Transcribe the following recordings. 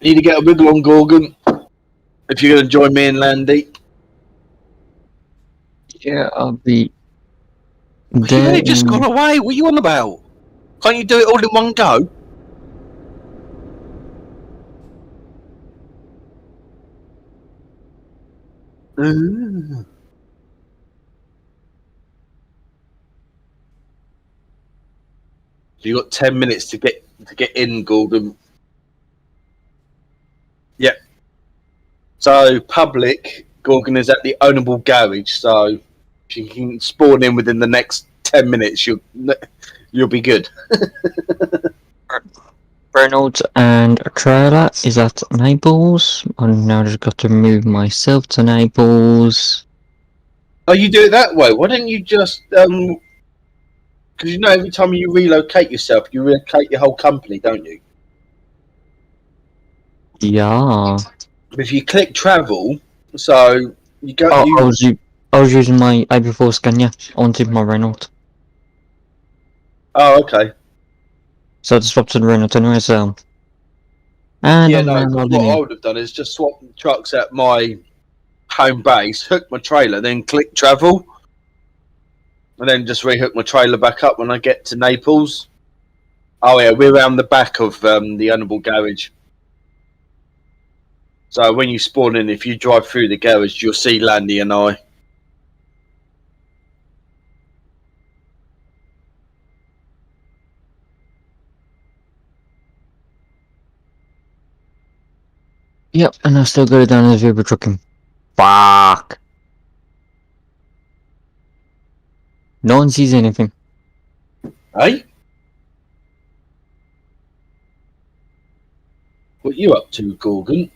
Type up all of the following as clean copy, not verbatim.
Need to get a wiggle on, Gorgon, if you're going to join me and Landy. Yeah, I'll be You've there. only just gone away. What are you on about? Can't you do it all in one go? Ooh. You got 10 minutes to get in, Gordon. Yep. So public, Gorgon is at the ownable garage. So if you can spawn in within the next 10 minutes, you'll be good. Reynolds and trailer is at Naples. I've now just got to move myself to Naples. Oh, you do it that way. Why don't you just because you know every time you relocate yourself, you relocate your whole company, don't you? Yeah. If you click travel, so you go. Oh, I was using my AP4 scan, yeah, onto my Reynolds. Oh, okay. So I just swapped to the Reynolds anyway, so. And Yeah, I'm no. now Because logging what I in. would have done is just swap trucks at my home base, hook my trailer, then click travel, and then just rehook my trailer back up when I get to Naples. Oh yeah, we're around the back of the ownable garage. So when you spawn in, if you drive through the garage, you'll see Landy and I. Yep, and I still got it down as Uber trucking. Fuck! No one sees anything. Hey? What you up to, Gorgon?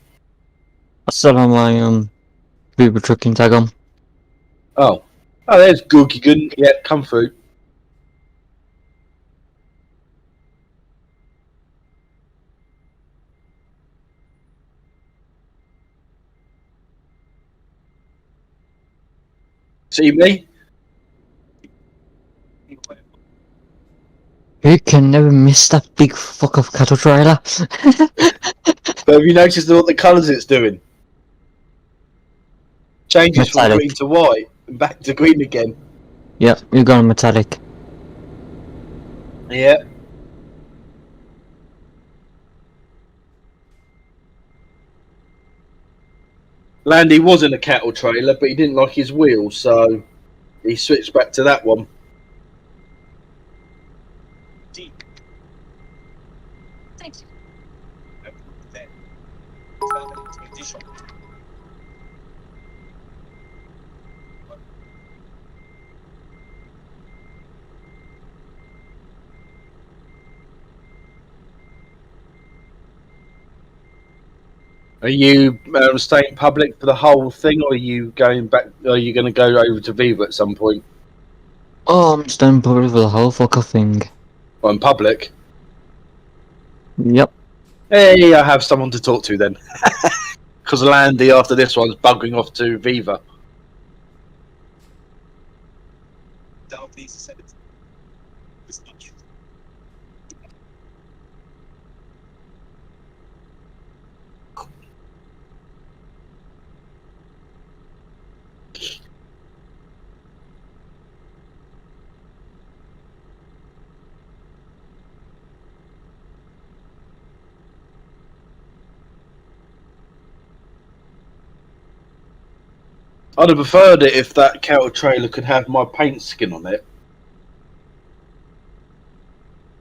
I still have my Uber trucking tag on. Oh. Oh, there's Gorgon. Yeah, come through. See me? You can never miss that big fuck of cattle trailer. But have you noticed what the colours it's doing? Changes from Metallic. green to white and back to green again. Yep, you're going metallic. Yeah. Landy was in a cattle trailer, but he didn't like his wheels, so he switched back to that one. Thank you. Are you staying public for the whole thing, or are you going back? Are you going to go over to Viva at some point? Oh, I'm staying probably for the whole fucker thing. Well, in public. Yep. Hey, I have someone to talk to then. Because Landy, after this one's bugging off to Viva. I'd have preferred it if that cattle trailer could have my paint skin on it.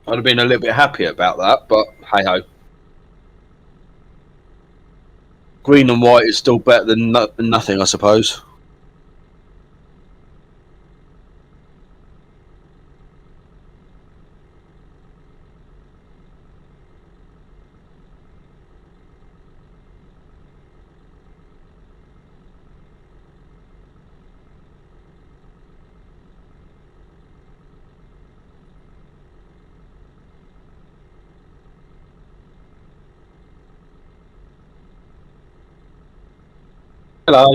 I'd have been a little bit happier about that, but hey ho. Green and white is still better than nothing, I suppose. Hello.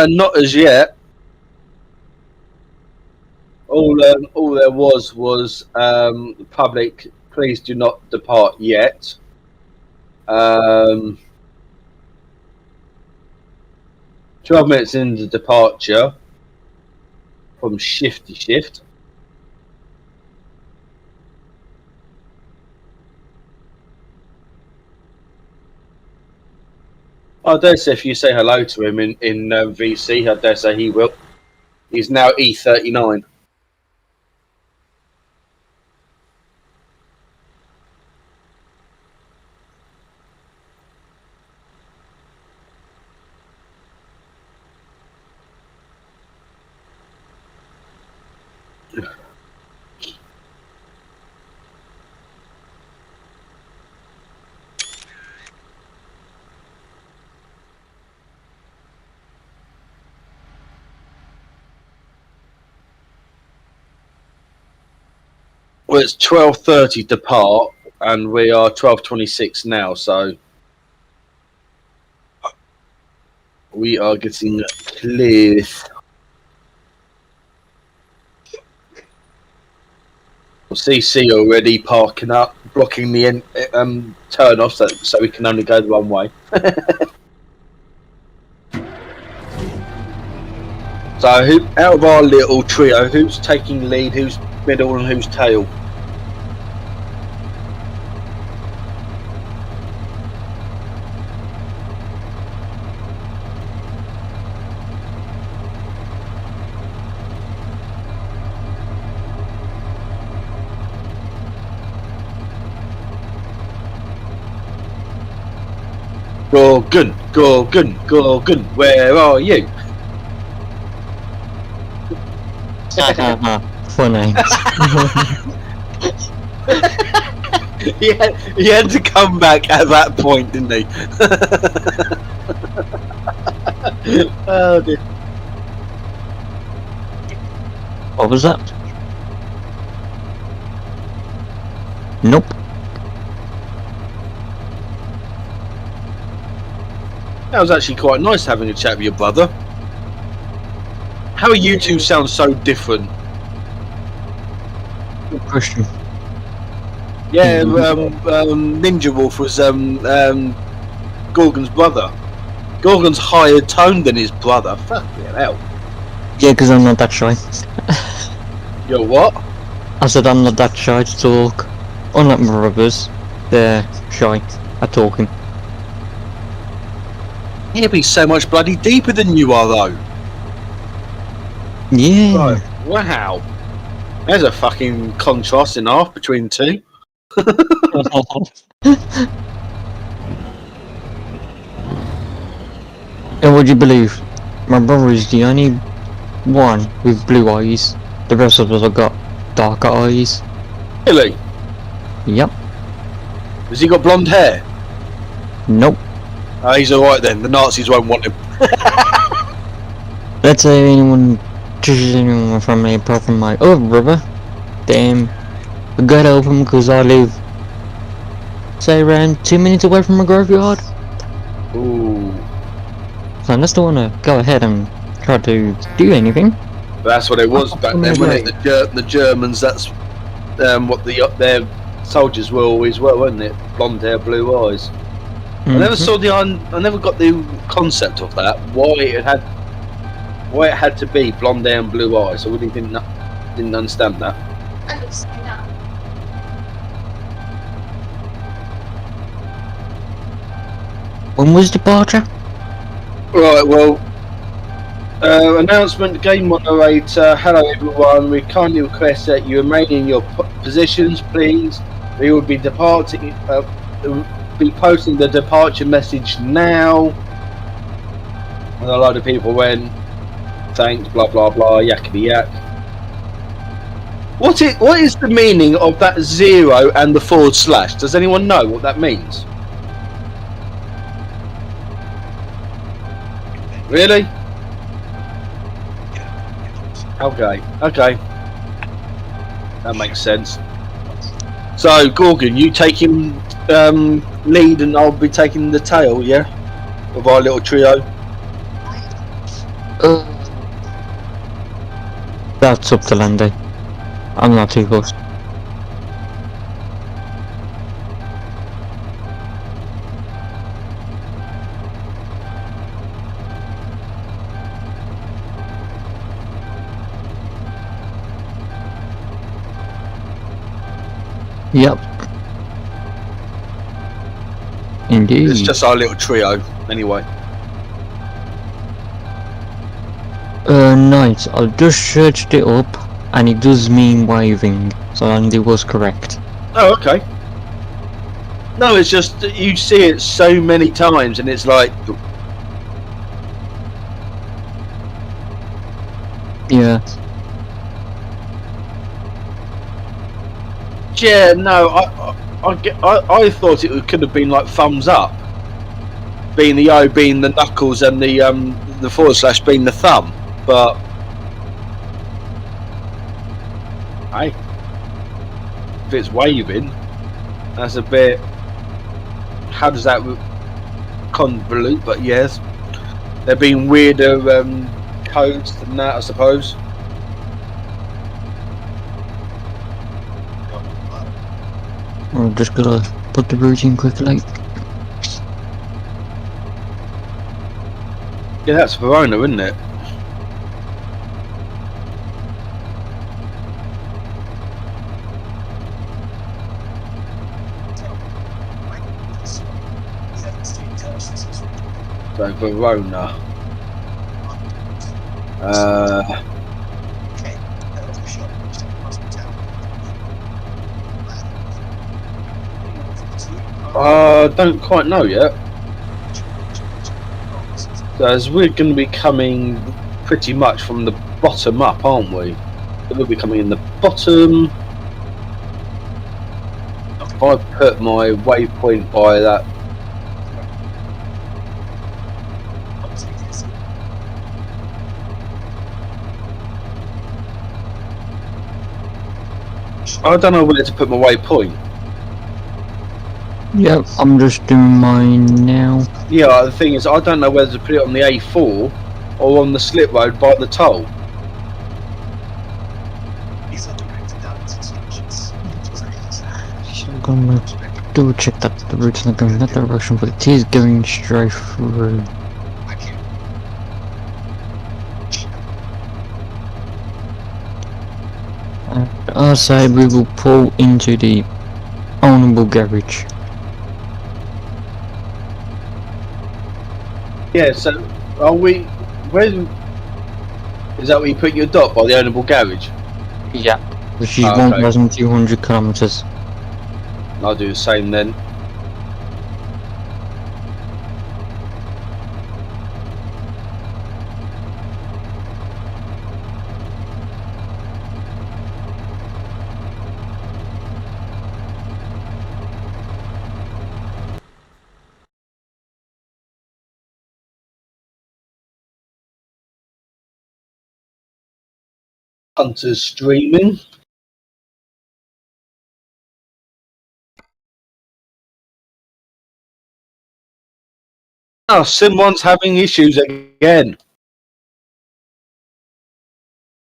Not as yet. All there was public. Please do not depart yet. 12 minutes into departure from Shifty Shift. I dare say if you say hello to him in VC, I dare say he will. He's now E39. Well, it's 12:30 depart, and we are 12:26 now, so we are getting close. CC already parking up, blocking the turn off, so we can only go the one way. So, who out of our little trio, who's taking lead, who's middle, and who's tail? Gorgon, where are you? Funny. He had to come back at that point, didn't he? Oh dear. What was that? Nope. That was actually quite nice having a chat with your brother. How are you two sound so different? Good question. Yeah, Ninja Wolf was Gorgon's brother. Gorgon's higher toned than his brother. Fucking hell. Yeah, because I'm not that shy. You're what? I said I'm not that shy to talk. Unlike my brothers, they're shy at talking. He'll be so much bloody deeper than you are, though. Yeah. Right. Wow. There's a fucking contrast in half between two. And would you believe? My brother is the only one with blue eyes. The rest of us have got darker eyes. Really? Yep. Has he got blonde hair? Nope. Oh, he's alright then. The Nazis won't want him. Let's say anyone judges anyone from me apart from my other brother. Damn. I gotta open because I live, say, around 2 minutes away from a graveyard. Ooh. So unless they wanna go ahead and try to do anything. That's what it was back then, wasn't it? The Germans, that's what their soldiers were always were, wasn't it? Blonde hair, blue eyes. I never saw I never got the concept of that. Why it had to be blonde hair and blue eyes. I really didn't understand that. I would say that. When was departure? Right, well, announcement, game moderator. Hello everyone, we kindly request that you remain in your positions, please. We will be departing, be posting the departure message now. And a lot of people went, thanks, blah blah blah, yakety yak. What is the meaning of that 0 and the /? Does anyone know what that means? Really? Okay. That makes sense. So, Gorgon, you taking lead and I'll be taking the tail, yeah? Of our little trio? That's up to Landy. I'm not too close. Yep. Indeed. It's just our little trio, anyway. Nice. I just searched it up, and it does mean waving, so Andy was correct. Oh, okay. No, it's just that you see it so many times, and it's like, Yeah. yeah, no, I thought it could have been like thumbs up, being the O, being the knuckles, and the forward slash being the thumb, but hey, if it's waving, that's a bit. How does that convolute? But yes, there being weirder codes than that, I suppose. I'm just gonna put the route in quickly. Yeah, that's Verona, isn't it? So Verona. Don't quite know yet. As we're going to be coming pretty much from the bottom up, aren't we? We'll be coming in the bottom. If I put my waypoint by that. I don't know where to put my waypoint. Yep, I'm just doing mine now. Yeah, the thing is, I don't know whether to put it on the A4 or on the slip road by the toll. So I'm gonna double check that the route's not going in that direction, but it is going straight through. And our side we will pull into the ownable garage. Yeah, so are we? Where is that? Where you put your dot by the ownable garage? Yeah. Which is Oh, okay. 1,200 kilometers. I'll do the same then. Hunter's streaming. Oh, Sim1's having issues again.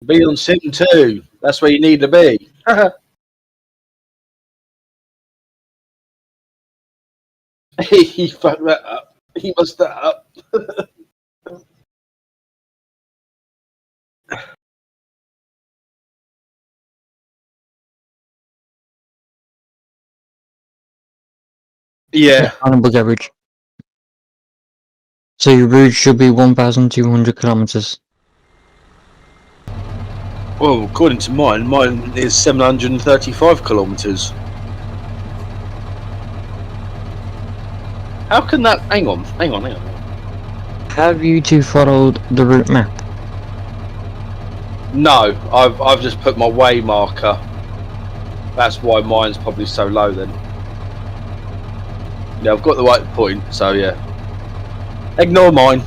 Be on Sim 2. That's where you need to be. He fucked that up. He messed that up. Yeah. Ownable garage. So your route should be 1,200 kilometers. Well, according to mine is 735 kilometres. How can that? Hang on. Have you two followed the route map? No, I've just put my way marker. That's why mine's probably so low then. Yeah, I've got the right point, so yeah. Ignore mine.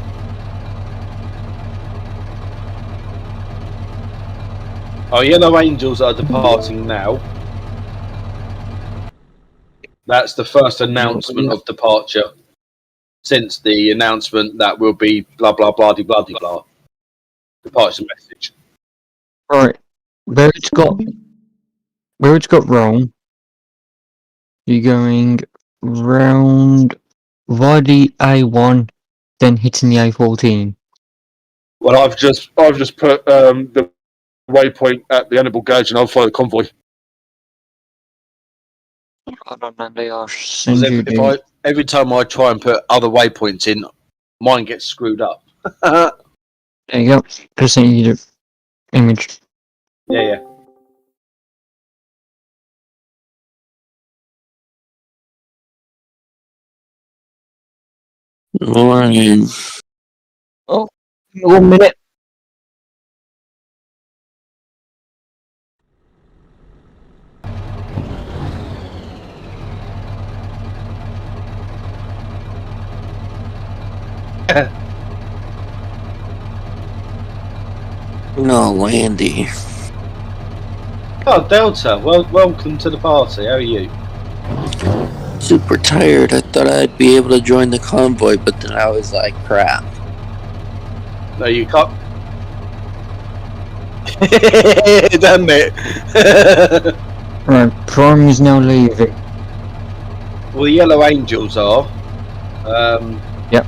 Oh, Yellow Angels are departing now. That's the first announcement of departure since the announcement that will be blah blah blah blah blah. Departure message. Right. Where it's got where it's got wrong, you're going round via the A1, then hitting the A14. Well, I've just put the waypoint at the Hannibal Gauge, and I'll follow the convoy. Hold on, Andy, I'll Because send you the... every time I try and put other waypoints in, mine gets screwed up. There you go. Just send you the image. Yeah. Morning. Oh, 1 minute. No, Andy. Oh, Delta, welcome to the party. How are you? Super tired. I thought I'd be able to join the convoy, but then I was like, crap. No, you can't. Doesn't it? Right, Prime is now leaving. Well, the Yellow Angels are. Yep.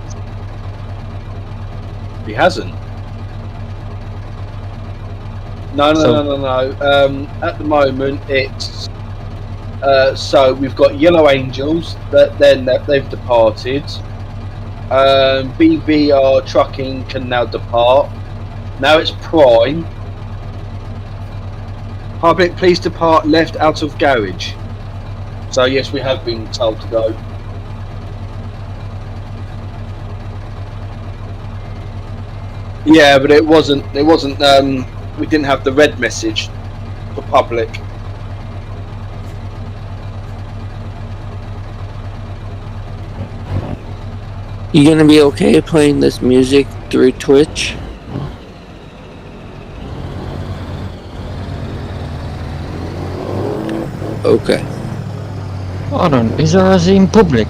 He hasn't. No. At the moment, it's so we've got Yellow Angels that they've departed. BVR Trucking can now depart. Now it's Prime. Public, please depart left out of garage. So yes, we have been told to go. Yeah, but it wasn't. We didn't have the red message for public. You gonna be okay playing this music through Twitch? Okay. Hold on, is there us in public?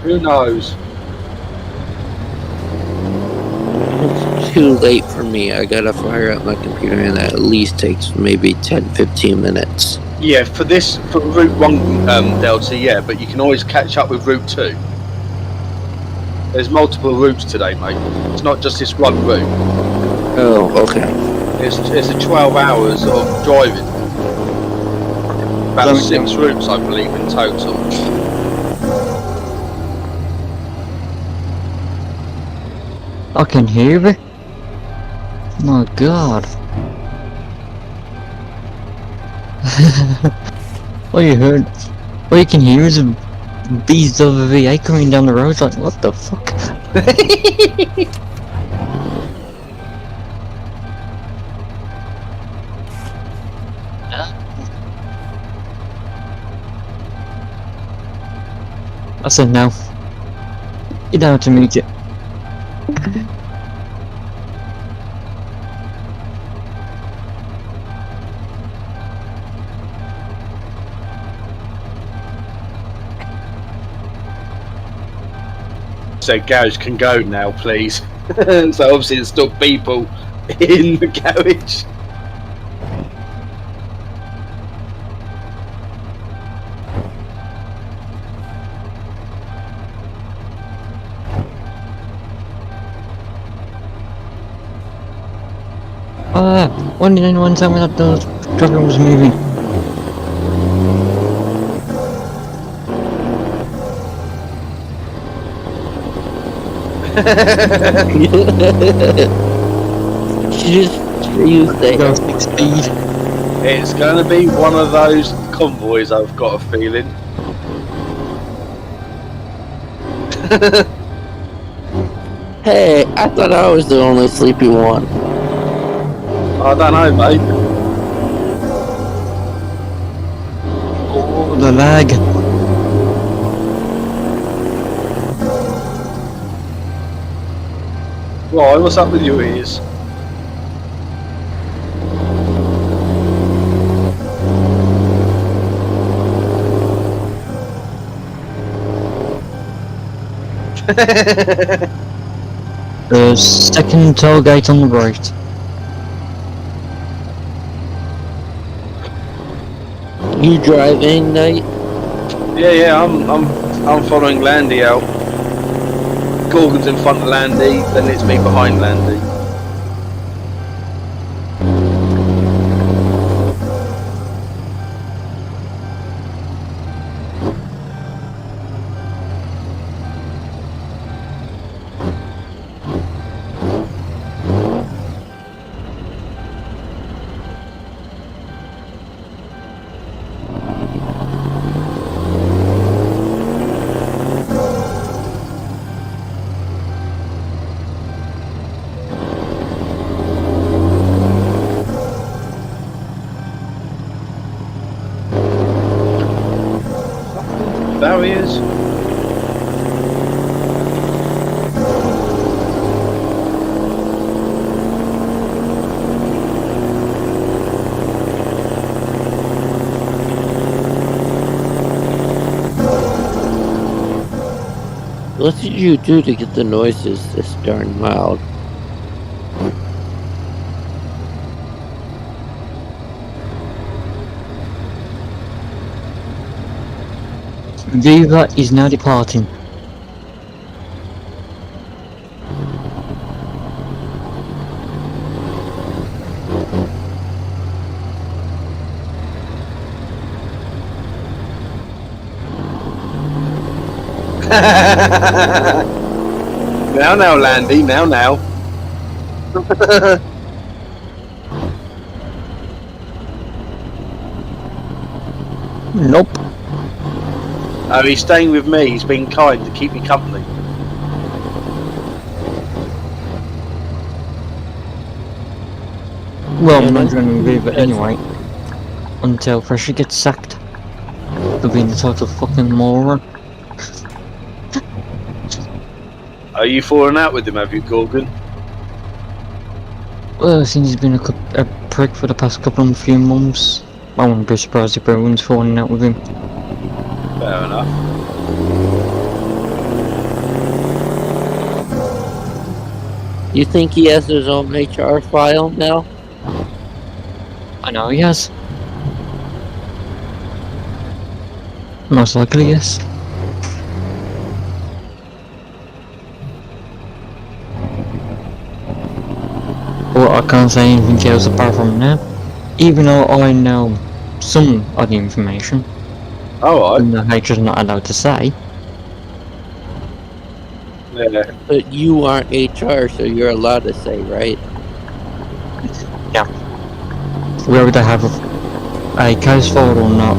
Who knows? It's too late for me. I gotta fire up my computer, and that at least takes maybe 10-15 minutes. Yeah, for Route 1 Delta, yeah, but you can always catch up with Route 2. There's multiple routes today, mate. It's not just this one route. Oh, okay. It's a 12 hours of driving. About 6 routes, I believe, in total. I can hear it. My god. All you can hear is a beast of a V8 coming down the road. It's like, what the fuck? I said no. You don't have to meet it. So garage can go now, please. So obviously there's still people in the garage. Why did anyone tell me that the trucker was moving? You just use Go that. 6 speed. It's going to be one of those convoys, I've got a feeling. Hey, I thought I was the only sleepy one. I don't know, mate. Oh, the lag. Why? What's up with your ears? The second toll gate on the right. You driving, Knight? Yeah, I'm following Landy out. Gorgon's in front of Landy, then it's me behind Landy. Barriers. What did you do to get the noises this darn loud? Viva is now departing. Now, Landy, now. Nope. Oh, he's staying with me. He's been kind to keep me company. Well, I'm not joining Viva anyway. Until Freshy gets sacked. For being the total fucking moron. Are you falling out with him, have you, Gorgon? Well, since he's been a prick for the past few months, I wouldn't be surprised if everyone's falling out with him. Fair enough. You think he has his own HR file now? I know he has. Most likely, yes. Well, I can't say anything else apart from that. Even though I know some of the information. Alright. The HR's not allowed to say. Yeah. But you aren't HR, so you're allowed to say, right? Yeah. Whether they have a case for it or not,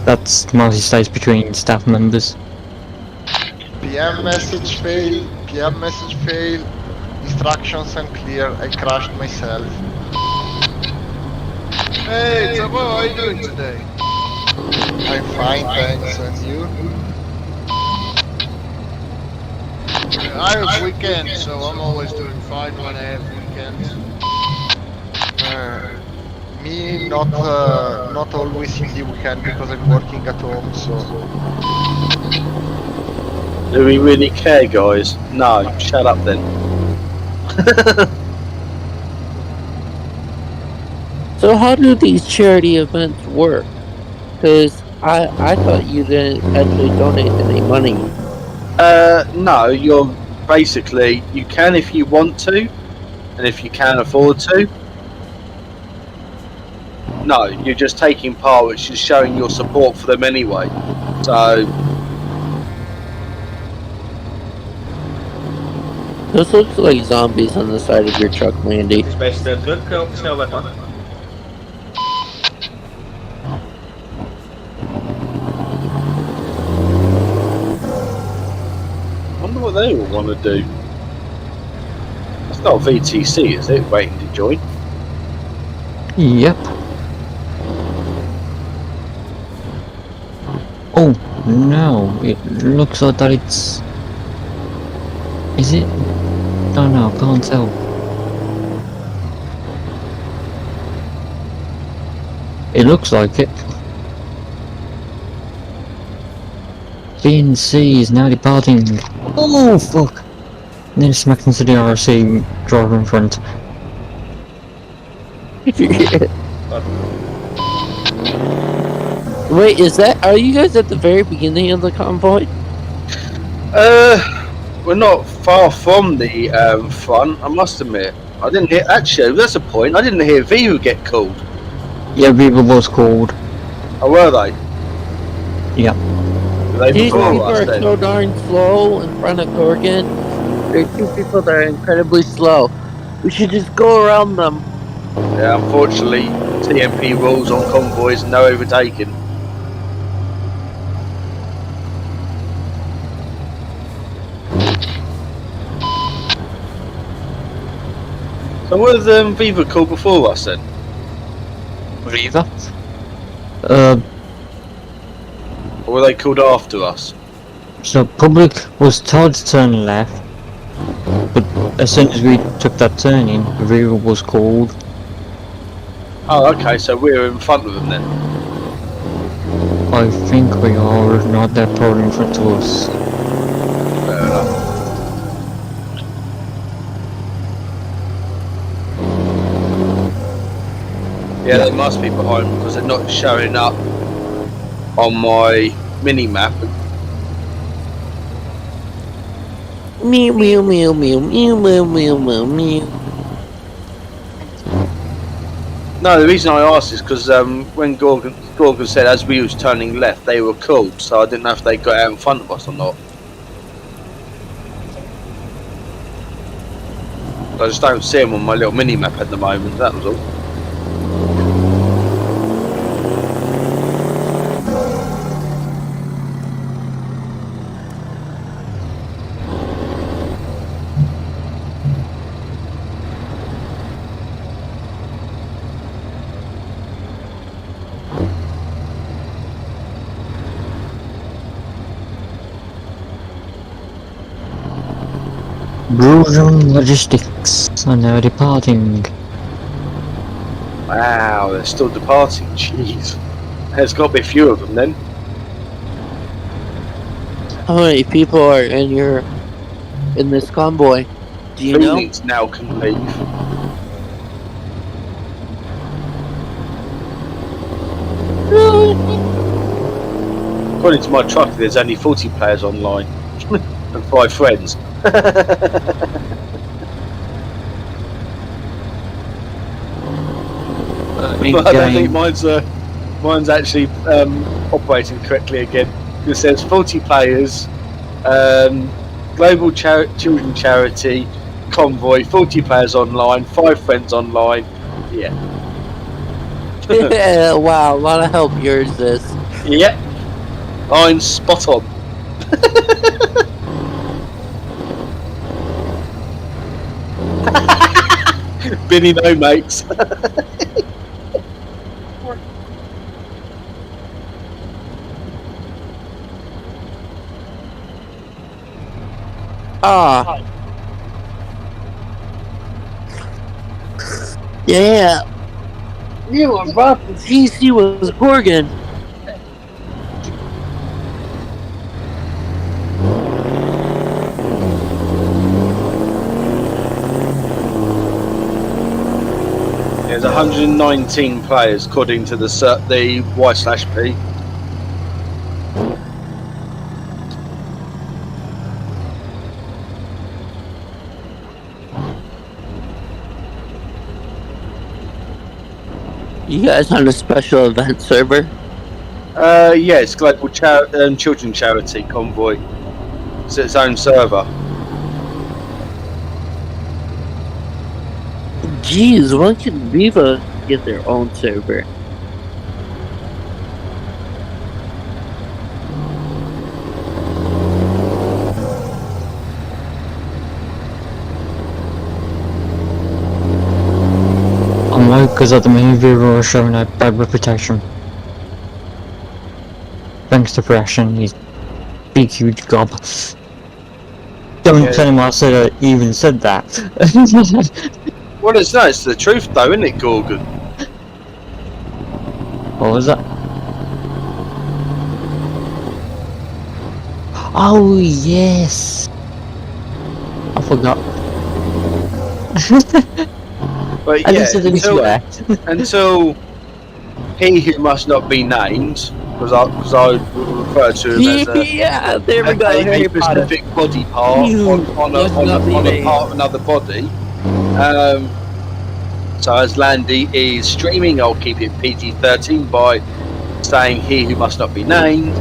that's mostly stays between staff members. PM message fail, PM message fail, instructions unclear, I crashed myself. Hey, Tabo, how are you doing today? I'm fine, thanks, and you? I have weekends, so I'm always doing fine when I have weekends. Me, not always in the weekend because I'm working at home, so... Do we really care, guys? No, shut up then. So how do these charity events work? Because I thought you didn't actually donate any money. No, you're basically, you can if you want to, and if you can afford to. No, you're just taking part, which is showing your support for them anyway. So, This looks like zombies on the side of your truck, Landy. Het is best druk op de snelweg, man. I wonder what they will want to do. It's not VTC, is it? Waiting to join. Yep. Oh, no, it looks like that it's... Is it? Oh no, I can't tell. It looks like it. BNC is now departing. Oh fuck! And then smacked into the RC driver in front. Wait, are you guys at the very beginning of the convoy? We're not far from the front, I must admit. I didn't hear. Actually, that's a point. I didn't hear Viva get called. Yeah, Viva was called. Oh, were they? Yeah. Were they These before people us are then? so darn slow in front of Gorgon. There are two people that are incredibly slow. We should just go around them. Yeah, unfortunately, TMP rules on convoys, no overtaking. So was Viva called before us then? Viva? Or were they called after us? So public was told to turn left, but as soon as we took that turning, Viva was called. Oh, okay, so we're in front of them then. I think we are, if not they're probably in front of us. Fair enough. Yeah, they must be behind because they're not showing up on my mini map. Meow meow meow meow meow meow meow meow meow. No, the reason I asked is because when Gorgon said as we was turning left, they were called, so I didn't know if they got out in front of us or not. I just don't see them on my little mini map at the moment. That was all. Brujon Logistics are now departing. Wow, they're still departing. Jeez, there's got to be a few of them then. How many people are in this convoy? Do you know? Phoenix now can leave. According to my truck, there's only 40 players online and 5 friends. I don't think mine's actually operating correctly again. It says 40 players, global children charity, convoy, 40 players online, 5 friends online. Yeah. Wow, a lot of help yours is. Yep. I'm spot on. Billy no mates. Ah. Yeah. You were rough. GC was Gorgon. There's 119 players according to the Y/P. You guys on a special event server? Yeah, it's global children charity convoy. It's its own server. Jeez, when can Viva get their own server? Because of the main Viva are showing a bad reputation. Thanks to Prashan, he's big huge gob. Don't tell him I even said that. Well, it's the truth though, isn't it, Gorgon? What was that? Oh yes! I forgot. But I yeah, didn't say until he who must not be named, because I refer to him as Yeah, there we go, a Harry Potter. specific body part He who on must not be a named. part of another body. So as Landy is streaming, I'll keep it PG-13 by saying he who must not be named.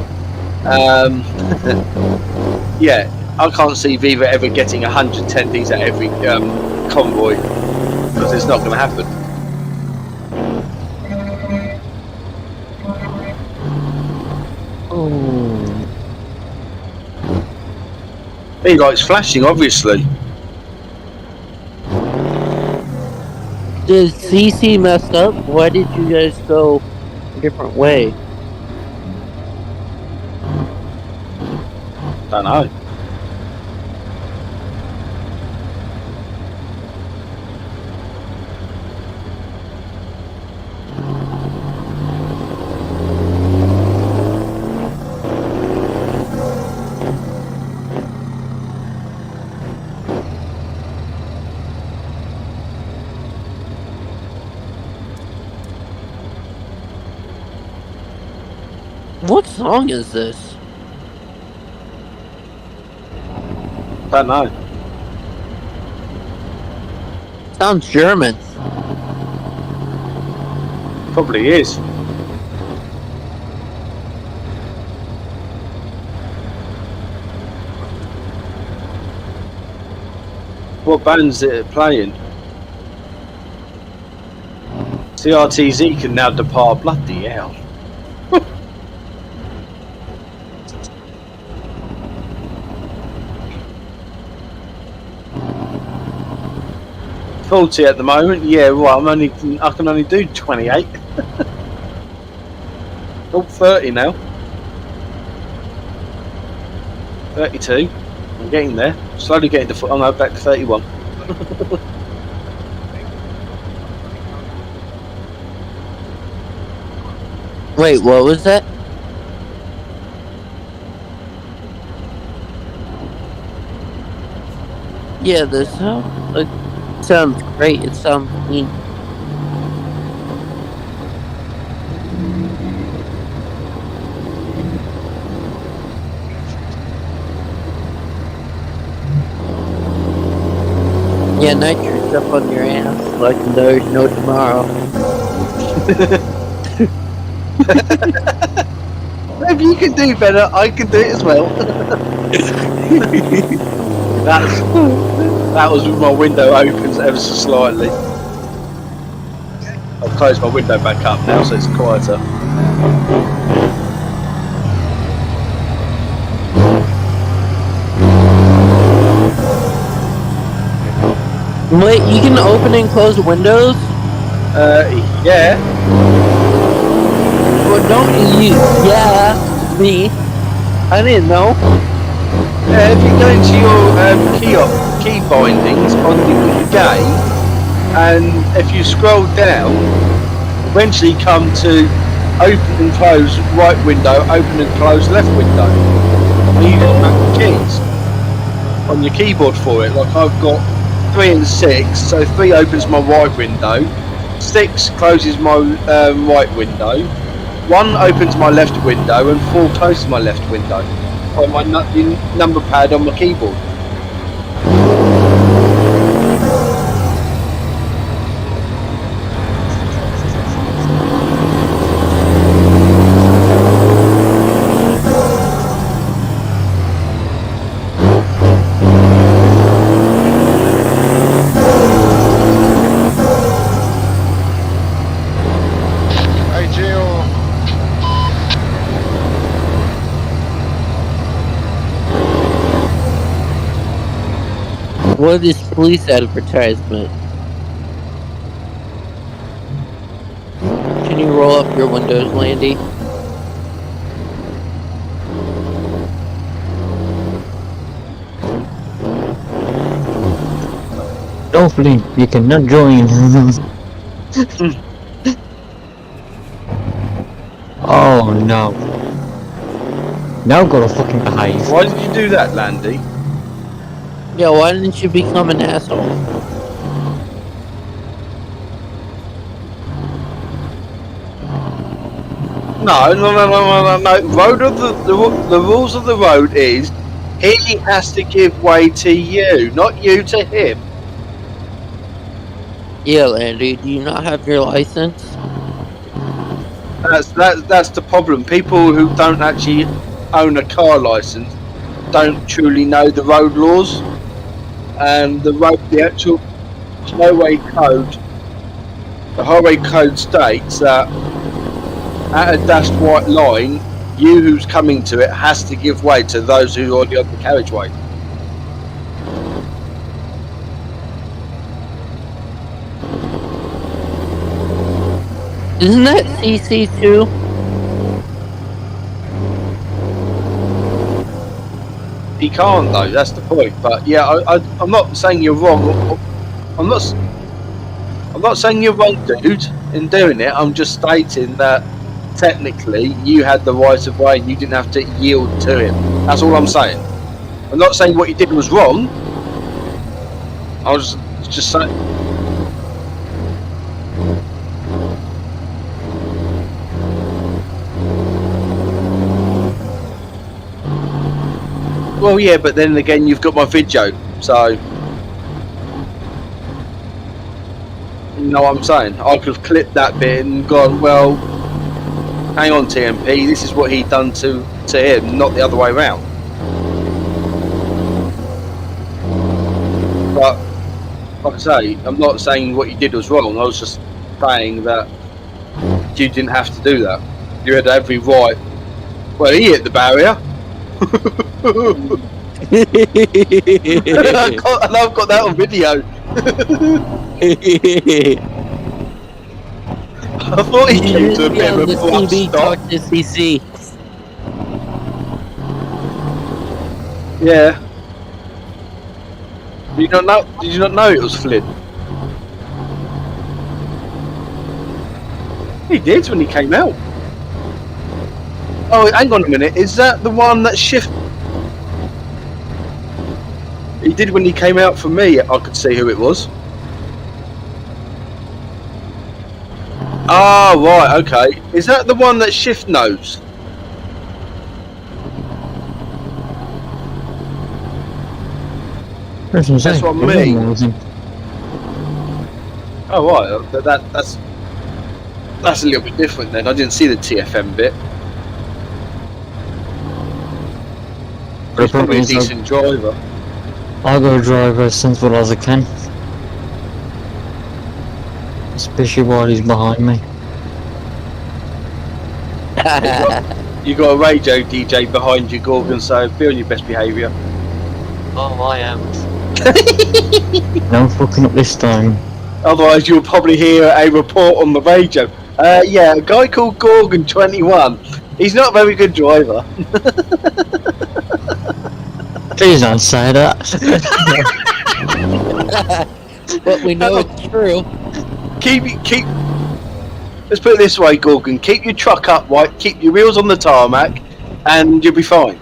Yeah, I can't see Viva ever getting 100 tendies at every convoy, because it's not going to happen. Oh. He likes flashing, obviously. Did CC mess up? Why did you guys go a different way? Don't know. What song is this? Don't know. Sounds German. Probably is. What band's it playing? CRTZ can now depart. Bloody hell. Faulty at the moment. Yeah, well, I can only do 28. Oh, 30 now. 32. I'm getting there. Slowly getting to. Oh no, back to 31. Wait, what was that? Yeah, the sound sounds great. It sounds neat. Yeah, nitro's up on your ass like there's no tomorrow. If you can do better, I can do it as well. That was with my window opens ever so slightly. I've closed my window back up now, so it's quieter. Wait, you can open and close windows? Yeah. Well, don't you? Yeah, me. I didn't know. If you go into your key bindings on the game, and if you scroll down, eventually come to open and close right window, open and close left window. And you just map the keys on your keyboard for it. Like I've got 3 and 6, so 3 opens my right window, 6 closes my right window, 1 opens my left window, and 4 closes my left window on my number pad on my keyboard. Hi, Geo. What is police advertisement? Can you roll up your windows, Landy? Hopefully, you cannot join. Oh no. Now go to fucking behave. Why did you do that, Landy? Yeah, why didn't you become an asshole? No. Road of the rules of the road is he has to give way to you, not you to him. Yeah, Landy, do you not have your license? That's the problem. People who don't actually own a car license don't truly know the road laws and the actual highway code. The highway code states that at a dashed white line, you who's coming to it has to give way to those who are already on the carriageway. Isn't that CC2? He can't though. That's the point. But yeah, I'm not saying you're wrong. I'm not saying you're wrong, dude, in doing it. I'm just stating that technically you had the right of way and you didn't have to yield to him. That's all I'm saying. I'm not saying what you did was wrong. I was just saying. Well, yeah, but then again, you've got my video, so you know what I'm saying. I could have clipped that bit and gone, well, hang on, TMP, this is what he done to him, not the other way around. But like I say, I'm not saying what you did was wrong. I was just saying that you didn't have to do that. You had every right. Well, he hit the barrier. And I've got that on video. I thought he came to a bit of a blunt stop. Talk to CC. Yeah. Did you not know it was Flynn? He did when he came out. Oh, hang on a minute. Is that the one that shifted? He did when he came out for me. I could see who it was. Ah, right, okay. Is that the one that shift knows? That's what I mean. Oh, right. That's a little bit different then. I didn't see the TFM bit. He's probably a decent driver. I'll go drive as sensible as I can. Especially while he's behind me. You got a radio DJ behind you, Gorgon, so be on your best behaviour. Oh, I am. No fucking up this time. Otherwise, you'll probably hear a report on the radio. Yeah, a guy called Gorgon 21. He's not a very good driver. Please don't say that. But we know it's true. Keep. Let's put it this way, Gorgon. Keep your truck upright. Keep your wheels on the tarmac, and you'll be fine.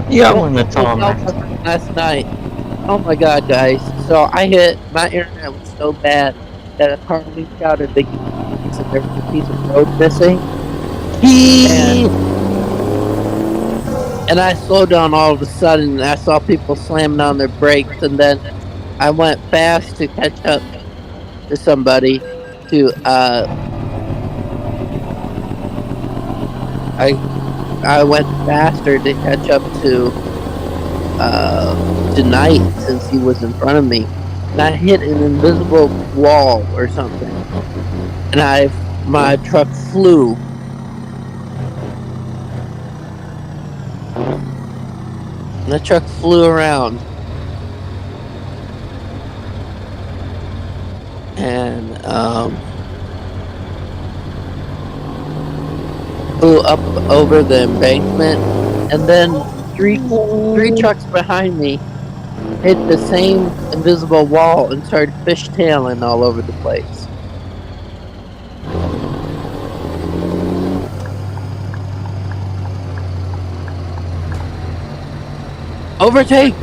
Yeah, I'm on the tarmac. Last night. Oh my god, guys. So my internet was so bad that a car leaked out a big piece and there was a piece of road missing. And I slowed down all of a sudden and I saw people slamming on their brakes, and then I went fast to catch up to somebody to I went faster to catch up to Knight since he was in front of me, and I hit an invisible wall or something, and my truck flew. And the truck flew around, and flew up over the embankment, and then three trucks behind me hit the same invisible wall and started fishtailing all over the place. Overtake!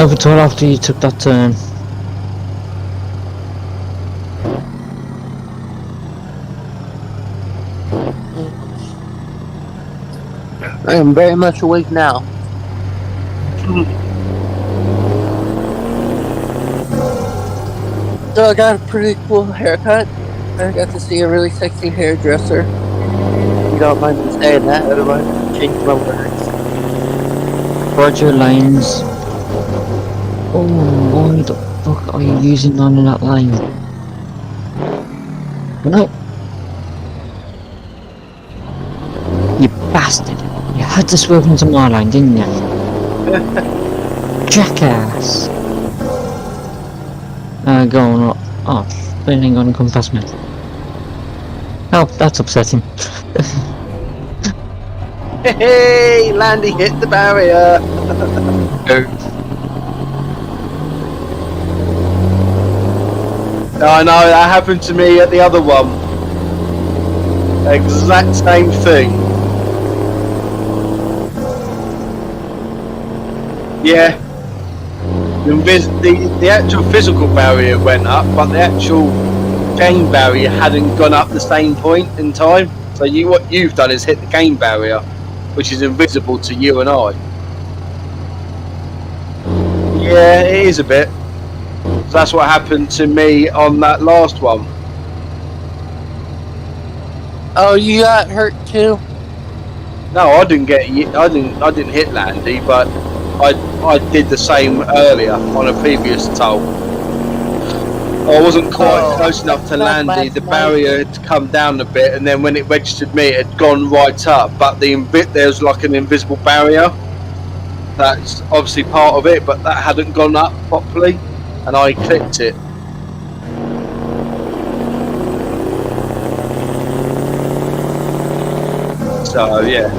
never told after you took that turn. I am very much awake now. So I got a pretty cool haircut. I got to see a really sexy hairdresser. You don't mind me saying that, otherwise I'll change my words. Roger lanes. Oh, why the fuck are you using none in that lane? No. You bastard. You had to swerve into my lane, didn't you? Jackass. Go on up. Oh, they ain't gonna come past me. Oh, that's upsetting. Hey, Landy hit the barrier. I know, that happened to me at the other one. Exact same thing. Yeah. The actual physical barrier went up, but the actual game barrier hadn't gone up the same point in time. So what you've done is hit the game barrier, which is invisible to you and I. Yeah, it is a bit. So that's what happened to me on that last one. Oh, you got hurt too? No, I didn't hit Landy, but I did the same earlier on a previous toll. I wasn't quite close enough to Landy. The barrier had come down a bit, and then when it registered me, it had gone right up. But there's like an invisible barrier. That's obviously part of it, but that hadn't gone up properly, and I clicked it. So yeah.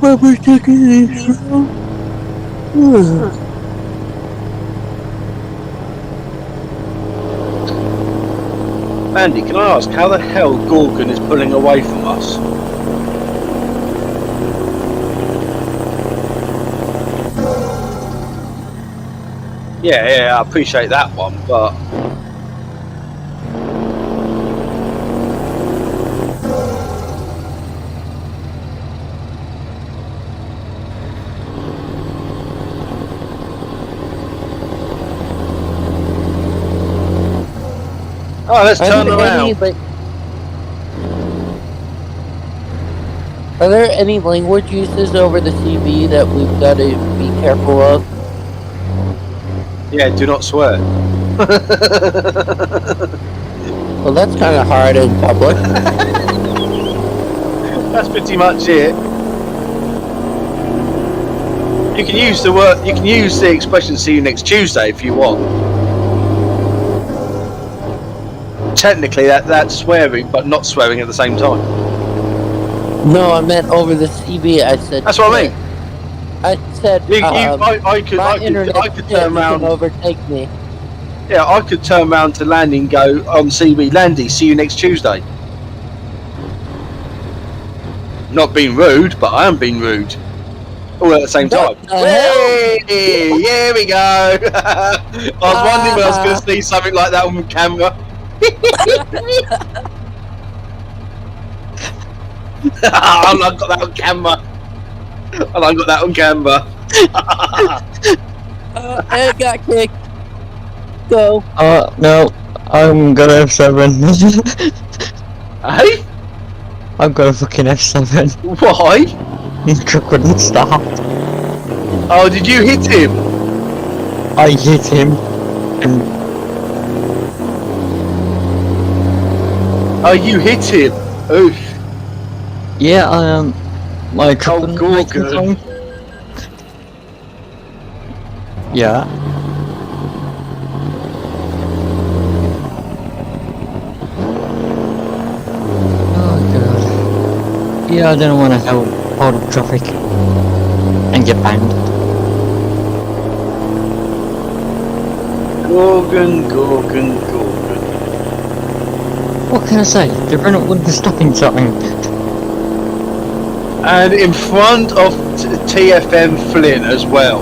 What we're taking this from? Andy, can I ask how the hell Gorgon is pulling away from us? Yeah, I appreciate that one, but oh, let's turn around. Are there any language uses over the CB that we've got to be careful of? Yeah, do not swear. Well, that's kind of hard in public. That's pretty much it. You can use the word. You can use the expression "see you next Tuesday" if you want. Technically, that's swearing, but not swearing at the same time. No, I meant over the CB. I said. That's what I mean. I said. I could turn around. Overtake me. Yeah, I could turn around to Landy and go on CB. Landy, see you next Tuesday. Not being rude, but I am being rude. All at the same time. Hey, here we go. I was wondering when I was going to see something like that on camera. I got that on camera. I got that on camera. I got kicked. Go. No. I'm gonna F7. Hey? I've got a fucking F7. Why? I couldn't stop. Oh, did you hit him? I hit him. And oh, you hit him. Oof. yeah, my couldn't make the Gorgon. time. Yeah. Oh god. Yeah, I don't want to hold up traffic and get banged. Gorgon, Gorgon, Gorgon. What can I say? They ran up with the stopping sign. And in front of TFM Flynn as well.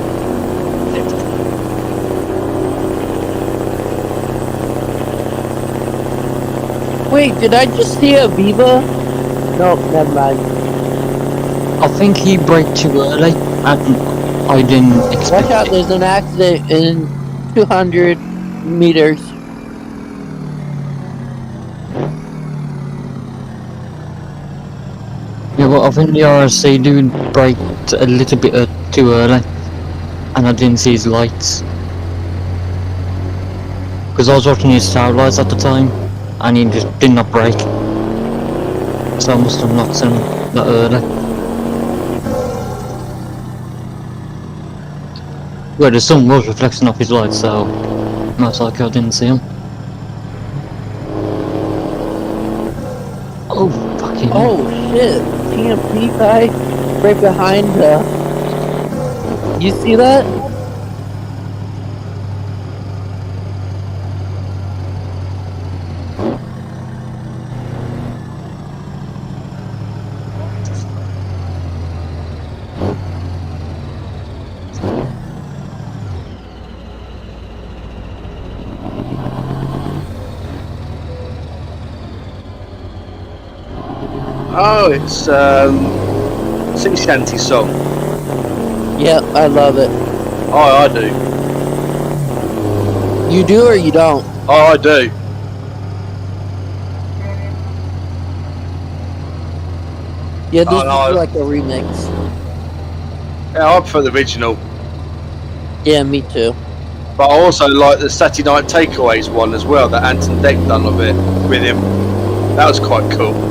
Wait, did I just see a Viva? Nope, never mind. I think he braked too early, and I didn't expect Watch out, it. there's an accident in 200 meters. Yeah, well, I think the RSC dude braked a little bit too early, and I didn't see his lights. Because I was watching his tail lights at the time, and he just did not brake. So I must have not seen him that early. Well, the sun was reflecting off his lights, so most likely I didn't see him. Oh, fucking hell. Oh shit, TMP guy right behind you see that? Oh, it's sea shanty song. Yep, I love it. Oh, I do. You do or you don't? Oh, I do. Yeah, this Oh, no. is like a remix. Yeah, I prefer the original. Yeah, me too. But I also like the Saturday Night Takeaways one as well, that Anton Deck done of it with him. That was quite cool.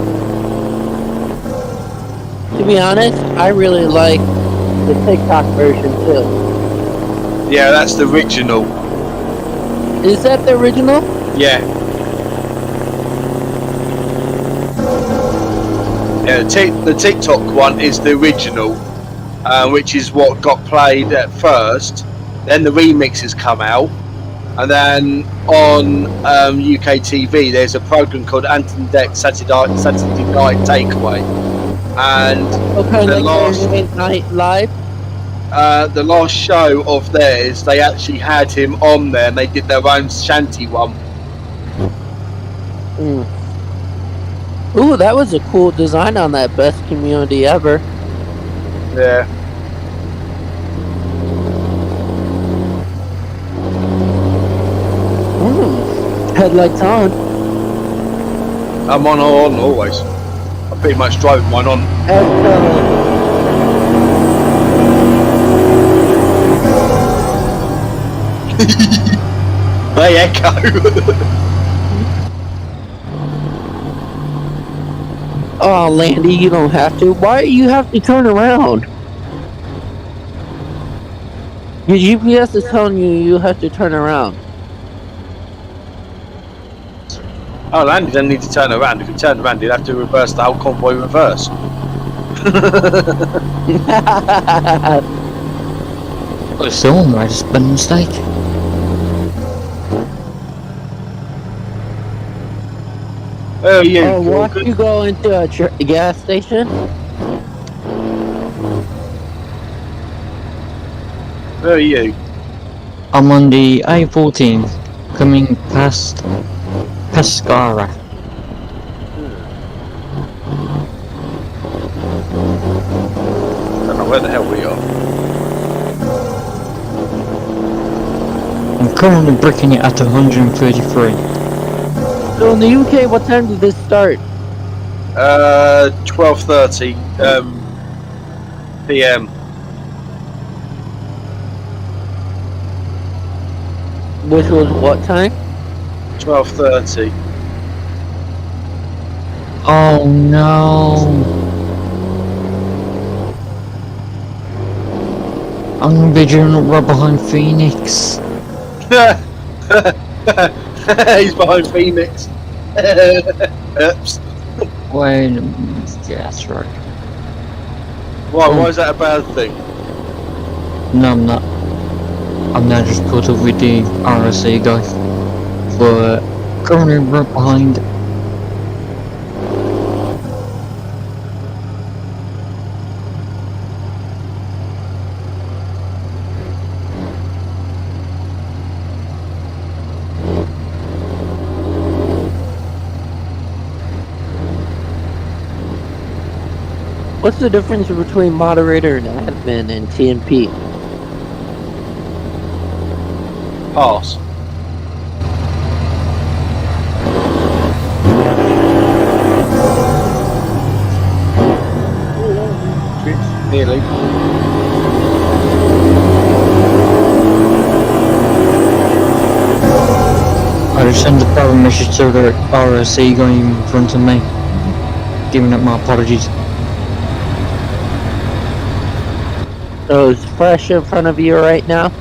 To be honest, I really like the TikTok version too. Yeah, that's the original. Is that the original? Yeah. Yeah, the TikTok one is the original, which is what got played at first. Then the remixes come out, and then on UK TV there's a program called Anton Deck Saturday Night Takeaway, and Okay, the like last Thursday Night Live. the last show of theirs, they actually had him on there, and they did their own shanty one. Ooh, that was a cool design on that best community ever. Yeah. Headlights on. I'm on always. I pretty much drove mine on. They echo. Oh, Landy, you don't have to. Why do you have to turn around? Your GPS is telling you have to turn around. Oh, Landy doesn't need to turn around. If he turned around, he'd have to reverse the whole convoy reverse. Well, someone might have just been a mistake. Oh, yeah. Oh, watch you go into a gas station. Where are you? I'm on the A14, coming past Pescara. I don't know where the hell we are. I'm currently bricking it at 133. So in the UK, what time did this start? 12:30 p.m. Which was what time? 12:30. Oh no! I'm gonna be doing it right behind Phoenix. He's behind Phoenix. Oops. Wait a minute. Yeah, that's right. Why is that a bad thing? No, I'm not. I'm now just caught up with the RSC guy. But currently right behind. What's the difference between moderator and admin and TNP? Pass. Nearly. I just sent the private message to the RSC guy in front of me, giving up my apologies. So it's fresh in front of you right now?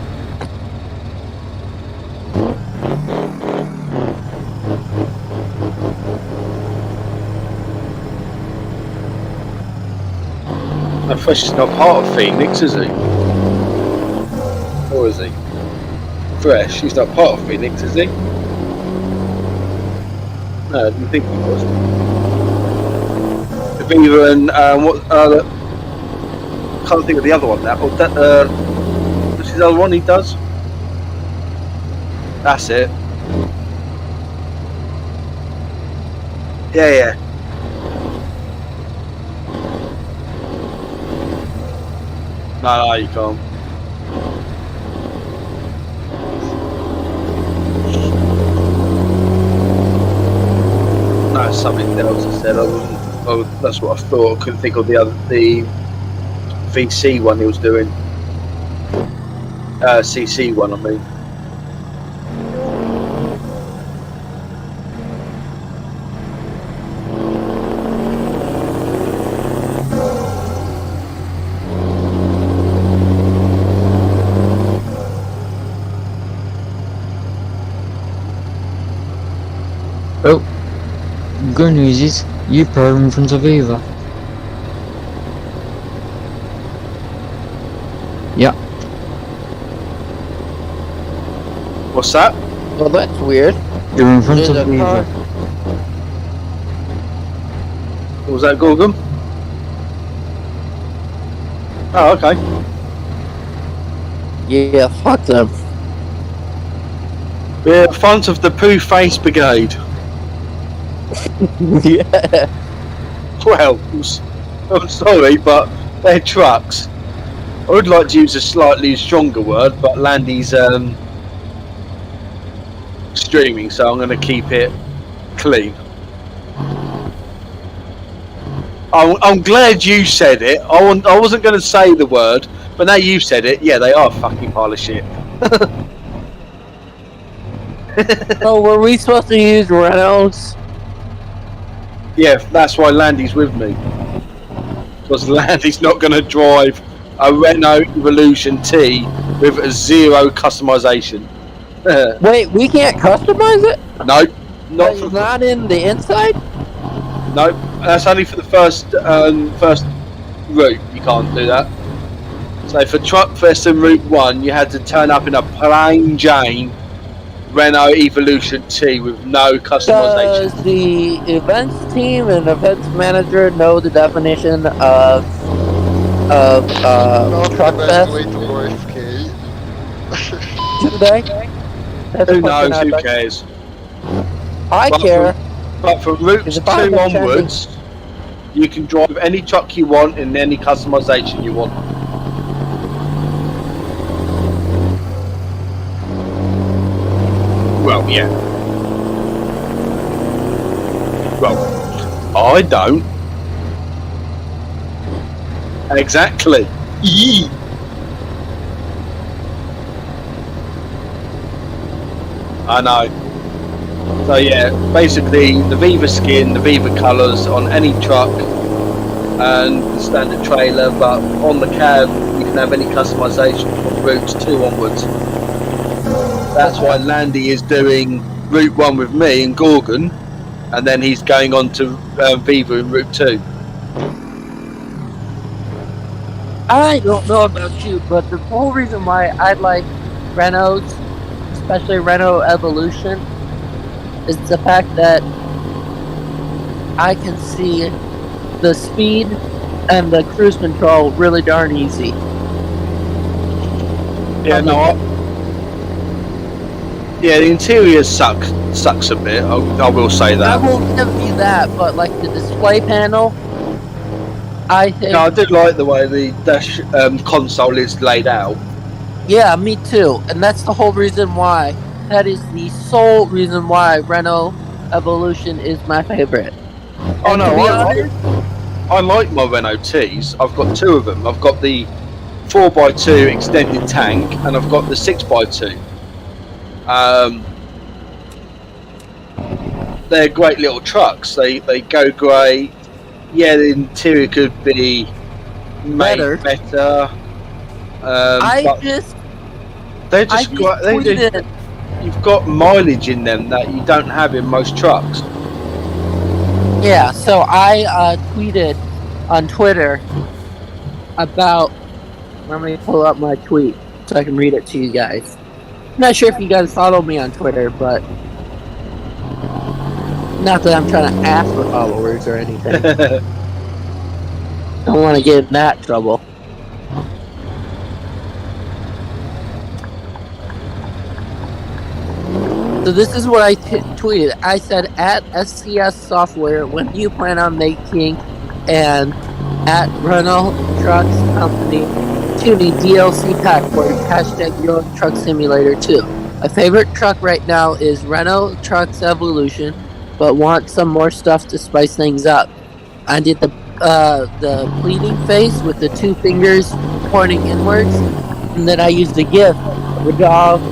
No, Fresh is not part of Phoenix, is he? Or is he? Fresh, he's not part of Phoenix, is he? No, I didn't think he was. Aviva and what? Can't think of the other one now. Or that, what's his other one he does? That's it. Yeah. No, you can't. No, it's something else I said. Oh, that's what I thought. I couldn't think of the VC one he was doing. CC one, I mean. Oh, good news is you parked in front of Eva. Yeah. What's that? Well, that's weird. You're in front There's of a car. Eva. What was that, Gorgon? Oh, okay. Yeah, fuck them. We're in front of the Pooh Face Brigade. Yeah. Well, I'm sorry, but they're trucks. I would like to use a slightly stronger word, but Landy's streaming, so I'm going to keep it clean. I'm glad you said it. I wasn't going to say the word, but now you said it. Yeah, they are a fucking pile of shit. Oh, were we supposed to use Reynolds? Yeah, that's why Landy's with me. Because Landy's not going to drive a Renault Evolution T with a zero customization. Wait, we can't customize it? Nope. Not It's for, not in the inside? nope. That's only for the first route. You can't do that. So for Truck Fest and Route 1, you had to turn up in a plain Jane Renault Evolution T with no customization. Does the events team and events manager know the definition of Not truck the best way fest? to go FK. Today? That's a Who question knows? I'd Who like- cares? I But care. But from routes Is 2 it fine if Shandy- onwards, you can drive any truck you want in any customization you want. Well, yeah. Well, I don't. Exactly. Yee. I know. So yeah, basically the Viva skin, the Viva colours on any truck and the standard trailer, but on the cab you can have any customisation from routes 2 onwards. That's why Landy is doing Route 1 with me and Gorgon, and then he's going on to Viva in Route 2. I don't know about you, but the whole reason why I like Renaults, especially Renault Evolution, is the fact that I can see the speed and the cruise control really darn easy. Yeah, no, yeah, the interior sucks a bit. I will say I that. will give you that, but like the display panel, I think. No, I do like the way the dash console is laid out. Yeah, me too. And that's the whole reason why. That is the sole reason why Renault Evolution is my favorite. Oh And no, to be honest, I like my Renault T's. I've got two of them. I've got the 4x2 extended tank, and I've got the 6x2. They're great little trucks. They go great. Yeah, the interior could be made better. But they're just great. tweeted. You've got mileage in them that you don't have in most trucks. Yeah, so I tweeted on Twitter about. Let me pull up my tweet so I can read it to you guys. I'm not sure if you guys follow me on Twitter, but not that I'm trying to ask for followers or anything. Don't want to get in that trouble. So this is what I tweeted. I said, at SCS Software, when do you plan on making an at Renault Trucks Company tuning DLC pack for hashtag Euro Truck Simulator 2? My favorite truck right now is Renault Trucks Evolution, but want some more stuff to spice things up. I did the pleading face with the two fingers pointing inwards, and then I used the GIF of a dog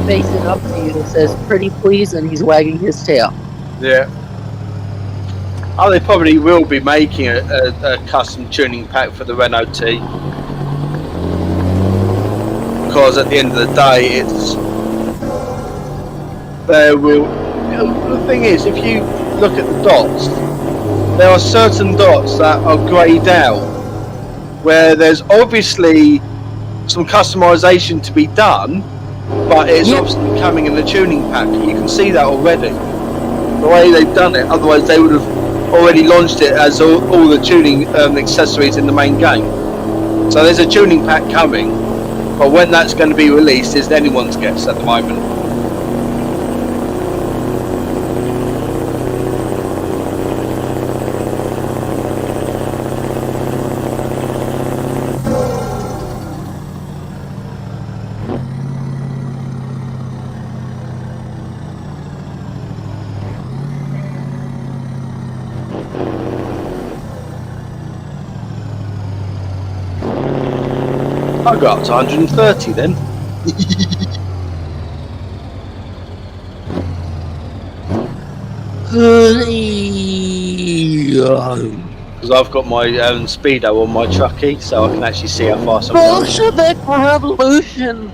facing up to you that says "pretty please," and he's wagging his tail. Yeah. Oh, they probably will be making a custom tuning pack for the Renault T. Because at the end of the day, it's there will. The thing is, if you look at the dots, there are certain dots that are greyed out, where there's obviously some customization to be done, but it's obviously coming in the tuning pack. You can see that already. The way they've done it, otherwise they would have already launched it as all the tuning accessories in the main game. So there's a tuning pack coming, but when that's going to be released is anyone's guess at the moment. I got up to 130 then. Because I've got my speedo on my truckie, so I can actually see how fast I'm going. Bolshevik Revolution!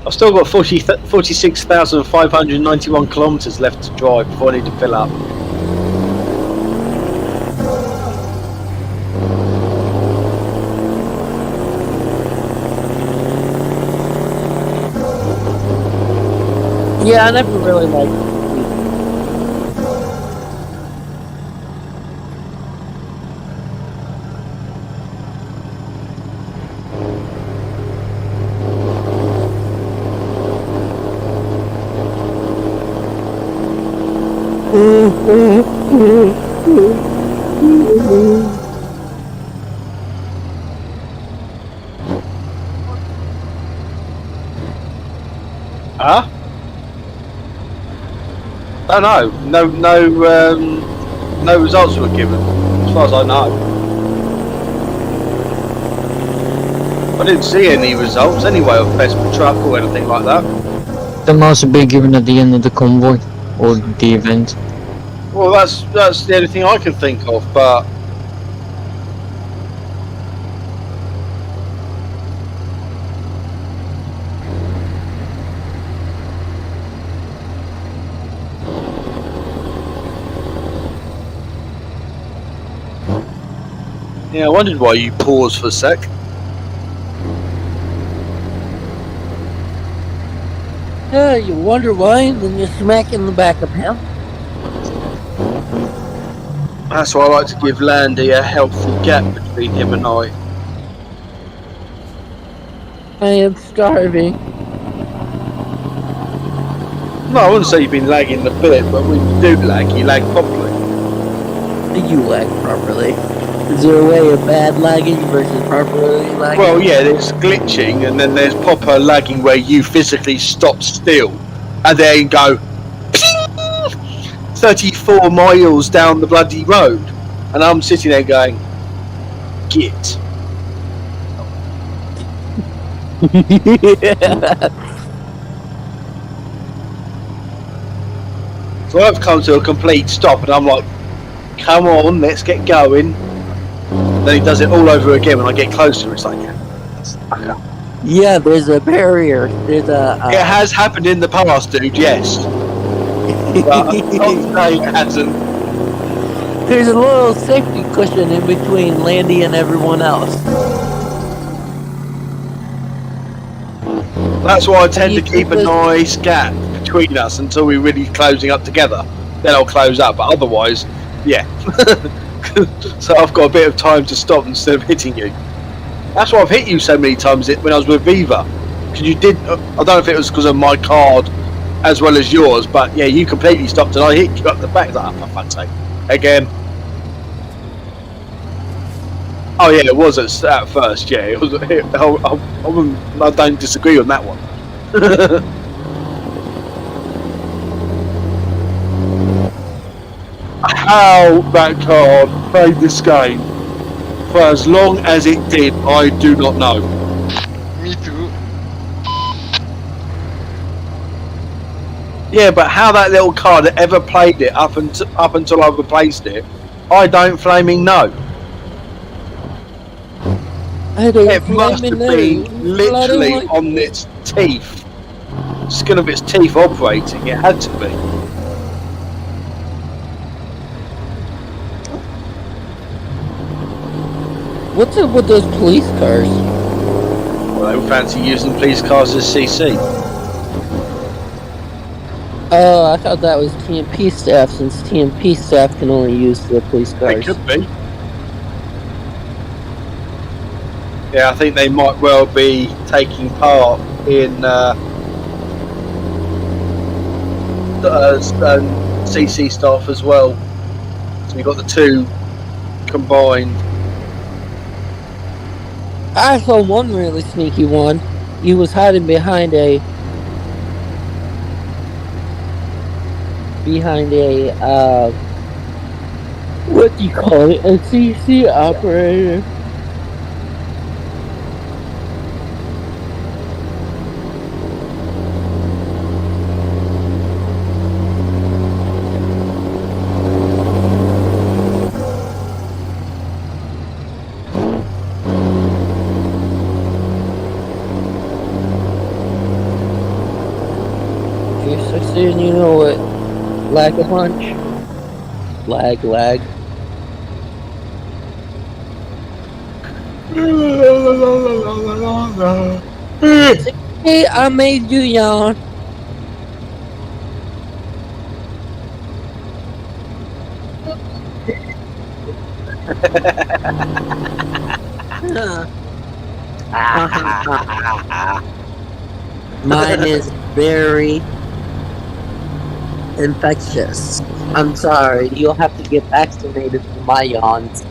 I've still got 46,591 kilometres left to drive before I need to fill up. Yeah, I never really liked it. Huh? I don't know. No results were given, as far as I know. I didn't see any results anyway of best truck or anything like that. They must be given at the end of the convoy or the event. Well, that's the only thing I can think of, but Yeah, I wondered why you paused for a sec. Yeah, you wonder why, then you smack in the back of him. That's why I like to give Landy a healthy gap between him and I. I am starving. No, I wouldn't say you've been lagging a bit, but when you do lag, you lag properly. You lag properly. Is there a way of bad lagging versus properly lagging? Well, yeah, there's glitching, and then there's proper lagging where you physically stop still, and then go 34 miles down the bloody road, and I'm sitting there going, "Git." So I've come to a complete stop, and I'm like, "Come on, let's get going." Then he does it all over again. When I get closer, it's like, okay. Yeah, there's a barrier. There's a. It has happened in the past, dude. Yes, but not today. It hasn't. There's a little safety cushion in between Landy and everyone else. That's why I tend to keep a nice gap between us until we're really closing up together. Then I'll close up, but otherwise, yeah. So I've got a bit of time to stop instead of hitting you. That's why I've hit you so many times when I was with Viva. Because you did, I don't know if it was because of my card as well as yours, but yeah, you completely stopped and I hit you up the back. Like, oh, for fuck's sake. Again. Oh yeah, it was at first, yeah. It was. I don't disagree on that one. How that card played this game for as long as it did, I do not know. Me too. Yeah, but how that little card ever played it up until I replaced it, I don't flaming know. It must have been literally on its teeth, skin of its teeth operating. It had to be. What's up with those police cars? Well, they fancy using police cars as CC. Oh, I thought that was TMP staff, since TMP staff can only use the police cars. It could be. Yeah, I think they might well be taking part in CC staff as well. So you've got the two combined. I saw one really sneaky one. He was hiding behind a what do you call it? A CC operator. So soon, you know what? Lag a punch. Lag. Hey, I made you yawn. Mine is very infectious. I'm sorry, you'll have to get vaccinated for my yawns.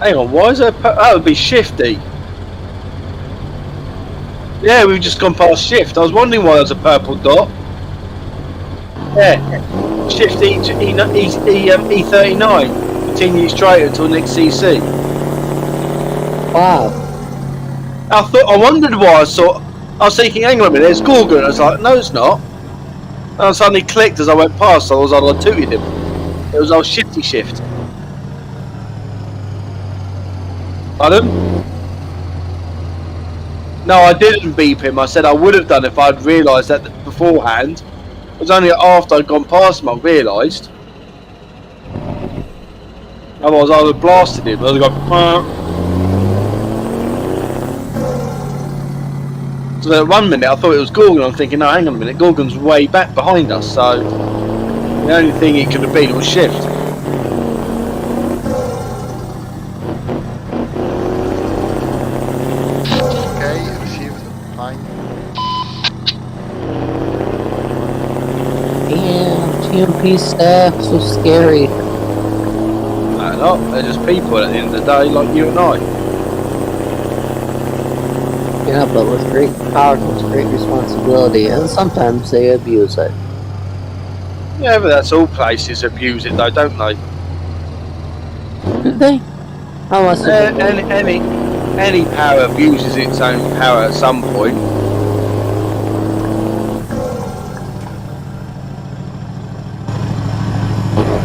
Hang on, why is there? That would be Shifty. Yeah, we've just gone past Shift. I was wondering why there's a purple dot. Yeah, Shift E39. Continue straight until next CC. Wow. I wondered why I was thinking, hang on a minute, it's Gorgon. I was like, no, it's not. And I suddenly clicked as I went past. So I was like, I tooted him. It was old Shifty Shift. Pardon? No, I didn't beep him. I said I would have done if I'd realised that beforehand. It was only after I'd gone past him I realised. Otherwise, I would have blasted him. I would have gone. So at 1 minute, I thought it was Gorgon. I'm thinking, no, hang on a minute. Gorgon's way back behind us. So the only thing it could have been was shift. Okay, received. Fine. Damn, TMP staff, so scary. No, not. They're just people at the end of the day, like you and I. Yeah, but with great power comes great responsibility, and sometimes they abuse it. Yeah, but that's all places abuse it, though, don't they? Do they? I must have been Any power abuses its own power at some point.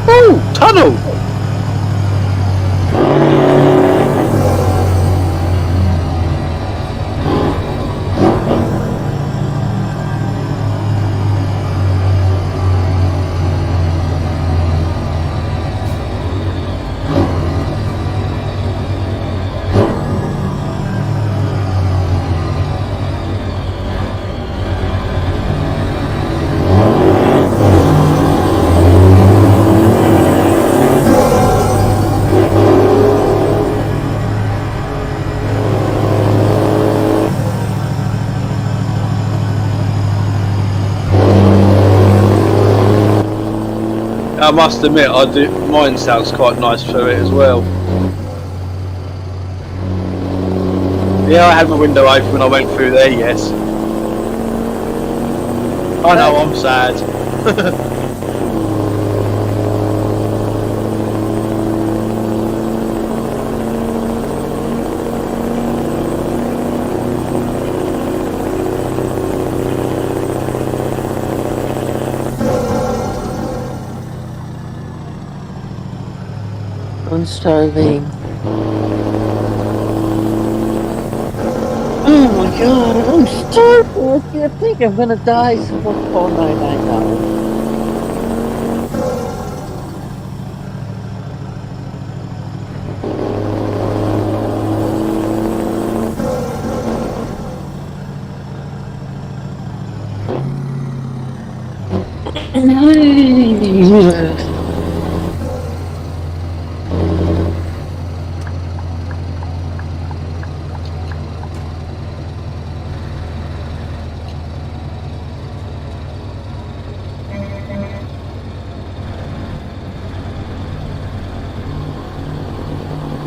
Ooh, tunnel! I must admit, mine sounds quite nice for it as well. Yeah, I had my window open when I went through there, yes. I know, I'm sad. I'm starving. Oh my god, I'm starving! I can't think I'm gonna die, someone call 999.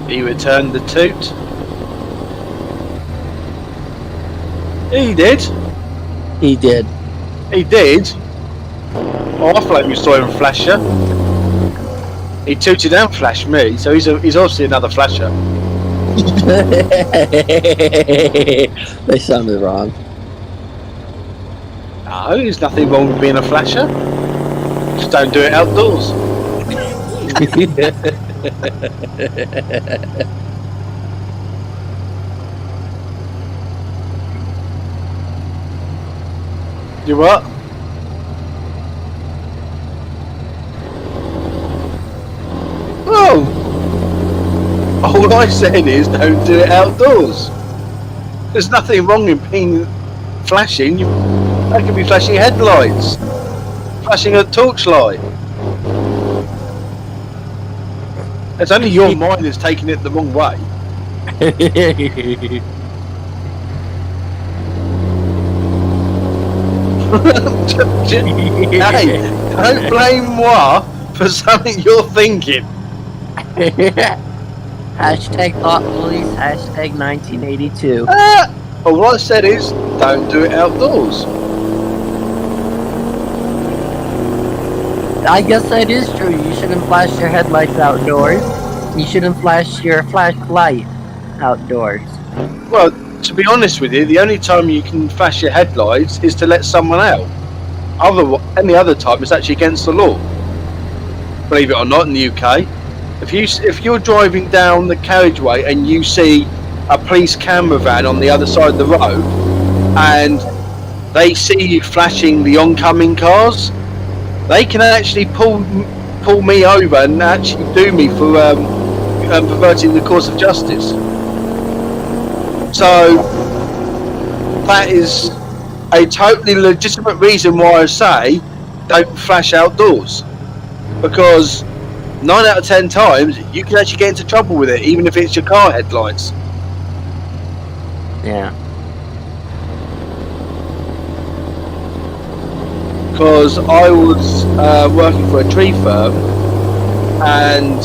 He returned the toot. He did. He did. He did. Oh, I thought you saw him flash you. He tooted and flashed me, so he's obviously another flasher. They sounded wrong. No, there's nothing wrong with being a flasher. Just don't do it outdoors. You what? Oh! All I said is don't do it outdoors. There's nothing wrong in being flashing. That could be flashing headlights, flashing a torchlight. It's only your mind that's taking it the wrong way. Hey, don't blame moi for something you're thinking. Hashtag thought police, hashtag 1982. All I said is don't do it outdoors. I guess that is true. You shouldn't flash your headlights outdoors. You shouldn't flash your flashlight outdoors. Well, to be honest with you, the only time you can flash your headlights is to let someone out. Any other time, it's actually against the law. Believe it or not, in the UK, if you're driving down the carriageway and you see a police camera van on the other side of the road, and they see you flashing the oncoming cars, they can actually pull me over and actually do me for perverting the course of justice. So that is a totally legitimate reason why I say don't flash outdoors, because 9 out of 10 times you can actually get into trouble with it, even if it's your car headlights. Yeah. Because I was working for a tree firm, and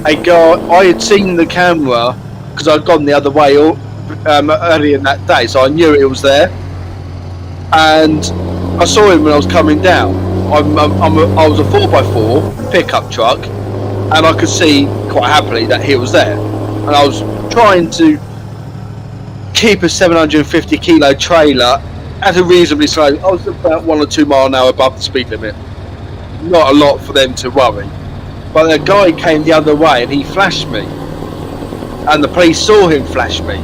a guy, I had seen the camera because I'd gone the other way earlier in that day, so I knew it was there, and I saw him when I was coming down. I was a 4x4 pickup truck, and I could see quite happily that he was there, and I was trying to keep a 750 kilo trailer at a reasonably slow. I was about 1 or 2 mile an hour above the speed limit. Not a lot for them to worry. But a guy came the other way and he flashed me, and the police saw him flash me.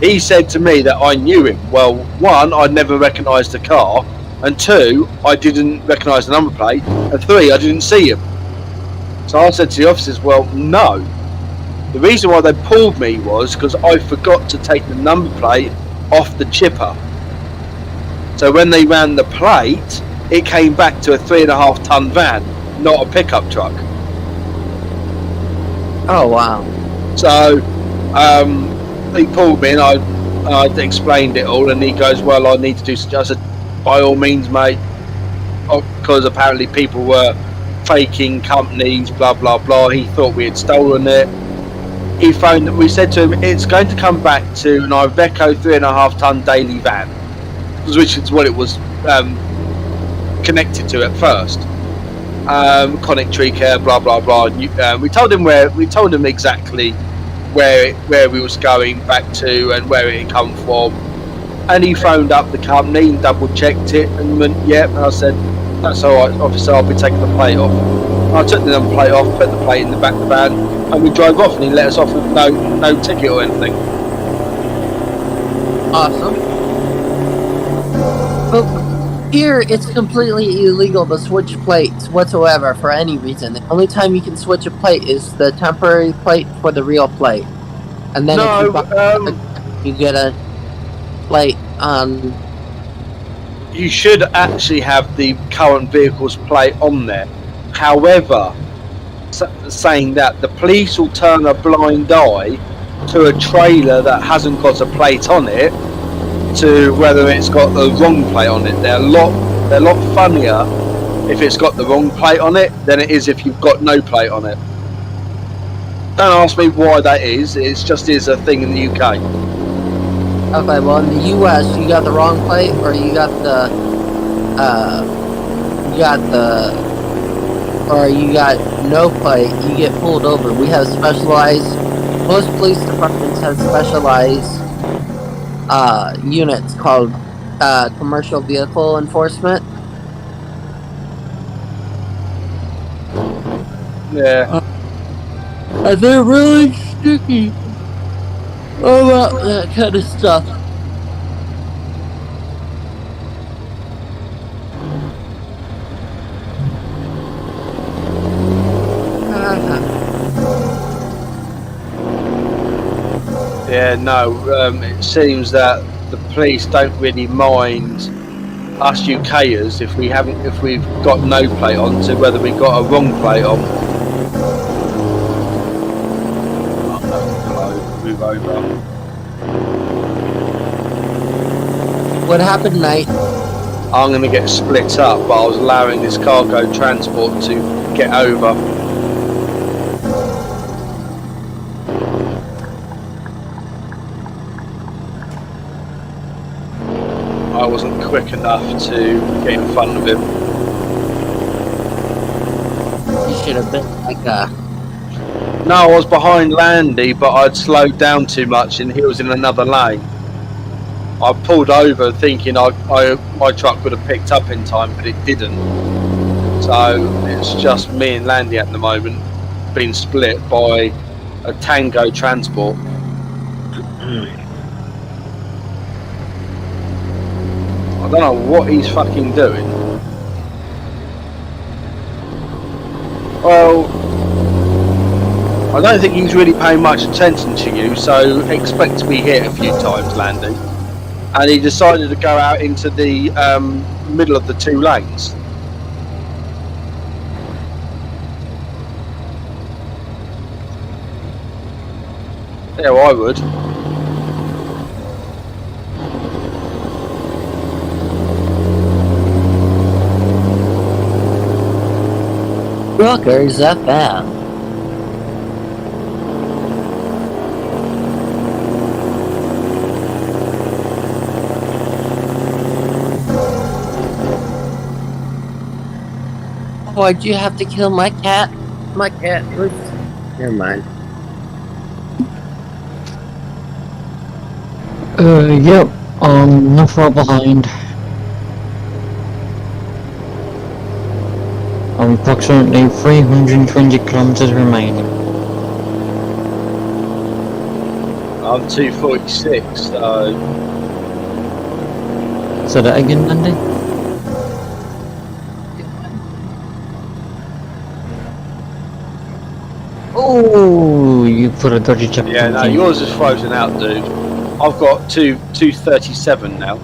He said to me that I knew him. Well, 1, I'd never recognised the car, and 2, I didn't recognise the number plate, and 3, I didn't see him. So I said to the officers, well, no. The reason why they pulled me was because I forgot to take the number plate off the chipper. So when they ran the plate, it came back to a 3.5 ton van, not a pickup truck. Oh wow. So he pulled me, and I explained it all, and he goes, well, I need to do something. I said, by all means, mate, because apparently people were faking companies, blah blah blah. He thought we had stolen it. He phoned. We said to him, it's going to come back to an Iveco 3.5 ton daily van, which is what it was connected to at first. Conic Tree Care, blah blah blah. We told him exactly where we was going back to and where it had come from, and he phoned up the company and double checked it and went, yep. And I said, that's all right, officer, I'll be taking the plate off. I took the number plate off, put the plate in the back of the van, and we drove off, and he let us off with no ticket or anything. Awesome. But here, it's completely illegal to switch plates whatsoever for any reason. The only time you can switch a plate is the temporary plate for the real plate. And then if you get a plate on... You should actually have the current vehicle's plate on there. However, saying that, the police will turn a blind eye to a trailer that hasn't got a plate on it, to whether it's got the wrong plate on it. They're a lot funnier if it's got the wrong plate on it than it is if you've got no plate on it. Don't ask me why that is. It just is a thing in the UK. Okay, well, in the US, you got the wrong plate, or you got no plate, you get pulled over. We have most police departments have specialized units called commercial vehicle enforcement. Yeah. And they're really sticky about that kind of stuff. Yeah, no, it seems that the police don't really mind us UKers if we've got no plate on, to whether we got a wrong plate on. Move over. What happened, mate? I'm going to get split up, but I was allowing this cargo transport to get over. I wasn't quick enough to get in front of him. You should have been like No, I was behind Landy, but I'd slowed down too much and he was in another lane. I pulled over thinking my truck would have picked up in time, but it didn't. So it's just me and Landy at the moment, being split by a Tango transport. I don't know what he's fucking doing. Well, I don't think he's really paying much attention to you, so expect to be hit a few times, Landy. And he decided to go out into the middle of the two lanes. Yeah, well, I would. Truckers FM. Why'd you have to kill my cat? My cat was... Never mind. Yep. Not far behind. Approximately 320 kilometers remaining. I'm 246, so... Say that again, Andy? Oh, you put a dodgy checkpoint. Yeah, no, in. yours is frozen out, dude. I've got 237 now.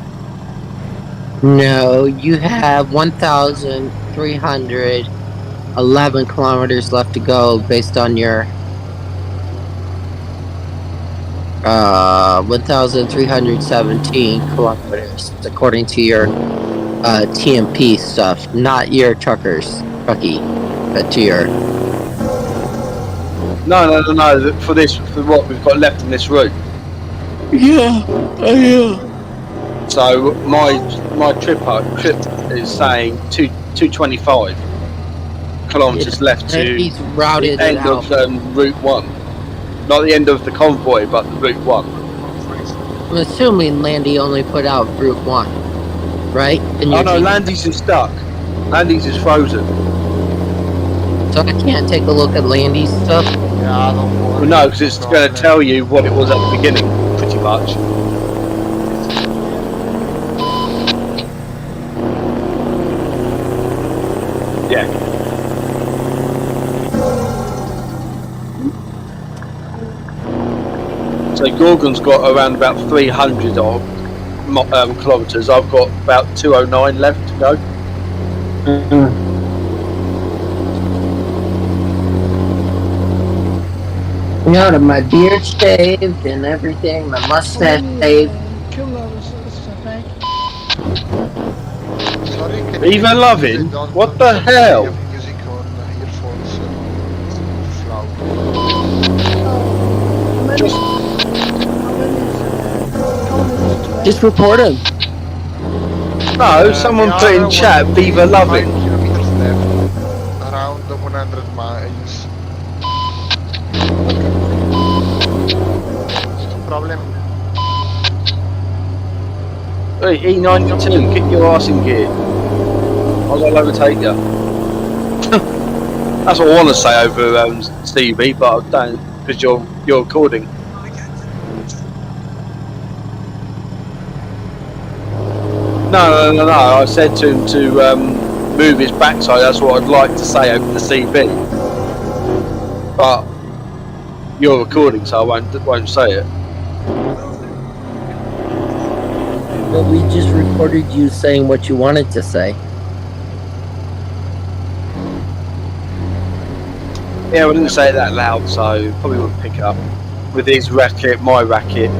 No, you have 1,311 kilometers left to go based on your 1,317 kilometers according to your TMP stuff, not your trucky, but to your... No. For what we've got left in this route. Yeah. So my trip is saying 225 kilometers left to He's routed the end it out. of Route 1. Not the end of the convoy, but the Route 1. I'm assuming Landy only put out Route 1, right? And Oh no, Landy's is stuck. Landy's is frozen. So I can't take a look at Landy's stuff. Yeah, don't worry. Well, no, because it's going to tell you what it was at the beginning, pretty much. Yeah. So Gorgon's got around about 300 odd kilometres. I've got about 209 left to go. You know, my beard shaved and everything, my mustache shaved. Sorry, can Even you loving? don't What put the some hell? kind of music on earphones loud. Just report him. No, someone Yeah, put in there chat, was Viva 5 Loving. kilometers left, around 100 miles. No problem. Hey, E92, get your arse in gear. I'll overtake you. That's what I want to say over Stevie, but I don't, because you're recording. No. I said to him to move his backside. That's what I'd like to say over the CB. But you're recording, so I won't say it. But we just recorded you saying what you wanted to say. Yeah, I didn't say it that loud, so probably wouldn't pick up. With his racket, my racket.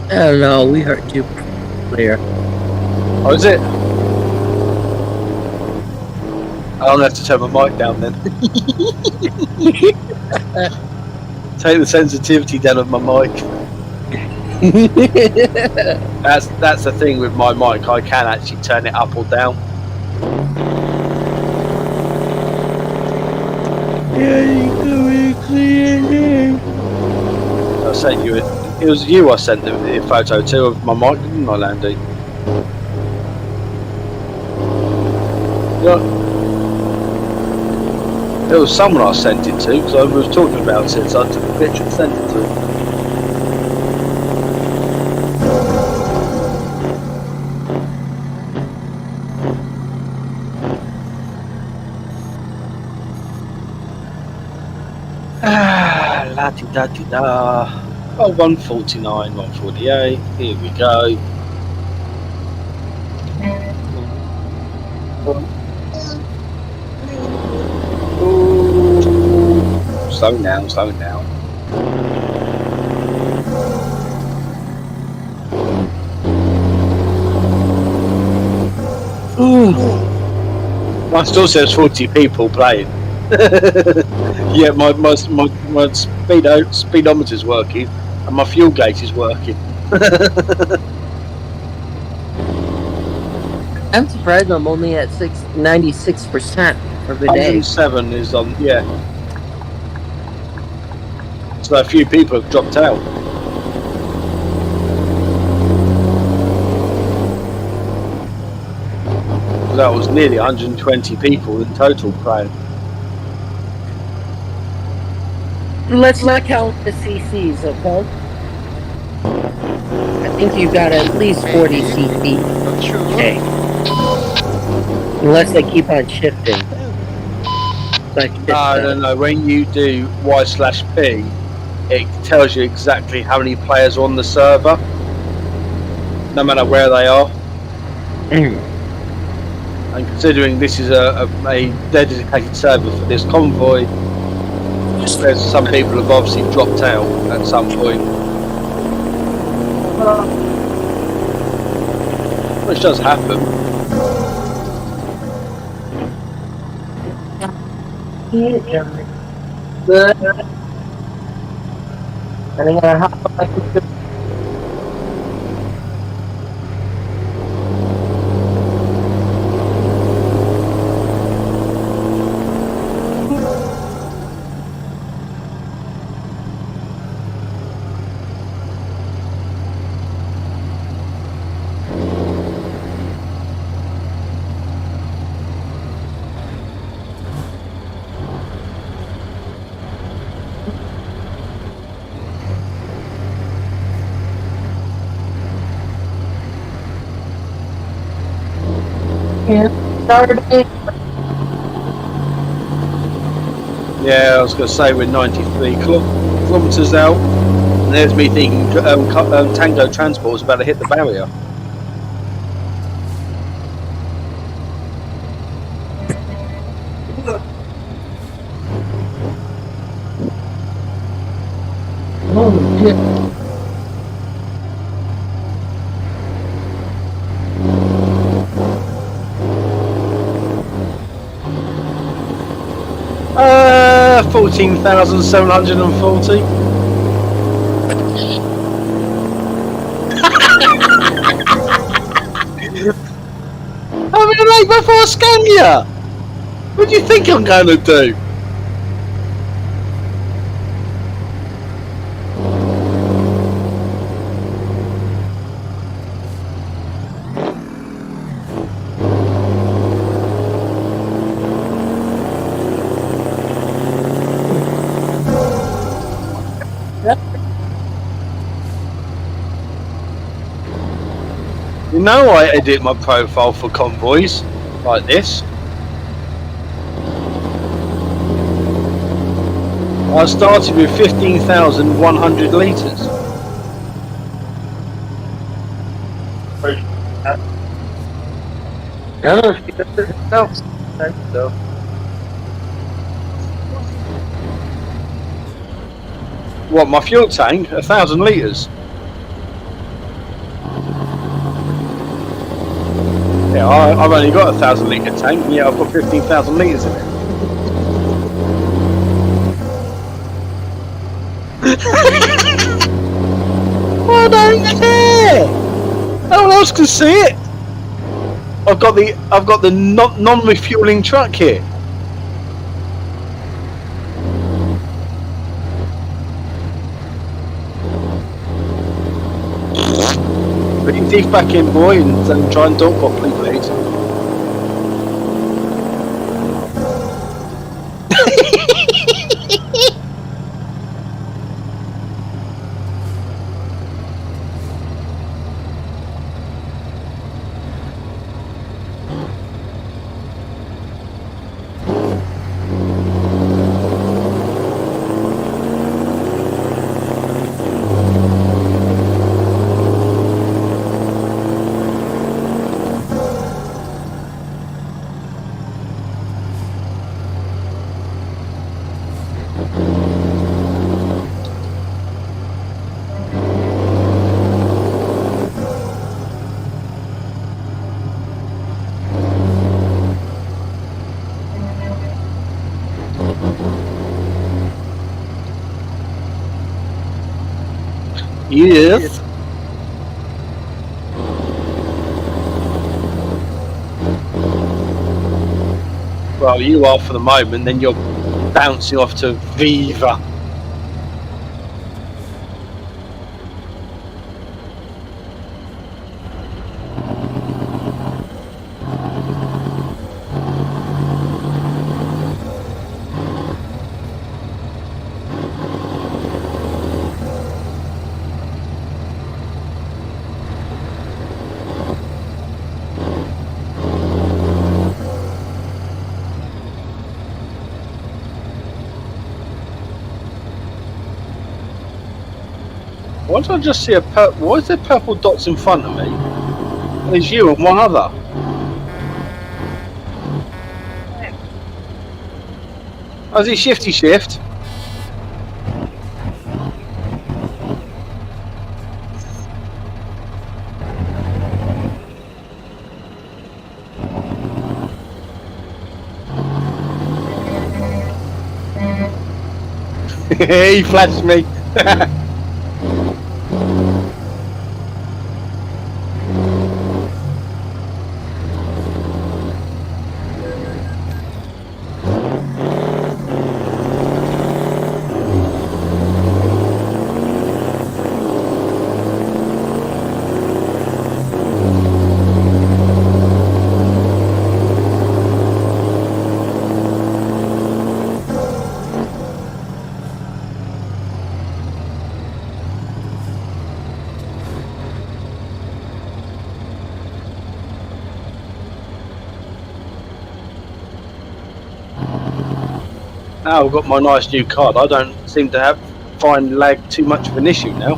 I don't know, we heard you clear. Oh, is it? I'll have to turn my mic down then. Take the sensitivity down of my mic. That's the thing with my mic. I can actually turn it up or down. Yeah, you can be clear. I sent you it. It was you I sent the photo to of my mic, didn't I, Landy? Yeah. There was someone I sent it to because I was talking about it, so I took a picture and sent it to him. La di da di da. Oh, 149, 148. Here we go. Ooh. Slowing down, slowing down. Mine still says 40 people playing. Yeah, my speedometer's working and my fuel gauge is working. I'm surprised I'm only at 96% for the day. 107 is on, yeah. So a few people have dropped out. That was nearly 120 people in total playing. Let's not count the CCs, okay? I think you've got at least 40 CCs. Not sure. Okay. Unless they keep on shifting. Like this, No. When you do Y/P, it tells you exactly how many players are on the server, no matter where they are. And considering this is a dedicated server for this convoy, there's some people have obviously dropped out at some point. Which does happen. Yeah, I was going to say we're 93 kilometres out, and there's me thinking Tango Transport is about to hit the barrier. Oh, shit. 14,740. I'm in late before Scania. What do you think I'm going to do? You know I edit my profile for convoys like this. I started with 15,100 litres. What, my fuel tank? 1,000 litres. Yeah, I've only got a 1,000 litre tank, and yeah, I've got 15,000 litres in it. I don't care. No one else can see it. I've got the non-refueling truck here. Put your teeth back in, boy, and try and talk properly, please. Yes. Well, you are for the moment, then you're bouncing off to Viva. Why did I just see a purple? Why is there purple dots in front of me? There's you and one other. Oh, is it shifty shift? He flashed me. Now I've got my nice new card. I don't seem to find lag too much of an issue now.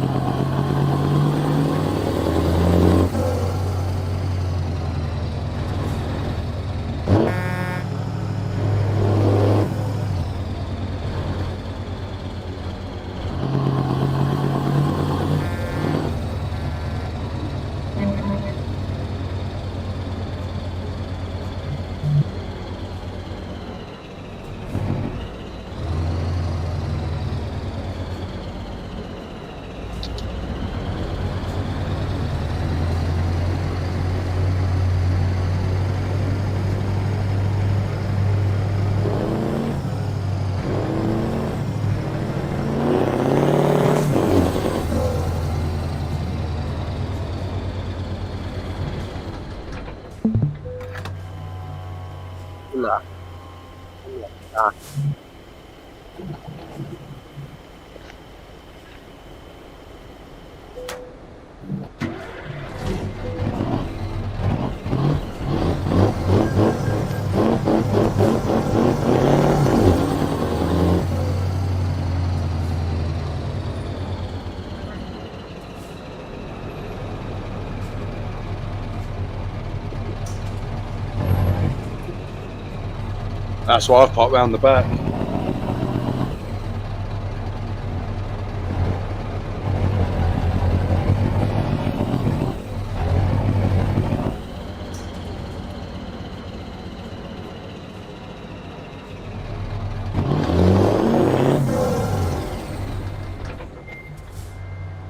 That's why I've popped round the back.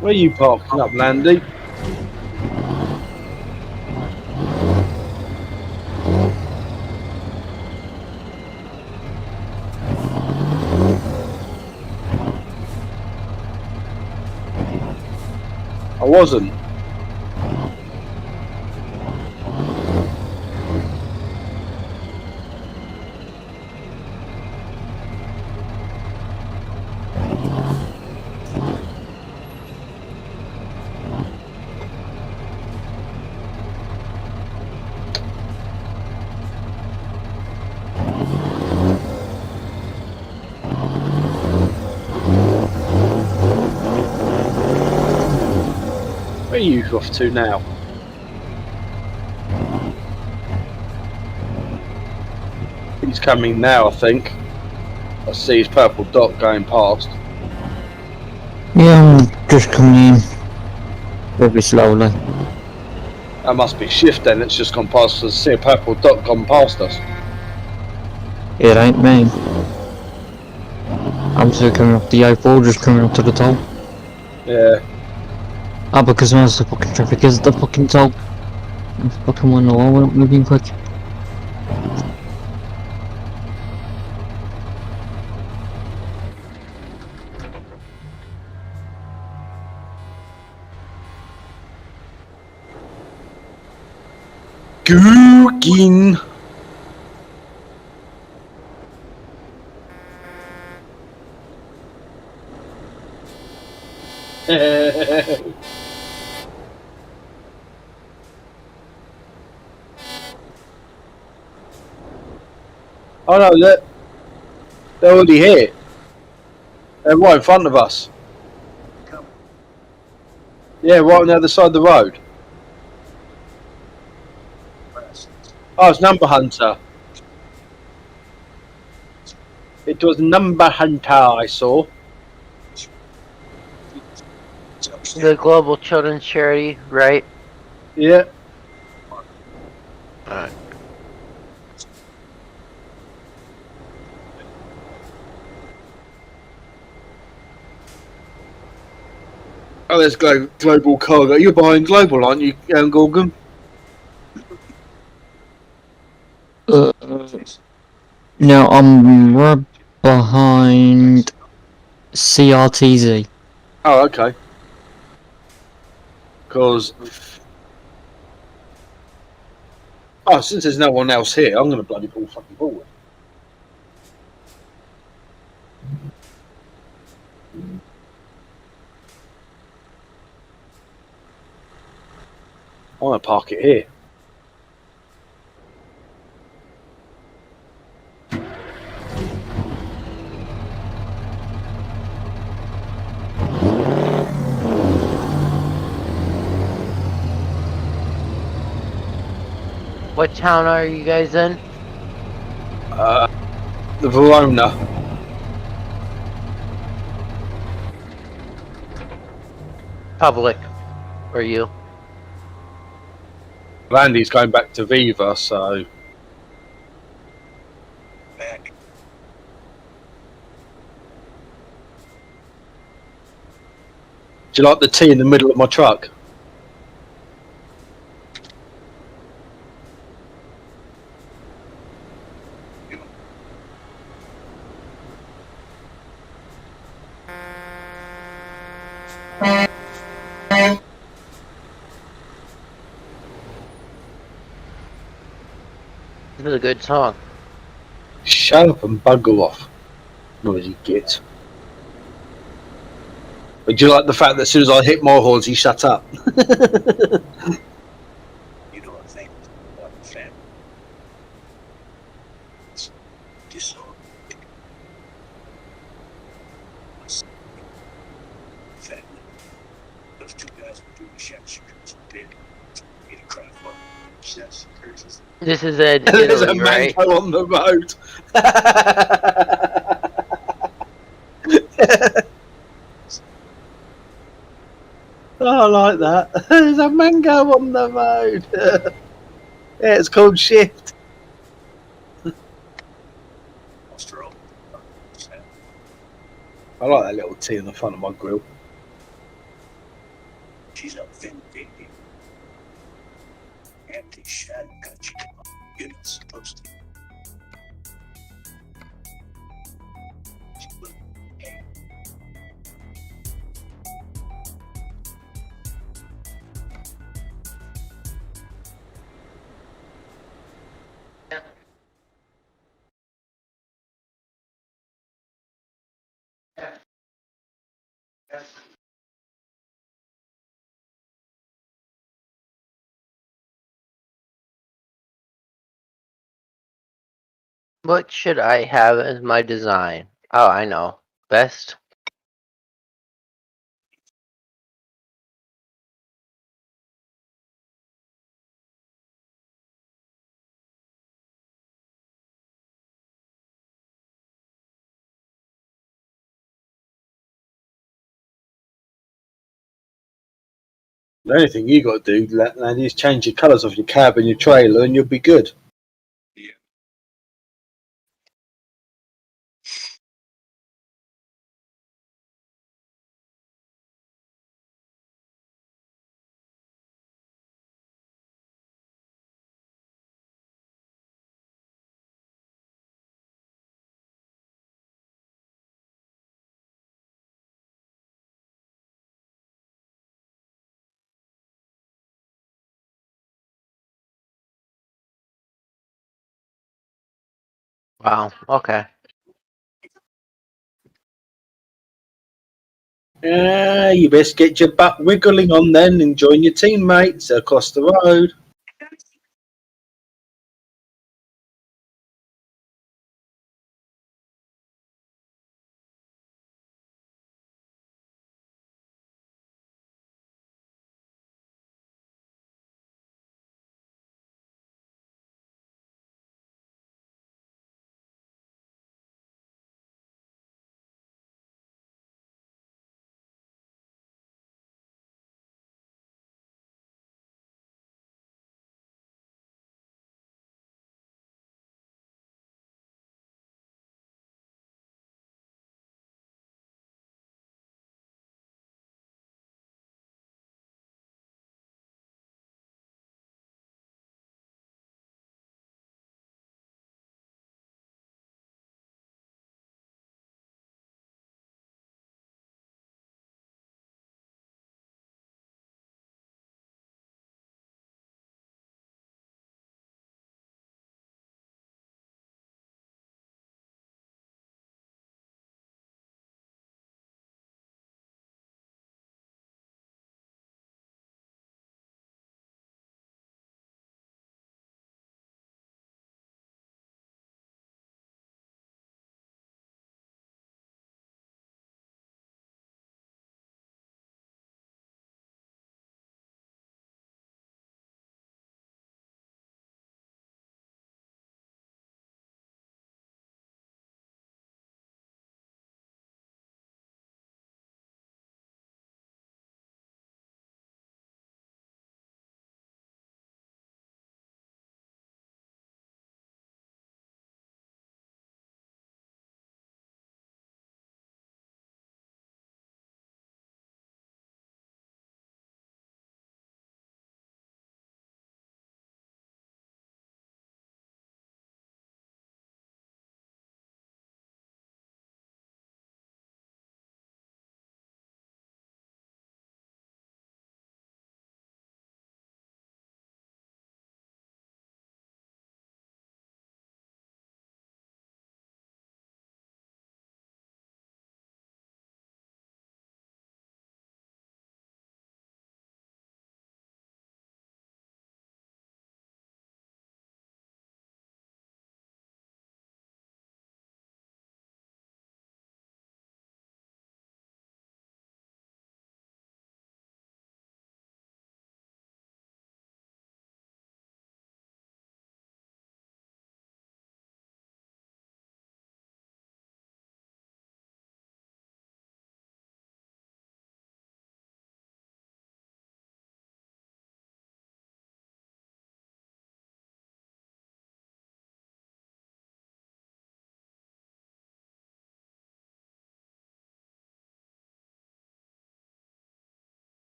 Where are you parking up, Landy? I wasn't. Where are you off to now? He's coming now, I think. I see his purple dot going past. Yeah, I'm just coming in. Very slowly. That must be shift then, it's just gone past us. I see a purple dot gone past us. It ain't me. I'm still coming up the A4, just coming up to the top. Yeah. Oh, because most of the fucking traffic is the fucking toll. I fucking wonder why we're not moving quick. Gookin. Oh no, they're already here. They're right in front of us. Yeah, right on the other side of the road. Oh, it's Number Hunter. It was Number Hunter I saw. The Global Children's Charity, right? Yeah. Alright. Oh, there's Global Cargo. You're buying Global, aren't you, Gorgon? No, I'm right behind CRTZ. Oh, okay. Because... Oh, since there's no one else here, I'm going to bloody pull fucking forward. I'm going to park it here. What town are you guys in? The Verona. Public. Or you? Landy's going back to Viva, so... Do you like the tea in the middle of my truck? This is a good song. Shut up and bugger off. Noisy git. But do you like the fact that as soon as I hit my horns, he shut up? This is in There's a Italy, right? mango on the road. Oh, I like that. There's a mango on the road. Yeah, it's called Shift. I like that little T in the front of my grill. She's a vindictive, anti-shadow country. You're not supposed to. What should I have as my design? Oh, I know. Best. The only thing you got to do, Landy, is change your colours of your cab and your trailer, and you'll be good. Wow. Okay. You best get your butt wiggling on then and join your teammates across the road.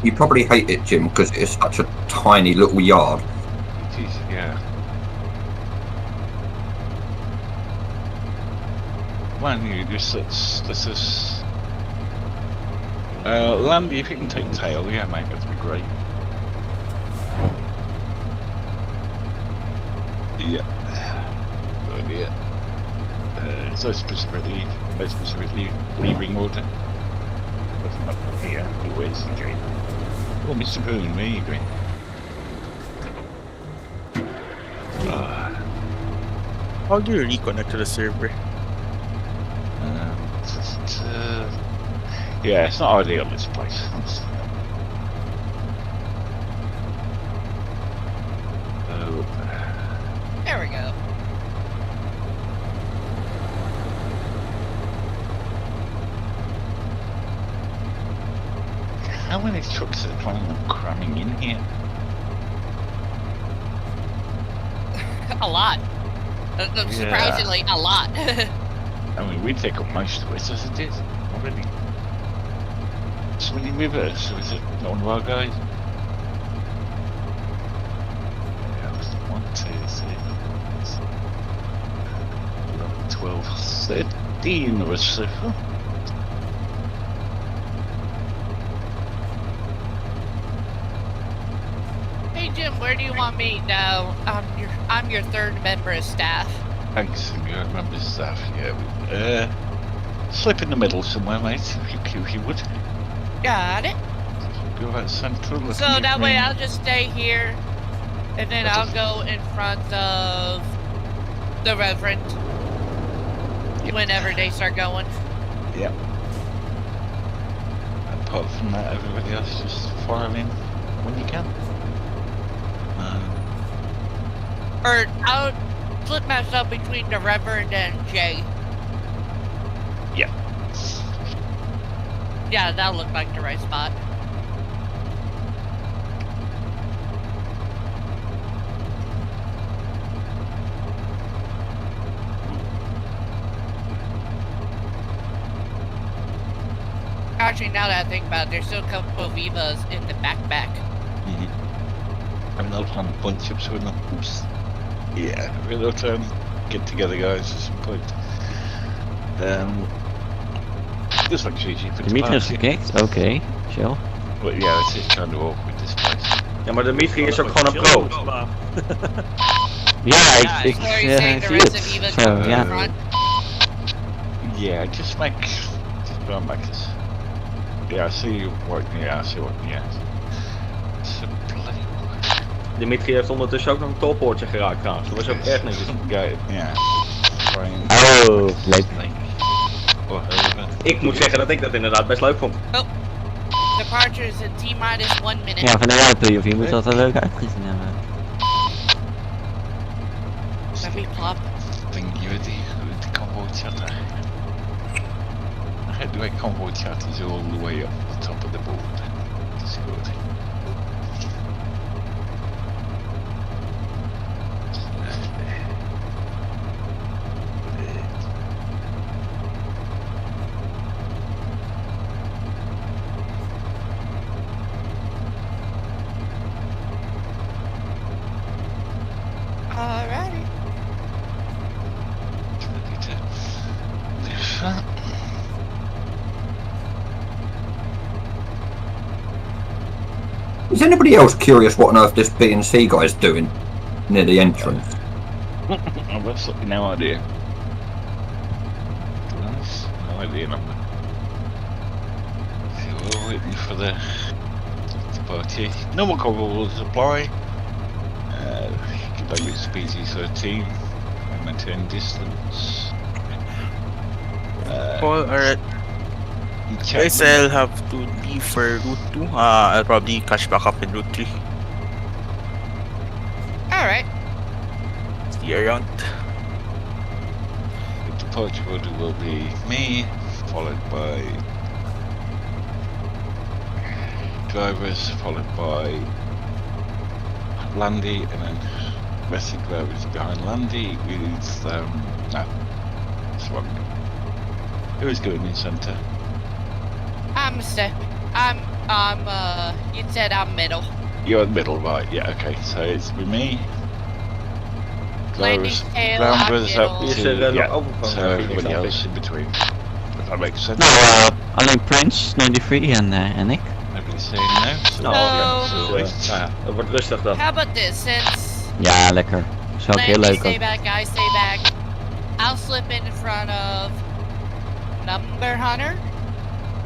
You probably hate it, Jim, because it is such a tiny little yard. It is, yeah. Man, you just let's just Landy, if you can take tail, yeah, mate, that'd be great. Yeah. Good idea. So specifically leaving order. That's not here. Where's the train? Oh, Mr. Boone, where are you going? How do you reconnect to the server? Yeah, it's not ideal, this place. There we go. How many trucks are planning on cramming in here? A lot. Surprisingly, a lot. I mean, we take up most of it as it is already. So many rivers, so is it not one of our guys? Yeah, 1, 2, 3, 4, 11, 12, 13 of us so far. Hey Jim, where do you want me? No, I'm your third member of staff. Thanks, you remember staff, yeah. Slip in the middle somewhere, mate, if you would. Got it. Go out central. So that way I'll just stay here, and then I'll go in front of the Reverend whenever they start going. Yep. Apart from that, everybody else just fire in when you can. Or I'll split myself between the Reverend and Jay. Yeah. Yeah, that'll look like the right spot. Actually, now that I think about it, there's still a couple of Vivas in the backpack. I mean, I'll plan a bunch of so oops. Yeah, we'll get together, guys, at some point. This looks easy for the Demetrius party. gekikt? Oké, chill. But yeah, it's just kind of awkward, this place. Ja, maar Dimitri is ook gewoon een pro. Ja, ik So are you saying the zie rest het. of Vivas Zo, come to ja. the front? Yeah, just go back. Yeah, I see what. Yeah, I see what. Yeah. It's a bloody. Dimitri heeft ondertussen ook nog een tolpoortje geraakt trouwens. Dat was ook echt netjes. Ja. Oh, leuk. Ik moet zeggen dat ik dat inderdaad best leuk vond. Oh. Departure is in T-minus 1 minute. Ja, van de ruimte, of je moet dat er leuk uitgezien hebben. Let me plop. Denk je die convoy chatter? The way convoy chat is all the way up the top of the board. It's good. Alrighty. Is anybody else curious what on earth this B&C guy's doing near the entrance? I've absolutely no idea. To be honest, no idea number. So we're waiting for the party. No one will supply. Keep back with species 13 and maintain distance. Paul, alright. Guys, I'll have to leave for Route 2. I'll probably catch back up in Route 3. Alright. See you around. The departure order will be me, followed by drivers, followed by Landy, and then rest of the drivers behind Landy with Swung. Who is going in centre? I'm You said I'm middle. You're in the middle, right? Yeah, okay. So it's with me. Landing's tail, Brown I'm Brothers middle. up Is to er nog yeah. overgang So naar everybody Phoenix, else in between. If that makes sense. Nou, alleen Prince, 93 en ik. Nobody's saying no. So Nou, yeah, So- so dus, nou ja, het wordt rustig dan. How about this? Since Ja, lekker. Is ook heel Landy leuk stay ook. back, I stay back. I'll slip in front of Number Hunter.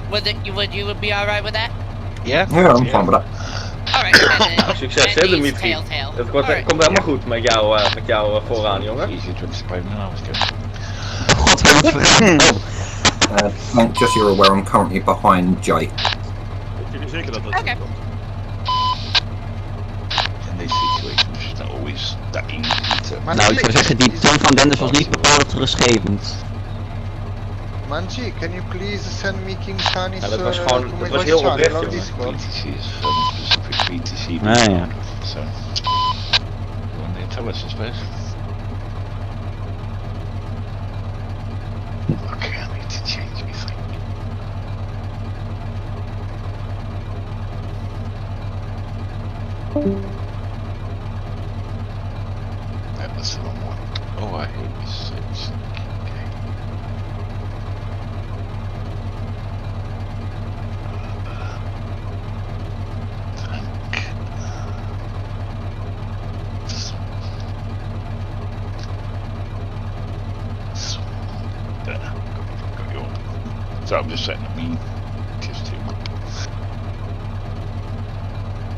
Would you be alright with that? yeah. Yeah, I'm fine with that. Alright, and then Nou, succes hè, Landy's Dimitri. tail. Het Alright. komt helemaal goed met jou vooraan, jongen. Easier to explain than I was going. God, hij wordt vergaan. Hank, just so you're aware, I'm currently behind Jay. Weet jullie zeker dat dat Oké. zo komt? In these situations, it's not always that easy to. Nou, ik zou zeggen, die toon van Dennis was niet bepaald rustgevend. Manji, can you please send me King Stanis Ja, dat was to gewoon, my dat was voice heel channel oprecht, on jongen. Discord? BTC is specific BTC. Ah, ja. So, you want to tell us, I suppose? Okay, I need to change my thing. That was the wrong one. Oh, I hate this section. Okay. Got you all. So I'm just setting up me just too much.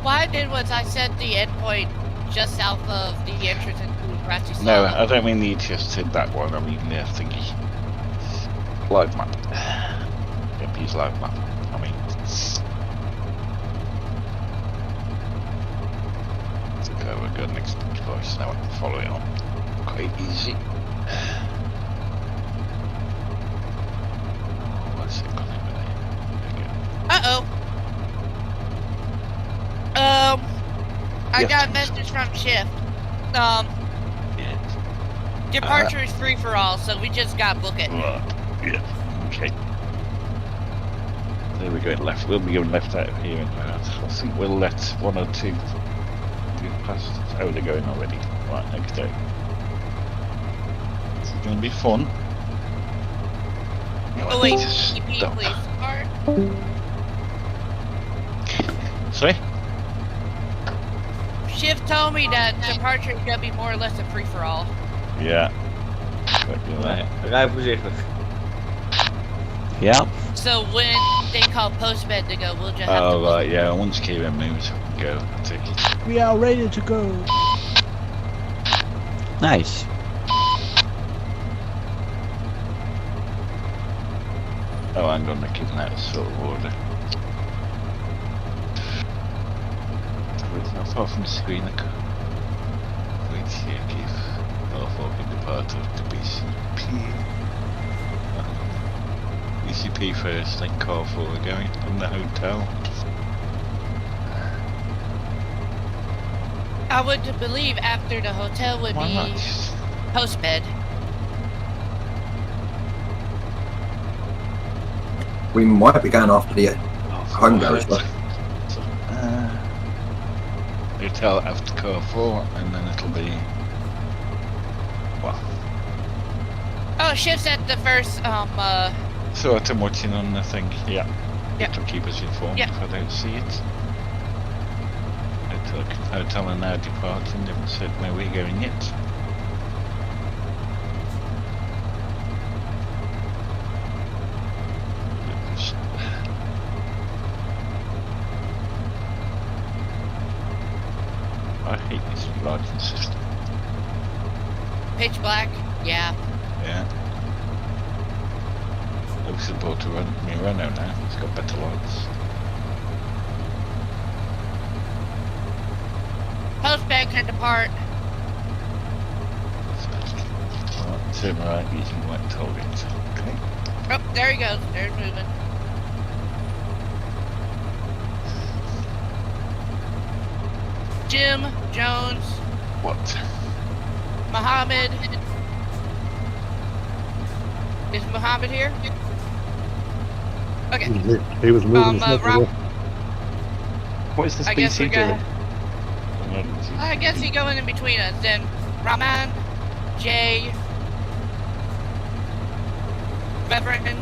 What I did was I set the endpoint just south of the entrance into Ratchet. No, I don't mean the just hit that one, I mean the thingy. Live map. MP's live map. I mean. Okay, we're good next device now. I can follow it on. Quite easy. Oh, what's it gonna be? There we go. Uh-oh. I Yeah. got a message from Shift. Yeah. Departure is free for all, so we just got book it. Right. Yeah. Okay. There we go. Left. We'll be going left out of here, and I think we'll let one or two go past. Oh, they're going already. Right. Next day. It's going to be fun. Oh wait, Just EP stop. please. Alright. Sorry. Shift told me that departure is gonna be more or less a free for all. Yeah. Got you Nee, there. rij voorzichtig. Ja. So when they call postbed to go, we'll just have to Oh book. right. Yeah. Once Kieran moves, we can go. Take it. We are ready to go. Nice. Oh, I'm going to keep an out of sort of order. It's not far from the screen. Wait here, give Norfolk in the part of the BCP. BCP first, then call for we're going in the hotel. I would believe after the hotel would Why be not? postbed. We might be going after the home garage, but Hotel after car 4, and then it'll be. Well, Oh, Shift's at the first, so I'm watching on the thing. Yeah. Yeah. It'll keep us informed Yeah. if I don't see it. Hotel are now departing. They haven't said where we're going yet. I hate this lighting system. pitch black. Yeah. Yeah. Looks about to run Murano now. It's got better lights. Postbed can depart. Right, turn right using white target. Okay. Oh, there he goes. There's moving. Jim, Jones, What? Muhammad. Is Muhammad here? Okay. He was moving his Ram- What is this I guess BC we go. doing? I guess you go in between us then. Raman, Jay, Reverend.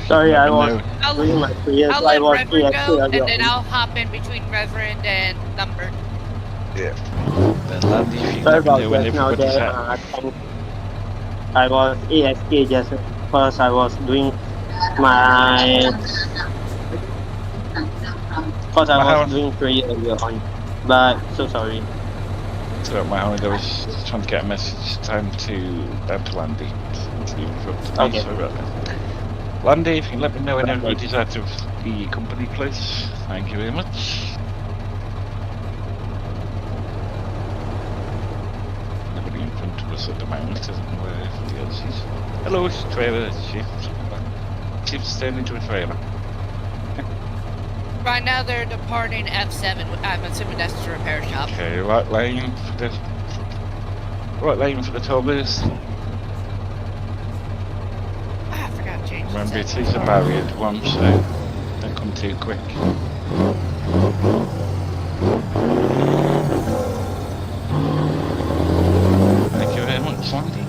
Sorry, I was doing my prayers. I'll let Reverend go, and then I'll hop in between Reverend and Number. Yeah. Then Landy, if you can let me know when everybody's at. I was ASK just first. I was doing my because I was doing prayer earlier on, but so sorry. So Mohammed, I was trying to get a message down to Landy. Okay. Sorry about that. Landy, if you can let me know when everybody's out of the company, please. Thank you very much. Nobody in front of us at the moment, isn't where everybody else is. Hello, it's Trevor. Chief's turning into a trailer. Right now they're departing F7. I'm assuming that's the repair shop. Okay, right lane for the toll booth. I forgot to change. Remember, it is a barriered one, so don't come too quick. Thank you very much, Landy.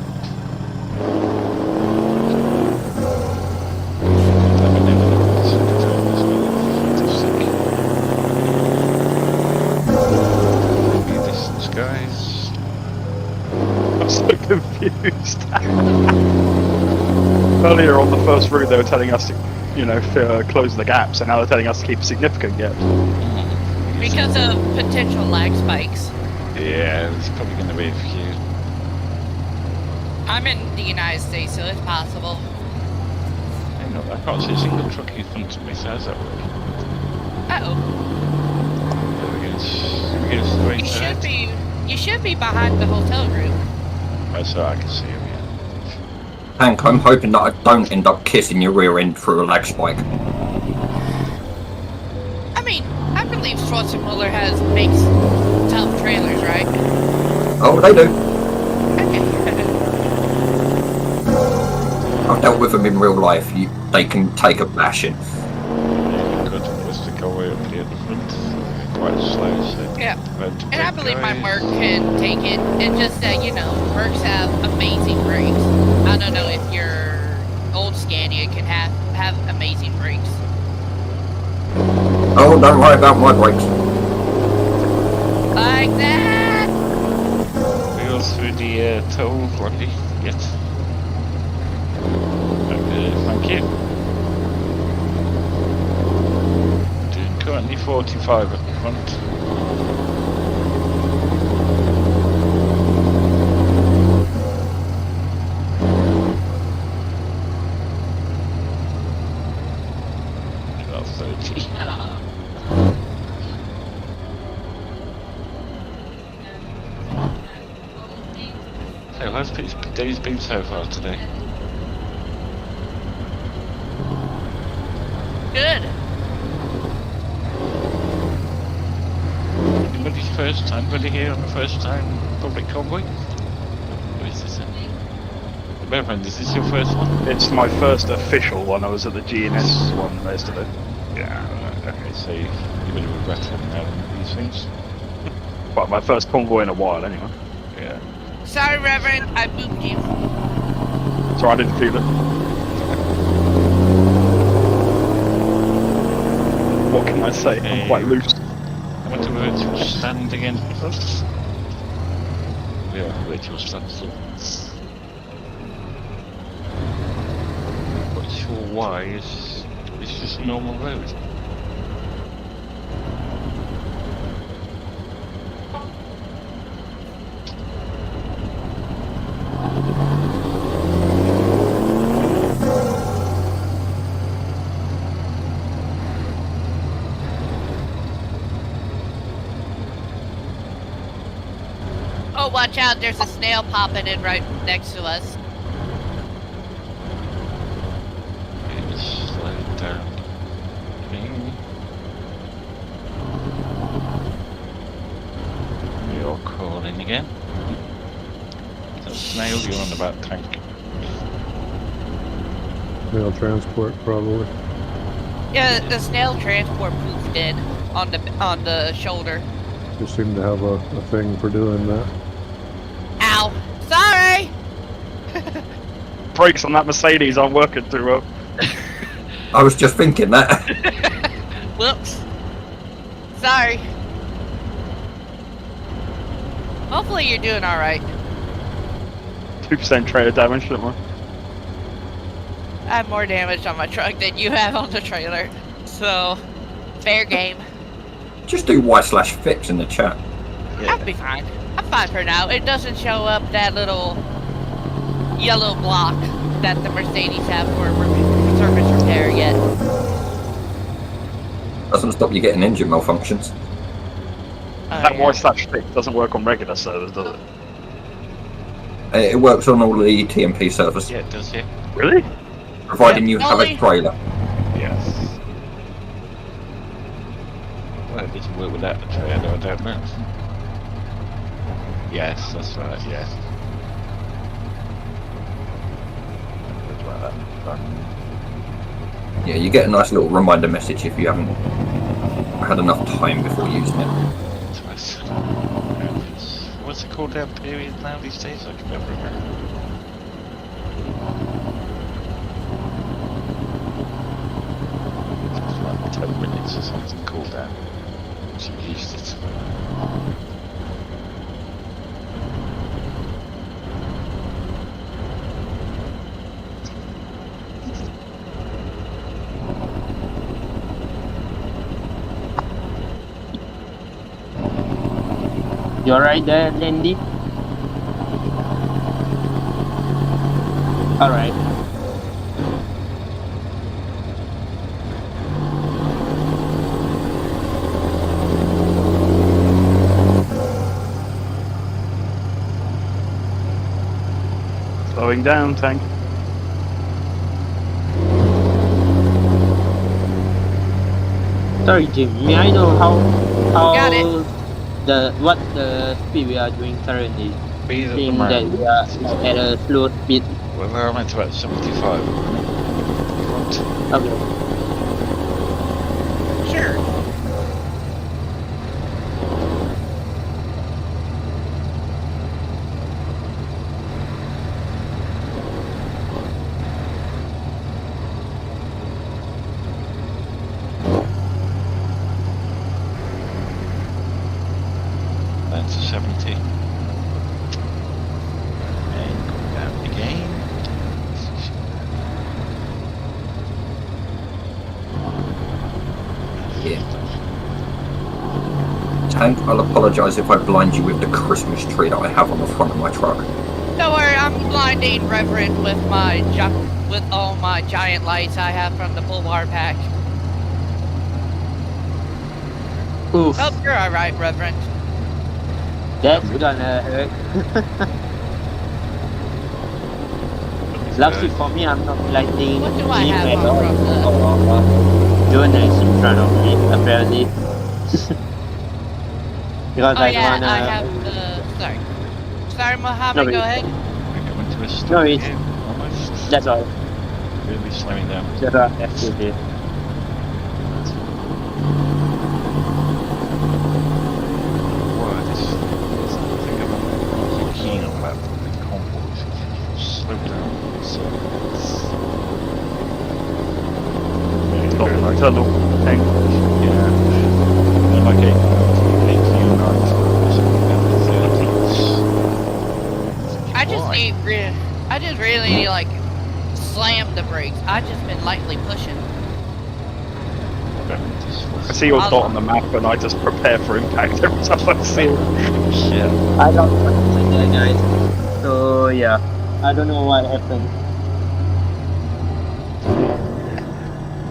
Guys, I'm so confused. Earlier on the first route, they were telling us to, close the gaps, and now they're telling us to keep a significant gap. Because of potential lag spikes. Yeah, there's probably going to be a few. I'm in the United States, so it's possible. Hang on, I can't see a single truck in front of me, so how's that work? Uh-oh. There we go, straight ahead. You should be behind the hotel group. That's so I can see him, yeah. Hank, I'm hoping that I don't end up kissing your rear end through a lag spike. I mean, I believe Schwarzenegger makes tough trailers, right? Oh, they do. Okay. I've dealt with them in real life. They can take a bashing. Good for us to go way up here at the front. Quite slow, so... Yeah. And I believe my Merc can take it. It's just that, Mercs have amazing brakes. I don't know if your old Scania can have amazing brakes. Oh, don't worry about my brakes. Like that! We go through the toll, Rodney. Yes. Okay, thank you. Doing currently 45 at the front. So how's Pete's day's been so far today? Good. Anybody's first time really here on the first time public convoy? Or is this it? Reverend, is this your first one? It's my first official one. I was at the GNS one yesterday. Yeah, okay, so you're a bit of a veteran now in these things. Well, my first convoy in a while, anyway. Yeah. Sorry, Reverend, I booped you. So I didn't feel it. What can I say? I'm quite loose. I went to virtual stand again. Yeah, virtual stand still. Not sure why, it's just a normal road. Oh, watch out, there's a snail popping in right next to us. Slow down. Okay. You're calling again. Snail, you're on about tank. Mail transport, probably. Yeah, the snail transport poofed in on the shoulder. Just seem to have a thing for doing that. Ow! Sorry. Brakes on that Mercedes aren't working too well. I was just thinking that. Whoops. Sorry. Hopefully you're doing all right. 2% trailer damage, don't worry. I have more damage on my truck than you have on the trailer, so fair game. Just do y/fix in the chat. I'll be fine. I'm fine for now. It doesn't show up that little yellow block that the Mercedes have for service repair yet. Doesn't stop you getting engine malfunctions. That y/fix doesn't work on regular servers, does it? It works on all the TMP servers. Yeah, it does, yeah. Really? Providing you have a trailer. Yes. Well, it doesn't work without the trailer, I don't know. Yes, that's right, yes. Looks like that. Yeah, you get a nice little reminder message if you haven't had enough time before using it. What's it called down period now these days? I can never remember. It's like 10 minutes or something cooled down. She used it. You alright there, Lindy? Alright. Slowing down, tank. Sorry, Jim. May I know how Got it. what the speed we are doing currently? Speed at the Seeing that moment. we are at a slow speed. Well, I'm at about 75. Okay. Sure. That's a 70. And go down again. Yeah. Tank, I'll apologise if I blind you with the Christmas tree that I have on the front of my truck. Don't worry, I'm blinding Reverend with with all my giant lights I have from the pull bar pack. Oof. Oh, you're all right, Reverend. That's gonna hurt. Lucky for me, I'm not lighting What do I him have at on all. from the? Jonas in front of me, apparently. Because Oh I yeah, wanna. I have the. Sorry, Mohammed. No, Go ahead. We're coming to a stop No, it's. again, almost. That's all. Really slowing down. That's all I have to do. Well, this is something I'm not keen on about the convoys. Slow down. So Stop in the tunnel. Tank. yeah. They're like 80 knots or something down to 30s. I just really need to like slam the brakes. I just been lightly pushing. I see your dot on the map and I just prepare for impact every time I see it. Yeah. I lost connection there, guys. So, yeah. I don't know what happened.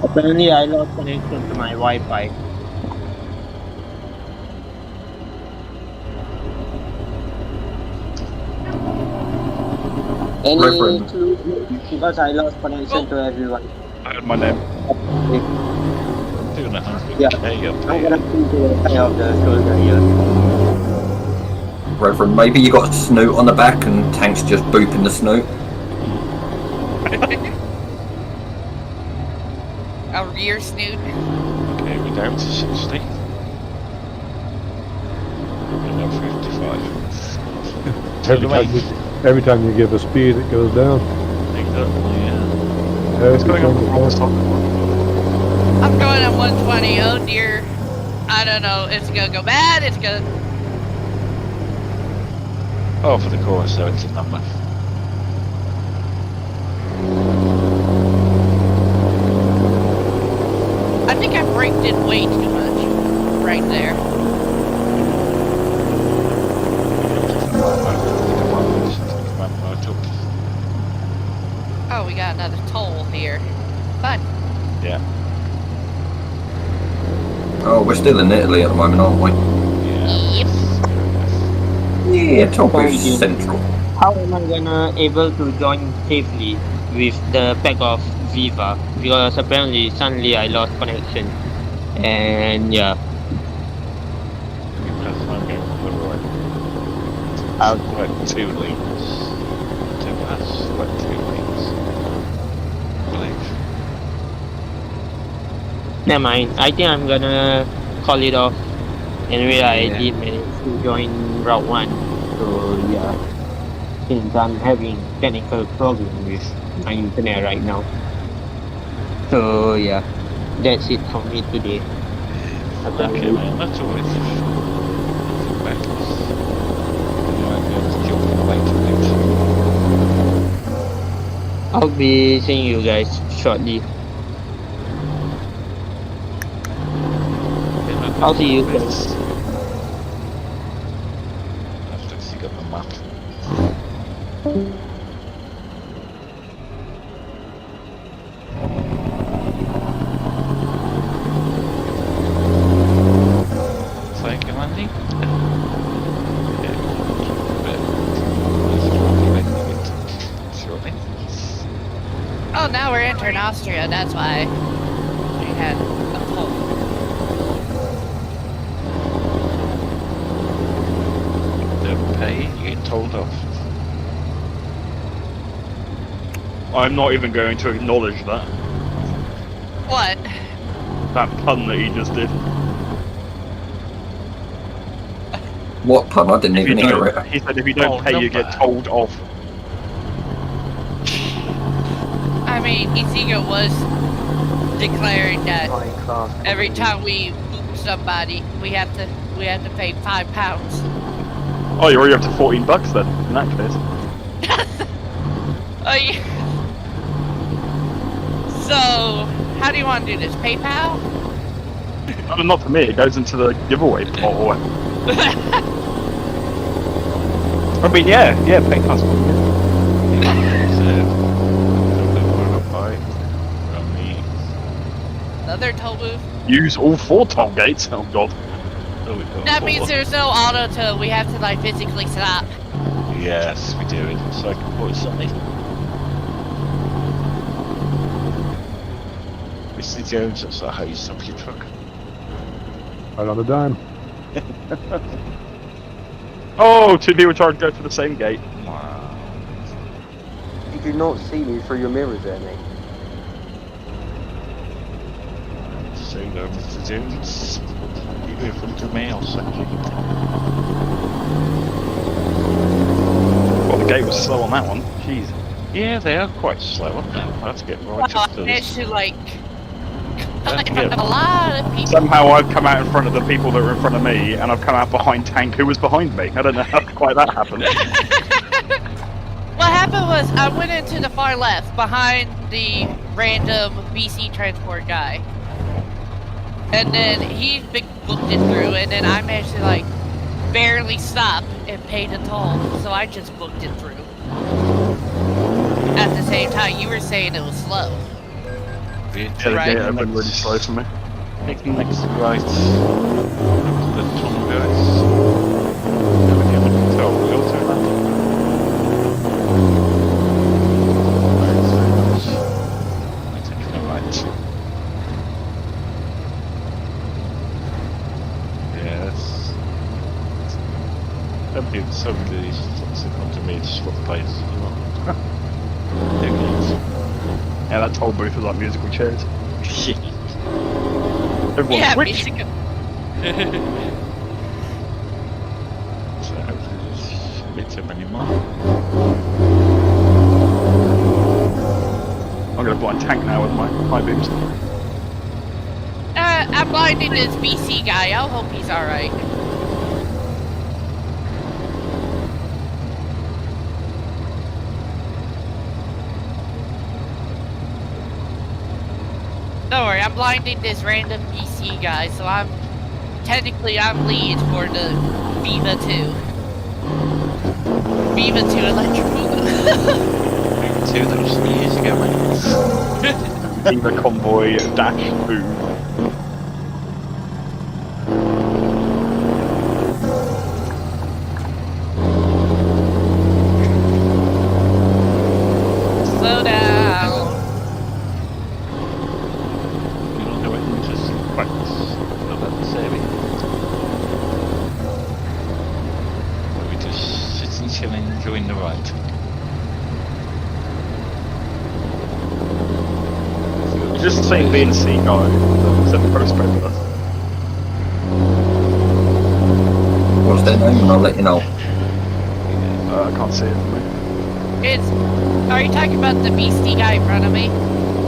Apparently, I lost connection to my Wi-Fi. Any Reverend. clue? Because I lost connection to everyone. I had my name. Doing 100k Yeah. up I'm here. gonna see the side of the shoulder here. Reverend. Maybe you got a snoot on the back and Tank's just booping the snoot. A rear snoot. Okay, we're down to 60. And now 55. Every time you give a speed, it goes down. Exactly, yeah. It's going on the wrong side. I'm going at 120. Oh dear. I don't know. It's gonna go bad. It's gonna. Oh, for the course, so it's a number. I think I braked in way too much. Right there. Oh, we got another toll here. Fun. Yeah. Oh, we're still in Italy at the moment, aren't we? Yep. Yeah, top is central. How am I gonna able to join safely with the pack of Viva? Because apparently suddenly I lost connection. And yeah. Because I'm going to the right. Out. Like 2 lanes. To us, like 2 lanes. I believe. Never mind. I think I'm gonna call it off. Anyway, I did manage to join Route 1. So yeah. Since I'm having technical problem with my internet right now. So yeah. That's it for me today. Okay, man, that's always back. You might be able to kill them later. I'll be seeing you guys shortly. I'll see you guys. After you got the map. Thank you, Andy. Oh, now we're entering Austria. That's why we had a toll. Don't pay, you get told off. I'm not even going to acknowledge that. What? That pun that he just did. What pun? I didn't even hear it. He said if you don't pay, you get told off. I mean, Ichigo was declaring that every time we boop somebody, we have to pay £5. Oh, you're already up to $14 then, in that case. Oh, yeah. So, how do you want to do this? PayPal? Not for me, it goes into the giveaway pot or I mean, yeah, PayPal's Another toll booth? Use all 4 toll gates? Oh god. That means there's no auto toll. We have to like physically stop. Yes, we do it. So I can put something. Mr. Jones, that's how you stop your truck. Right on the dime. Oh, 2 people trying to go for the same gate. Wow. Did you not see me through your mirrors there, mate? So go, Mr. Jones. You go from to me, I'll send you. Well, the gate was slow on that one. Jeez. Yeah, they are quite slow, aren't they? I have to get right Well, up to it's this. to like in front of a lot of people. Somehow I've come out in front of the people that were in front of me, and I've come out behind Tank, who was behind me. I don't know how quite that happened. What happened was I went into the far left behind the random BC transport guy. And then he booked it through, and then I managed to like barely stop and pay the toll, so I just booked it through. At the same time, you were saying it was slow. Yeah, the gate opened really slow for me. Take the next right. The tunnel guys. We'll turn that. I take the right. Yes. Somebody wants to come to me to swap places as well. Yeah, that toll booth was like musical chairs. Everyone Yeah, switch! music. So hopefully there's a bit too many more. I'm gonna blind tank now with my high beams. I'm blinding this BC guy. I'll hope he's alright. Don't worry, I'm blinding this random BC guy, so I'm lead for the Viva 2. Viva 2 electric Viva 2, that was years ago, man. Either convoy dash boom. Slow down. You don't know anything, just practice. Not that saving. We just sitting, chilling, enjoying the ride. Just the same BNC guy that sent the postcode with us. What's their name? And I'll let you know. I can't see it. Are you talking about the beastie guy in front of me?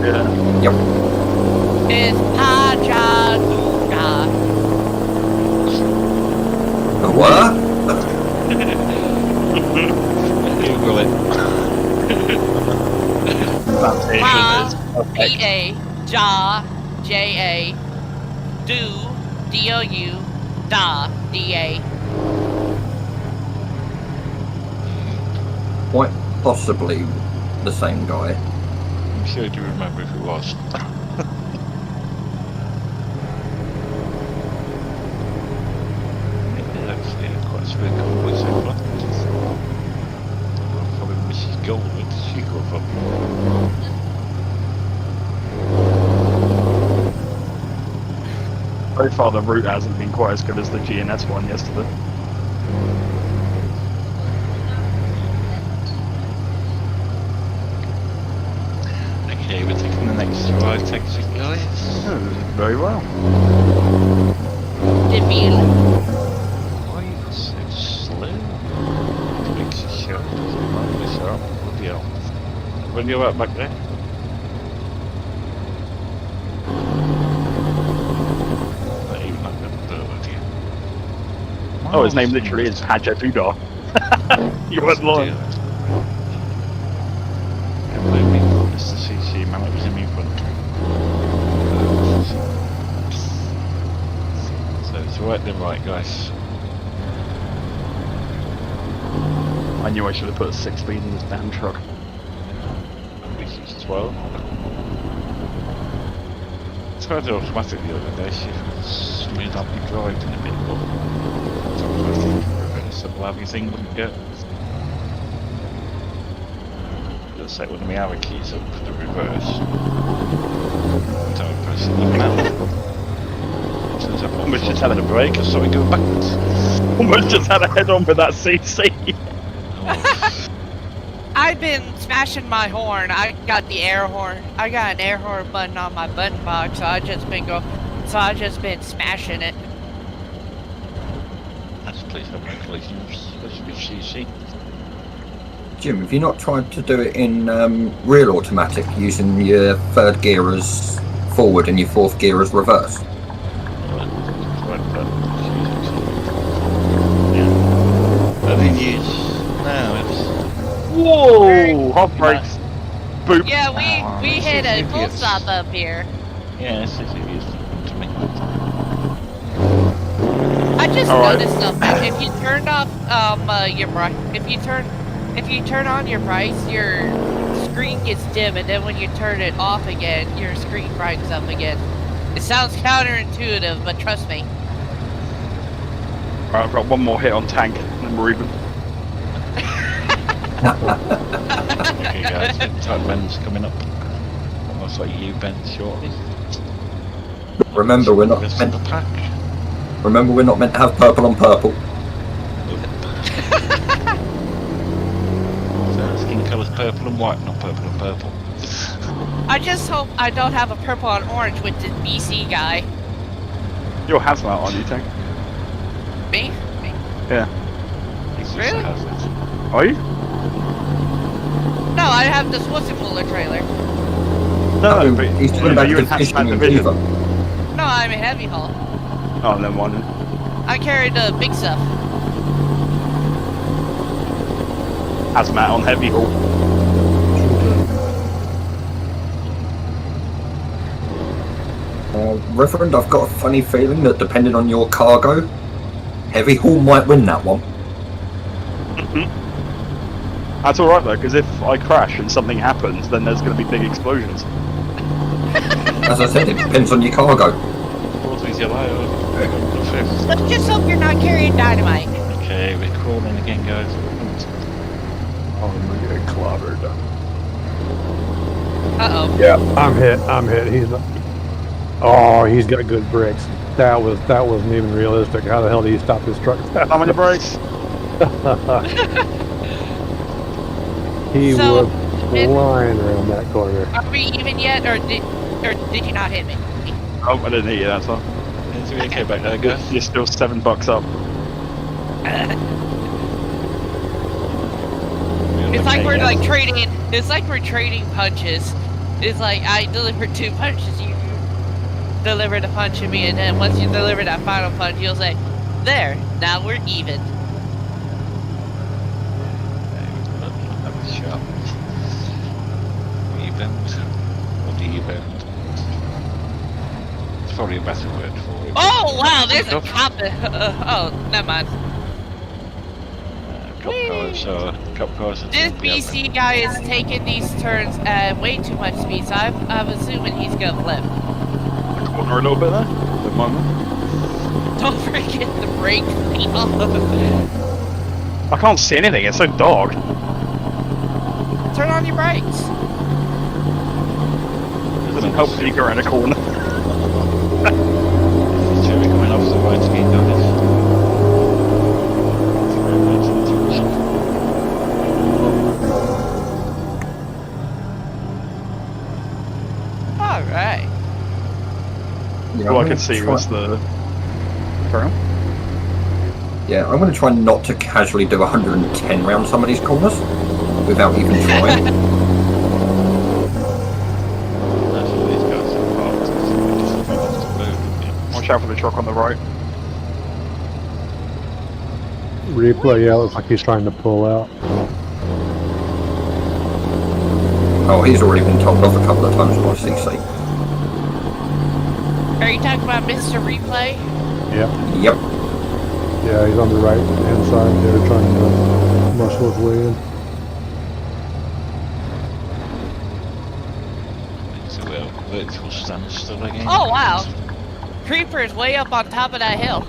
Yeah. Yep. It's Pajaduga. What? Google it. P-A, Ja, J-A, Do, D-O-U, Da, D-A. Quite possibly the same guy. I'm sure you remember who it was. Actually, quite a sweet convoy so far. Probably Mrs. Gold, where did she go from? So far the route hasn't been quite as good as the GNS one yesterday. Okay, we're taking the next drive taxi, guys. Very well. Deville. Why are you so slow? It makes you shout, doesn't it? Like this up. Bloody hell. When you're out back there? Not even like that, dear. Oh, his name literally is Hajaduda. You weren't lying. Can't blame me. It's the CC man that was in me front. So it's right then right, guys. I knew I should have put a 6-speed in this damn truck. At least it's 12. I tried it automatic the other day, see if it smooth up your drive in a bit, but it's automatic reverse, a blabby thing wouldn't get. Just set one of my arrow keys up for the reverse. Don't press it even out. As soon as I put my foot on the brake, I saw it go backwards. Almost just had a head on with that CC. I've been smashing my horn. I got the air horn. I got an air horn button on my button box, so I've just been smashing it. That's please have congratulations. That's a good CC. Jim, have you not tried to do it in real automatic using your third gear as forward and your fourth gear as reverse? I think no, it's... Whoa! Hot brakes. Boop. Yeah, we hit a full stop up here. Yeah, it's just idiots to me. I just All right. noticed something. If you turn off your if you turn on your price, your screen gets dim, and then when you turn it off again, your screen brightens up again. It sounds counterintuitive, but trust me. Alright, I've got one more hit on tank, and then we're even. Okay guys, time Ben's coming up. Almost like you, Ben, shortly. Remember, we're not meant to have purple on purple. purple and white, not purple and purple. I just hope I don't have a purple and orange with the BC guy. You're hazmat on, you think? Me? Yeah. Really? Are you? No, I have the Swissy Puller trailer. No, but he's talking about you in the fishing hazmat and division. beaver. No, I'm a heavy haul. Oh, never mind. I carry the big stuff. Hazmat on heavy haul. Reverend, I've got a funny feeling that depending on your cargo, heavy haul might win that one. That's alright though, because if I crash and something happens, then there's going to be big explosions. As I said, it depends on your cargo. Let's just hope you're not carrying dynamite. Okay, we're crawling again, guys. Oh, I'm gonna get clobbered. Uh-oh. Yeah, I'm hit. He's not. Oh, he's got good brakes. That wasn't even realistic. How the hell did he stop his truck? How many brakes? He So, was flying around that corner. Are we even yet, or did you not hit me? Oh, I didn't hit you, that's all. Is we okay back there, Gus? You're still $7 up. It's like we're like trading. It's like we're trading punches. It's like I delivered 2 punches, you delivered a punch at me, and then once you deliver that final punch, you'll say, "There, now we're even." Sharp. Event. Or the event. It's probably a better word for it. Oh wow, there's a cop. Oh, never mind. Cop cars. This BC guy is taking these turns at way too much speed, so I'm assuming he's gonna flip. Corner a little bit there. Good moment. Don't forget the brake wheel. I can't see anything, it's so dark. Turn on your brakes. It doesn't help if you go around a corner. Cherry coming off the right speed, guys. Alright. Yeah, All I I'm could gonna see try- was the... Carry on. Yeah, I'm going to try not to casually do 110 round some of these corners without even trying. Watch out for the truck on the right. Replay, yeah, looks like he's trying to pull out. Oh, he's already been told off a couple of times by CC. Are you talking about Mr. Replay? Yeah. Yep. Yeah, he's on the right hand side there trying to muscle his way in. So we're virtual standstill again. Oh wow. Creeper is way up on top of that hill.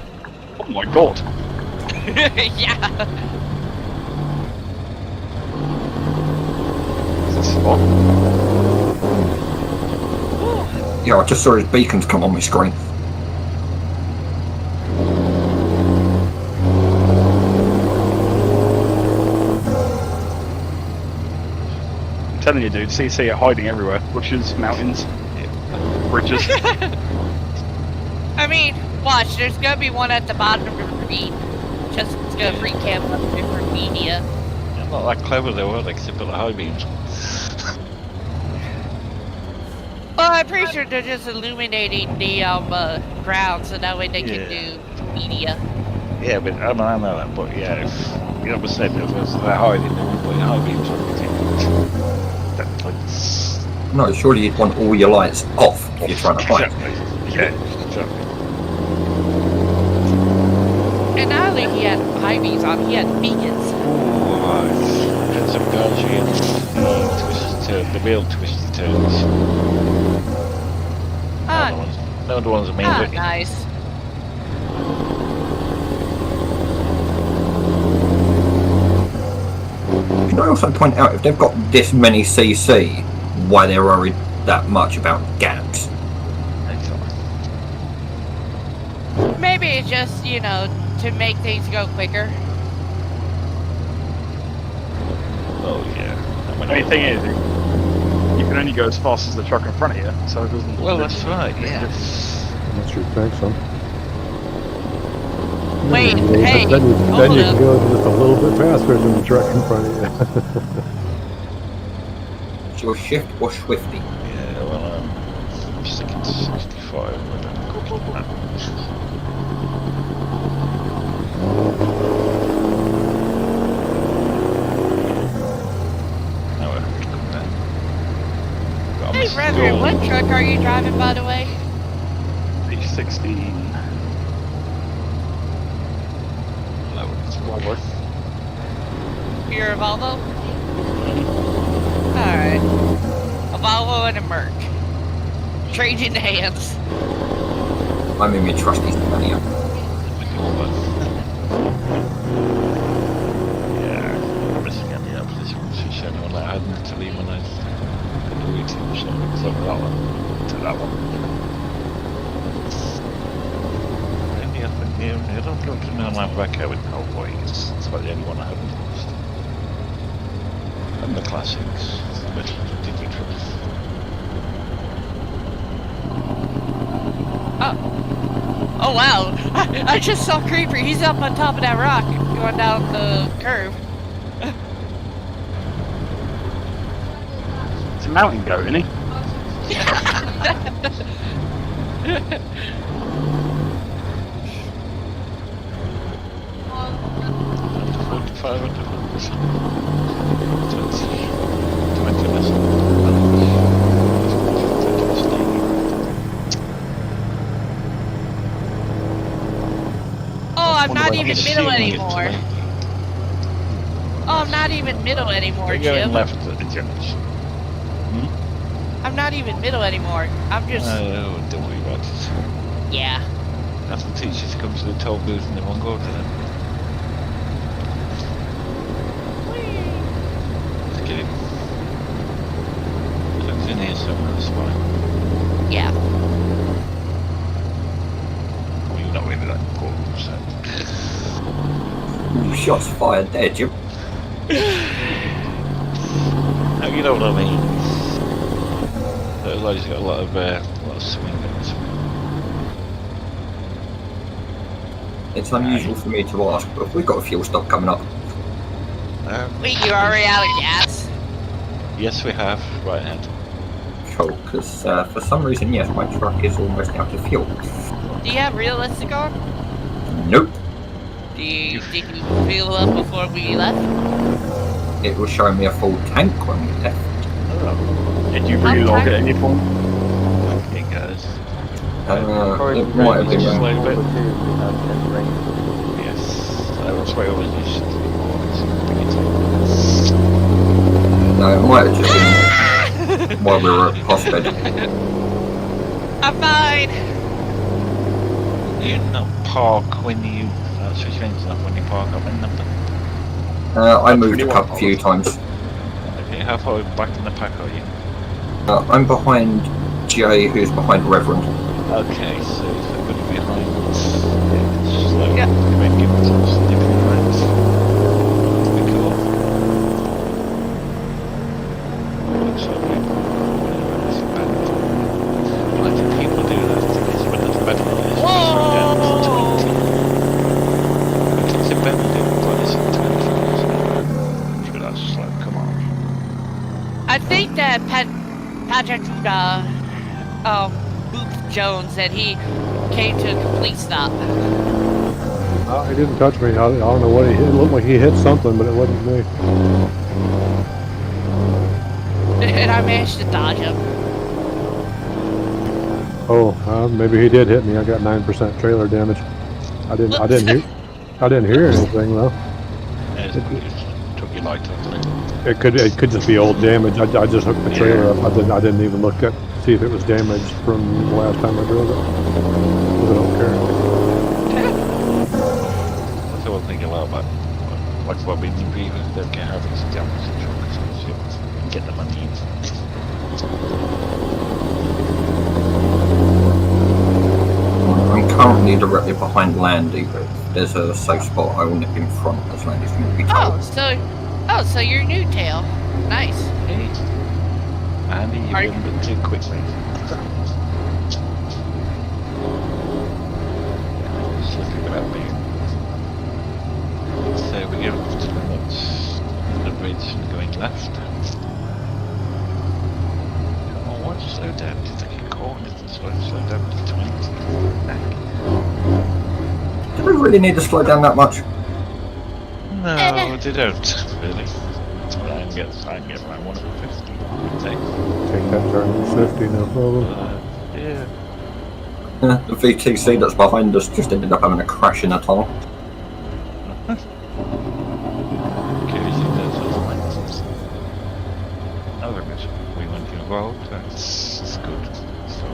Oh my god. Yeah. Is this spot? Yeah, I just saw his beacons come on my screen. I'm telling you, dude, CC are hiding everywhere. Bushes, mountains, bridges. I mean, watch, there's gonna be one at the bottom of the ravine. Just it's gonna recap up different media. They're not that clever, they were like simple high beams. Well, I'm pretty sure they're just illuminating the ground so that way they can do media. Yeah, but I know that, but yeah, if you know what I'm saying, if they're hiding, they won't put high beams on it. No, surely you'd want all your lights off if you're trying to hide. Exactly. Yeah, exactly. And not only he had high beams on, he had beacons. Get some guns here. The real twisty turns. No other ones are main looking. Nice. Can I also point out, if they've got this many CC, why they're worried that much about gaps? Maybe it's just, you know, to make things go quicker. Oh yeah, only thing is, you can only go as fast as the truck in front of you, so it doesn't. Well, that's right. Yeah. Unless you think so. Wait, Then hey, then you hold can up. go just a little bit faster than the truck in front of you. It's your shift or swifty? Yeah, well, I'm sticking to 65. Hey, Reverend, what truck are you driving, by the way? P16. It's Volvo. You're a Volvo? Alright. A Volvo and a Merc. Trading hands. I'm in my trusty Scania. Yeah, I'm missing out the opposition position when I hadn't to leave when I put the waiting, so that one to that one. Any other game? I don't know to know my back out with Cowboy. It's about the only one I haven't lost. And the classics, but Digi Truth. Oh wow! I just saw Creeper. He's up on top of that rock, going down the curve. It's a mountain goat, isn't he? Oh, I'm not even middle anymore. Oh, I'm not even middle anymore, You're going Jim. left at the judge. I'm not even middle anymore. I'm just. Oh, don't worry about it. Yeah. That's the teachers come to the toll booth and they won't go to them. Let's get him. It's in here somewhere, that's fine. Yeah. Well, you're not really that important, so. Ooh, shots fired there, Jim. Now, you know what I mean. Those guys got a lot of swing in this one. It's unusual for me to ask, but we've got a fuel stop coming up. Wait, you're already out of gas? Yes, we have. Right hand. Cool, because for some reason, yes, my truck is almost out of fuel. Do you have realistic on? Nope. Did you fill up before we left? It was showing me a full tank when we left. Did you relog at any point? It goes. It might have been. Just a little bit. Yes, that's why I was used to No, it might have just been while we were at Hosted. I'm fine. You not park when you switch lanes up when you park up in number. I moved a couple few times. Okay, how far back in the pack are you? I'm behind Jay, who's behind Reverend. Okay, so if they're going to be behind, yeah, slow. Yeah. You might give it some significant rounds. Be cool. Looks like it's bad. I think people do that. It's when it's bad. It's a bad deal, but it's 20. That's slow. Come on. I think that Patrick Booth Jones said he came to a complete stop. He didn't touch me. I don't know what he hit. It looked like he hit something, but it wasn't me. And I managed to dodge him. Oh, maybe he did hit me. I got 9% trailer damage. I didn't hear anything though. Took your light off. It could just be old damage. I just hooked the trailer up. I didn't even look at see if it was damaged from the last time I drove it. 'Cause I don't care. That's what I'm thinking a lot about. Like what we do, we don't care how things are damaged in trucks and shit. Get the money in. I'm currently directly behind Landy, but there's a safe spot I will nip in front as Landy's going to be told. Oh, so Oh, so you're new tail. Nice. Andy, you Are- remembered too quickly. Just looking without me. So we go towards the bridge and going left. Oh, what? Slow down to the corners and slow down to 20. Back. Do we really need to slow down that much? No, they don't, really. I can get around 150. Take that turn at 50, no problem. Yeah. The VTC that's behind us just ended up having a crash in a tunnel. We went in a road, that's good. So.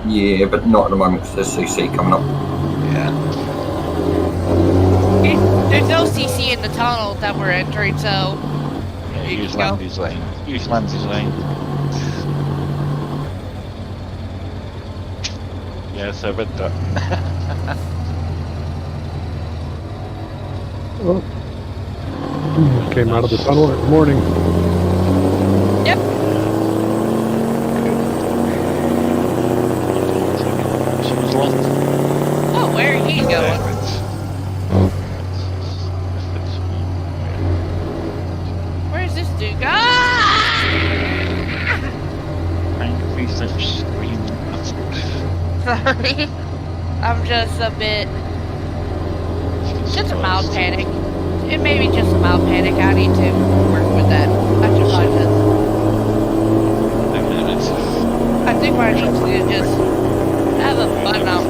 Yeah, but not at the moment because there's CC coming up. Yeah. There's no CC in the tunnel that we're entering, so. Yeah, use Landy's lane. Use Landy's lane. Yes, I read that. Oh. Came out of the tunnel this morning. Yep. Oh, where are you going? Where's this dude? Sorry. I'm just a bit. Just a mild panic. It may be just a mild panic. I need to work with that. I should find this. I think what I need to do is just have a button up.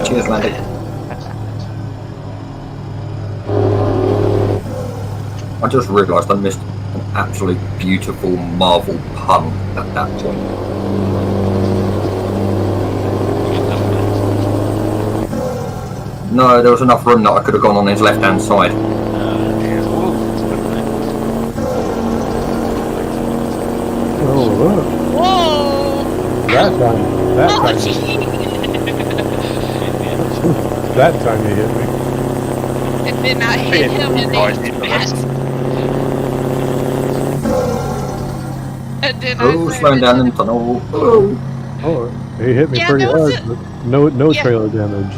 Cheers, Landy. I just realised I missed an absolutely beautiful Marvel pun at that point. No, there was enough room that I could have gone on his left-hand side. Oh, look. Whoa! That time he hit me. And then I hit him and then Oh, slowing down in the tunnel. Oh, he hit me Yeah, pretty there was hard, but no Yeah. trailer damage.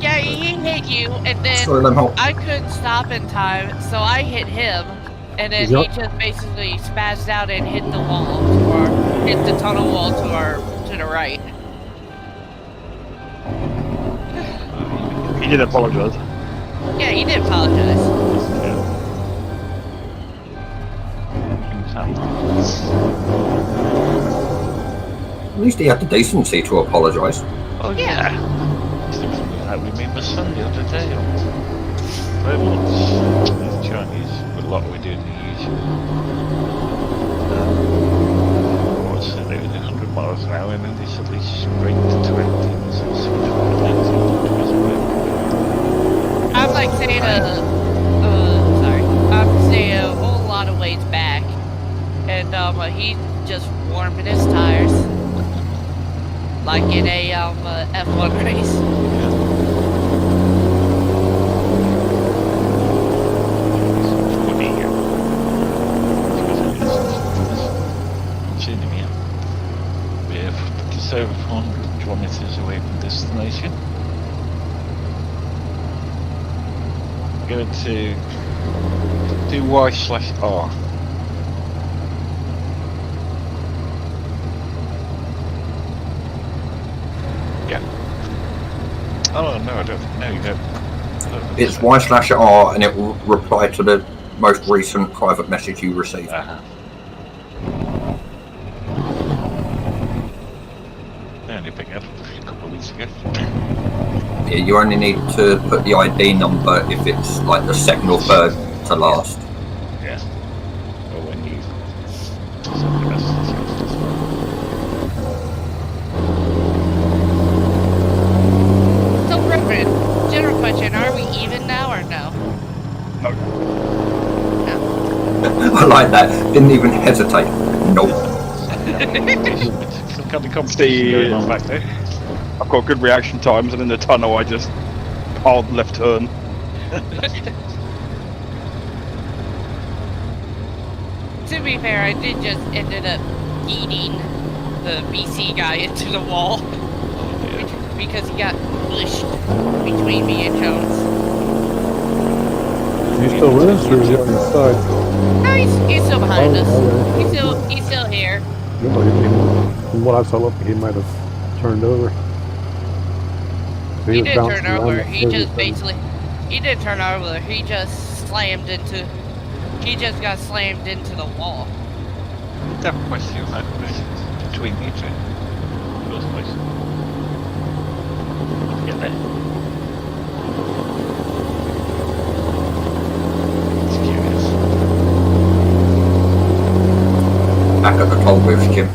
Yeah, he hit you, and then Sorry, let me hold. I couldn't stop in time, so I hit him, and then he just basically spazzed out and hit the wall, or hit the tunnel wall to the right. He did apologise. Yeah, he did apologize. At least he had the decency to apologise. Oh yeah. That we made my son the other day. Very much. These Chinese, with a lot we do in the usual. What's it? They were 100 miles an hour and then they suddenly sprint to 20. So I'm like saying I'm saying a whole lot of ways back, and he's just warming his tires, like in a F1 race. We're just over 400 kilometers away from destination. Going to do Y/R. Yeah. Oh no, I don't. No, you don't. It's Y/R and it will reply to the most recent private message you received. I only picked it up a couple of weeks ago. Yeah, you only need to put the ID number if it's like the second or third to last. Yeah. Or when you So, Reverend, general question: are we even now or no? I like that. Didn't even hesitate. Nope. Some kind of competition going on back there. I've got good reaction times, and in the tunnel, I just hard left turn. To be fair, I did just ended up eating the BC guy into the wall because he got pushed between me and Jones. He's still with us, or is he on the side? No, he's still behind us. Okay. He's still here. From what I saw, he might have turned over. He was didn't bouncing turn around over. that He 37. just basically, he didn't turn over. He just slammed into. He just got slammed into the wall. That question that between you two. First place. Get there. It's curious. Back at the toll booth, Jim.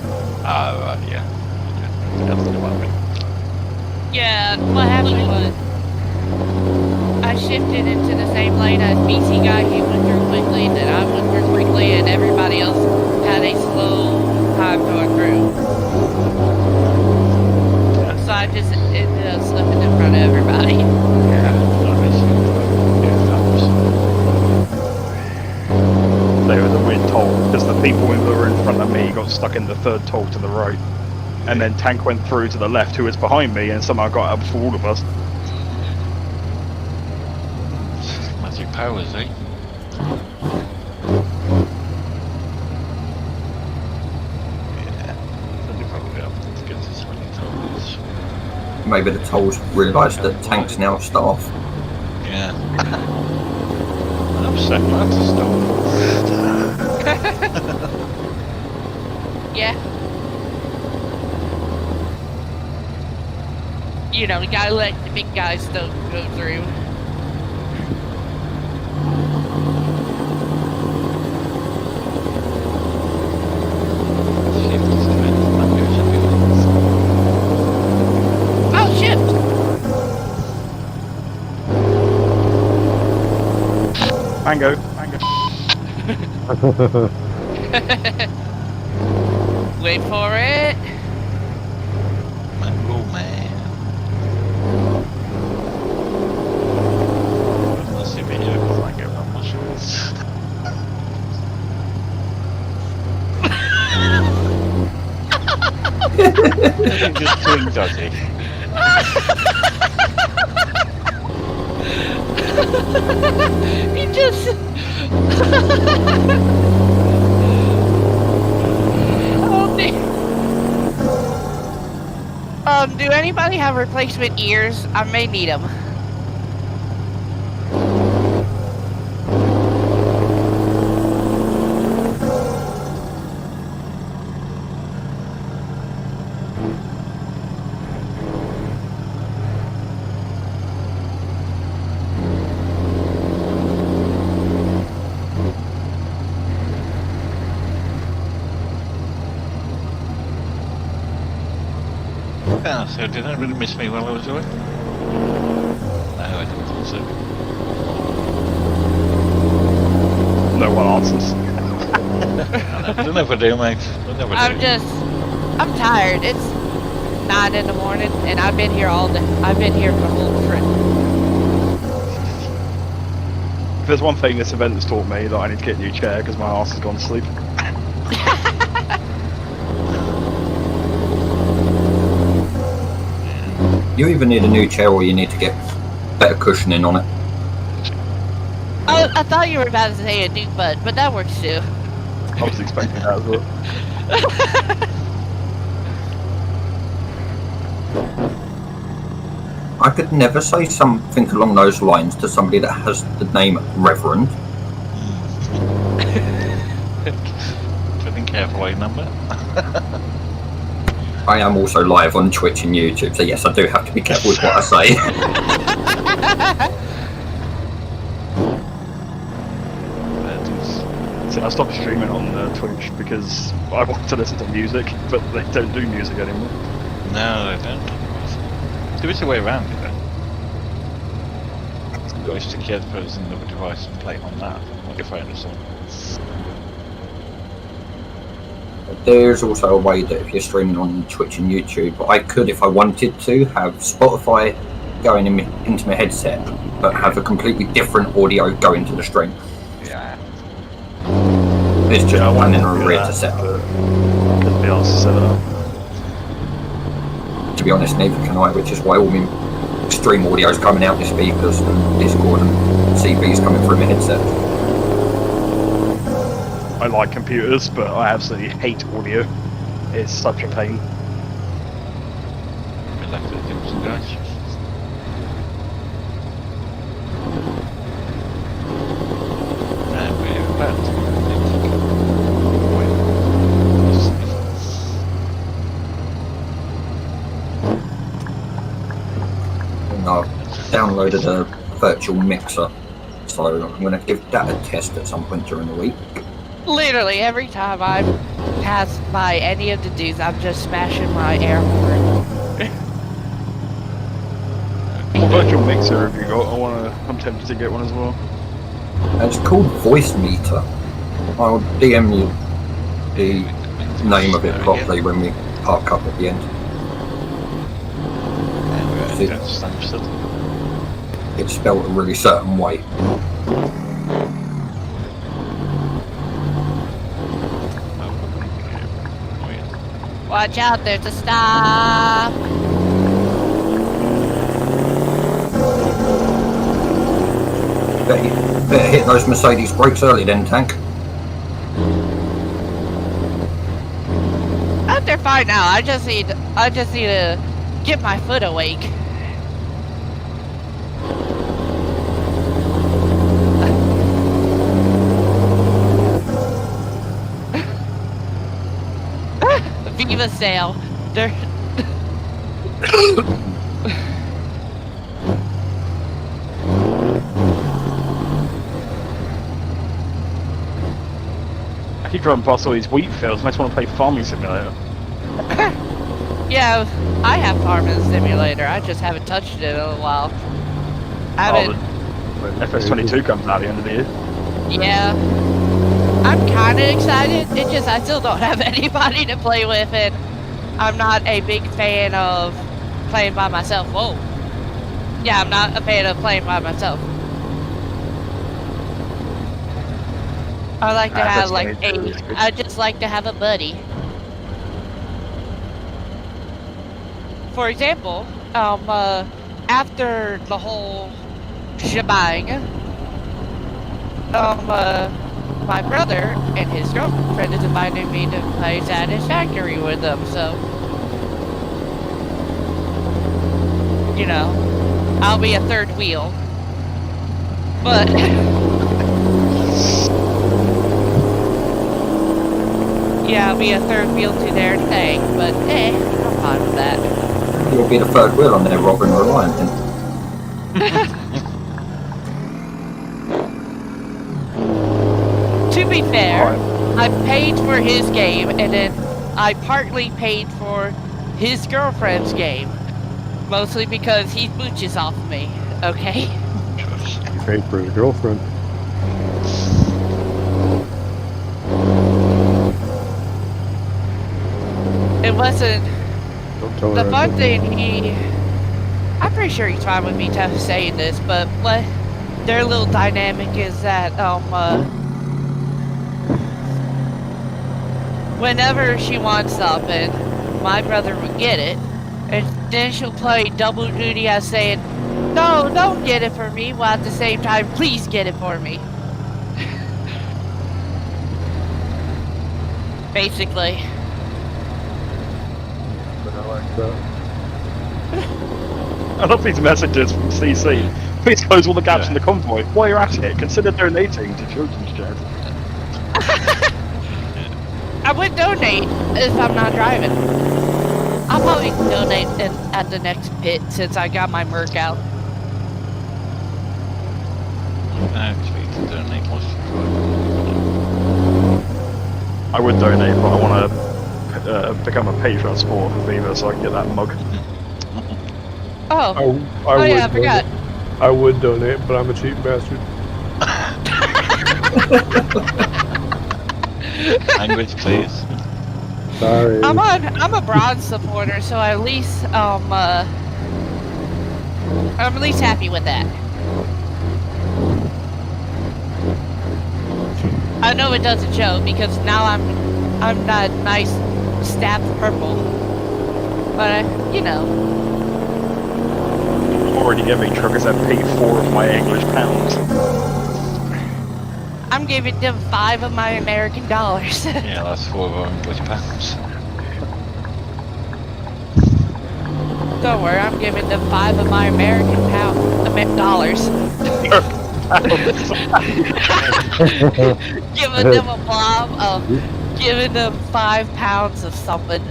Ah, right, yeah. That's the one. Yeah, what happened was I shifted into the same lane as BC guy. He went through quickly, then I went through quickly, and everybody else had a slow time going through. So I just ended up slipping in front of everybody. There was a weird toll because the people who were in front of me got stuck in the third toll to the right, and then Tank went through to the left, who was behind me, and somehow got out before all of us. Magic powers, eh? Maybe the tolls realised that Tank's now staff. Yeah. I'm upset not to stop. Yeah. You know, you gotta let the big guys still go through. Oh, shit! Mango. Wait for it. Mango man. Let's see if we hear Mango on my shorts. He just twink, does he? He just. Oh, do anybody have replacement ears? I may need them. Ah, so did anybody miss me while I was away? No, I don't think so. No one answers. They'll never do, mate. They'll never do. I'm tired. It's 9 in the morning, and I've been here all day. I've been here for the whole trip. If there's one thing this event has taught me, that I need to get a new chair because my ass has gone to sleep. You either need a new chair or you need to get better cushioning on it. I thought you were about to say a Duke Bud, but that works too. I was expecting that as well. I could never say something along those lines to somebody that has the name Reverend. Treading carefully, number. I am also live on Twitch and YouTube, so yes, I do have to be careful with what I say. So I stopped streaming on Twitch because I want to listen to music, but they don't do music anymore. No, they don't. There is a way around it, though. You got to stick your headphones in the device and play it on that, on your phone or something. There's also a way that if you're streaming on Twitch and YouTube, I could, if I wanted to, have Spotify going into my headset, but have a completely different audio go into the stream. Yeah. It's just I planning wanted a to do rear that, to set up. but couldn't be asked to set it up. To be honest, neither can I, which is why all my stream audio is coming out the speakers and Discord and CVs coming through my headset. I like computers, but I absolutely hate audio. It's such a pain. I like to do some guys. And we're about And I've downloaded a virtual mixer, so I'm going to give that a test at some point during the week. Literally every time I pass by any of the dudes, I'm just smashing my air horn. What virtual mixer have you got? I'm tempted to get one as well. It's called Voice Meter. I'll DM you the name of it properly when we park up at the end. It's spelled a really certain way. Watch out, there's a stop! Better hit those Mercedes brakes early then, Tank. They're fine now. I just need to get my foot awake. Viva sail. They're I keep driving past all these wheat fields. Makes me want to play Farming Simulator. Yeah, I have Farming Simulator. I just haven't touched it in a while. I haven't. FS22 comes out at the end of the year. Yeah. I'm kind of excited. It's just I still don't have anybody to play with, and I'm not a big fan of playing by myself. Whoa. Yeah, I'm not a fan of playing by myself. I like to have like I just like to have a buddy. For example, after the whole shebang, my brother and his girlfriend is inviting me to play Satisfactory with them, so you know, I'll be a third wheel. But yeah, I'll be a third wheel to their thing, but I'm fine with that. You'll be the third wheel on there, Robin Reliant then. To be fair, I paid for his game, and then I partly paid for his girlfriend's game. Mostly because he mooches off of me, okay? You paid for his girlfriend. It wasn't... Don't tell The her fun I thing, I'm pretty sure he's fine with me saying this, but what their little dynamic is that, whenever she wants something, my brother would get it, and then she'll play double duty as saying, no, don't get it for me, while at the same time, please get it for me. Basically. But I like that. I love these messages from CC. Please close all the gaps in the convoy. While you're at it, consider donating to children's charity. I would donate if I'm not driving. I'll probably donate at the next pit since I got my Merc out. Actually, to donate once you I would donate, but I want to become a Patreon supporter for Viva so I can get that mug. Oh, I forgot. I would donate, but I'm a cheap bastard. Language, please. Sorry. I'm a bronze supporter, so at least I'm at least happy with that. I know it doesn't show because now I'm not nice stabbed purple, but you know. Already giving truckers MP 4 of my English pounds. I'm giving them 5 of my American dollars. Yeah, that's 4 of our English pounds. Don't worry, I'm giving them 5 of my American dollars. Giving them a blob of, giving them 5 pounds of something.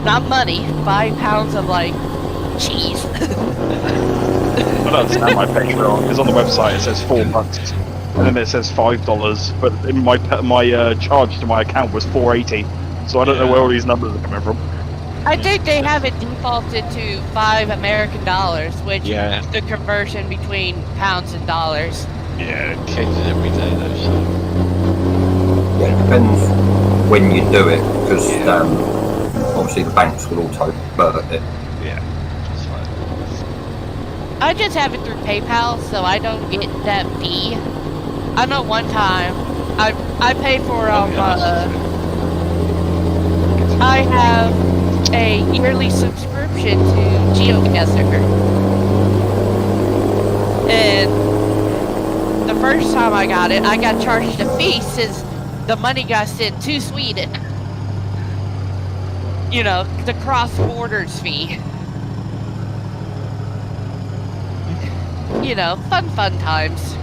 Not money, 5 pounds of like cheese. I don't understand my Patreon, because on the website it says $4, and then it says $5, but in my charge to my account was $4.80, so I don't know where all these numbers are coming from. I think they have it defaulted to 5 American dollars, which Yeah. is the conversion between pounds and dollars. Yeah, it changes every day though, so... Yeah, it depends when you do it, because obviously the banks will auto-convert it. Yeah, that's right. I just have it through PayPal, so I don't get that fee. I know one time I paid for I have a yearly subscription to GeoGuessr, and the first time I got it, I got charged a fee since the money got sent to Sweden. You know, the cross-borders fee. You know, fun times.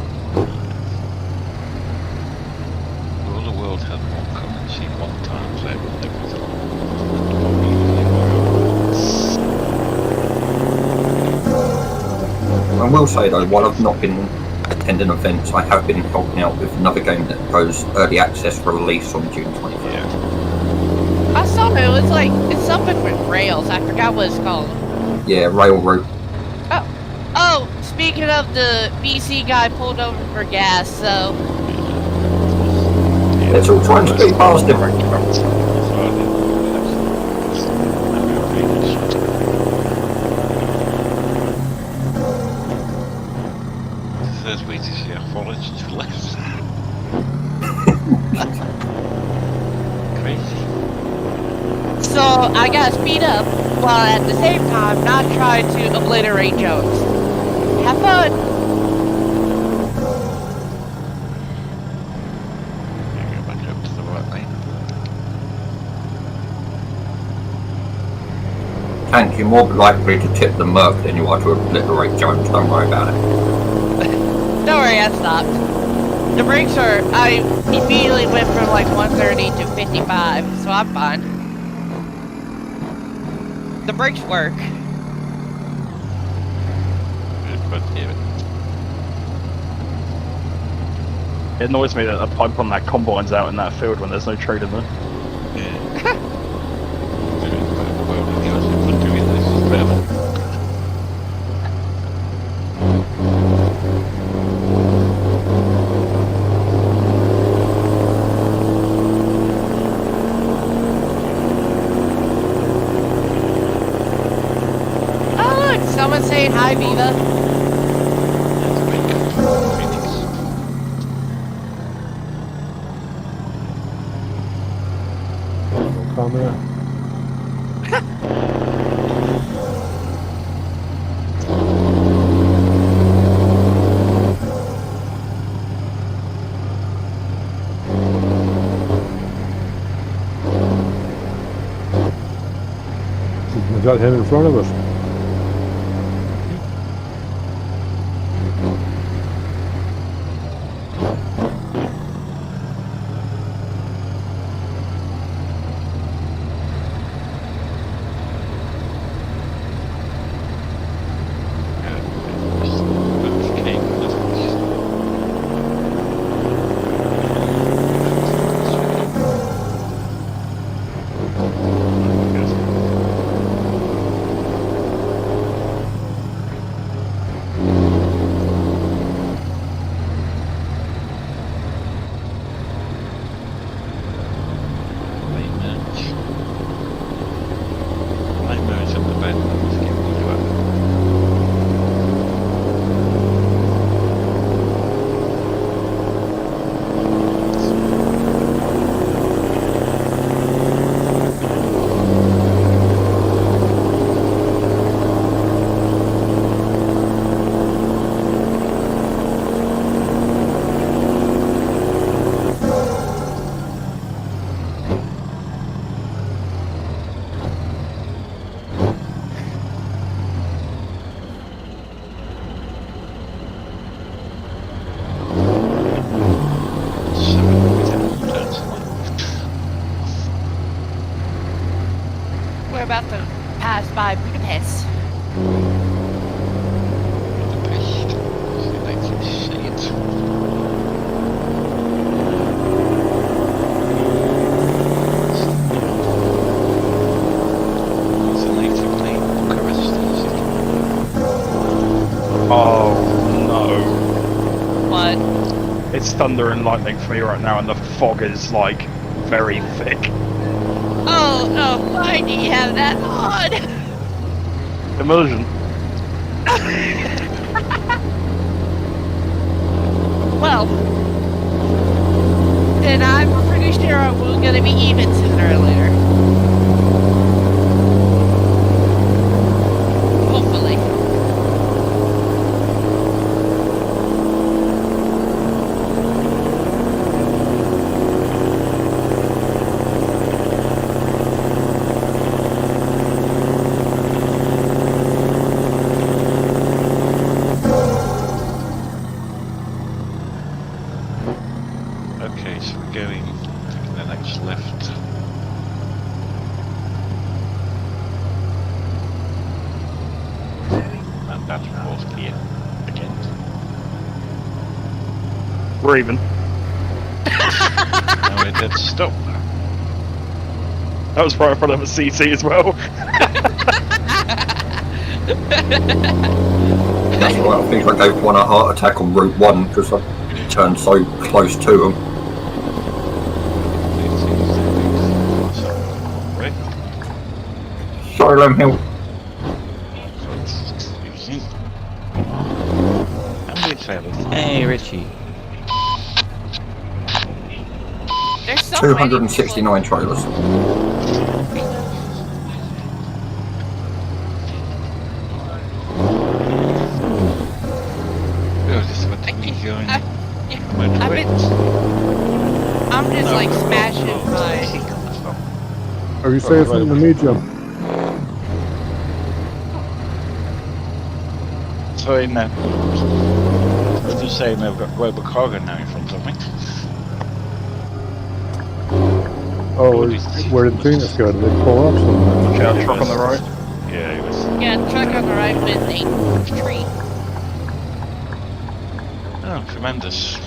Well, the world had one currency one time, so everything. I will say though, while I've not been attending events, I have been helping out with another game that goes early access for release on June 23rd. I saw it was like, it's something with rails, I forgot what it's called. Yeah, Railroad. Oh, speaking of the BC guy pulled over for gas, so... It's all trying to speed past him. First week this year, followed to the left. Crazy. So, I gotta speed up, while at the same time not try to obliterate Jones. Have fun! Go back up to the right lane. Tank, you're more likely to tip the Merc than you are to obliterate Jones, don't worry about it. Don't worry, I stopped. The brakes are, I immediately went from like 130 to 55, so I'm fine. The brakes work. But yeah. It annoys me that a pipe on that combine's out in that field when there's no trade in there. Oh look, someone's saying hi, Viva. No comment. We got him in front of us. we're about to pass by Budapest. Oh no. What? It's thunder and lightning for me right now, and the fog is like very thick. Oh, why do you have that on? Immersion. Well, then I'm pretty sure we're gonna be even sooner or later. Hopefully. Okay, so we're going taking the next left. And that was clear again. We're even. Now we did stop. That was right in front of a CT as well. That's right, I think I gave one a heart attack on Route 1 because I turned so close to them. Sorry, Lem Hill. Hey, Richie. There's so 269 trailers. I'm just like smashing my. Are you saying something to me, Jim? Sorry, no. I was just saying I've got global cargo now in front of me. Oh, where did Venus go? Did they pull up somewhere? Yeah, truck on the right. Yeah, it was. Yeah, truck on the right with a tree. Oh, tremendous.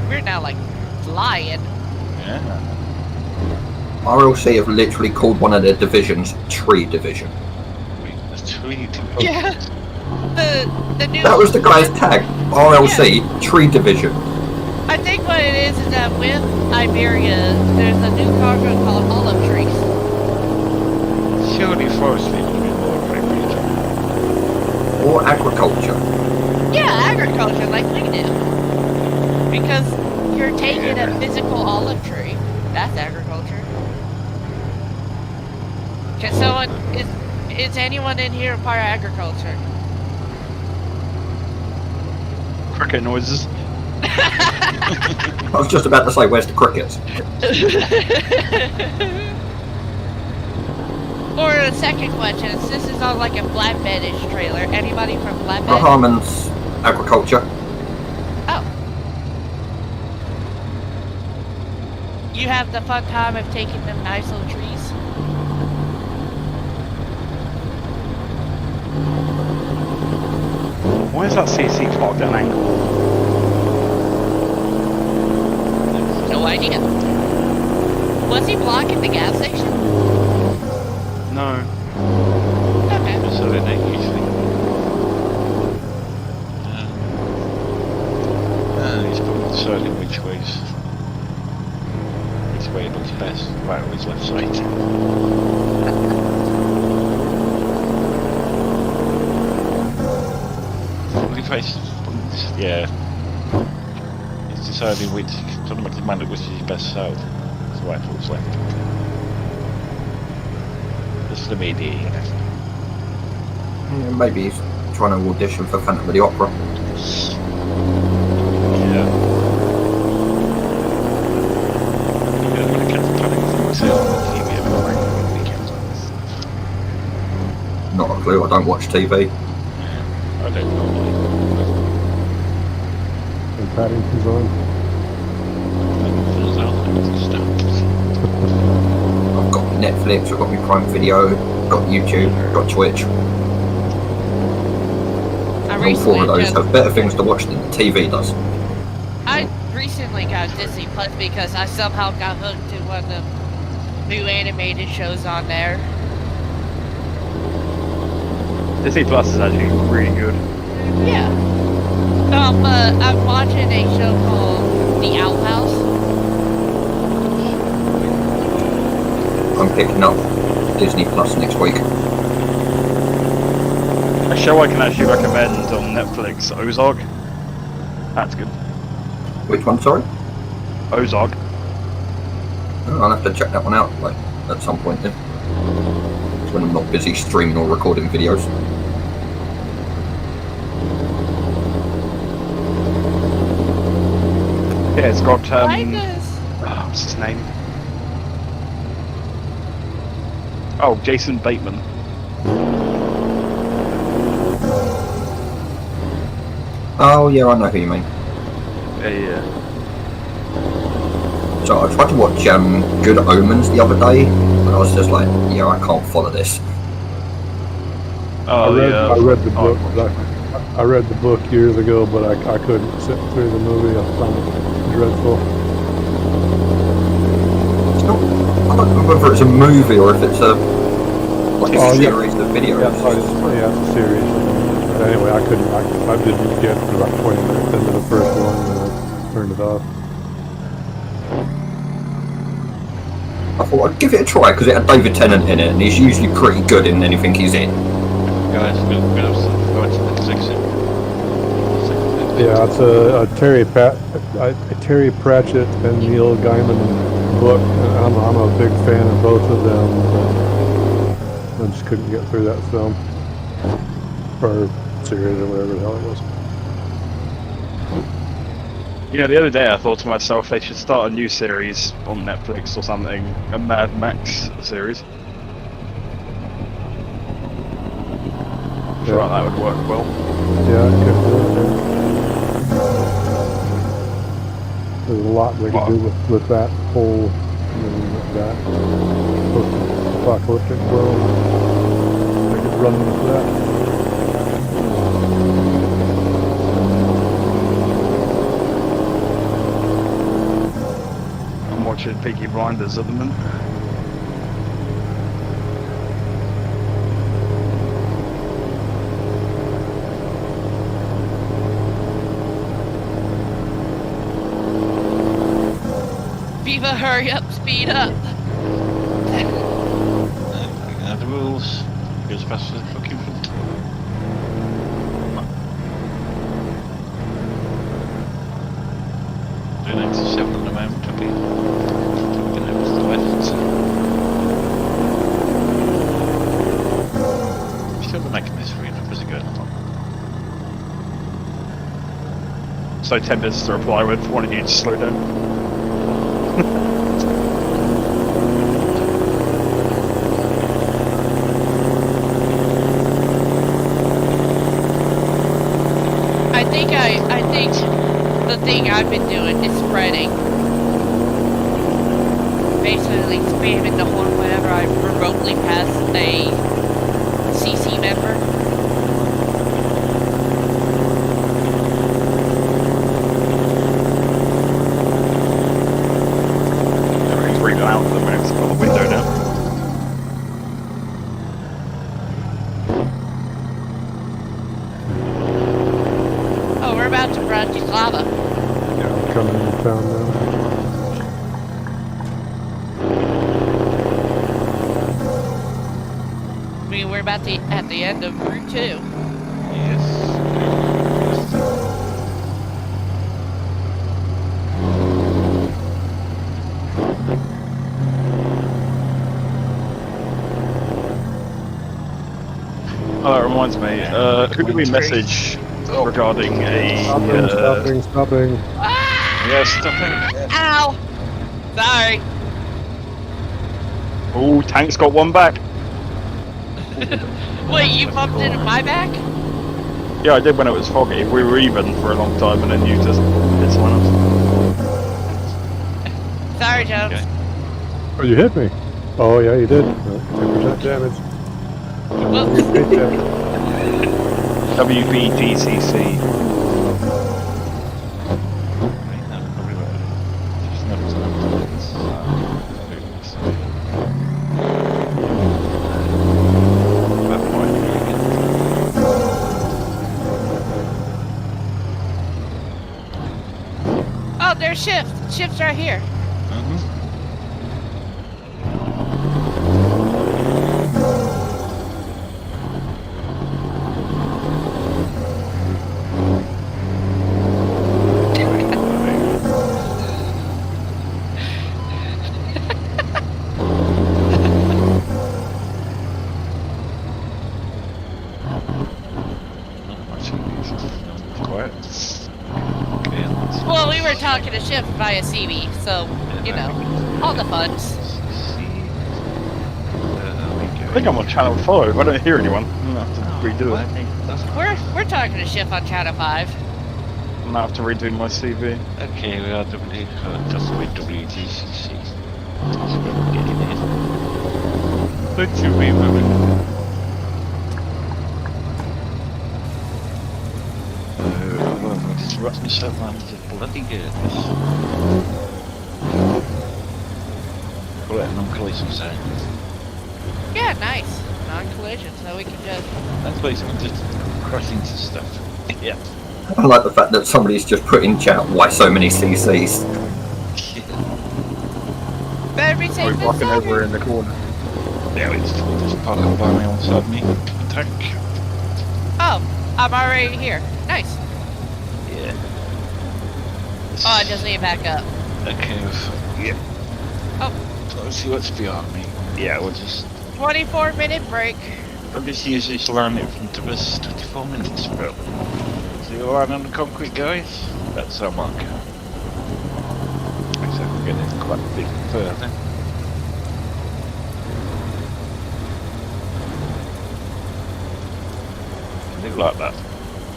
We're now like flying. Yeah. RLC have literally called one of their divisions Tree Division. A tree division? Yeah. The new. That was the guy's tag. RLC Tree Division. I think what it is that with Iberia, there's a new cargo called olive trees. Surely forestry would be more appropriate. Or agriculture. Yeah, agriculture like we do. Because you're taking a physical olive tree. That's agriculture. Can someone is anyone in here a part of agriculture? Cricket noises. I was just about to say, where's the crickets? Or a second question, this is on like a flatbed-ish trailer. Anybody from flatbed? Harmon's agriculture. Oh. You have the fun time of taking them nice little trees? Why is that CC parked at an angle? No idea. Was he blocking the gas station? No. Okay. So they usually. He's probably deciding which way it looks best. Right on his left side. Yeah. He's deciding which automatic manner which is best south. It's right or it's left. Just the media, you know. Yeah, maybe he's trying to audition for Phantom of the Opera. Not a clue. I don't watch TV. I don't know. And Paddington's on. I've got Netflix, I've got my Prime Video, I've got YouTube, I've got Twitch. All four of those have better things to watch than TV does. I recently got Disney Plus because I somehow got hooked to one of the new animated shows on there. Disney Plus is actually really good. Yeah. I'm watching a show called The Owl House. I'm picking up Disney Plus next week. A show I can actually recommend on Netflix, Ozark. That's good. Which one, sorry? Ozark. Oh, I'll have to check that one out like at some point then. It's when I'm not busy streaming or recording videos. Yeah, it's got what's his name? Oh, Jason Bateman. Oh yeah, I know who you mean. Yeah. So I tried to watch Good Omens the other day, and I was just like, yeah, I can't follow this. Oh, I read the book. I read the book years ago, but I couldn't sit through the movie. I found it dreadful. It's not, I don't know whether it's a movie or if it's a series of videos. Yeah, it's a series. But anyway, I didn't get to about 20 minutes into the first one, and I turned it off. I thought I'd give it a try because it had David Tennant in it, and he's usually pretty good in anything he's in. Guys, go into the section. Yeah, it's a Terry Pratchett and Neil Gaiman book. I'm a big fan of both of them, but I just couldn't get through that film or series or whatever the hell it was. Yeah, the other day I thought to myself they should start a new series on Netflix or something, a Mad Max series. I feel like that would work well. Yeah, it could do it. There's a lot they could do with that whole, that post-apocalyptic world. They could run with that. I'm watching Peaky Blinders at the moment. Viva, hurry up, speed up. The rules. Go as fast as fucking foot. Doing 97 at the moment, I'll be looking over to the west. Still making this 3 numbers are going along. So 10 minutes to reply with wanting you to slow down. I think the thing I've been doing is spreading. Basically spamming the horn whenever I remotely pass a CC member. Everything's really loud at the moment, it's got the window now. We're about to Bratislava. Yeah, I'm coming into town now. I mean, we're about to at the end of Route 2. Yes. Oh, that reminds me, Who did we message regarding a... Stopping. Yeah, stopping. Ow! Sorry. Oh, Tank's got one back. Wait, you bumped into my back? Yeah, I did when it was foggy. We were even for a long time, and then you just hit someone else. Sorry, Jones. Okay. Oh, you hit me. Oh, yeah, you did. 10% damage. WBTCC. Oh, there's Shift. Shift's right here. Well, we were talking to Shift via CB, so, you know, all the funs. I think I'm on channel 5. I don't hear anyone. I'm gonna have to redo it. We're talking to Shift on Channel 5. I'm gonna have to redo my CV. Okay, we are just with WTCC. Let's see, we this rotten Shetland is bloody good. Call it a non-collision zone. Yeah, nice. Non-collision, so we can just... That's basically just crash into stuff. Yeah. I like the fact that somebody's just put in chat why so many CCs. Better be safe than Walking over sorry. in the corner. Yeah, we just park up by me on side me. Tank. Oh, I'm already here. Nice. Yeah. Oh, it doesn't even back up. Okay. Yeah. Oh. So let's see what's beyond me. Yeah, we'll just... 24-minute break. I'll just use this line in front of us. 24 minutes, bro. See the line on the concrete, guys? That's our marker. Looks like we're getting quite a bit further. I do like that.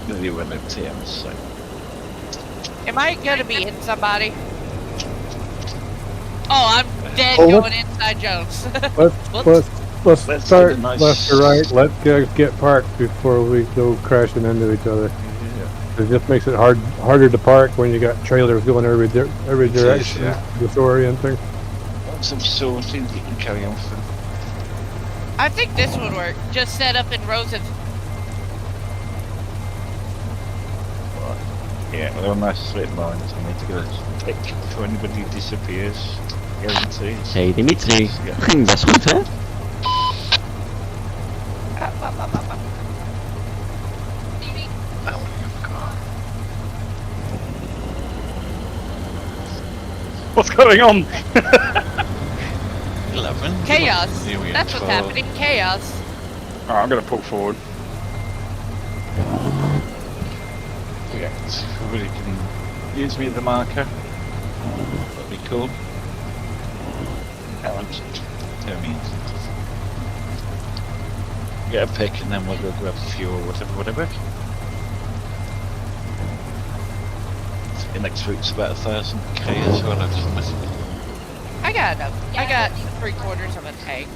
Really well at TM, so. Am I gonna be hitting somebody? Oh, I'm dead Oh, going inside Jones. Let's start left to right. Let's get parked before we go crashing into each other. It just makes it harder to park when you got trailers going every direction. Disorienting. Once I'm sorted, you can carry on through. I think this would work. Just set up in rows of... Yeah, well, they're nice straight lines. I need to get a pick before anybody disappears. Guarantee. Hey, Dimitri. That's unfair. What's going on? 11. Chaos. Here we are, That's what's 12. happening. Chaos. Alright, I'm gonna pull forward. Yeah, so if everybody can use me as the marker, that'd be cool. Get a pick and then we'll go grab fuel, whatever. The next route's about 1,000k as well, I just missed it. I got enough. I got 3/4 of a tank.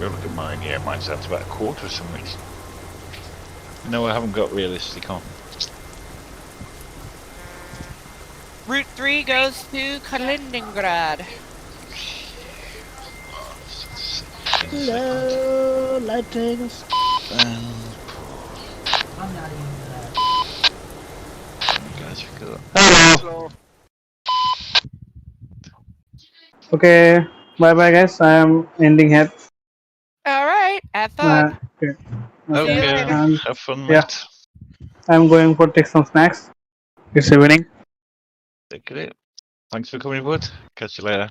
We'll look at mine, yeah, mine's out to about a quarter for some reason. No, I haven't got realistic on. Route 3 goes to Kaliningrad. Hello, lightings. Hello. Okay, bye bye guys. I am ending here. Alright, have fun. Okay. Okay, And, have fun, yeah, mate. I'm going for take some snacks. It's evening. Take it. Thanks for coming, bud. Catch you later.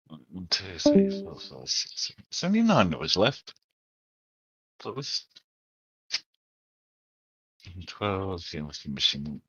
1, 2, 3, 4, 5, 6, 7. It's only 9 hours left. So this 12, yeah, must be missing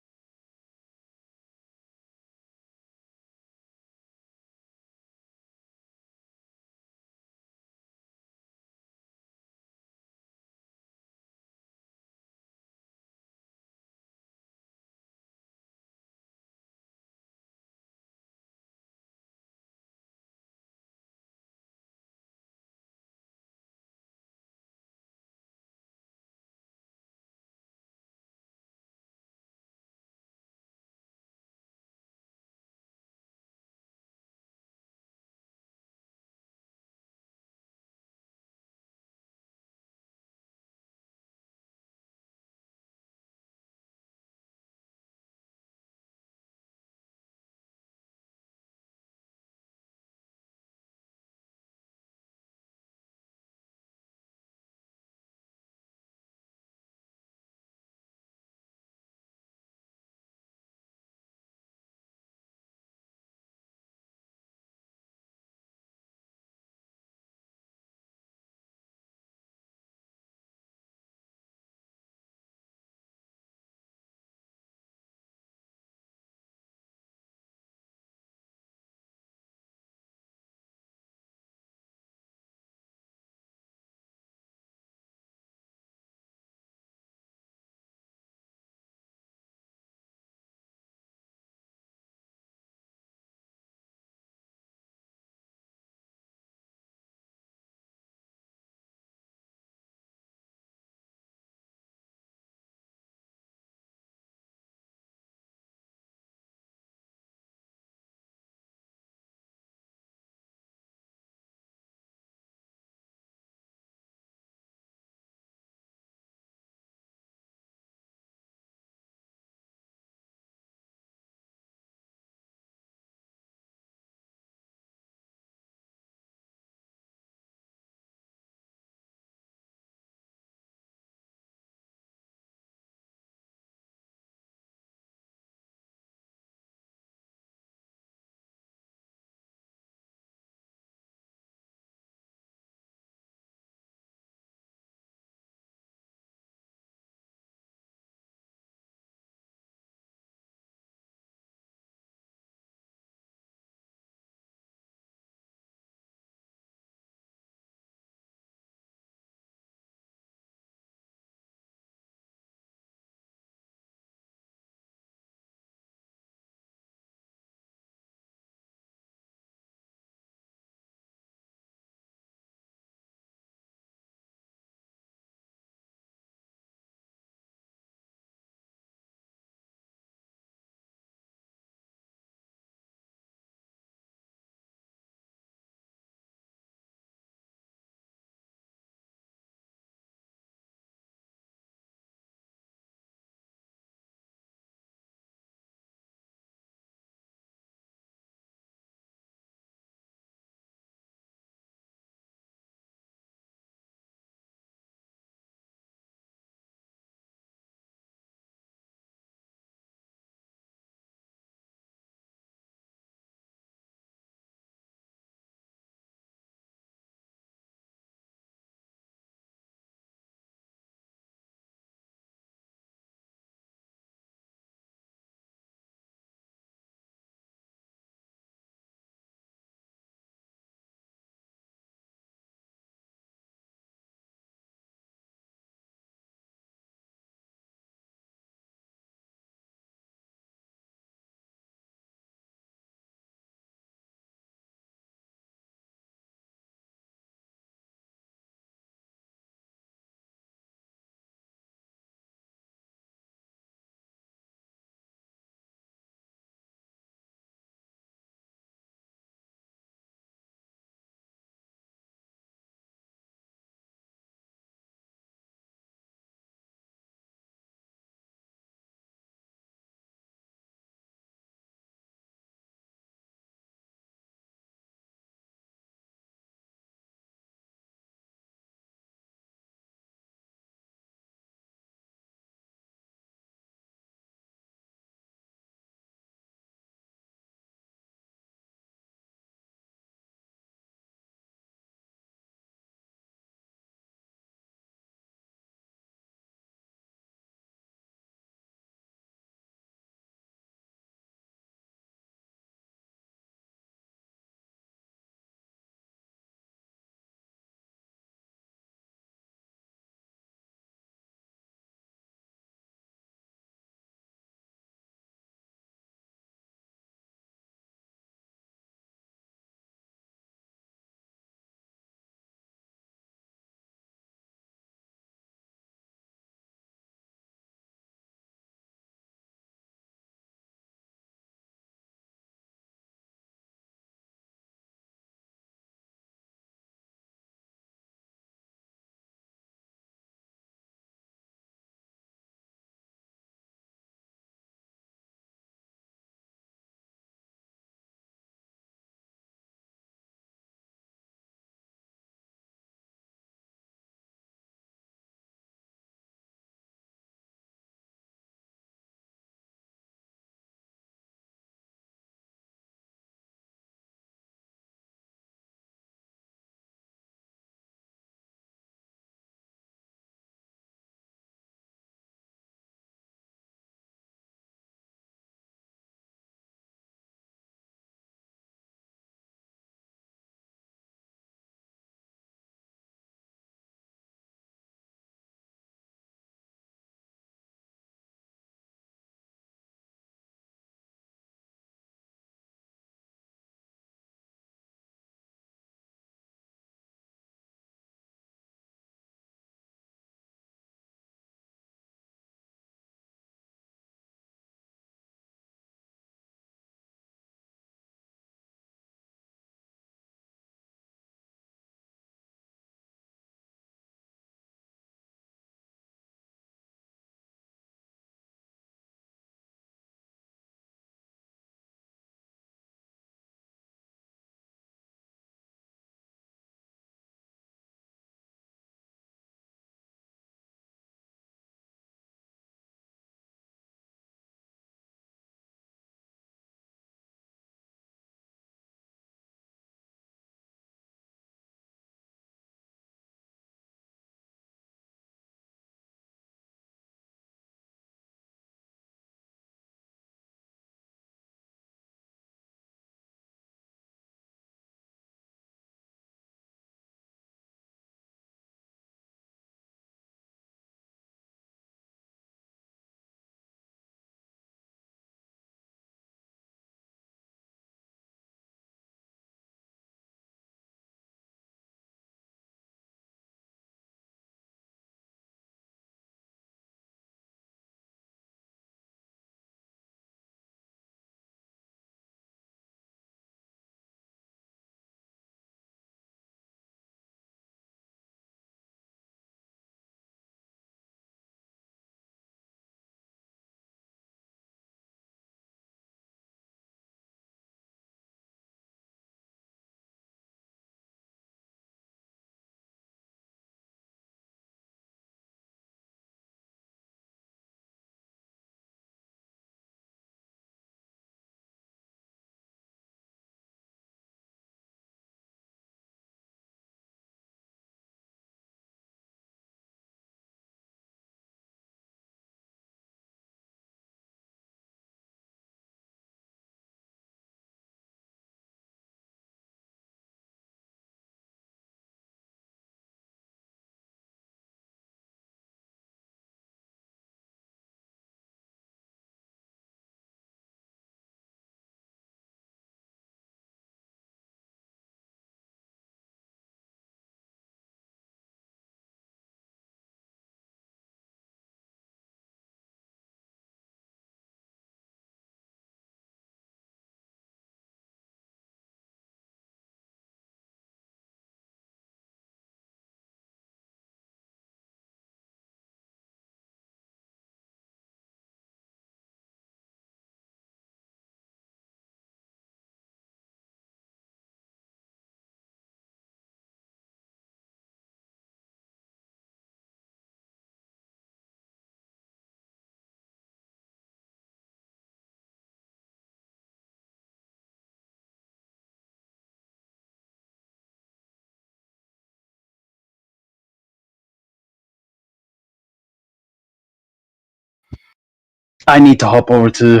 I need to hop over to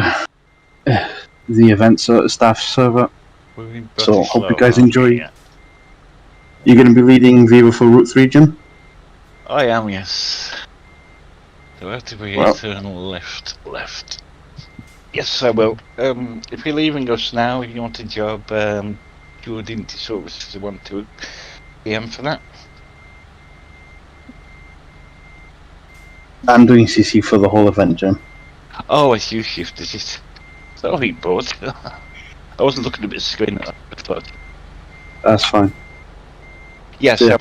the event staff server. We're in So hope you Bratislava, guys aren't we? enjoy. Yeah. You're going to be leading Viva for Route 3, Jim? I am, yes. So I have to be Well- turn left. Yes, I will. If you're leaving us now, if you want a job, Jordan Services 1 2 PM for that. I'm doing CC for the whole event, Jim. Oh, it's you shift, is it? Sorry, boss. I wasn't looking at the screen at the thought. That's fine. Yes, Yeah,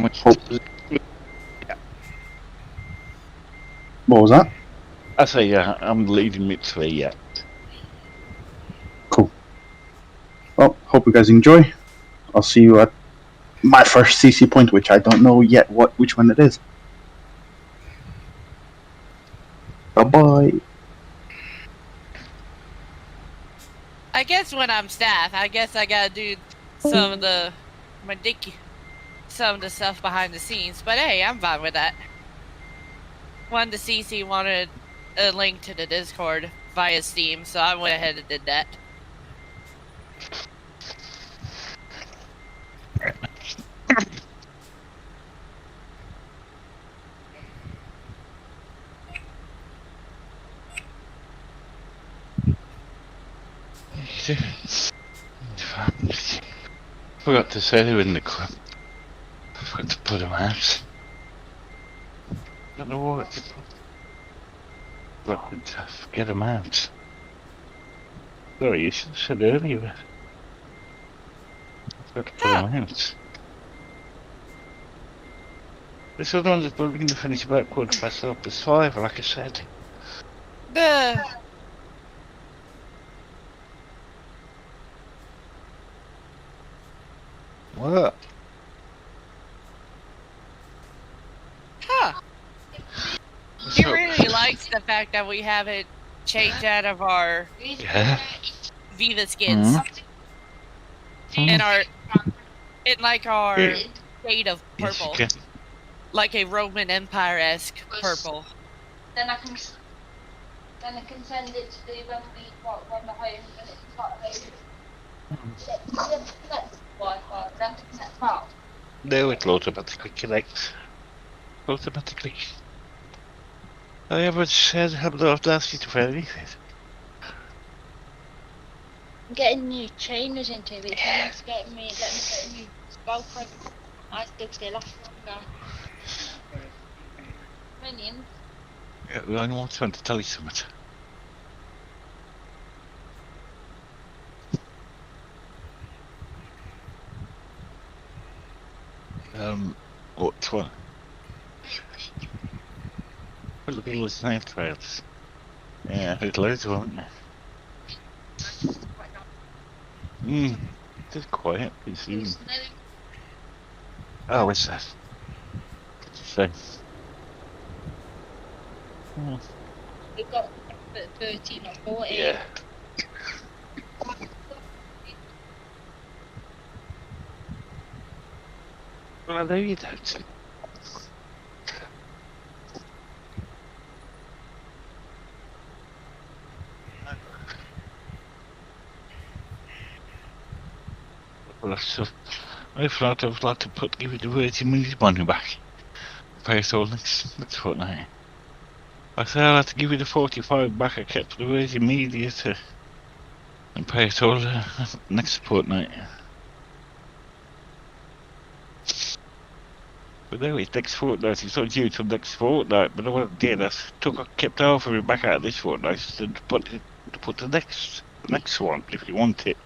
What was that? I say, yeah, I'm leading Mid 3, yeah. Well, hope you guys enjoy. I'll see you at my first CC point, which I don't know yet which one it is. Bye-bye. I guess when I'm staff, I guess I gotta do some of the some of the stuff behind the scenes. But hey, I'm fine with that. One, the CC wanted a link to the Discord via Steam, so I went ahead and did that. Forgot to say they were in the club. Forgot to put them out. Don't know what. Forgot to get them out. Sorry, you should have said earlier. Forgot to put them out. This other one's probably going to finish about 5:15, like I said. What? Huh. He really likes the fact that we haven't changed out of our Viva skins. And our shade of purple. Yes, like a Roman Empire-esque purple. Then I can send it to the when the home when it's not home. Wi-Fi, then I can set them up. No, it'll automatically connect. Automatically. I haven't said I've not asked you to for anything. I'm getting new trainers into it. It's let me get a new GoPro. I think they last longer. Minions. Yeah, I want to tell you something. What one? Look at all the snail trails. Yeah, there's loads of them, aren't there? Just quiet, it's you. Oh, what's that? So. We've got 13 or 14. Yeah. Well, there you don't. Well, I thought I would like to give it the Virgin Money money back. Pay it all next fortnight. I said I'll have to give you the 45 back I kept for the Virgin Media and pay it all next fortnight. But no, it's next fortnight. It's not due till next fortnight. But what I did, I kept half of it back out of this fortnight to put the next one if you want it.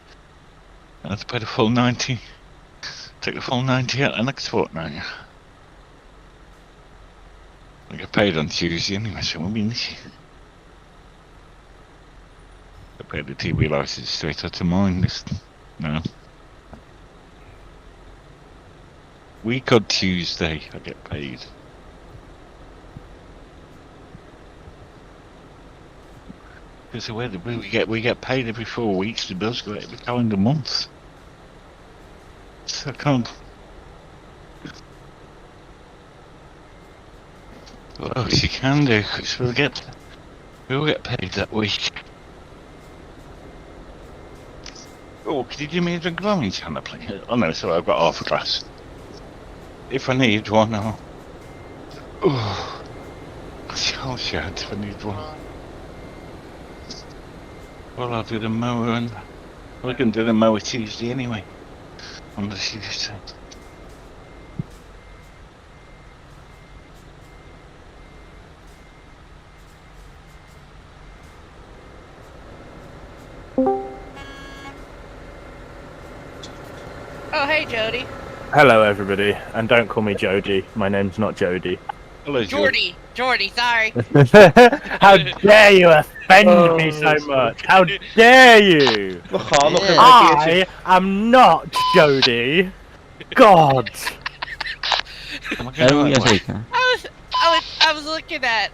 I have to pay the full 90. Take the full 90 out the next fortnight. I get paid on Tuesday anyway, so it won't be an issue. I paid the TV license straight out of mine. No. Week on Tuesday, I get paid. Because the way we get paid every 4 weeks, the bills go out every calendar month. So I can't. Well, she can do, because we'll get We'll get paid that week. Oh, could you give me a drink of orange, Hannah, please? Oh no, sorry, I've got half a glass. If I need one, I'll... Oh, I'll shout if I need one. Well, I'll do the mower and... We're going to do the mower Tuesday anyway. On the Tuesday. Oh, hey, Jody. Hello, everybody, and don't call me Jody. My name's not Jody. Hello, Jordy, sorry. How dare you offend me so much? How dare you? I am not Jody. God. I was looking at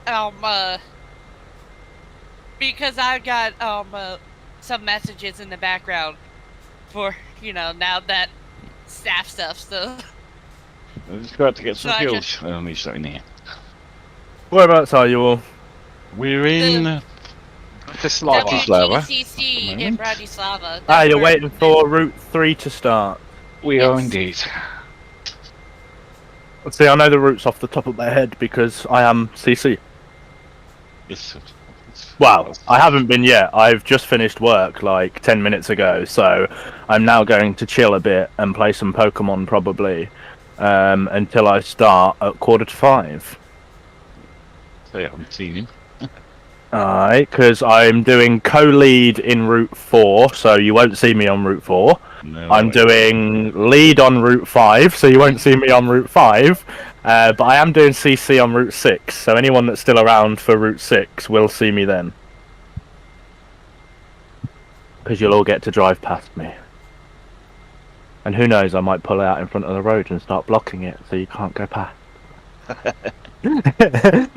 because I got some messages in the background for now that staff stuff. So I just got to get some So I fuels. I'll need something here. Whereabouts are you all? We're in WGCC in Bratislava. Ah, you're waiting for Route 3 to start. We are indeed. See, I know the routes off the top of my head because I am CC. Yes. Well, I haven't been yet. I've just finished work like 10 minutes ago, so I'm now going to chill a bit and play some Pokemon probably until I start at 4:45. So I haven't seen him. Alright, because I'm doing co-lead in Route 4, so you won't see me on Route 4. No, I'm doing lead on Route 5, so you won't see me on Route 5. But I am doing CC on Route 6, so anyone that's still around for Route 6 will see me then. Because you'll all get to drive past me. And who knows, I might pull out in front of the road and start blocking it, so you can't go past.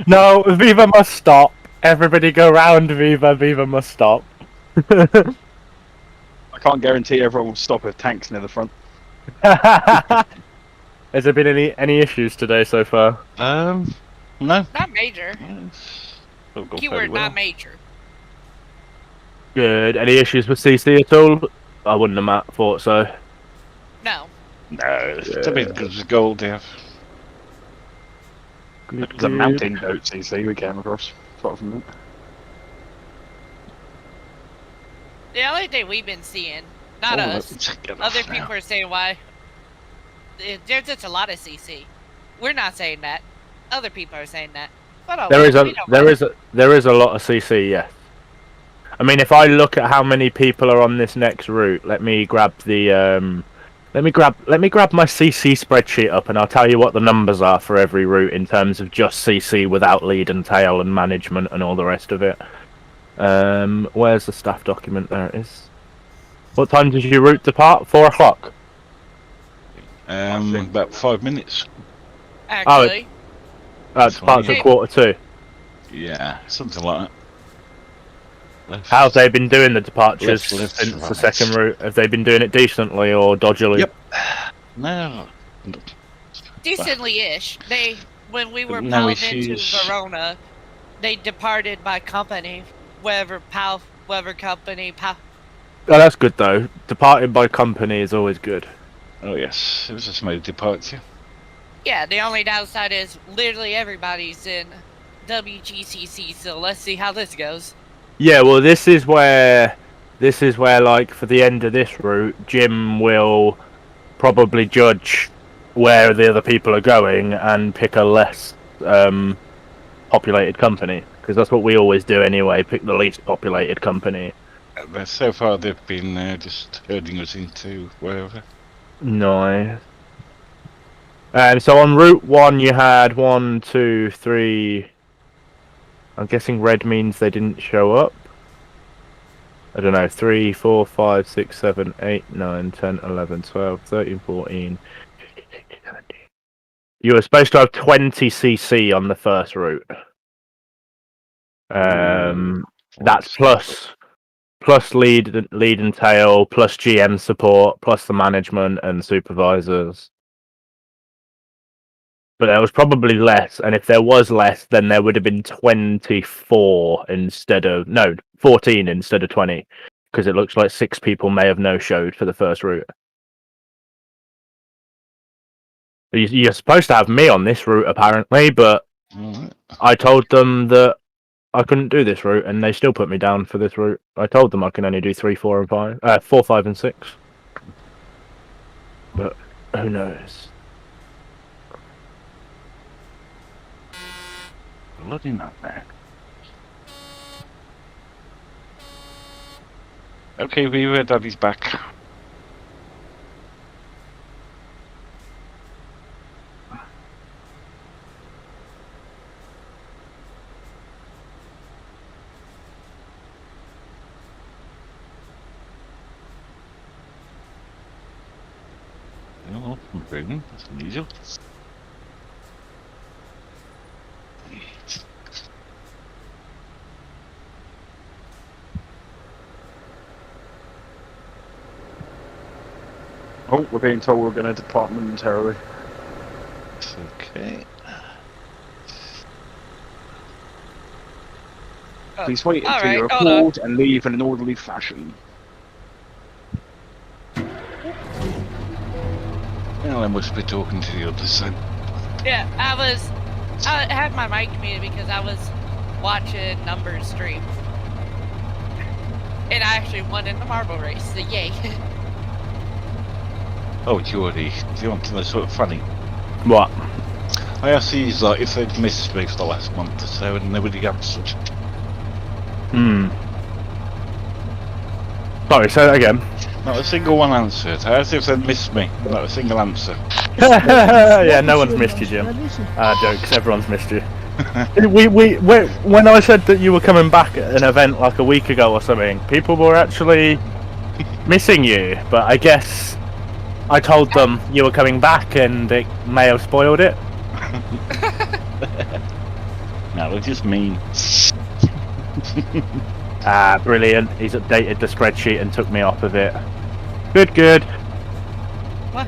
No, Viva must stop. Everybody go round, Viva. Viva must stop. I can't guarantee everyone will stop with tanks near the front. Has there been any issues today so far? No. Not major. Keyword well. not major. Good. Any issues with CC at all? I wouldn't have thought so. No. No, it's a bit good as gold, yeah. It was a mountain goat CC we came across. Apart from that. The only thing we've been seeing, not us, other people are saying why. There's just a lot of CC. We're not saying that. Other people are saying that. But There is a lot of CC, yes. I mean, if I look at how many people are on this next route, let me grab the let me grab my CC spreadsheet up, and I'll tell you what the numbers are for every route in terms of just CC without lead and tail and management and all the rest of it. Where's the staff document? There it is. What time did your route depart? 4 o'clock. About 5 minutes. Actually. Oh, it departs at 1:45. Yeah, something like that. How's they been doing the departures Left, since the right. second route? Have they been doing it decently or dodgily? Yep. No. Decently-ish. When we were No pulled into issues. Verona, they departed by company, whatever company. Oh, that's good though. Departing by company is always good. Oh yes, it was a smooth departure. Yeah, the only downside is literally everybody's in WGCC, so let's see how this goes. Yeah, well, this is where, like, for the end of this route, Jim will probably judge where the other people are going and pick a less populated company, because that's what we always do anyway. Pick the least populated company. But so far they've been just herding us into wherever. Nice. So on Route 1 you had 1, 2, 3... I'm guessing red means they didn't show up. I don't know, 3, 4, 5, 6, 7, 8, 9, 10, 11, 12, 13, 14... You were supposed to have 20 CC on the first route. That's plus lead and tail, plus GM support, plus the management and supervisors. but there was probably less. And if there was less, then there would have been 24 instead of 14 instead of 20, because it looks like 6 people may have no-showed for the first route. You're supposed to have me on this route apparently, but I told them that I couldn't do this route, and they still put me down for this route. I told them I can only do 3, 4, and 5, 4, 5, and 6. But who knows? Bloody nightmare. Okay, Daddy's back. Oh, improvement. That's unusual. Oh, we're being told we're going to depart momentarily. Okay. Please wait until Alright, you're hold on. called and leave in an orderly fashion. Well, I must be talking to the others then. Yeah, I had my mic muted because I was watching Numbers stream. And I actually won in the marble race, so yay. Oh, Geordie, do you want to know something funny? What? I asked these like if they'd missed me for the last month or so, and nobody answered. Sorry, say that again. Not a single one answered. I asked if they'd missed me, not a single answer. Yeah, no one's missed you, Jim. Jokes, everyone's missed you. When I said that you were coming back at an event like a week ago or something, people were actually missing you, but I guess I told them you were coming back and it may have spoiled it. No, they're just mean. Brilliant. He's updated the spreadsheet and took me off of it. Good. What?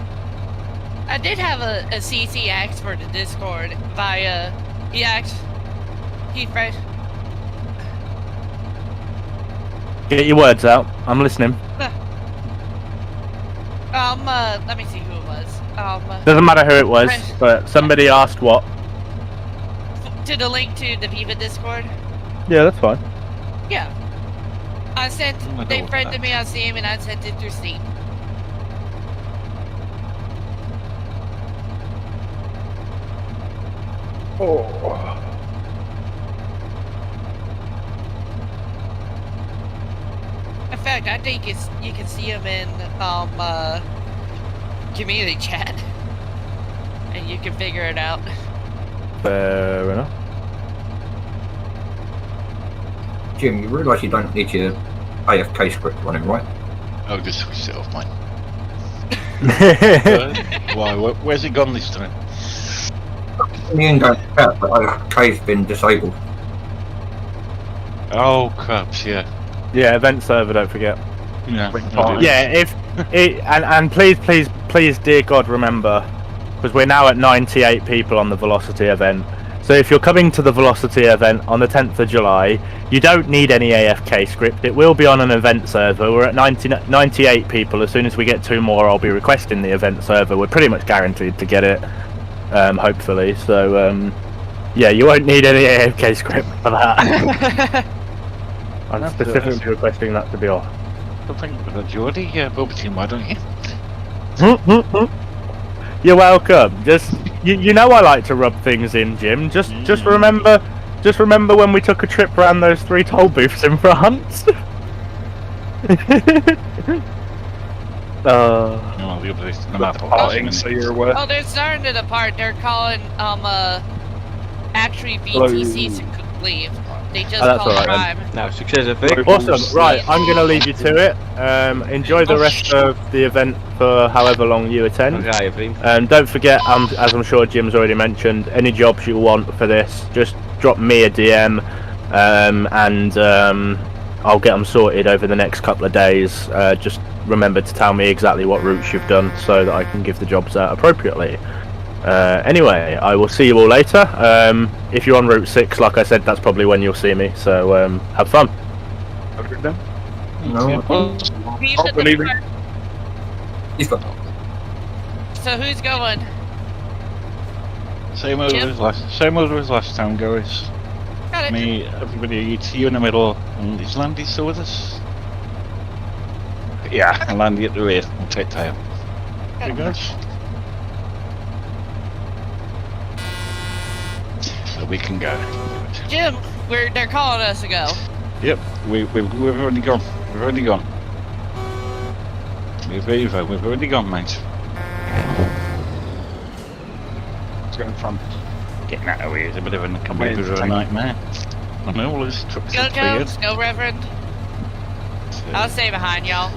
I did have a CC ask for the Discord via... He fresh... Get your words out. I'm listening. Let me see who it was. Doesn't matter who it was, but somebody asked what. To the link to the Viva Discord? Yeah, that's fine. Yeah. I sent... They friended me on Steam and I sent it through Steam. Oh. In fact, I think you can see him in community chat, and you can figure it out. Fair enough. Jim, you realise you don't need your AFK script running, right? I'll just switch it off mine. Why? Where's it gone this time? In the end, don't care, but AFK's been disabled. Oh, craps, yeah. Yeah, event server, don't forget. Yeah, and please, dear God, remember, because we're now at 98 people on the Velocity event. So if you're coming to the Velocity event on the 10th of July, you don't need any AFK script. It will be on an event server. We're at 98 people. As soon as we get 2 more, I'll be requesting the event server. We're pretty much guaranteed to get it, hopefully. So, yeah, you won't need any AFK script for that. I'm specifically requesting that to be off. Well, thank you for that, Geordie. Yeah, over to you, why don't you? You're welcome. Just you know I like to rub things in, Jim. Just remember when we took a trip around those 3 toll booths in France. So you're aware. Oh, they're starting to depart. They're calling actually VTC to leave. They just called Prime. Nou, succes even. Awesome. Right, I'm going to leave you to it. Enjoy the rest of the event for however long you attend. Don't forget, as I'm sure Jim's already mentioned, any jobs you want for this, just drop me a DM, and I'll get them sorted over the next couple of days. Just remember to tell me exactly what routes you've done so that I can give the jobs out appropriately. Anyway, I will see you all later. If you're on Route 6, like I said, that's probably when you'll see me. So have fun. Have a good day. No. Good evening. So who's going? Same order as last time, guys. Got it. Me, everybody, it's you in the middle. And is Landy still with us? Yeah, and Landy at the rear. We'll take tail. Okay, guys. So we can go. Jim, they're calling us to go. Yep, we've already gone. We've already gone. We've already gone, mate. It's going from getting out of here is a bit of a nightmare. I know all this trucks Go, are weird. go, Reverend. I'll stay behind y'all.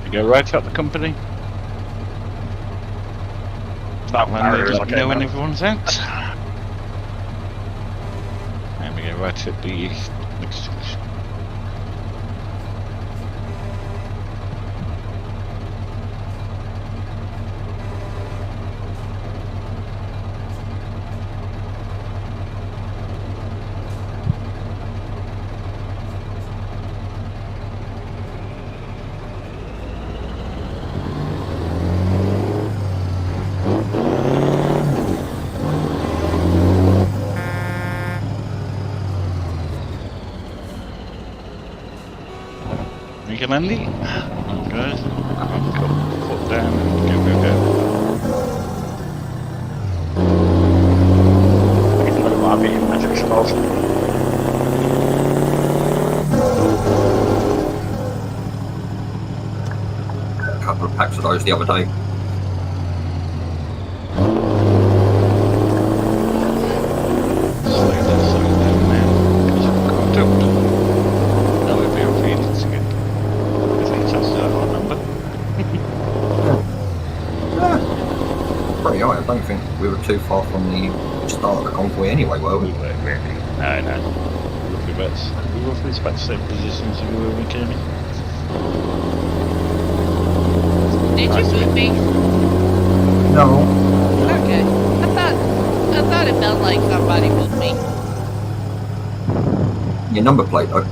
You go right up the company. That Landy doesn't know when everyone's out. And we go right at the next junction. Landy. Okay. Foot down and go. Might be magic spells. A couple of packs of those the other day. I don't think we were too far from the start of the convoy anyway, were we? No. Roughly about the same positions as we were when we came in. Did you boot me? No. Okay. I thought it felt like somebody booked me. Your number plate though.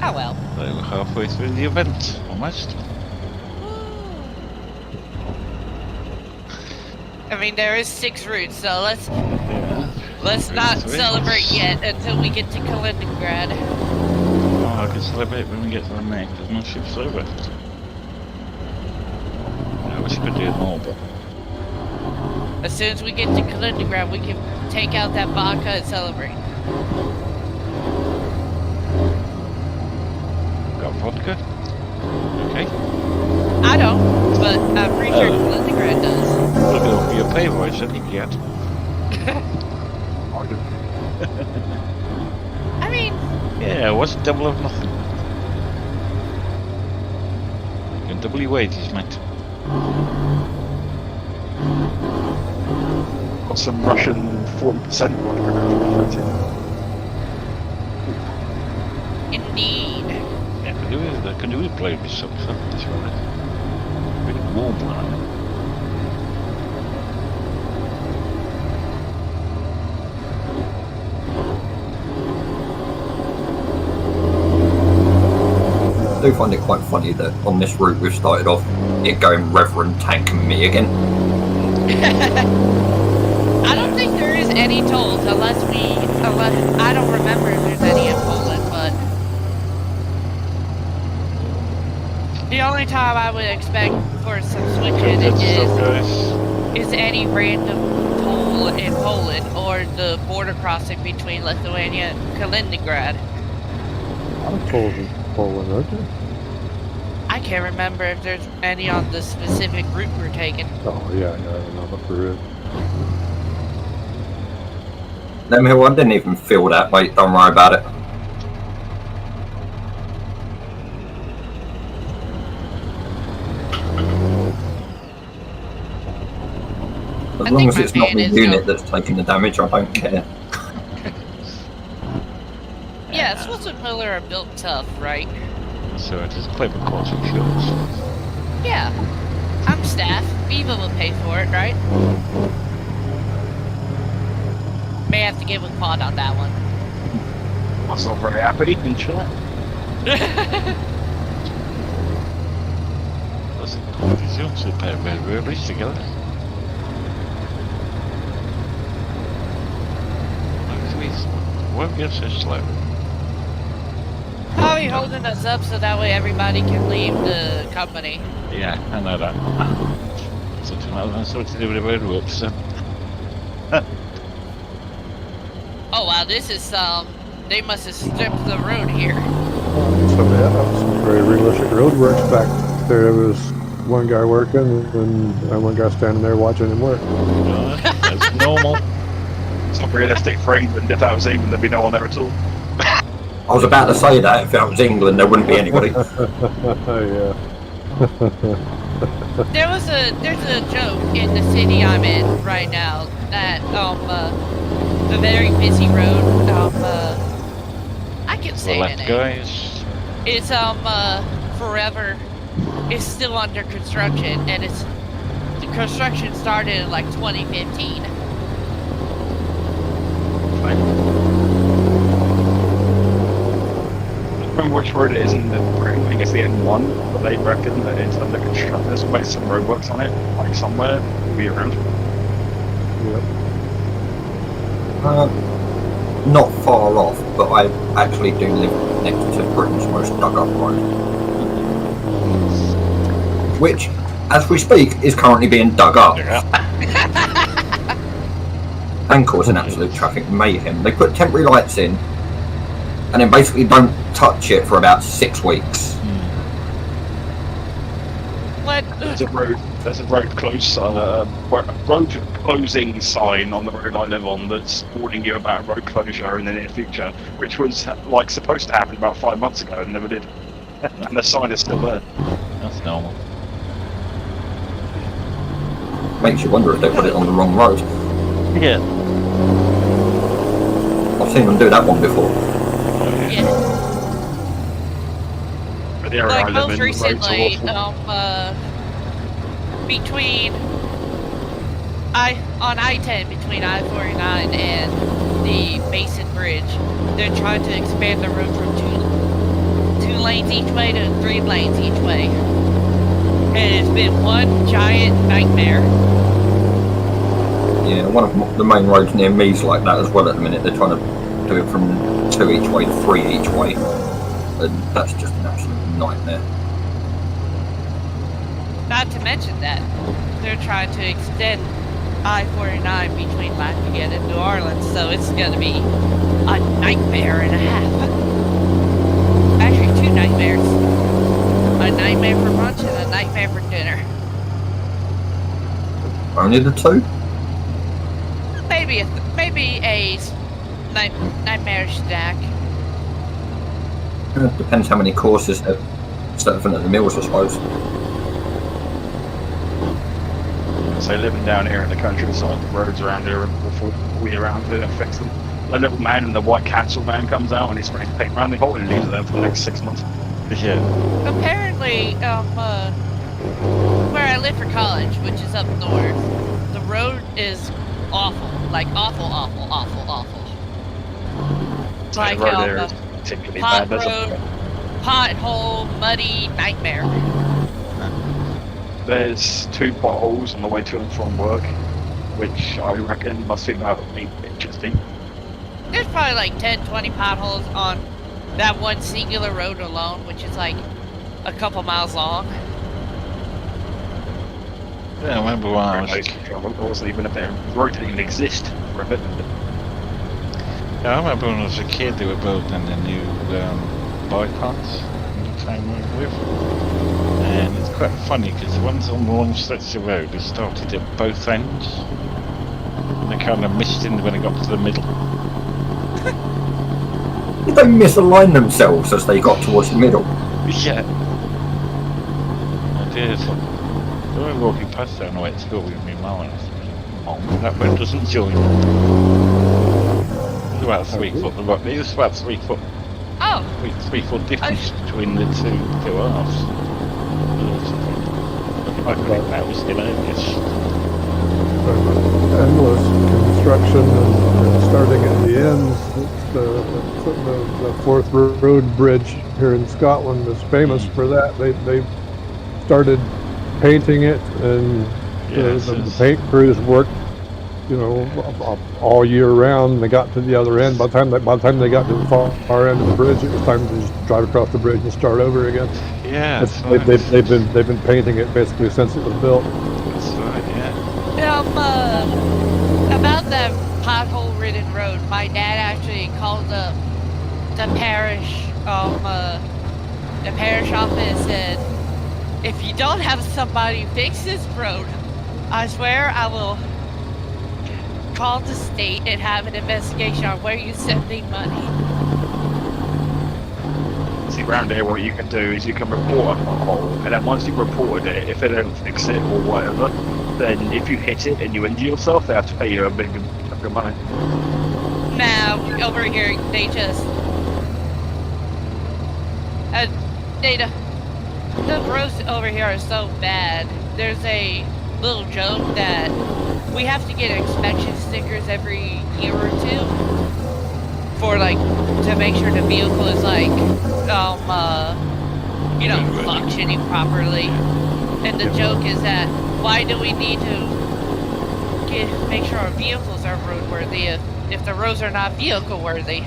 Oh well. So we're halfway through the event, almost. I mean, there is 6 routes, so let's not celebrate yet until we get to Kaliningrad. Oh, I can celebrate when we get to the neck, because my ship's over. I wish I could do more, but... As soon as we get to Kaliningrad, we can take out that vodka and celebrate. Got vodka? Okay. I don't, but I'm pretty sure Kaliningrad does. Look at your pay voice, I think you had. I mean... Yeah, what's double of nothing? You can double your wages, mate. Got some Russian 40% vodka. Indeed. Yeah, I could do with playing with some stuff, this one. A bit of warm one. I do find it quite funny that on this route we've started off it going Reverend tanking me again. I don't think there is any tolls unless I don't remember if there's any in Poland, but the only time I would expect for some switching is any random toll in Poland or the border crossing between Lithuania and Kaliningrad. I'm told in Poland, aren't there? I can't remember if there's any on the specific route we're taking. Oh yeah, I don't know about the route. No, I didn't even feel that, mate. Don't worry about it. As long as it's not the unit that's taking the damage, I don't care. Yeah, Swiss and Miller are built tough, right? so it is clever quality insurance. Yeah. I'm staff. Viva will pay for it, right? May have to get with Pod on that one. I was not very happy in chat. That's a quality insurance. They pay very rich together. Won't be so slow. Probably holding us up so that way everybody can leave the company. Yeah, I know that. Something like that. Something to do with the roadworks, so. Oh wow, this is they must have stripped the road here. Some very realistic roadworks back there. There was one guy working and one guy standing there watching him work. That's normal. It's not realistic for England. If that was England, there'd be no one there at all. I was about to say that if that was England, there wouldn't be anybody. Yeah. There's a joke in the city I'm in right now that the very busy road I can say Well, it. guys. It's forever. It's still under construction, and the construction started in like 2015. I remember which road it is in the Britain. I guess the N1, but they reckon that it's under construction. There's quite some roadworks on it, like somewhere. It'll be around. Yep. Not far off, but I actually do live next to Britain's most dug-up road, which, as we speak, is currently being dug up. And causing absolute traffic mayhem. They put temporary lights in, and then basically don't touch it for about 6 weeks. What? There's a road road closing sign on the road I live on that's warning you about road closure in the near future, which was like supposed to happen about 5 months ago and never did. And the sign is still there. That's normal. Makes you wonder if they put it on the wrong road. Yeah. I've seen them do that one before. Yeah. But the area Like I live most in, the roads are recently, awful. between on I-10 between I-49 and the Mason Bridge, they're trying to expand the road from two lanes each way to 3 lanes each way, and it's been one giant nightmare. Yeah, one of the main roads near me is like that as well at the minute. They're trying to do it from 2 each way to 3 each way, and that's just an absolute nightmare. Not to mention that they're trying to extend I-49 between Lafayette and New Orleans, so it's going to be a nightmare and a half. Actually, 2 nightmares. A nightmare for lunch and a nightmare for dinner. Only the 2? Maybe a nightmare stack. Depends how many courses they're serving at the mills, I suppose. So living down here in the countryside, the roads around here before we around here and fix them. The little man in the white council van comes out and he sprays paint around the whole and leaves it there for the next 6 months. Yeah. Apparently, where I live for college, which is up north, the road is awful. Like awful. It's like the road there is particularly hot bad. road, pothole, muddy nightmare. There's 2 potholes on the way to and from work, which I reckon must be about 8 inches deep. There's probably like 10, 20 potholes on that one singular road alone, which is like a couple miles long. Yeah, I remember when I was... It wasn't even a bit. The road didn't even exist for a bit. Yeah, I remember when I was a kid they were building the new bypass in the town we live. And it's quite funny because the ones on the long stretch of the road they started at both ends. And they kind of missed in when they got to the middle. Did they misalign themselves as they got towards the middle? Yeah. I did. So I was walking past there on the way to school with my mum and I said, "Mum, that road doesn't join." It was about 3 foot. It was about 3 foot Oh. 3-4 difference between the two halves. I think that was hilarious. Endless construction and starting at the ends. It's the Forth Road Bridge here in Scotland is famous for that. They started painting it, and the paint crews worked, all year round. They got to the other end. By the time they got to the far end of the bridge, it was time to just drive across the bridge and start over again. Yeah, they've been painting it basically since it was built. That's right. Yeah. About that pothole-ridden road, my dad actually called up the parish office and said, if you don't have somebody fix this road, I swear I will call the state and have an investigation on where you're sending money. See, around here, what you can do is you can report a pothole, and then once you've reported it, if they don't fix it or whatever, then if you hit it and you injure yourself, they have to pay you a big chunk of money. Now, over here, they just... Data. The roads over here are so bad. There's a little joke that we have to get inspection stickers every year or two for, to make sure the vehicle is, functioning properly. And the joke is that, why do we need to make sure our vehicles are roadworthy if the roads are not vehicle-worthy?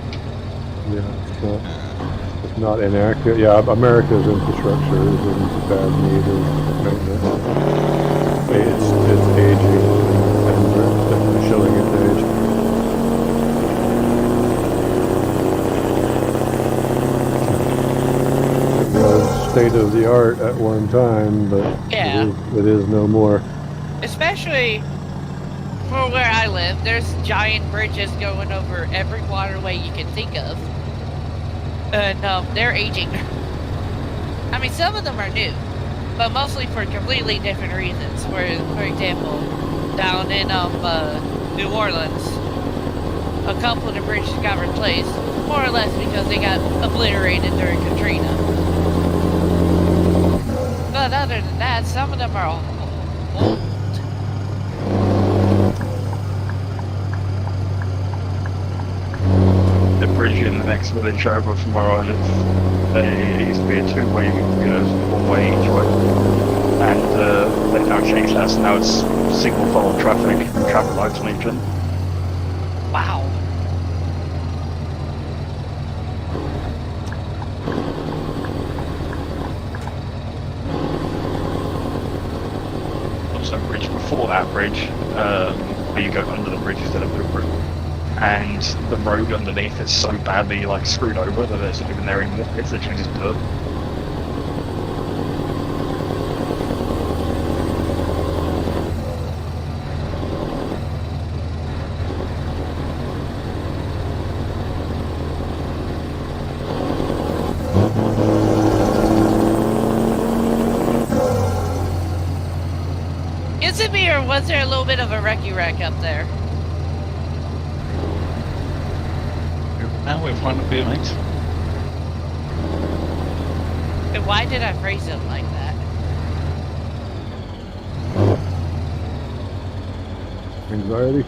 Yeah, it's not inaccurate. Yeah, America's infrastructure is in bad need of maintenance. It's aging, and they're definitely showing its age. It was state of the art at one time, but it is no more. Especially for where I live, there's giant bridges going over every waterway you can think of. And they're aging. I mean, some of them are new, but mostly for completely different reasons. For example, down in New Orleans, a couple of the bridges got replaced, more or less because they got obliterated during Katrina. But other than that, some of them are old. The bridge in the next village over from where I live, it used to be a two-way, one-way each way, and they've now changed that, so now it's single file traffic, traffic lights on each end. Wow. Also, bridge before that bridge, where you go under the bridge instead of over it. And the road underneath is so badly screwed over that it's not even there anymore. It's literally just dirt. Is it me, or was there a little bit of a wrecky wreck up there? Now we're fine to be, mate. And why did I phrase it like that? Anxiety.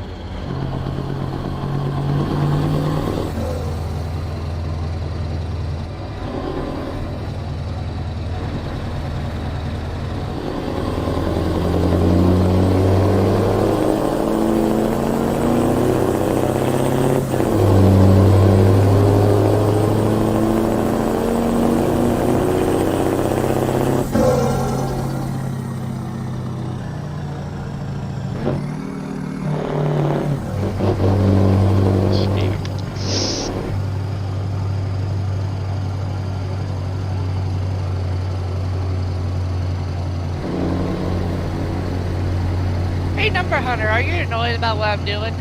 Hey, Number Hunter, are you annoyed about what I'm doing?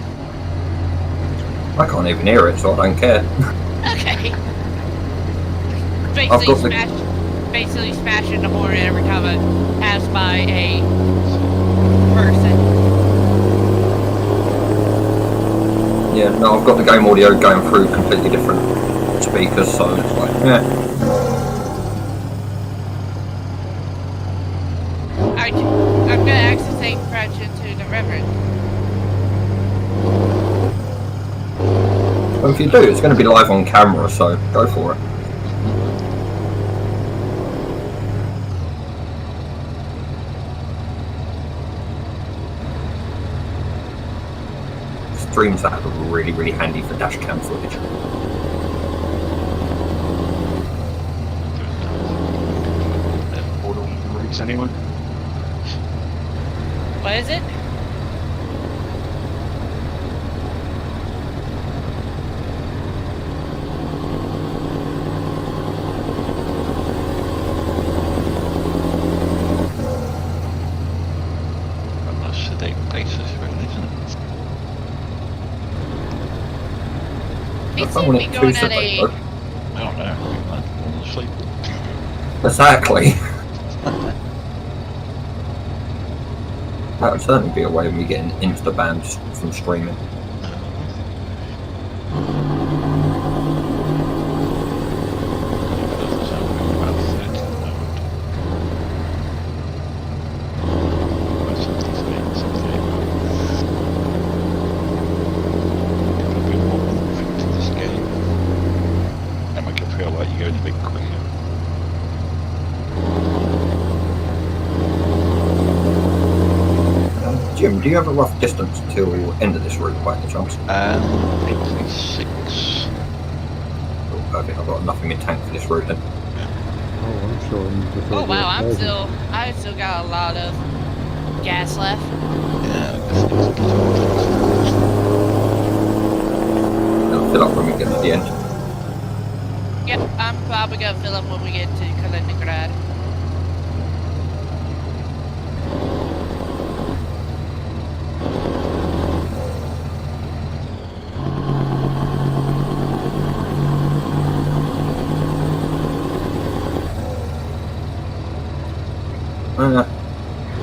I can't even hear it, so I don't care. Okay. I've got Basically smashing the horn every time I pass by a person. Yeah, no, I've got the game audio going through completely different speakers, so it's like, yeah. I'm gonna access a crash into the Reverend. Well, if you do, it's going to be live on camera, so go for it. Streams that are really, really handy for dash cam footage. Anyone? What is it? That's the day basis, really, isn't it? It seemed to be going at a... I don't know. I'm asleep. Exactly. That would certainly be a way of me getting into the band from streaming. That make it feel like you're going a bit quicker. Jim, do you have a rough distance till end of this route by any chance? 86. Oh, perfect. I've got enough in my tank for this route then. Oh, I'm showing just Oh over wow, 1,000. I've still got a lot of gas left. It'll fill up when we get to the end. Yep, I'm probably gonna fill up when we get to Kaliningrad.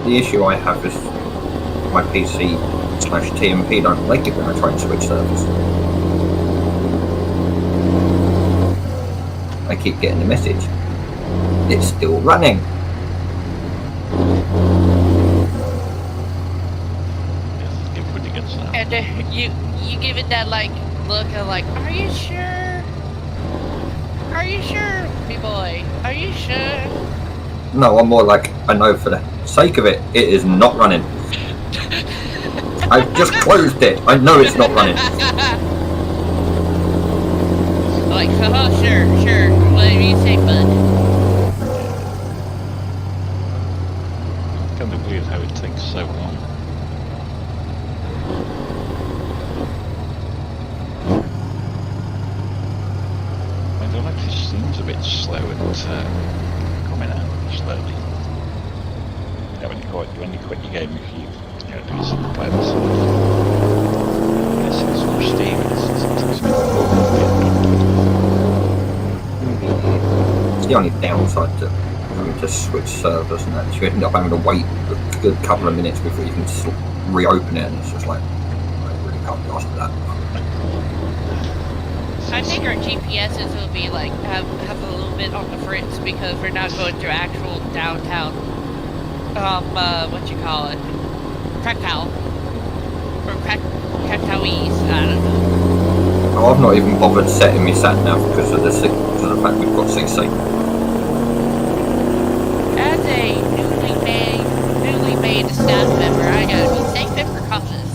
The issue I have is my PC/TMP don't like it when I try and switch servers. I keep getting the message. It's still running. And you give it that like look of like, are you sure? Are you sure, me boy? Are you sure? No, I'm more like, I know for the sake of it, it is not running. I've just closed it. I know it's not running. Like, oh, sure, whatever you say, bud. It's kind of weird how it takes so long. I don't know, it just seems a bit slow at coming out slowly. You know, when you quit your game, if you do single player this is from Steam, it's the only downside to having to switch servers and that is you end up having to wait a good couple of minutes before you can reopen it, and it's just like, I really can't be asked for that. I think our GPSs will be like have a little bit on the fritz because we're not going through actual downtown. What you call it? Krakow or Krakowese. I don't know. Oh, I've not even bothered setting me sat nav because of the fact we've got CC. As a newly made staff member, I gotta be safe and precautious.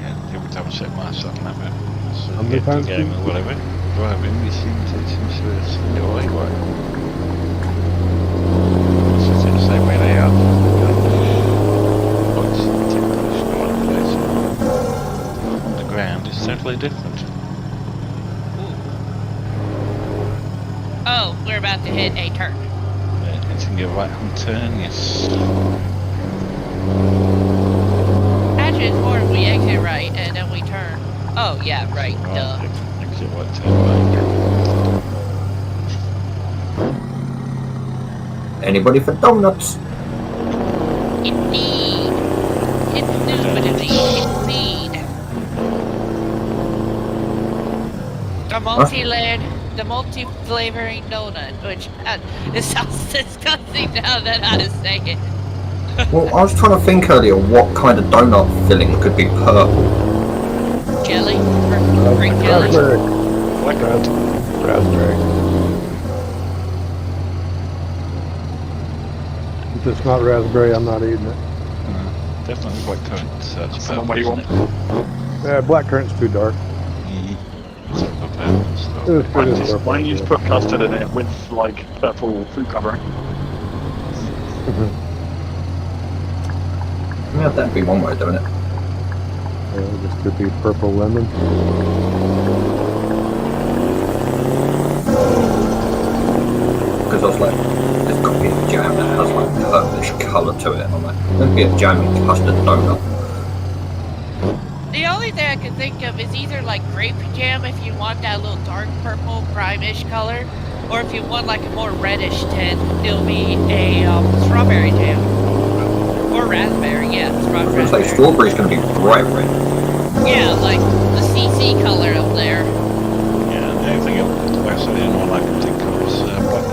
Yeah, every time I set my sat nav in, How many times game or whatever, driving, it seems to go away quite. It's the same way they are. But one place on the ground is totally different. Oh, we're about to hit a turn. It's in your right hand turn, yes. Actually, it's more we exit right and then we turn. Oh, yeah, right, duh. Exit right, turn right. Anybody for donuts? Indeed. Indeed. I'm the multi-flavoring donut, which it sounds disgusting now that I say it. Well, I was trying to think earlier what kind of donut filling could be purple. Jelly? Grape jelly? Raspberry. If it's not raspberry, I'm not eating it. Definitely white currant. That's the one what you want. Yeah, black currant's too dark. Why don't you just put custard in it with like purple food coloring? Yeah, that'd be one way of doing it. This could be purple lemon. Because I was like, there's got to be a jam that has like purplish colour to it. And I'm like, there'd be a jam in custard donut. The only thing I can think of is either like grape jam if you want that little dark purple prime-ish color, or if you want like a more reddish tint, it'll be a strawberry jam. Or raspberry, yeah. I was going to say, strawberry's going to be bright red. Yeah, like the CC color up there. Yeah, the only thing the only one I can think of is black.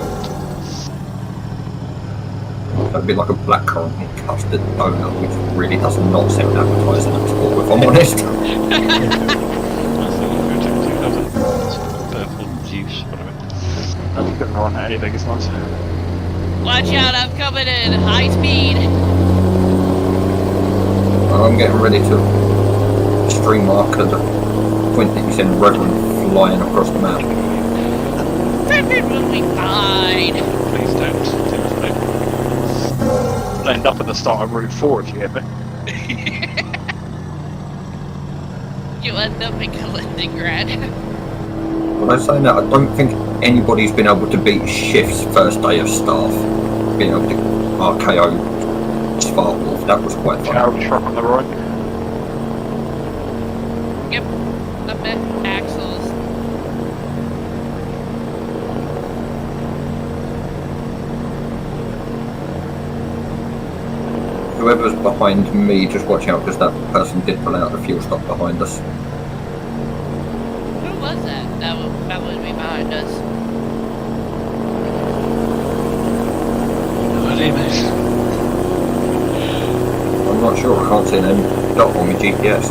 That'd be like a blackcurrant and custard donut, which really does not sound appetising at all, if I'm honest. Purple juice, whatever. I'm getting on anything, it's nice. Watch out, I'm coming in high speed. I'm getting ready to stream mark at the point that you send Reverend flying across the map. Reverend will be fine. Please don't. End up at the start of Route 4 if you hit me. You end up in Kaliningrad. When I say that, I don't think anybody's been able to beat Shift's first day of staff. Being able to RKO Sparkwolf, that was quite fun. Carrot truck on the right. Yep, I met Axel's. Whoever's behind me, just watch out because that person did pull out the fuel stop behind us. Who was that? That would be behind us. I'm not sure, I can't see any dot on my GPS.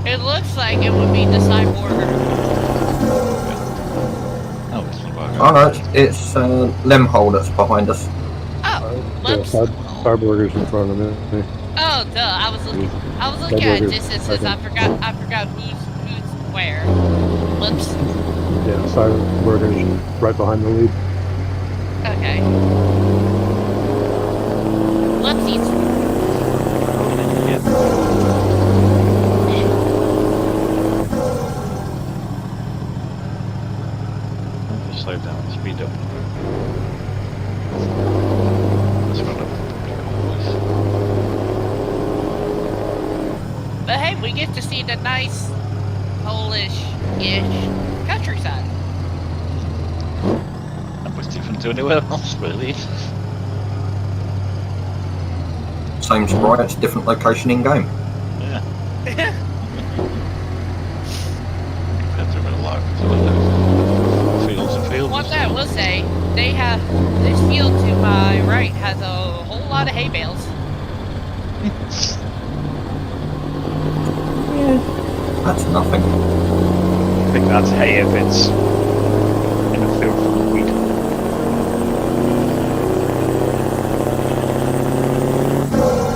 It looks like it would be the cyborger. Oh no, it's Lemhole that's behind us. Oh, whoops. Starburger's in front of me. Oh, duh. I was looking at distances. I forgot who's where. Whoops. Yeah, Starburger's right behind the lead. Okay. Whoopsies. Slow down, speed up. But hey, we get to see the nice Polish-ish countryside. That was different to anywhere else, really. Same sprites, different location in game. Yeah. Compared to real life, fields and fields. One thing I will say, they have this field to my right has a whole lot of hay bales. That's nothing. I think that's hay if it's in a field full of wheat.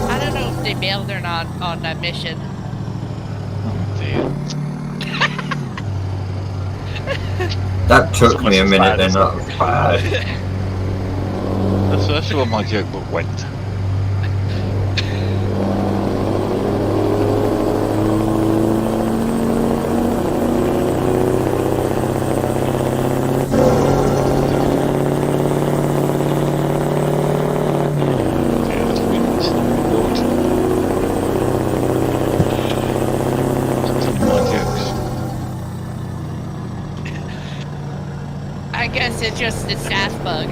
I don't know if they bailed or not on that mission. That took me a minute then, that was bad. That's where my joke book went. I guess it's just a staff bug.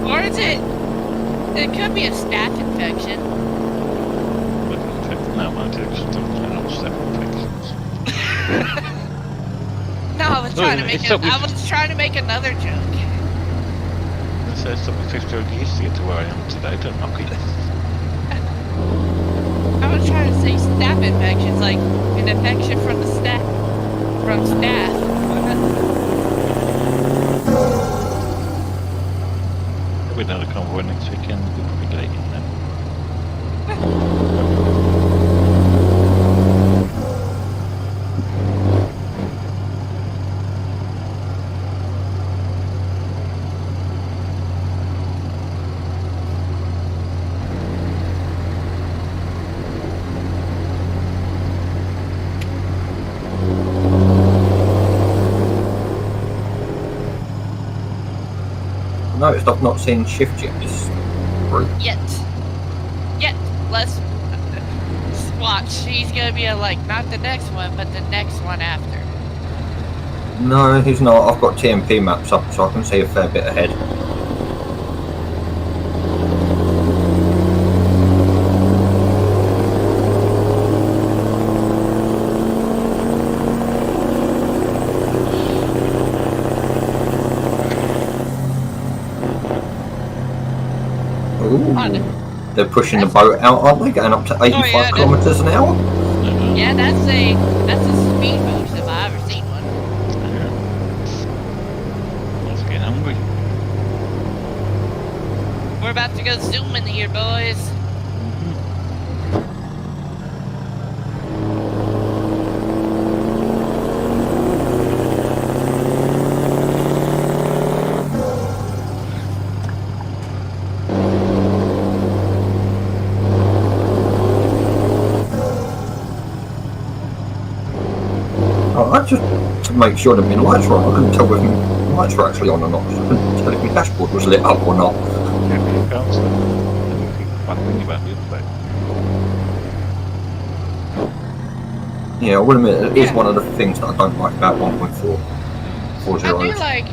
Or is it? It could be a staph infection. No, my tips don't know staph infections. No, I was trying to make it. I was trying to make another joke. It says that my 50 years to get to where I am today. Don't knock it. I was trying to say staph infections, like an infection from the staph. From staph. With another convoy next weekend, we'll probably get it in then. noticed I've not seen shift yet this group. Yet. Let's watch. He's gonna be like, not the next one, but the next one after. No, he's not. I've got TMP maps up so I can see a fair bit ahead. Ooh. They're pushing the boat out, aren't they? Going up to 85 kilometers an hour? Yeah, that's a speed boost if I ever seen one. Let's get hungry. We're about to go zooming here, boys. Just to make sure the main lights were on. I couldn't tell whether the lights were actually on or not. I couldn't tell if my dashboard was lit up or not. Yeah, I will admit, it is one of the things that I don't like about 1.4. I do like...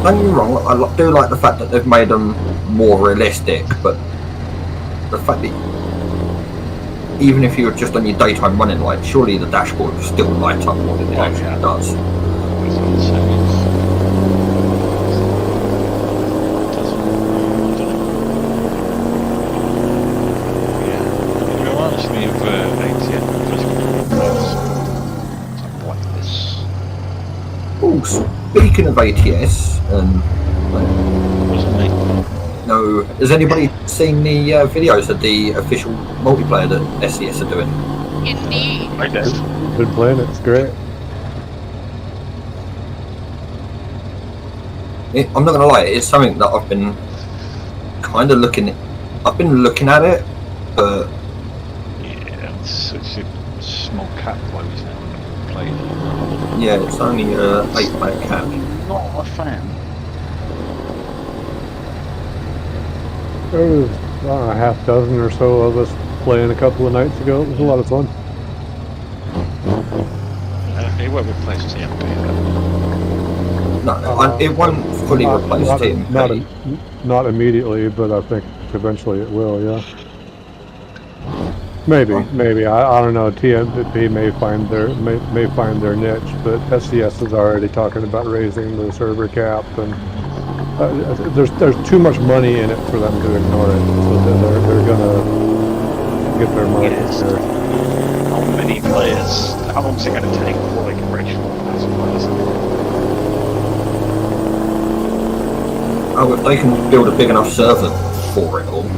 Don't get me wrong, I do like the fact that they've made them more realistic, but the fact that even if you're just on your daytime running light, surely the dashboard will still light up more than it actually does. It reminds me of ATS. Oh, speaking of ATS, no, has anybody seen the videos of the official multiplayer that SES are doing? Indeed. I did. Been playing it, it's great. I'm not gonna lie, it's something that I've been kind of looking at it, but yeah, it's such a small cap though, isn't it? Played. Yeah, it's only 8-player cap. Not a fan. There was a half dozen or so of us playing a couple of nights ago. It was a lot of fun. It won't replace TMP. No, it won't fully replace TMP. Not immediately, but I think eventually it will, yeah. Maybe. I don't know. TMP may find their niche, but SES is already talking about raising the server cap, and there's too much money in it for them to ignore it. So they're gonna get their money there. How many players? How long is it going to take before they can reach 4,000 players? Oh, if they can build a big enough server for it all.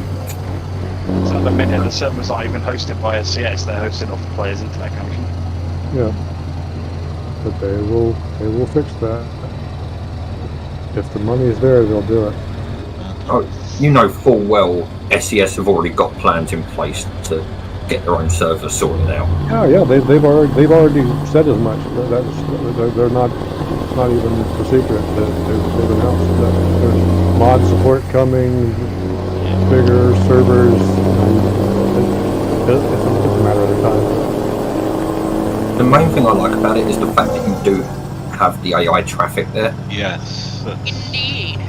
So at the minute, the servers aren't even hosted by SCS, they're hosted off the players' internet connection. Yeah, but they will fix that. If the money is there, they'll do it. Oh, you know full well SES have already got plans in place to get their own server sorted out. Oh yeah, they've already said as much. They're not even a secret. They've announced that there's mod support coming, bigger servers. It's a matter of time. The main thing I like about it is the fact that you do have the AI traffic there. Yes. Indeed.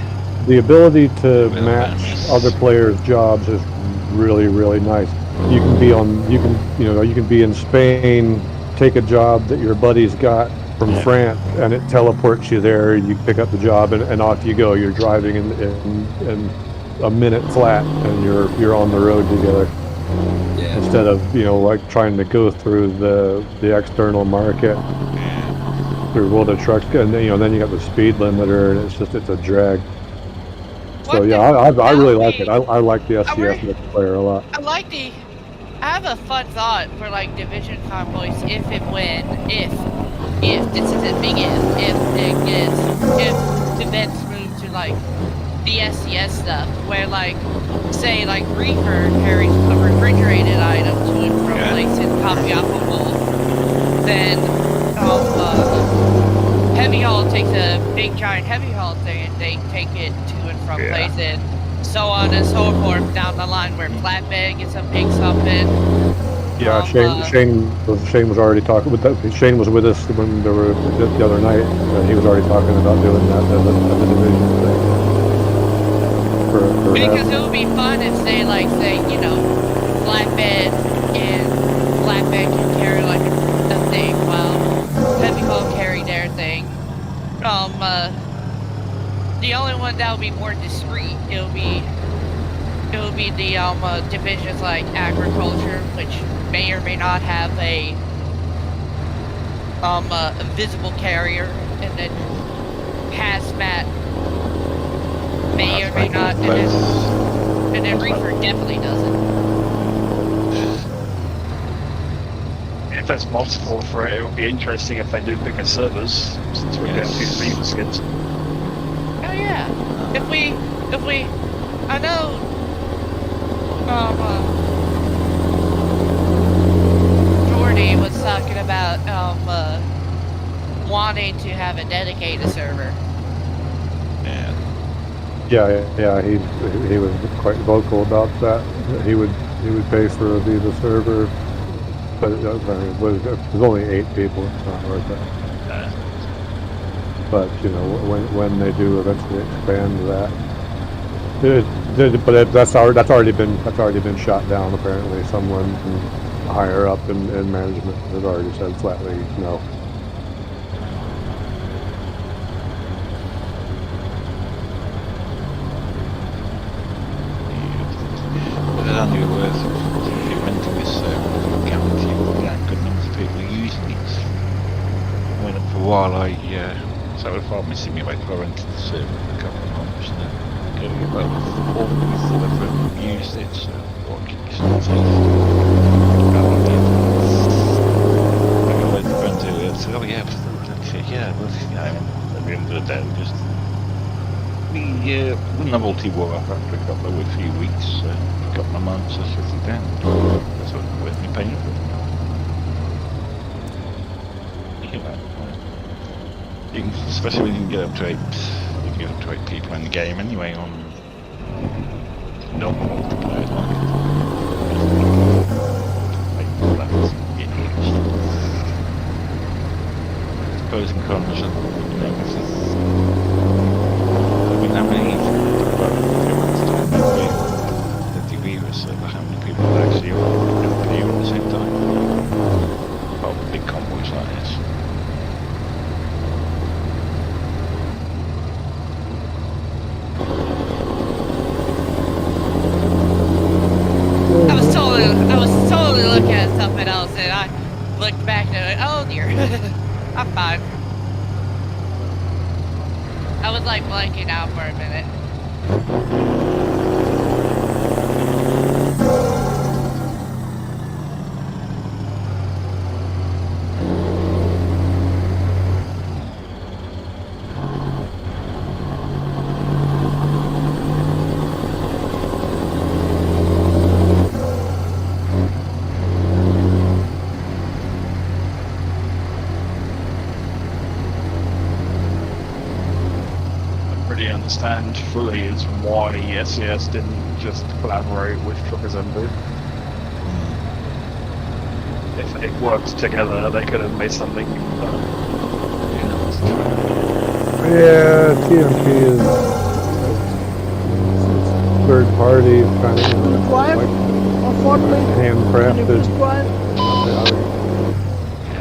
The ability to match other players' jobs is really, really nice. You can be you can be in Spain, take a job that your buddy's got from France, and it teleports you there. You pick up the job, and off you go. You're driving in a minute flat, and you're on the road together. Yeah. Instead of like trying to go through the external market through World of Trucks, and then you got the speed limiter, and it's a drag. So yeah, I really like it. I like the SCS multiplayer a lot. I have a fun thought for like division convoys if and when, if this is a big if events move to like the SCS stuff, where like, say like Reefer carries a refrigerated item to and from place in copy off a wolf, then Heavy Haul takes a big giant heavy haul thing and they take it to and from place, and so on and so forth down the line where flatbed gets a big something. Yeah, Shane was already talking with that. Shane was with us when there were the other night. He was already talking about doing that as a division thing. Because it would be fun if say flatbed can carry like a thing while heavy haul carry their thing. The only one that would be more discreet, it would be the divisions like agriculture, which may or may not have a invisible carrier, and then hazmat may or may not, and then Reefer definitely doesn't. If there's multiple for it, it would be interesting if they do bigger servers, since we get a few Beaver skins. Oh yeah, if we, I know, Jordy was talking about wanting to have a dedicated server. Yeah, he was quite vocal about that. He would pay for a Viva server, but it was only 8 people. It's not worth it. But when they do eventually expand that, but that's already been shot down. Apparently, someone higher up in management has already said flatly no. But then only worth if you're renting this guarantee you'll get a good number of people using it. When for a while so I thought my simulator I rented the server for a couple of months and then getting about 4 people have used it, so what Kickstarter I got loads of friends who said, oh yeah, at the end of the day just the novelty wore off after a couple of few weeks, so got my mind so swiftly down. That's what worth me paying for it. You can, especially when you can get up to 8, you can get up to 8 people in the game anyway on normal multiplayer. Pros and cons and everything. I mean, how many the viewers, so how many people actually are video at the same time? Well, big convoys like this. I was totally looking at something else, and I looked back and I went, oh dear, I'm fine. I was like blanking out for a minute. Understand fully is why SCS didn't just collaborate with Truckers and Boo. If they worked together, they could have made something better. Yeah, TMP is it's third party, kind of, you know, like handcrafted.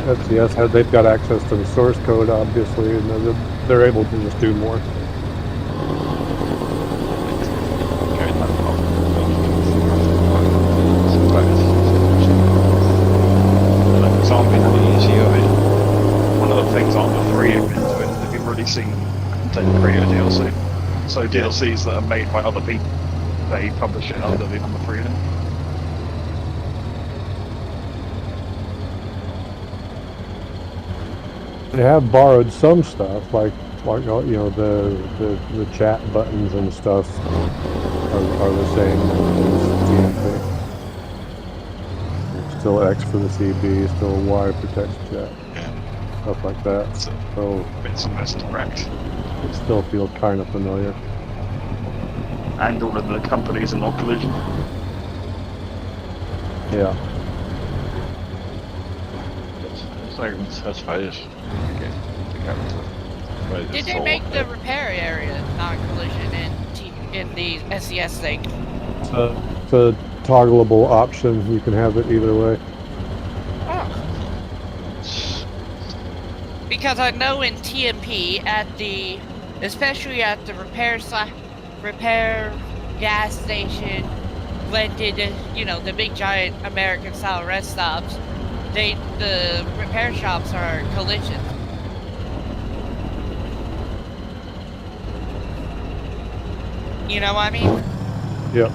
SCS, they've got access to the source code, obviously, and they're able to just do more. One of the things on the free into it is they've been releasing content creator DLC. So DLCs that are made by other people, they publish it under the free link. They have borrowed some stuff, like you know, the chat buttons and stuff are the same as TMP. Still X for the CB, still Y protects chat, stuff like that. So it's almost direct. It still feels kind of familiar. And all of the companies in log collision. Yeah. So I suppose. Did they make the repair area non-collision in the SCS thing? It's a toggleable option. You can have it either way. Because I know in TMP especially at the repair gas station, blended, you know, the big giant American style rest stops, the repair shops are collision. You know what I mean? Yep.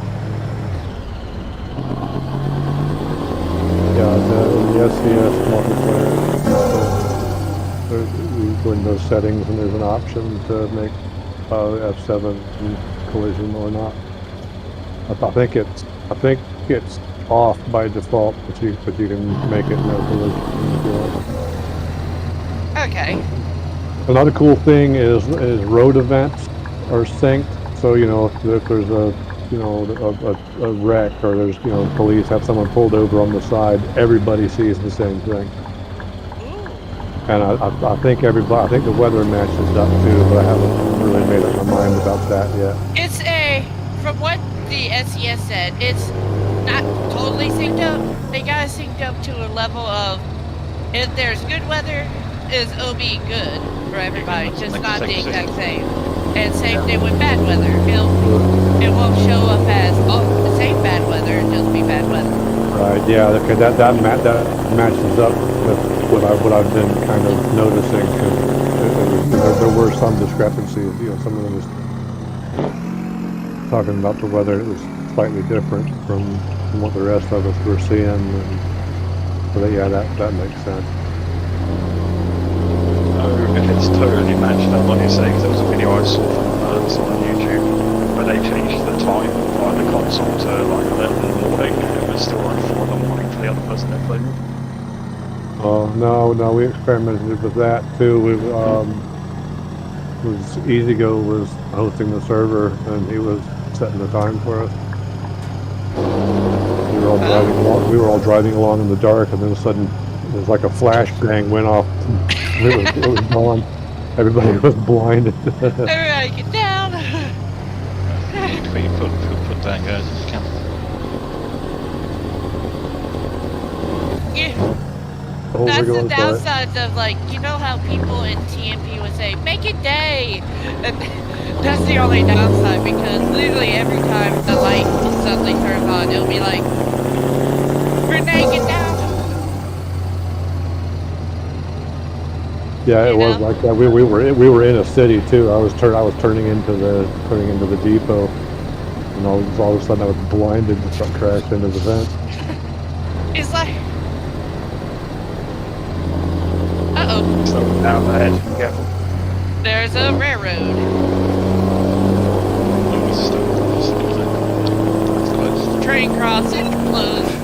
Yeah, the SCS multiplayer, you go in those settings and there's an option to make F7 collision or not. I think it's off by default, but you can make it no collision if you want. Okay. Another cool thing is road events are synced. So, you know, if there's a wreck, or there's, you know, police have someone pulled over on the side, everybody sees the same thing. And I think the weather matches up too, but I haven't really made up my mind about that yet. It's from what the SCS said, it's not totally synced up. They got it synced up to a level of, if there's good weather, it'll be good for everybody, just not the exact same. And same thing with bad weather. It won't show up as the same bad weather, it'll just be bad weather. Right, yeah, okay, that matches up with what I've been kind of noticing, because there were some discrepancies. You know, some of them was talking about the weather, it was slightly different from what the rest of us were seeing, and so yeah, that makes sense. If it's totally matched up, like you say, because there was a video I saw from on YouTube where they changed the time by the console to like 11 in the morning, and it was still like 4 in the morning for the other person they played with. Oh no, we experimented with that too. EasyGo was hosting the server, and he was setting the time for us. We were all driving along in the dark, and then all of a sudden it was like a flashbang went off. It was gone. Everybody was blinded. Everybody get down. Put down, guys, if you can. Yeah. That's the downside of, like, you know how people in TMP would say, make it day! And that's the only downside, because literally every time the light suddenly turns on, it'll be like, Renee, get down! Yeah, it was like that. We were in a city too. I was turning into the depot, and all of a sudden I was blinded and truck crashed into the fence. It's like, uh-oh. So down the edge, careful. There's a railroad. Train crossing closed.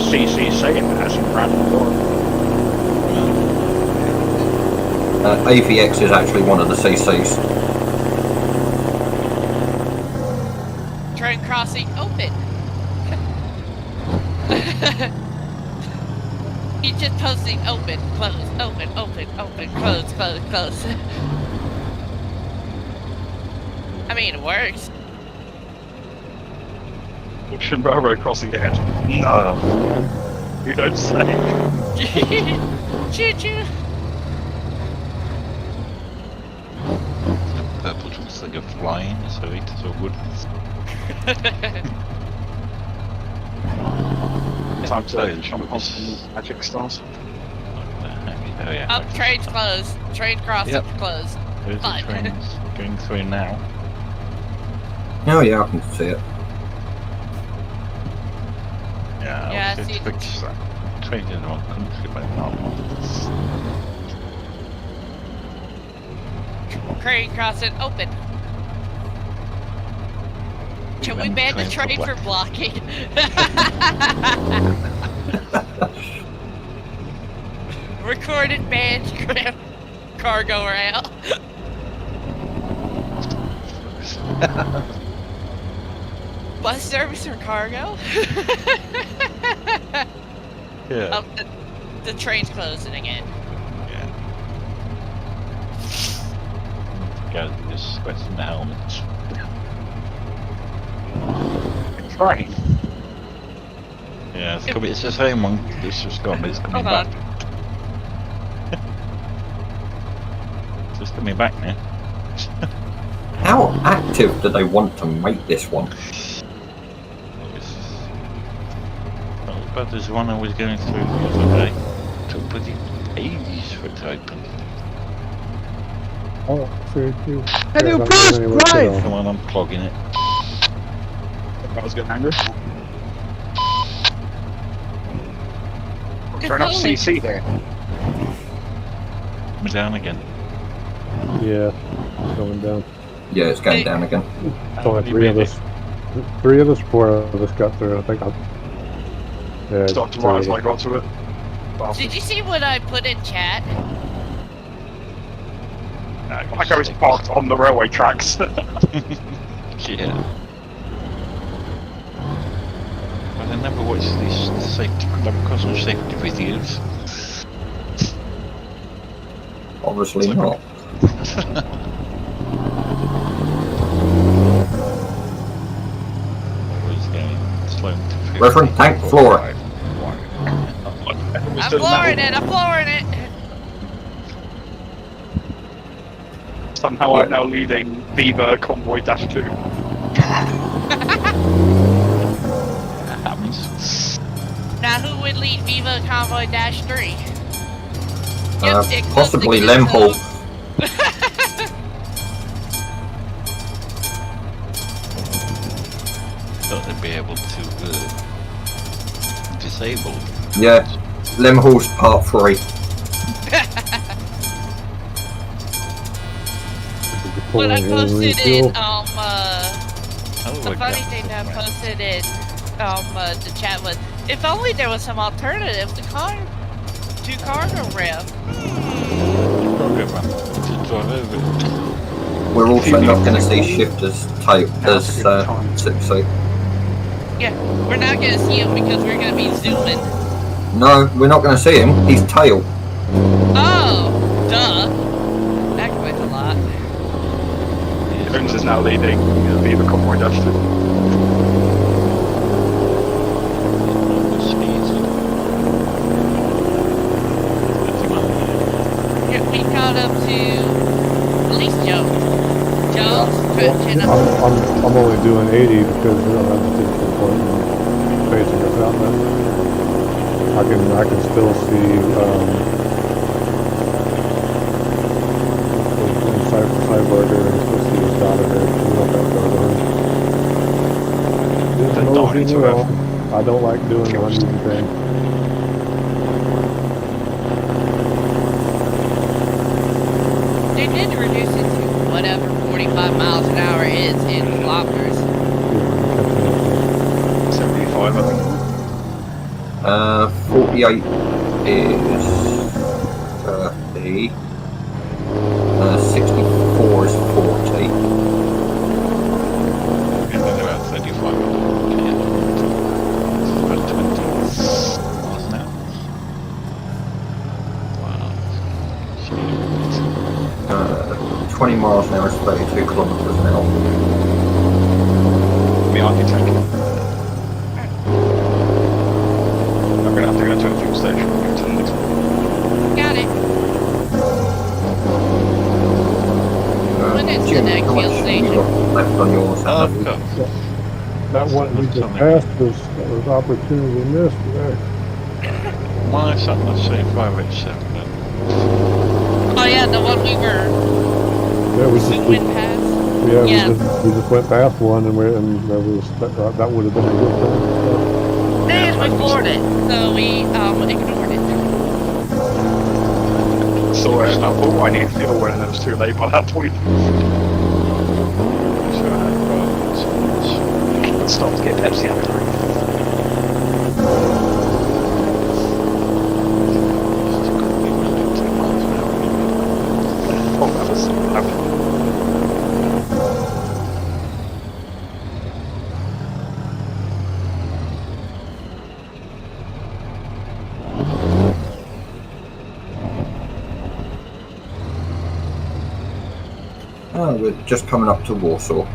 CC saying that some random door. AVX is actually one of the CCs. Train crossing open. He's just posting open, close, open, open, open, close, close, close. I mean, it works. Ocean Railroad crossing ahead. No. You don't say. Choo choo. Purple looks like you're flying, so it's all good. Time to jump on some magic stars. Oh yeah. Up, train's closed. Train crossing closed. There's the Fine. trains going through now. Oh yeah, I can see it. Yeah, Yeah, I was see- expecting that. Trains in the wrong country, but not. Crane crossing open. Can we ban the train for blocking? Recorded banned cargo rail. Bus service for cargo? Yeah. Oh, the train's closing again. Guys, just scratching the helmets. Right. Yeah, it's the same one. It's just gone, but it's coming Hold back. on. It's just coming back now. How active do they want to make this one? But there's one I was going through the other day. It took bloody ages for it to open. Oh, very true. Can you Yeah, please anyway, drive? so- Come on, I'm clogging it. I was getting angry. Trying up CC there. I'm down again. Yeah, it's going down. Yeah, it's going down again. It's only three of us. 4 of us got through. I think. Yeah, it's Stopped tomorrow terrible. I got to it. Did you see what I put in chat? Like I was parked on the railway tracks. Yeah. But I never watched these safety, never crossing safety videos. Obviously not. Reverend, tank floor it. I'm flooring it, I'm flooring it! Somehow I'm now leading Viva Convoy Dash 2. That happens. Now who would lead Viva Convoy Dash 3? Possibly Lempel. Thought they'd be able to disable. Yeah, Lemhall's part 3. What I posted in, the my funny God. thing that I posted in, the chat was, if only there was some alternative to cargo rail. We're also not going to see shifters type as 6C. Yeah, we're not gonna see him because we're gonna be zooming. No, we're not going to see him. He's tail. Oh, duh. That explains a lot. Jones is now leading Viva Convoy Dash 2. Yeah, we caught up to at least Jones. Jones, Christian, I'm only doing 80 because we don't have the digital point facing us out there. I can still see inside the cyborg area. I can still see his daughter here. We don't have to I don't like doing the uneven thing. they did reduce it to whatever 45 miles an hour is in kilometers. 75, I think. 48 is 30. 64 is 40. And then about 35. Okay. It's about 20. miles an hour is 32 kilometers an hour. The architect. I'm gonna have to go to a fuel station and go to the next one. Got it. When is the Jim, next how fuel much station? you got left on your That one we just passed was opportunity missed there. My sat must say 587. Oh yeah, the one we were Yeah, we just zooming past. yeah, we just went past one and there was that would have been a good time. They is recorded, so we ignored it. So I thought I needed fuel when it was too late by that point. Let's start to get Pepsi out of Oh, we're just coming up to Warsaw.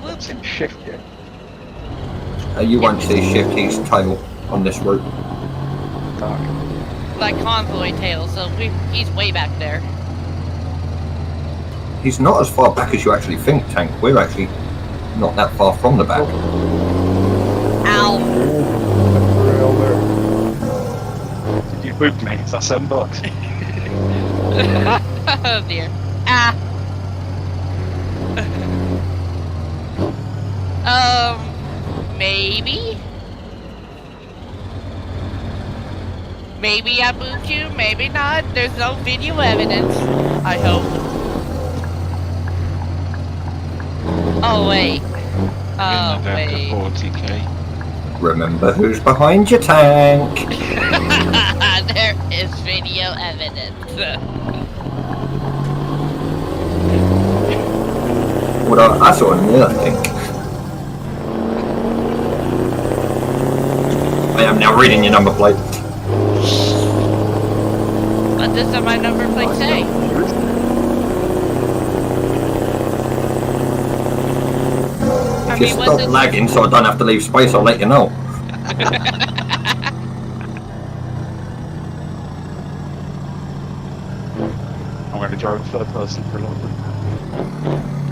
It's in shift yet. You won't see Shifty's tail on this route. Like convoy tail, so he's way back there. He's not as far back as you actually think, Tank. We're actually not that far from the back. Ow! Did you boot me? Is that $7? Oh dear. Ah! Maybe? Maybe I booped you, maybe not. There's no video evidence, I hope. Oh, wait. Oh, wait. 40k. Remember who's behind you, Tank. There is video evidence. Well, I saw him there, I think. I am now reading your number plate. What does my number plate say? If you stop lagging so I don't have to leave space, I'll let you know. I'm going to drive third person for a little bit.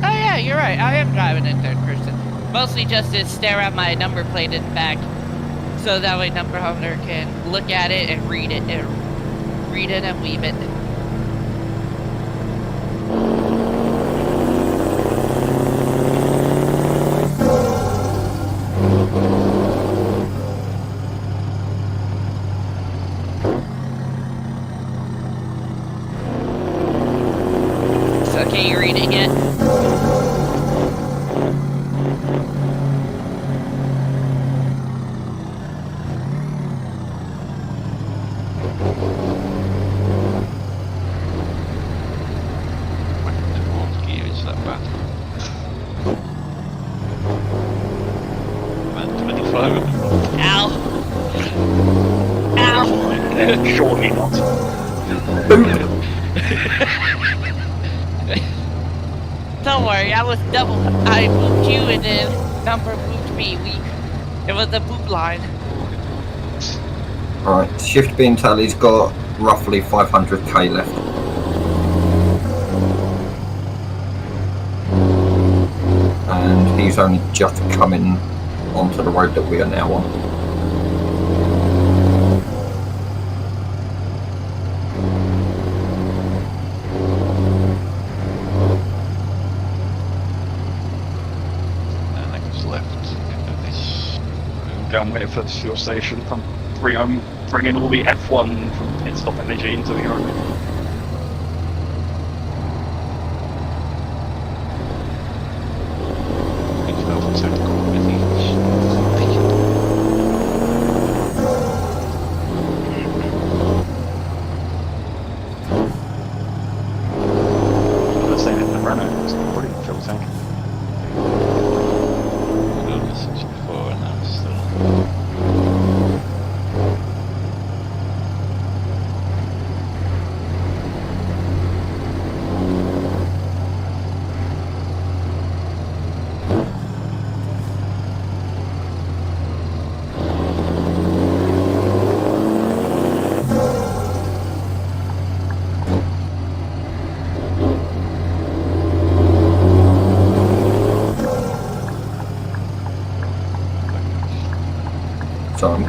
Oh yeah, you're right. I am driving in third person. Mostly just to stare at my number plate in the back. So that way number hunter can look at it and read it and weave it. So can you read it yet? Ow. Ow. Surely not. Don't worry, I was double. I booped you and then number booped me. It was the boop line. Alright, shift being tally's got roughly 500k left. And he's only just coming onto the road that we are now on. Next left. Down waiting for the fuel station. I'm bringing all the F1 from pit stop energy into the army. Let's say that the Renault is a brilliant fuel tank.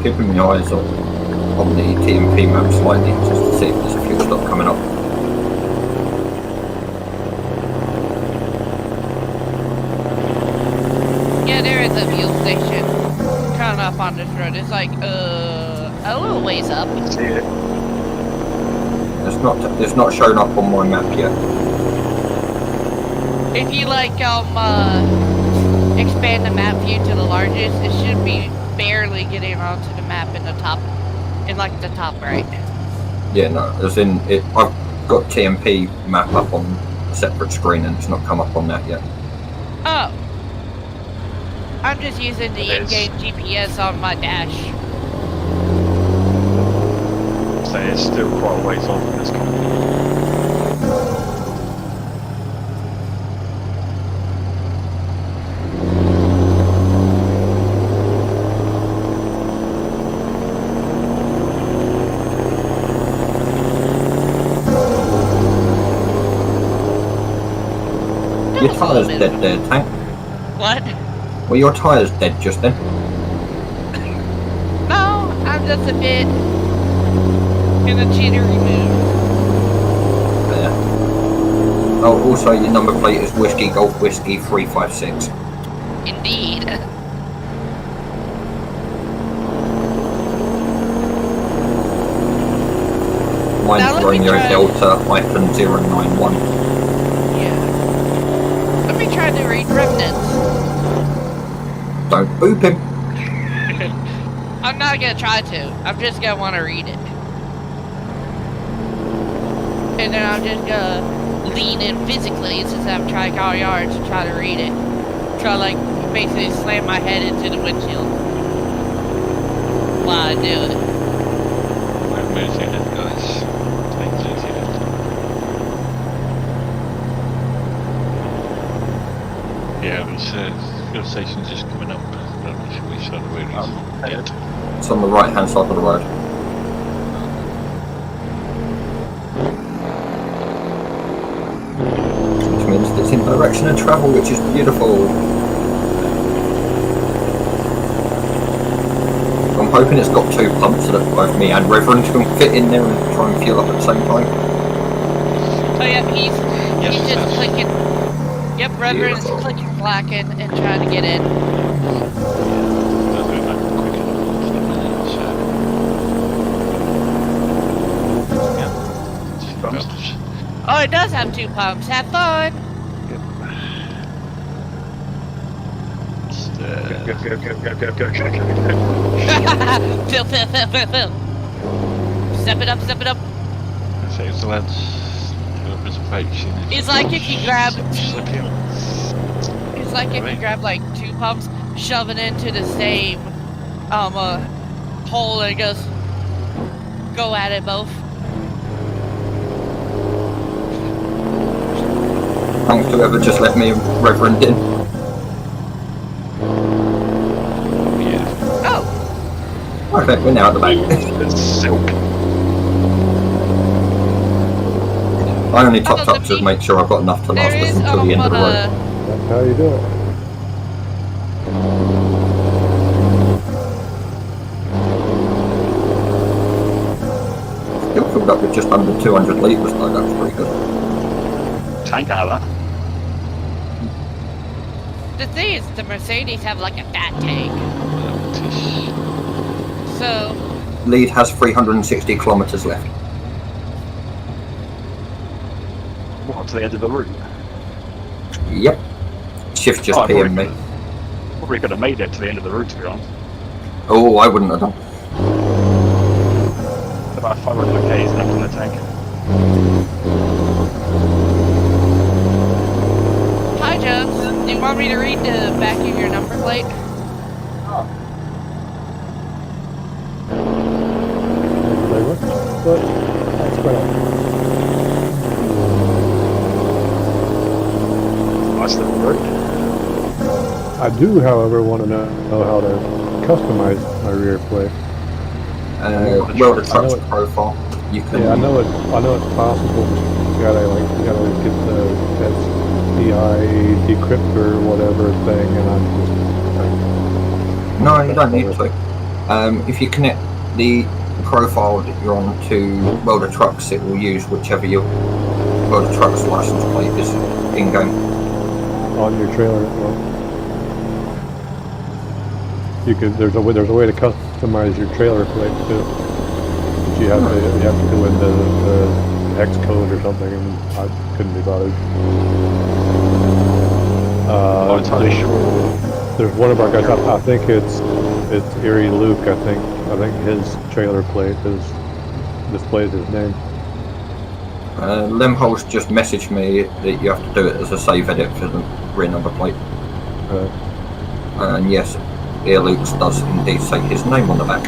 keeping my eyes on the TMP map slightly just to see if there's a fuel stop coming up. Yeah, there is a fuel station coming up on this road. It's like a little ways up. See it. It's not shown up on my map yet. If you like expand the map view to the largest, it should be barely getting onto the map in the top, in like the top right. Yeah, no, as in it. I've got TMP map up on a separate screen and it's not come up on that yet. Oh, I'm just using the in-game GPS on my dash. So it's still quite a ways off in this company. Your tyre's dead there, Tank. What? Well, your tyre's dead just then. No, I'm just a bit in a jittery mood. There. Oh, also your number plate is Whiskey Golf Whiskey 356. Indeed. Mine's Romeo Delta -091. Let me try to read remnants. Don't boop him. I'm not gonna try to. I'm just gonna want to read it. And then I'm just gonna lean in physically since I'm trying all yards to try to read it. Try like basically slam my head into the windshield while I do it. I'm moving it, guys. Yeah, it's fuel station's just coming up. I'm not sure which side of the road it's yet. It's on the right hand side of the road. Which means it's in direction of travel, which is beautiful. I'm hoping it's got two pumps so that both me and Reverend can fit in there and try and fuel up at the same time. Oh yeah, he's just clicking. Yep, Reverend's Beautiful. clicking flacking and trying to get in. Oh, it does have two pumps. Have fun. Fill. Step it up, step it up. So the lads do a preservation. It's like if you grab it's like if you grab like two pumps, shove it into the same hole and just go at it both. Thanks to whoever just let me and Reverend in. Oh. Okay, we're now at the back. It's silk. I only topped up to make sure I've got enough to last us until the end of the road. That's how you do it. Still filled up with just under 200 litres though, that's pretty good. Tank out of that. The thing is, the Mercedes have like a fat tank. So Lead has 360 kilometres left. What, to the end of the route? Yep. Shift just Oh, PM'd me. Probably could have made it to the end of the route, to be honest. Oh, I wouldn't have done. About 500 k's left in the tank. hi Jones. Do you want me to read the back of your number plate? But that's quite Nice little route. I do, however, want to know how to customize my rear plate. Well, the truck's profile. You can. Yeah, I know it's possible. You gotta get the SPI decryptor or whatever thing, and I'm just. No, you don't need to. If you connect the profile that you're on to World of Trucks, it will use whichever your World of Trucks license plate is in-game. On your trailer, well, there's a way to customize your trailer plate too. But you have to go into the X code or something, and I couldn't be bothered. I'm entirely sure. There's one of our guys. I think it's Erie Luke. I think his trailer plate displays his name. Lemhole's just messaged me that you have to do it as a save edit for the rear number plate. And yes, Erie Luke's does indeed say his name on the back.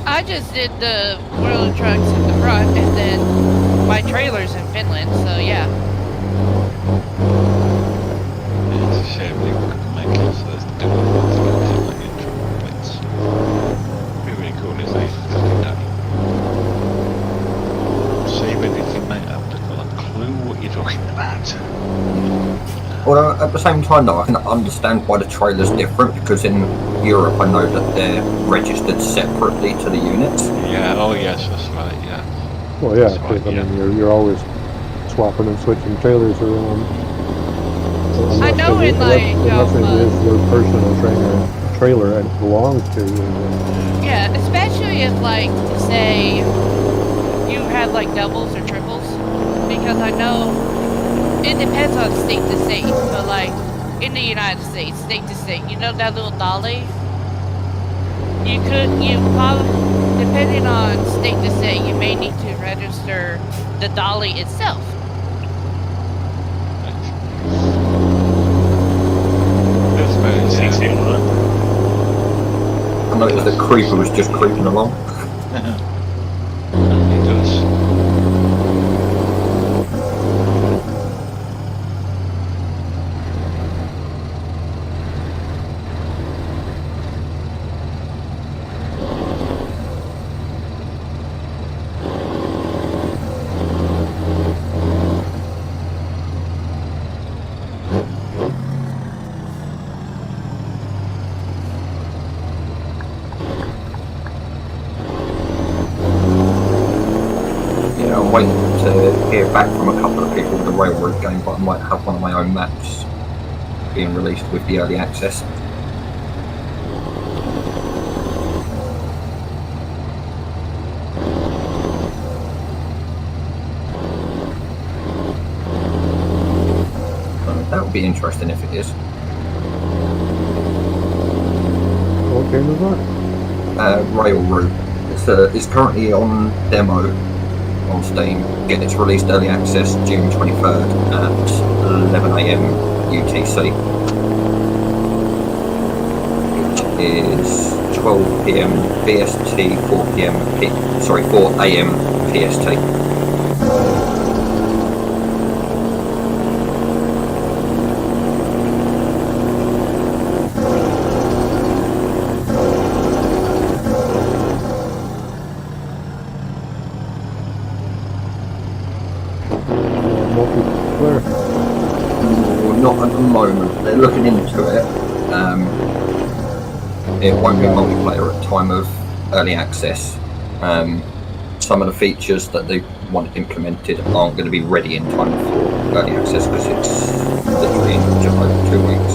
I just did the World of Trucks in the front, and then my trailer's in Finland, so yeah. It's a shame they couldn't make it so there's the different ones like in truck plates. It'd be really cool if they did that. Save anything, mate. I've got a clue what you're talking about. Well, at the same time though, I can understand why the trailer's different, because in Europe I know that they're registered separately to the units. Yeah, oh yes, that's right, yeah. Well, yeah, because I mean, you're always swapping and switching trailers around. I know in like unless it is your personal trailer and it belongs to you. Yeah, especially if like say you have like doubles or triples, because I know it depends on state to state, but like in the United States, state to state, you know that little dolly? You probably, depending on state to state, you may need to register the dolly itself. That's very similar. I noticed that Creeper was just creeping along. He does. Waiting to hear back from a couple of people with the Railroad game, but I might have one of my own maps being released with the early access. That would be interesting if it is. What game is that? Railroad. It's currently on demo on Steam. Again, it's released early access June 23rd at 11 AM UTC, which is 12 PM BST, 4 AM PST. Not at the moment. They're looking into it. It won't be multiplayer at time of early access. Some of the features that they wanted implemented aren't going to be ready in time for early access because it's literally in just over 2 weeks.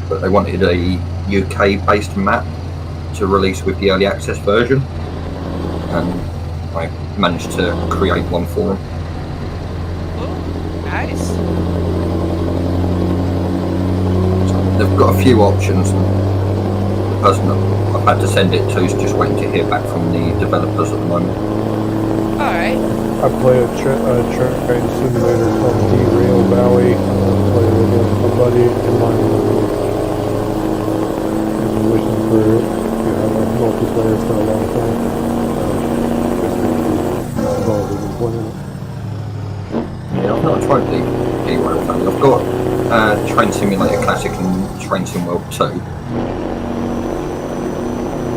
But they wanted a UK-based map to release with the early access version, and I managed to create one for them. Nice. So they've got a few options. The person that I've had to send it to is just waiting to hear back from the developers at the moment. Alright. I play a train simulator called Derail Valley. I play with a buddy in my I'm wishing for like multiplayer for a long time. I've always been playing it. Yeah, I've not tried the Derail Valley. I've got Train Simulator Classic and Train Sim World 2.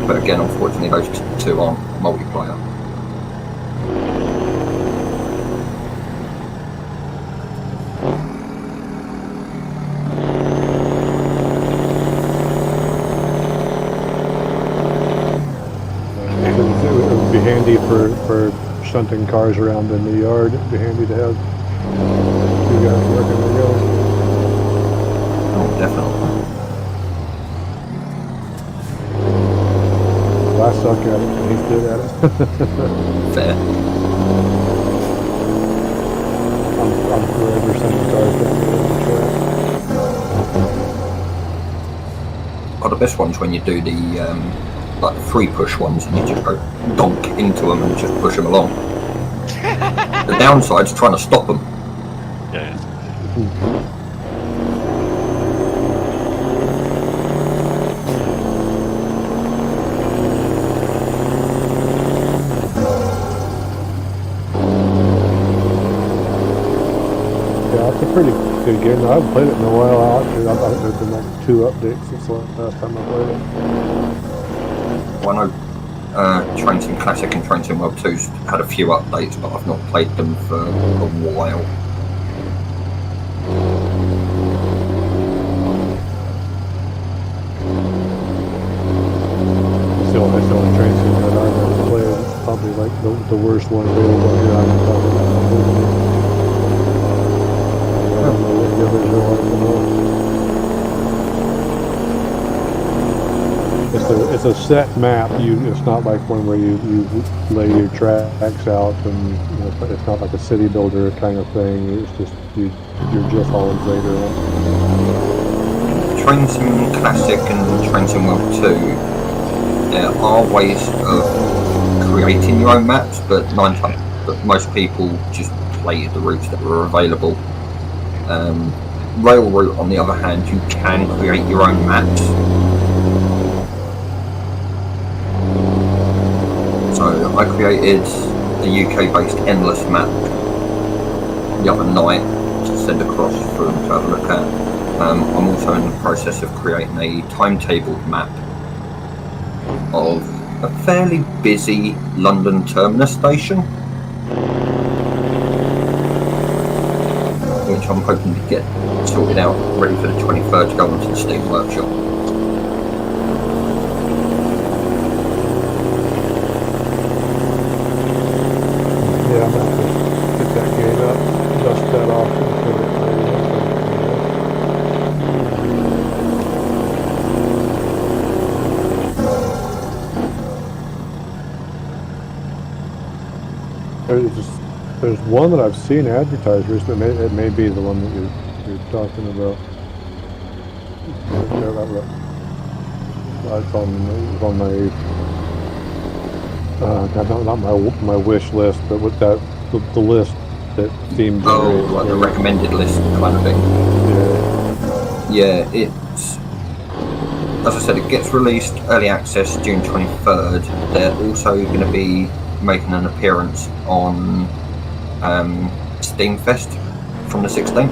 But again, unfortunately, those two aren't multiplayer. be handy for shunting cars around in the yard. It'd be handy to have two guys working together. Oh, definitely. Well, I suck at it, and he's good at it. Fair. I'm forever sending cars down the track. Oh, the best ones when you do the like the free push ones, and you just go donk into them and just push them along. The downside's trying to stop them. Yeah. Yeah, it's a pretty good game. I haven't played it in a while. I think there's been like 2 updates since the last time I played it. Well, I know Train Sim Classic and Train Sim World 2's had a few updates, but I've not played them for a while. It's the only Train Sim that I've ever played. It's probably like the worst one available here. I'm talking about. I don't know what the others are like the most. It's a set map. It's not like one where you lay your tracks out, and it's not like a city builder kind of thing. It's just you're just hauling freight around. Train Sim Classic and Train Sim World 2, there are ways of creating your own maps, but most people just play the routes that were available. Rail route, on the other hand, you can create your own maps. So I created a UK-based endless map the other night to send across for them to have a look at. I'm also in the process of creating a timetabled map of a fairly busy London terminus station, which I'm hoping to get sorted out, ready for the 23rd to go into the Steam Workshop. Yeah, I'm gonna have to get that game up, dust that off, and put it ready. There's one that I've seen advertised recently. It may be the one that you're talking about. It's on my not my wish list, but with the list that Steam generates. Oh, like the recommended list kind of thing. Yeah, it's, as I said, it gets released early access June 23rd. They're also going to be making an appearance on Steam Fest from the 16th.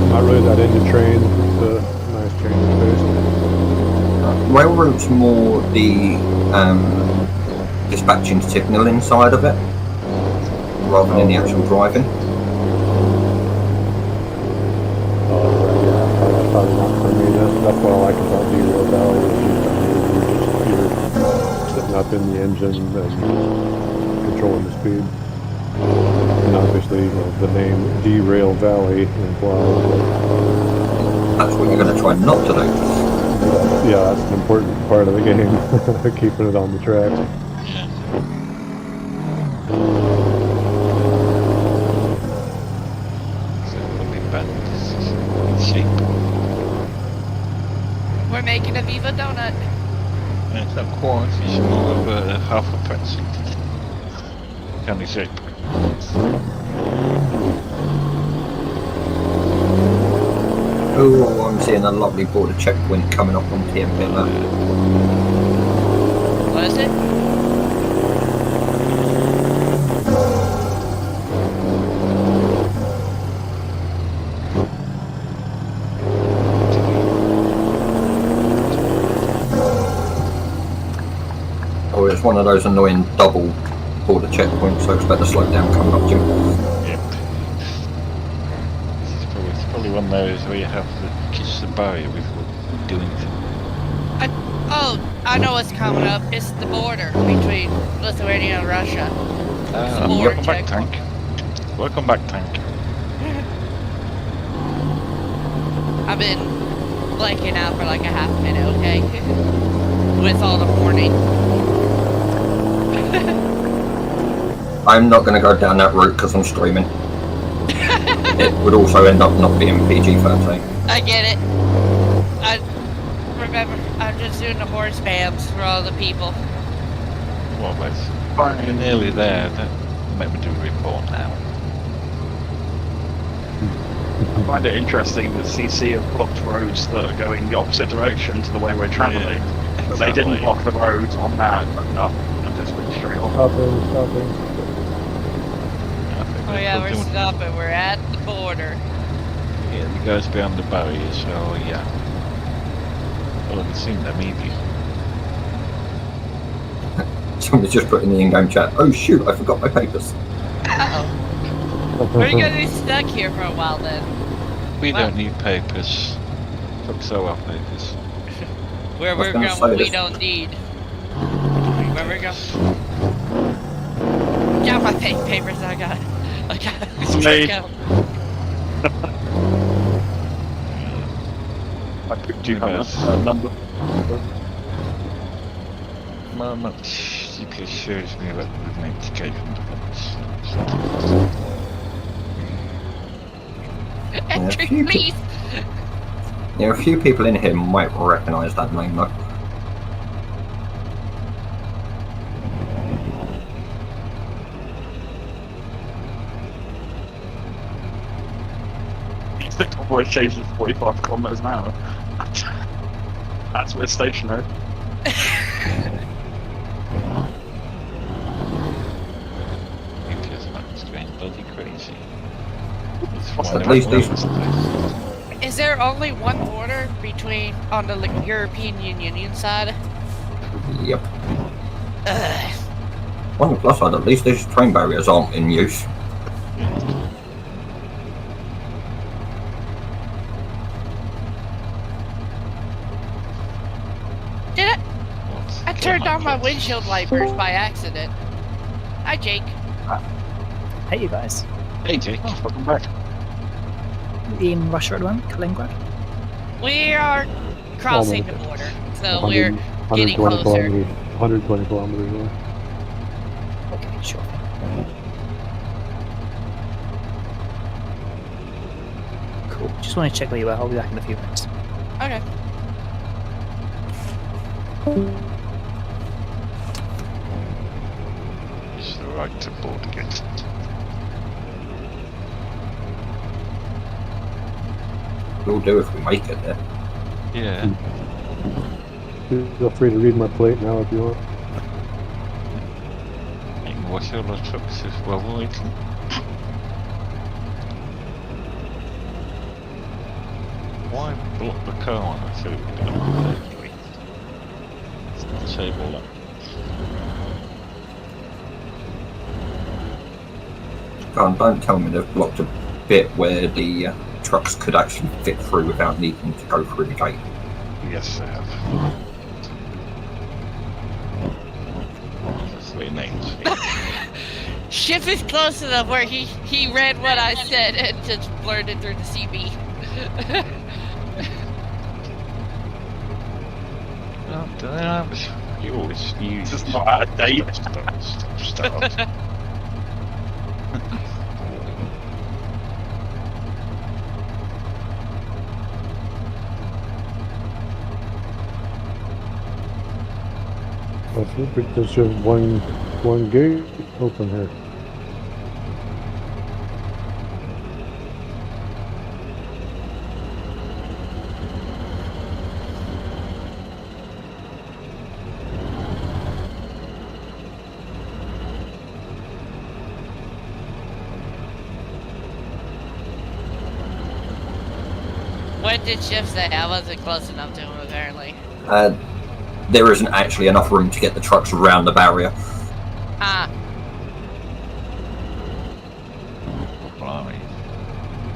Not really that into train. It's a nice change of pace. Railroad's more the dispatching signalling side of it, rather than the actual driving. Probably not for me. That's what I like about D-Rail Valley. You're sitting up in the engine and controlling the speed. And obviously, the name D-Rail Valley implies that that's what you're going to try not to do. Yeah, that's an important part of the game, keeping it on the tracks. We're making a Viva donut. It's not quite, it's more of a half a pretzel. Kind of shape. Oh, I'm seeing a lovely border checkpoint coming up on TMP now. What is it? Oh, it's one of those annoying double border checkpoints, so expect a slowdown coming up, Jim. Yep. This is probably Probably one of those where you have to kiss the barrier before doing anything. I know what's coming up. It's the border between Lithuania and Russia. Welcome back, Tank. Welcome back, Tank. I've been blanking out for like a half minute, okay? With all the warning. I'm not going to go down that route because I'm streaming. It would also end up not being PG-13. I get it. I remember, I'm just doing the horse spams for all the people. Well, we're nearly there. Let me do a report now. I find it interesting that CC have blocked roads that are going the opposite direction to the way we're travelling. Yeah, but they didn't block the roads on that. No, I'm just going straight on. Stopping. Oh yeah, we're stopping. We're at the border. Yeah, the guys behind the barrier, so yeah. Well, I can see them easy. Someone's just put in the in-game chat, oh shoot, I forgot my papers. Uh-oh. We're gonna be stuck here for a while then. We don't need papers. Fuck so our papers. Where we're going, we don't need. Where we're going. Yeah, my papers, I got it. I picked you a number. Mama, she shows me what the notification Entry, please! Yeah, a few people in here might recognise that name though. The convoy changes 45 kilometers an hour. That's where stationary. Because that's going bloody crazy. At least these. Is there only one border between on the European Union side? Yep. On the plus side, at least these train barriers aren't in use. Did it? I turned on my windshield wipers by accident. Hi, Jake. Hey, you guys. Hey, Jake. Welcome back. In Russia at the moment, Kaliningrad. We are crossing the border, so we're getting 120 closer. kilometers, 120 kilometers away. Okay, sure. Cool. Just want to check where you are. I'll be back in a few minutes. Okay. It's the right to board again. We'll do if we make it there. Yeah. Feel free to read my plate now if you want. You can watch all the trucks as well, won't you? Why block the car on it so we can do it? It's not save all that. Don't tell me they've blocked a bit where the trucks could actually fit through without needing to go through the gate. Yes, I have. That's the way names. Ship is close enough where he read what I said and just blurred it through the CB. You always use Just not out of date. Stop. I think there's just one gate open here. What did Chef say? I wasn't close enough to him, apparently. There isn't actually enough room to get the trucks around the barrier. Ah. Blimey.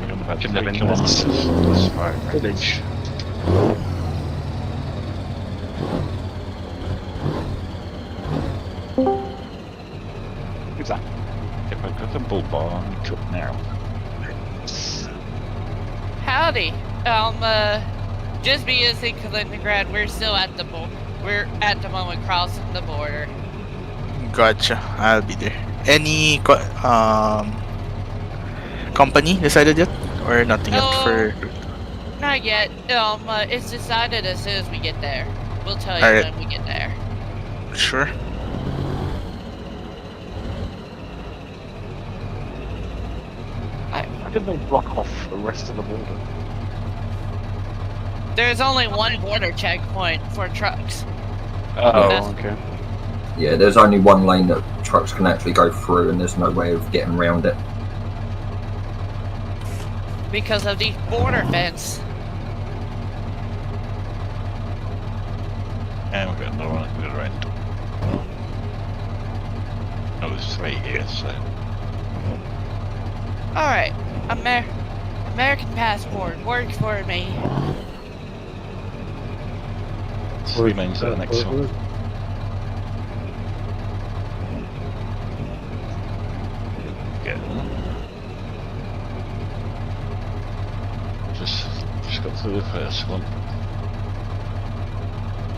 We're going to About Can 3 live in kilometers. That's fine. village. Who's that? If I got a bull bar on the truck now. Howdy. Just because in Kaliningrad, we're still at the we're at the moment crossing the border. Gotcha. I'll be there. Any company decided yet, or nothing yet for? Not yet. It's decided as soon as we get there. We'll tell you Alright. when we get there. Sure. Why did they block off the rest of the border? There's only one border checkpoint for trucks. Oh, okay. Yeah, there's only one lane that trucks can actually go through, and there's no way of getting around it. Because of the border fence. And we've got another one at the other end. Oh, there's 3 here, so. Alright. American passport. Work for me. 3 lanes to the next one. Get them. Just got through the first one.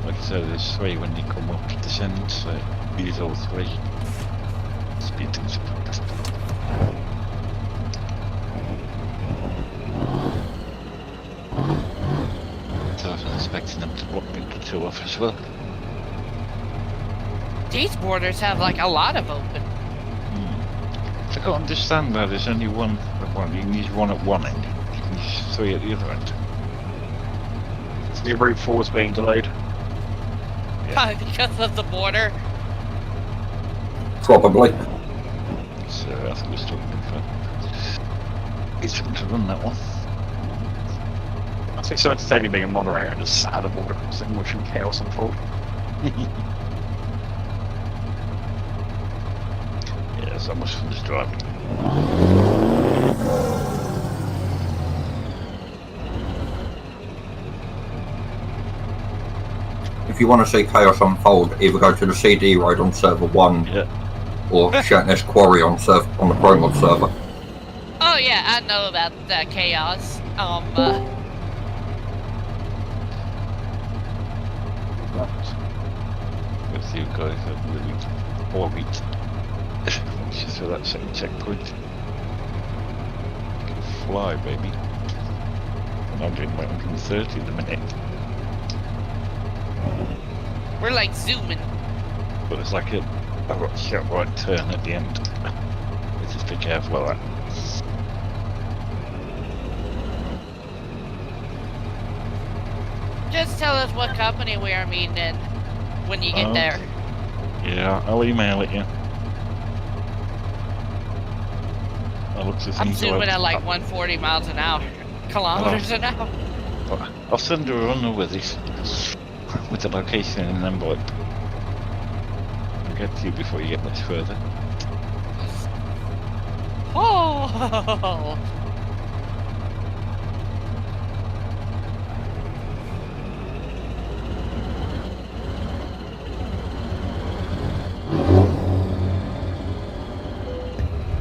Like I said, there's 3 when you come up to descend, so use all 3. Speed things up. So I was expecting them to block me the 2 off as well. These borders have like a lot of open. I can't understand that there's only one. Well, you can use 1 at one end, you can use 3 at the other end. The Route 4 is being delayed. Because of the border. Probably. So I think we're still looking for. It's something to run that one. I think so entertaining being a moderator and just sat at the border crossing, watching chaos unfold. Yeah, so much fun just driving. If you want to see chaos unfold, either go to the CD road on server 1 or Shatner's Quarry on the ProMod server. Oh yeah, I know about that chaos. With you guys at really orbit. Just for that second checkpoint. You can fly, baby. And I'm doing my 130 in a minute. We're like zooming. But it's like a right turn at the end. Let's just be careful of that. Just tell us what company we are meeting in when you get there. Yeah, I'll email it you. I'm zooming at like 140 miles an hour. Kilometers an hour. I'll send her a runner with this. With the location in an envelope. I'll get to you before you get much further. Oh!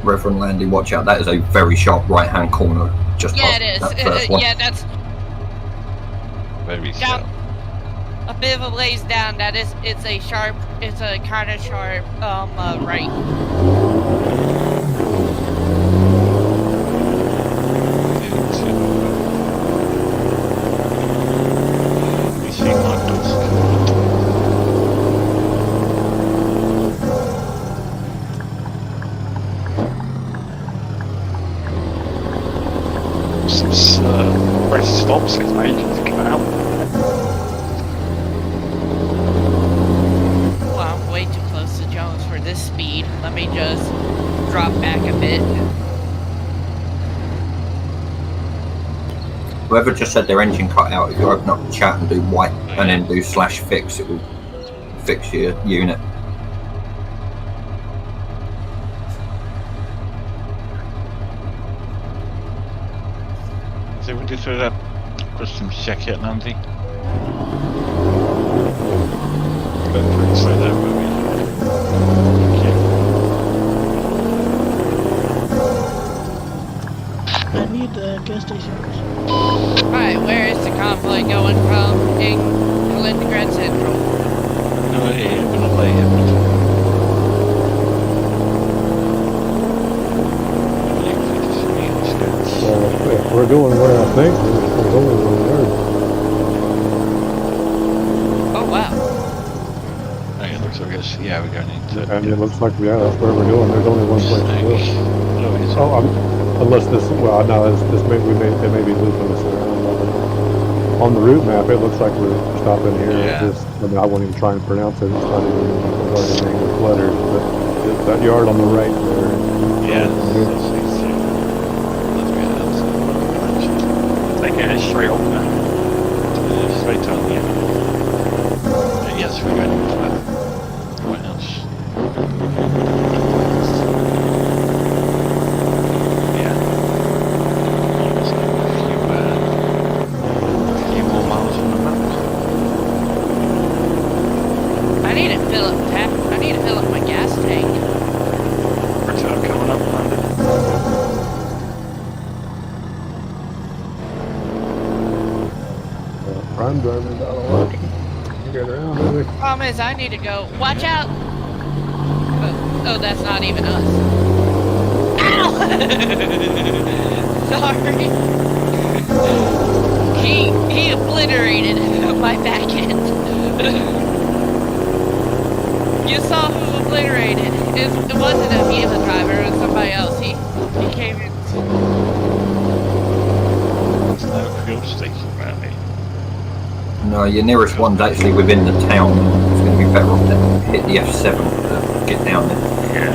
Reverend Landy, watch out, that is a very sharp right hand corner. Just Yeah, it is. that first one. Yeah, that's very sharp. A bit of a blaze down. That is, it's a kind of sharp, right. Press stop since my engine's come out. Well, I'm way too close to Jones for this speed. Let me just drop back a bit. Whoever just said their engine cut out, if you open up the chat and do white and then do /fix, it will fix your unit. for that customs check yet, Nancy? Don't put it straight there, will we? I need the gas station. Alright, where is the convoy going from in Kaliningrad Central? No, yeah, we're not there yet. Well, if we're going where I think we're going where. Oh wow. It looks like it's, yeah, we're going into. And it looks like, yeah, that's where we're going. There's only one place to go. Oh, unless this, well, no, this may, they may be looping us around. On the route map, it looks like we're stopping here. Yeah. Just, I mean, I won't even try and pronounce it. It's not even writing with letters, but it's that yard on the right there. Yeah, like a straight on now. Straight on, yeah. Yes, we're going into that. What else? Yeah. A few more miles on the map. I need to fill up my gas tank. Return coming up, London. I'm driving down a lot. Get around, baby. Problem is, I need to go. Watch out! Oh, that's not even us. Ow! Sorry. He obliterated my back end. You saw who obliterated. It wasn't a vehicle driver, it was somebody else. He came in. There's no fuel station around here. No, your nearest one's actually within the town. It's going to be better off to hit the F7 to get down there. Yeah.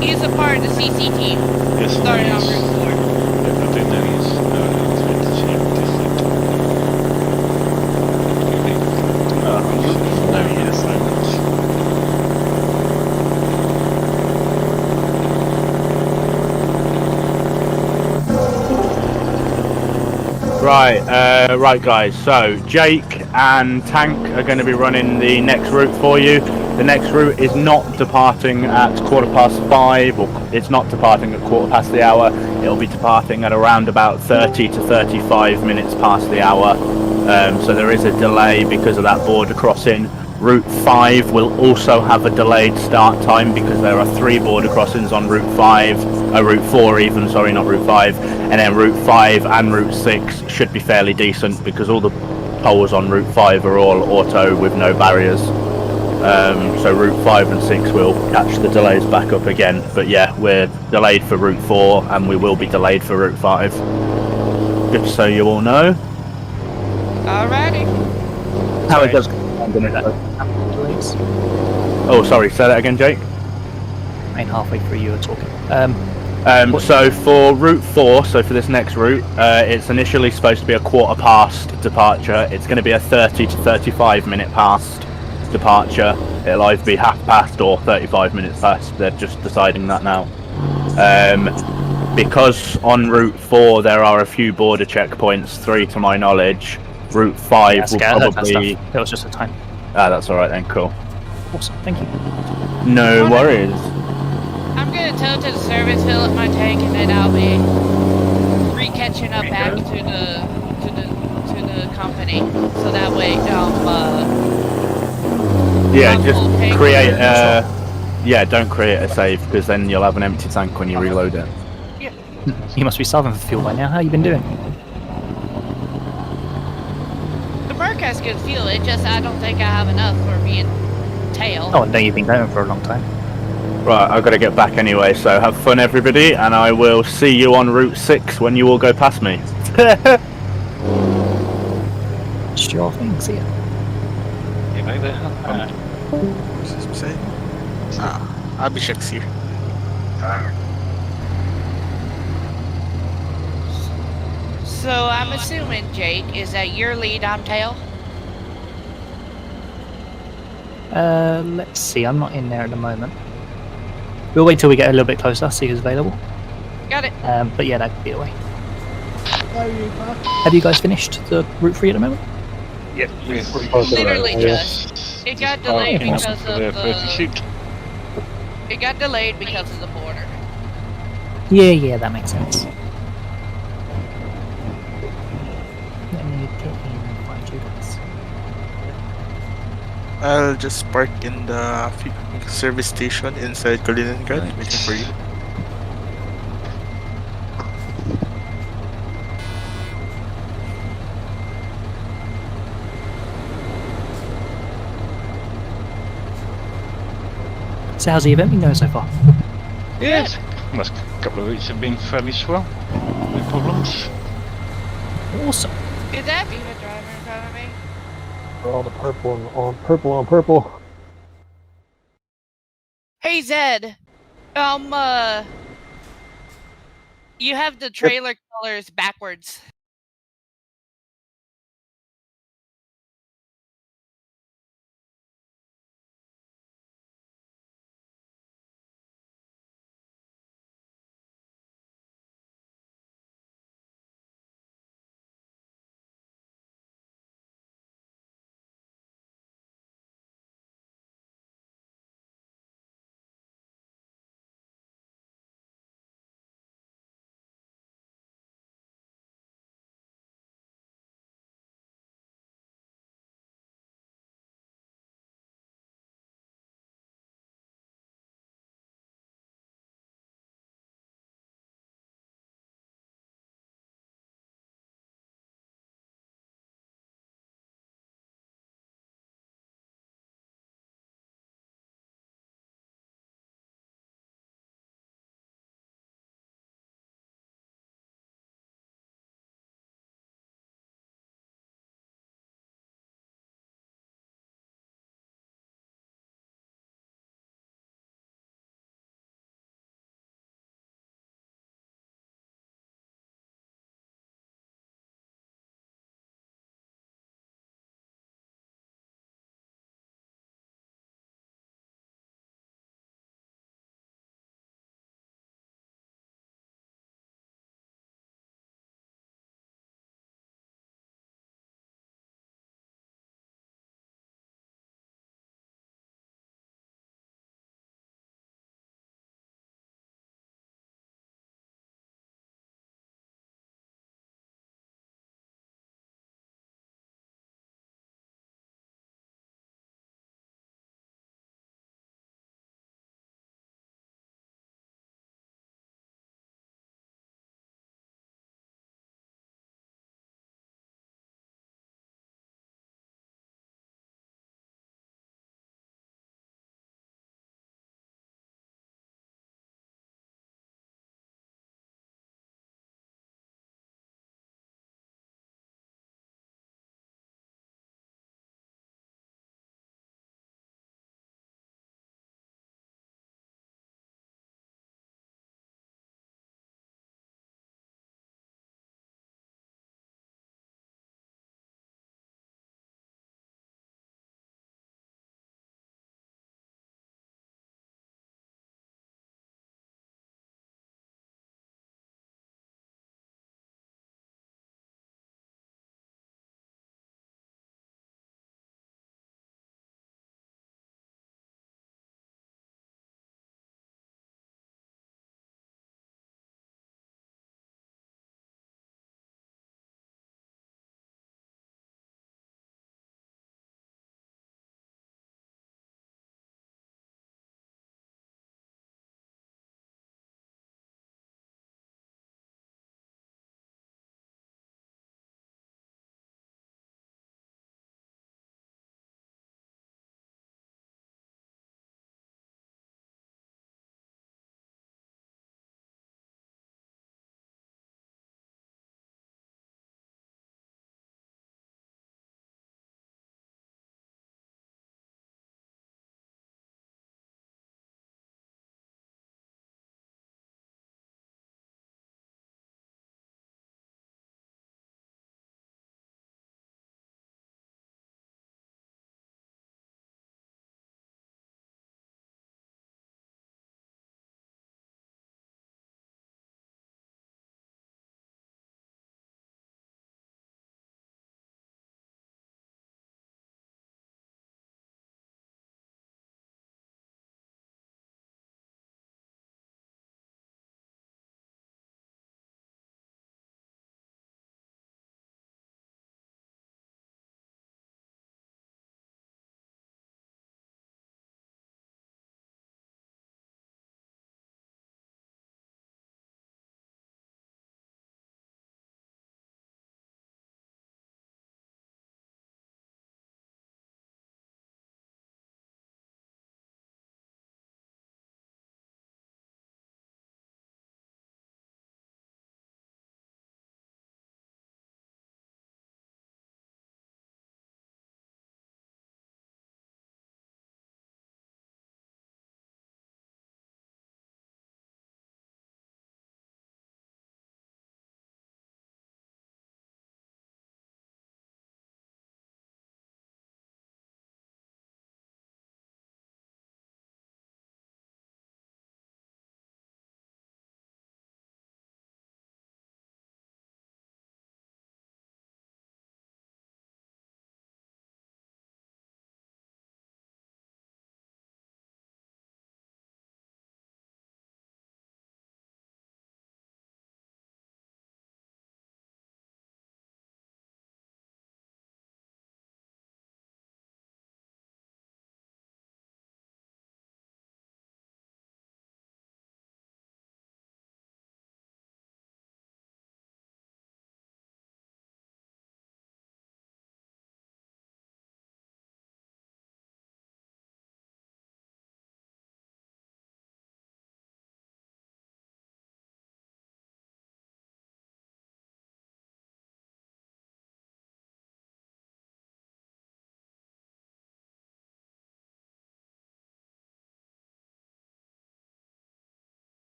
He's a part of the CC team. Yes, starting on he is. Route 4. I think that he's no, he is. Right guys, so Jake and Tank are going to be running the next route for you. The next route is not departing at 5:15, or it's not departing at 5:15. It'll be departing at around about 30 to 35 minutes past the hour. So there is a delay because of that border crossing. Route 5 will also have a delayed start time because there are 3 border crossings on Route 4 even, sorry, not Route 5. And then Route 5 and Route 6 should be fairly decent because all the tolls on Route 5 are all auto with no barriers. So Route 5 and 6 will catch the delays back up again. But yeah, we're delayed for Route 4 and we will be delayed for Route 5. Just so you all know. Alrighty. How it does. Oh, sorry. Say that again, Jake. I mean, halfway through you were talking. So for Route 4, so for this next route, it's initially supposed to be a 5:15 departure. It's going to be a 30 to 35 minute past departure. It'll either be 50 or 35 minutes past. They're just deciding that now. Because on Route 4 there are a few border checkpoints, 3 to my knowledge. Route 5 will probably... It was just a time. Ah, that's alright then, cool. Awesome, thank you. No worries. I'm gonna tow to the service, fill up my tank, and then I'll be re-catching up back to the company. So that way, yeah, just create a... Yeah, don't create a save, because then you'll have an empty tank when you reload it. Yeah. You must be starving for fuel by now. How you been doing? The Merc has good fuel, it just I don't think I have enough for me and Tail. Oh, no, you've been going for a long time. Right, I've got to get back anyway, so have fun everybody, and I will see you on Route 6 when you all go past me. Sure thing, see ya. You make that I'll be checks here. So I'm assuming, Jake, is that your lead on tail? Let's see. I'm not in there at the moment. We'll wait till we get a little bit closer, see who's available. Got it. But yeah, that could be the way. Have you guys finished the Route 3 at the moment? Yep, Literally just. It got delayed parking up because for of the first shoot. It got delayed because of the border. Yeah, that makes sense. Let me get in and find you guys. I'll just park in the service station inside Kaliningrad, waiting for you. So how's the event been going so far? Yes, last couple of weeks have been fairly swell. No problems. Awesome. Is that Viva driver in front of me? All the purple on purple. Hey Zed. You have the trailer colors backwards.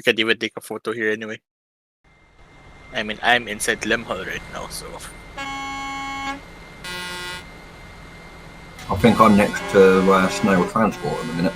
We can't even take a photo here anyway. I mean, I'm inside Lemhall right now, so. I think I'm next to Snail Transport in a minute.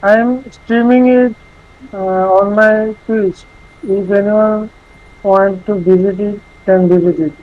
I'm streaming it on my Twitch. If anyone wants to visit it, can visit it.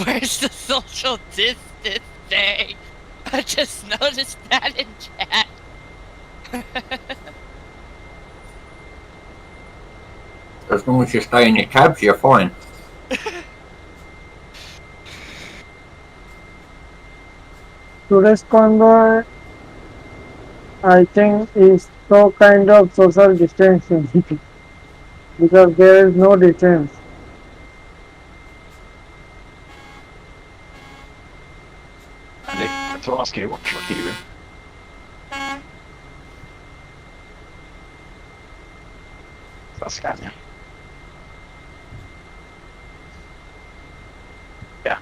Where's the social distance thing? I just noticed that in chat. As long as you stay in your cabs, you're fine. Today's convoy, I think, is so kind of social distancing because there is no distance. Andy, to ask you, what truck are you in? That's Scania. Yeah.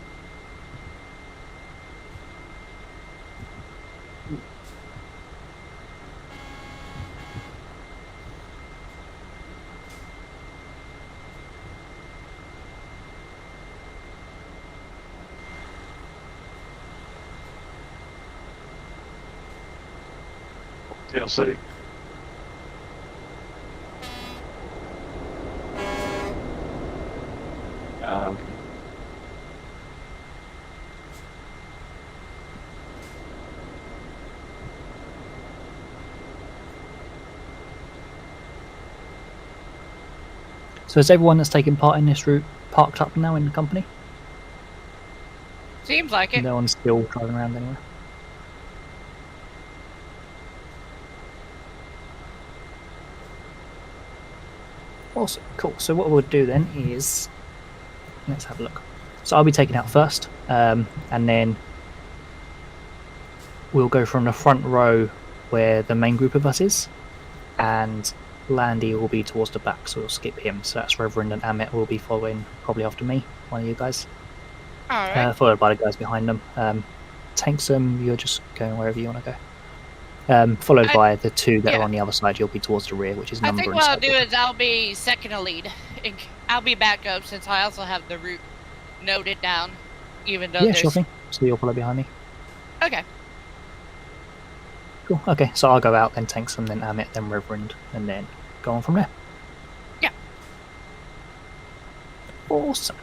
DLC. So is everyone that's taking part in this route parked up now in the company? Seems like it. No one's still driving around anywhere. Awesome, cool. So what we'll do then is, let's have a look. So I'll be taken out first, and then we'll go from the front row where the main group of us is, and Landy will be towards the back, so we'll skip him. So that's Reverend, and Amit will be following probably after me, one of you guys. Alright. Followed by the guys behind them. Tanksome, you're just going wherever you want to go. Followed by the two that are on the other side. You'll be towards the rear, which is I number think and what I'll cycle. do is I'll be second to lead. I'll be back up since I also have the route noted down, even though Yeah, there's... sure thing. So you'll follow behind me. Okay. Cool. Okay, so I'll go out, then Tanksome, then Amit, then Reverend, and then go on from there. Yeah. Awesome.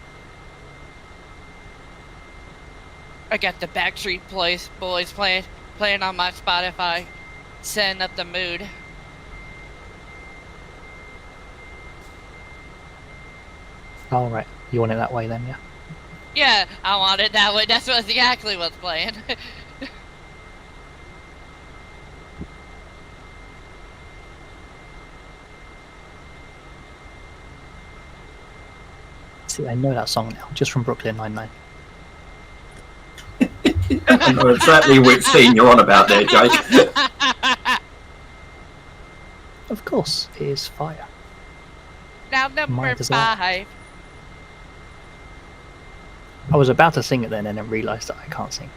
I got the Backstreet Boys playing on my Spotify, setting up the mood. All right, you want it that way then, yeah? Yeah, I want it that way. That's exactly what's playing. See, I know that song now, just from Brooklyn Nine-Nine. I know exactly which scene you're on about there, Jake. Of course, it is fire. Now number Might as well. 5. I was about to sing it then and then realised that I can't sing.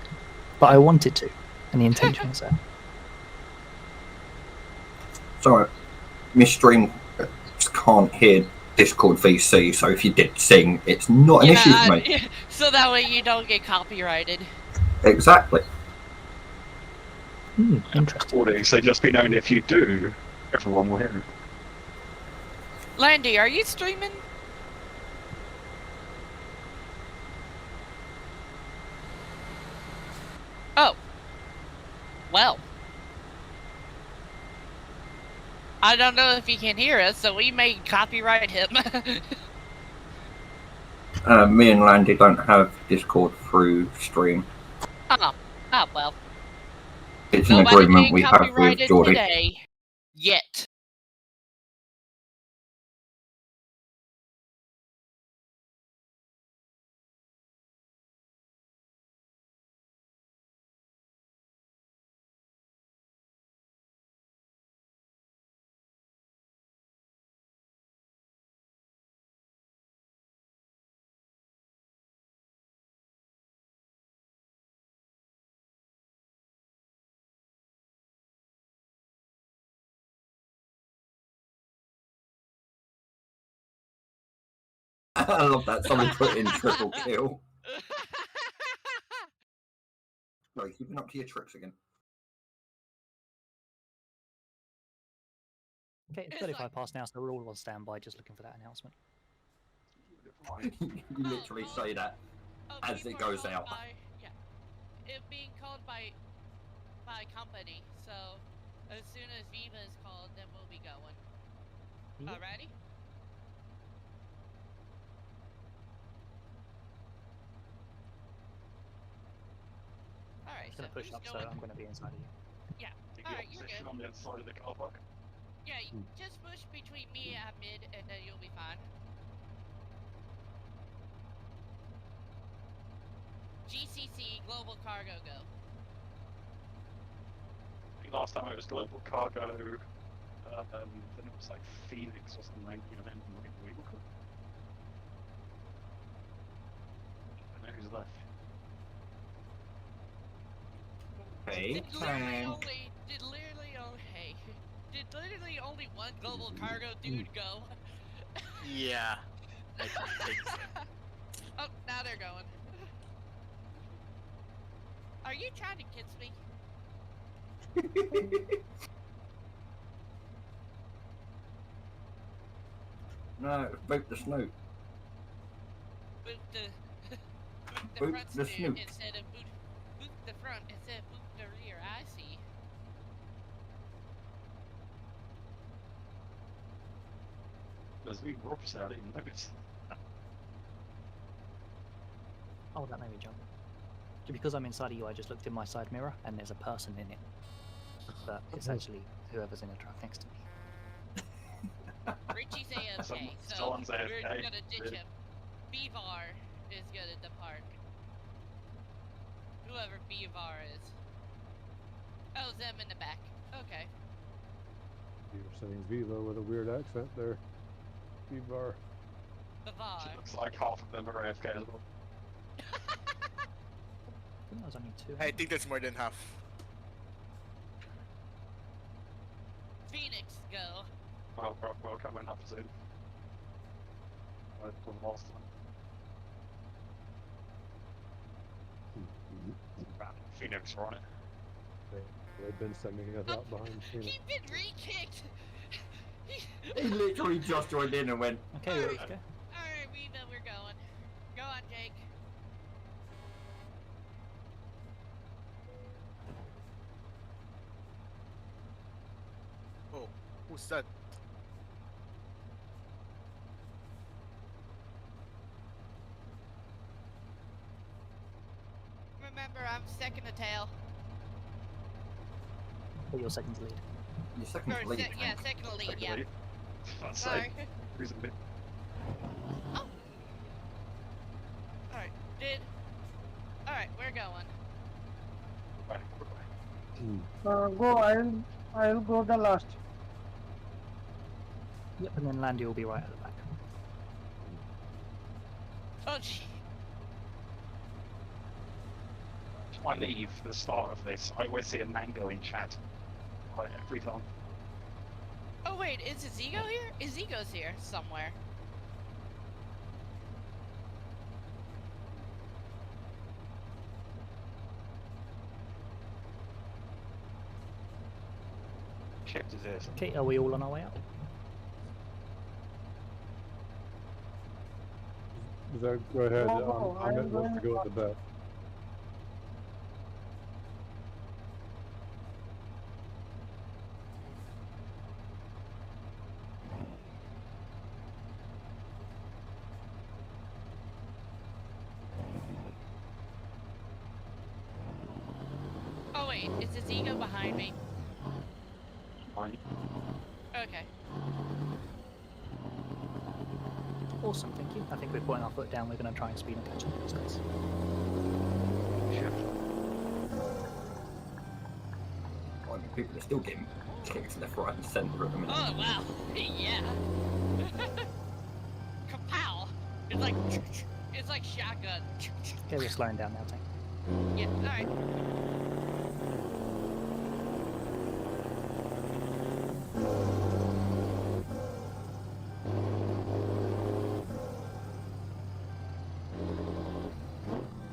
But I wanted to, and the intention was there. Sorry, Miss Stream can't hear Discord VC, so if you did sing, it's not an issue for me. So that way you don't get copyrighted. Exactly. Interesting. So just be known if you do, everyone will hear it. Landy, are you streaming? Oh. Well. I don't know if he can hear us, so we may copyright him. Me and Landy don't have Discord through Stream. Oh, well. It's an Nobody agreement being we have with copyrighted Geordie. today. Yet. I love that. Somebody put in triple kill. No, keeping up to your tricks again. Okay, it's 35 past now, so we're all on standby, just looking for that announcement. You literally say that as it goes out. Yeah. It being called by company, so as soon as Viva is called, then we'll be going. Alrighty? Alright, I'm gonna push up, so I'm gonna be inside of you. Yeah. Alright, you're good. On the other side of the car park. Yeah, just push between me and mid, and then you'll be fine. GCC, Global Cargo, go. I think last time it was Global Cargo, then it was like Phoenix or something, and then we were cool. I don't know who's left. Hey, Did literally only one Global Cargo dude go? Yeah. I think so. Oh, now they're going. Are you trying to kiss me? No, boot the snoot. Boot the Boot front the snoot. instead of boot the front instead of boot the rear. I see. There's big ropes out, I didn't notice. Oh, that made me jump. Because I'm inside of you, I just looked in my side mirror, and there's a person in it. But it's actually whoever's in the truck next to me. Richie's AFK, so Someone's we're AFK. gonna ditch him. Bevar is gonna depart. Whoever Bevar is. Oh, them in the back. Okay. You were saying Viva with a weird accent there. Vivar. Bevar. Looks like half of them are AFK as well. I think that was only 2. I think that's more than half. Phoenix, go. Well, coming up soon. I was last time. Phoenix are on it. They've been sending us out behind Phoenix. He's been re-kicked. He literally just joined in and went. Okay, let's go. Alright, Reba, we're going. Go on, Jake. Who's that? Remember, I'm second to tail. Or you're second to lead. You're second Or to lead. yeah, second to lead. Second Yeah. lead. That's Sorry. Who's a bit? Oh. All right. All right. We're going. Go. I'll go the last. Yep, and then Landy will be right at the back. Oh, gee. I leave the start of this, I always see a mango in chat. Like, every time. Oh wait, is Izigo here? Izigo's here somewhere. Checked his ears. Okay, are we all on our way out? Go ahead. No, Amit wants to go at the back. Oh wait, is Izigo behind me? Fine. Okay. Awesome, thank you. I think we're putting our foot down. We're going to try and speed and catch up with these guys. I mean, people are still getting kicked left, right, and centre at the minute. Oh wow. Yeah. Kapow! It's like shotgun. Okay, we're slowing down now, tank. Yeah. All right.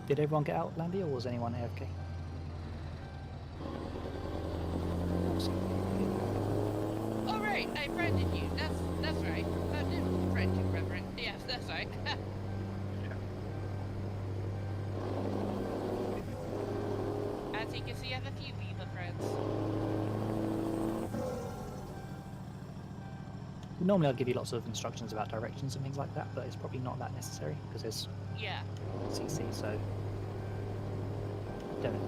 Did everyone get out, Landy, or was anyone AFK? Oh right, I friended you. That's right. I did friend you, Reverend. Yes, that's right. As you can see, I have a few Viva friends. Normally I'd give you lots of instructions about directions and things like that, but it's probably not that necessary because there's Yeah. CC, so don't.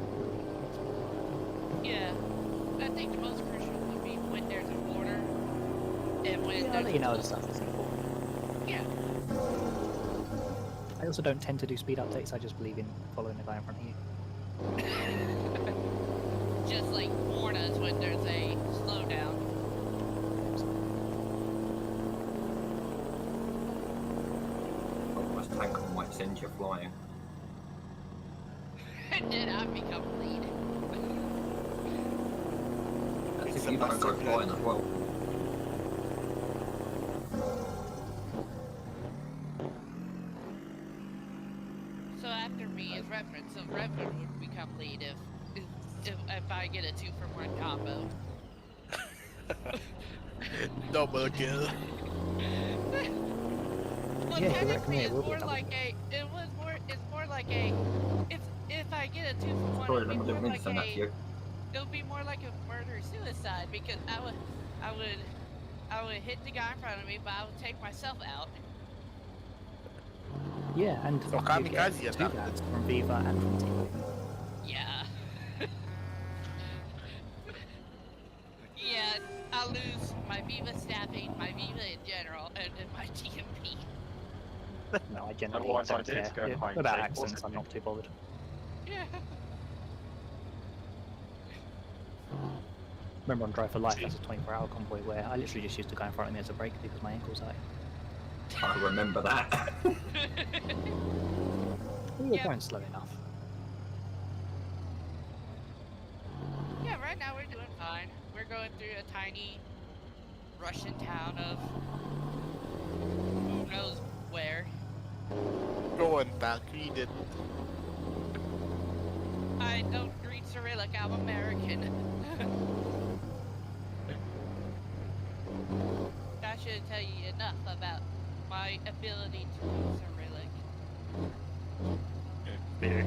Yeah. I think the most crucial would be when there's a border and when I'll there's let you know the stuff that's important. Yeah. I also don't tend to do speed updates. I just believe in following the guy in front of you. Just like warn us when there's a slowdown. Otherwise, tank might send you flying. And then I become lead. That's if you don't go flying as well. So after me is Reverend, so Reverend would become lead if I get a 2-for-1 combo. Double kill. Well, Yeah, technically, it it's will be more double like a. It's more like a. If I get a 2-for-1, Sorry, it'll be I didn't more mean to like send that to you. It'll be more like a murder-suicide because I would hit the guy in front of me, but I would take myself out. Yeah, and So you kamikaze get attack. two guys from Viva and from Team. Yeah. Yeah, I lose my Viva staffing, my Viva in general, and then my TMP. No, I generally Otherwise, I don't did care. go Yeah, behind about Jake, accidents, wasn't I'm not too bothered. Yeah. Remember on Drive for Life, that's a 24-hour convoy where I literally just used to go in front of me as a brake because my ankles hurt. I remember that. We were going slow enough. Yeah, right now we're doing fine. We're going through a tiny Russian town of who knows where. Go on, back. Read it. I don't read Cyrillic, I'm American. That should tell you enough about my ability to read Cyrillic.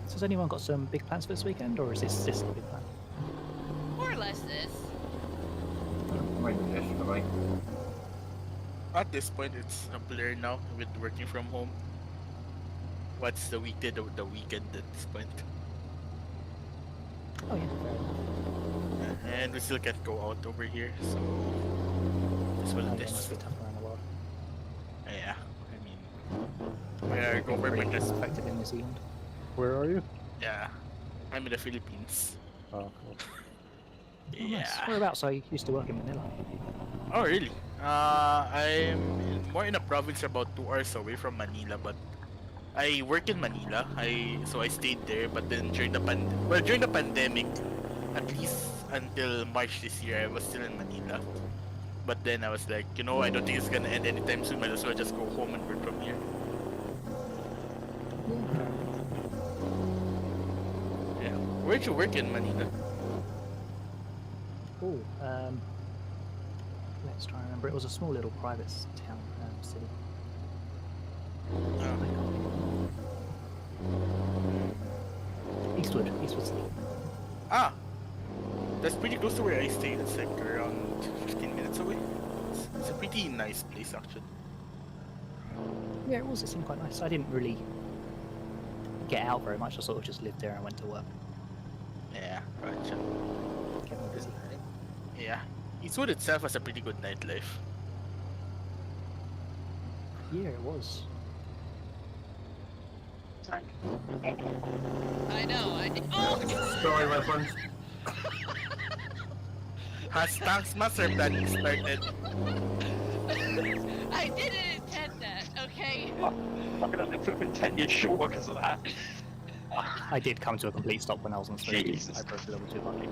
So has anyone got some big plans for this weekend, or is this a big plan? More or less this. Yes, for me. At this point, it's a blur now with working from home. What's the weekday, the weekend at this point? Oh yeah, fair enough. And we still can't go out over here, so that's what Oh it yeah, it is. must be tough around the world. Yeah, I mean, our Being government pretty has. affected in New Zealand. Where are you? Yeah, I'm in the Philippines. Oh, cool. Oh, nice. Yeah. Whereabouts? I used to work in Manila. Oh really? More in a province about 2 hours away from Manila, but I work in Manila. I stayed there, but then during the pandemic, at least until March this year, I was still in Manila. But then I was like, I don't think it's gonna end anytime soon. Might as well just go home and work from here. Yeah. Where'd you work in Manila? Oh, let's try and remember. It was a small little private town, city. Eastwood City. Ah, that's pretty close to where I stayed. It's like around 15 minutes away. It's a pretty nice place, actually. Yeah, it was. It seemed quite nice. I didn't really get out very much. I sort of just lived there and went to work. Yeah, gotcha. Kept me busy. Yeah, Eastwood itself has a pretty good nightlife. Yeah, it was. I know. Oh! Sorry, my friends. Has Tank's master plan started? I didn't intend that, okay? I'm gonna live for 10 years short because of that. I did come to a complete stop when I was on stage. Jesus. I broke a little too much.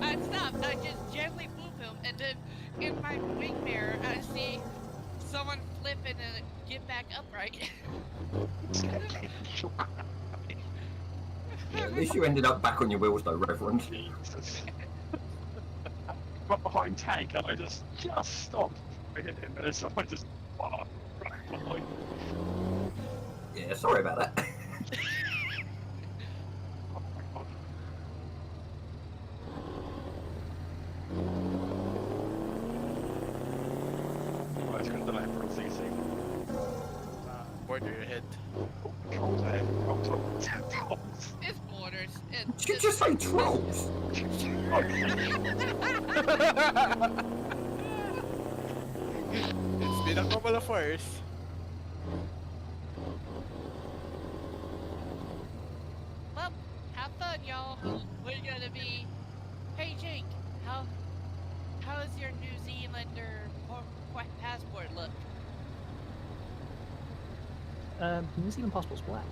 I stopped. I just gently boop him, and then in my wing mirror, I see someone flip and then get back upright. Yeah, at least you ended up back on your wheels, though, Reverend. Got behind Tank and I just stopped. And then someone just right behind. Yeah, sorry about that. Oh, it's going to delay for a CC. Border your head. Controls ahead. Controls. It's borders. Did you just say trolls? It's been a couple of hours. Well, have fun, y'all. We're gonna be. Hey, Jake. How is your New Zealander passport look? New Zealand passport's black.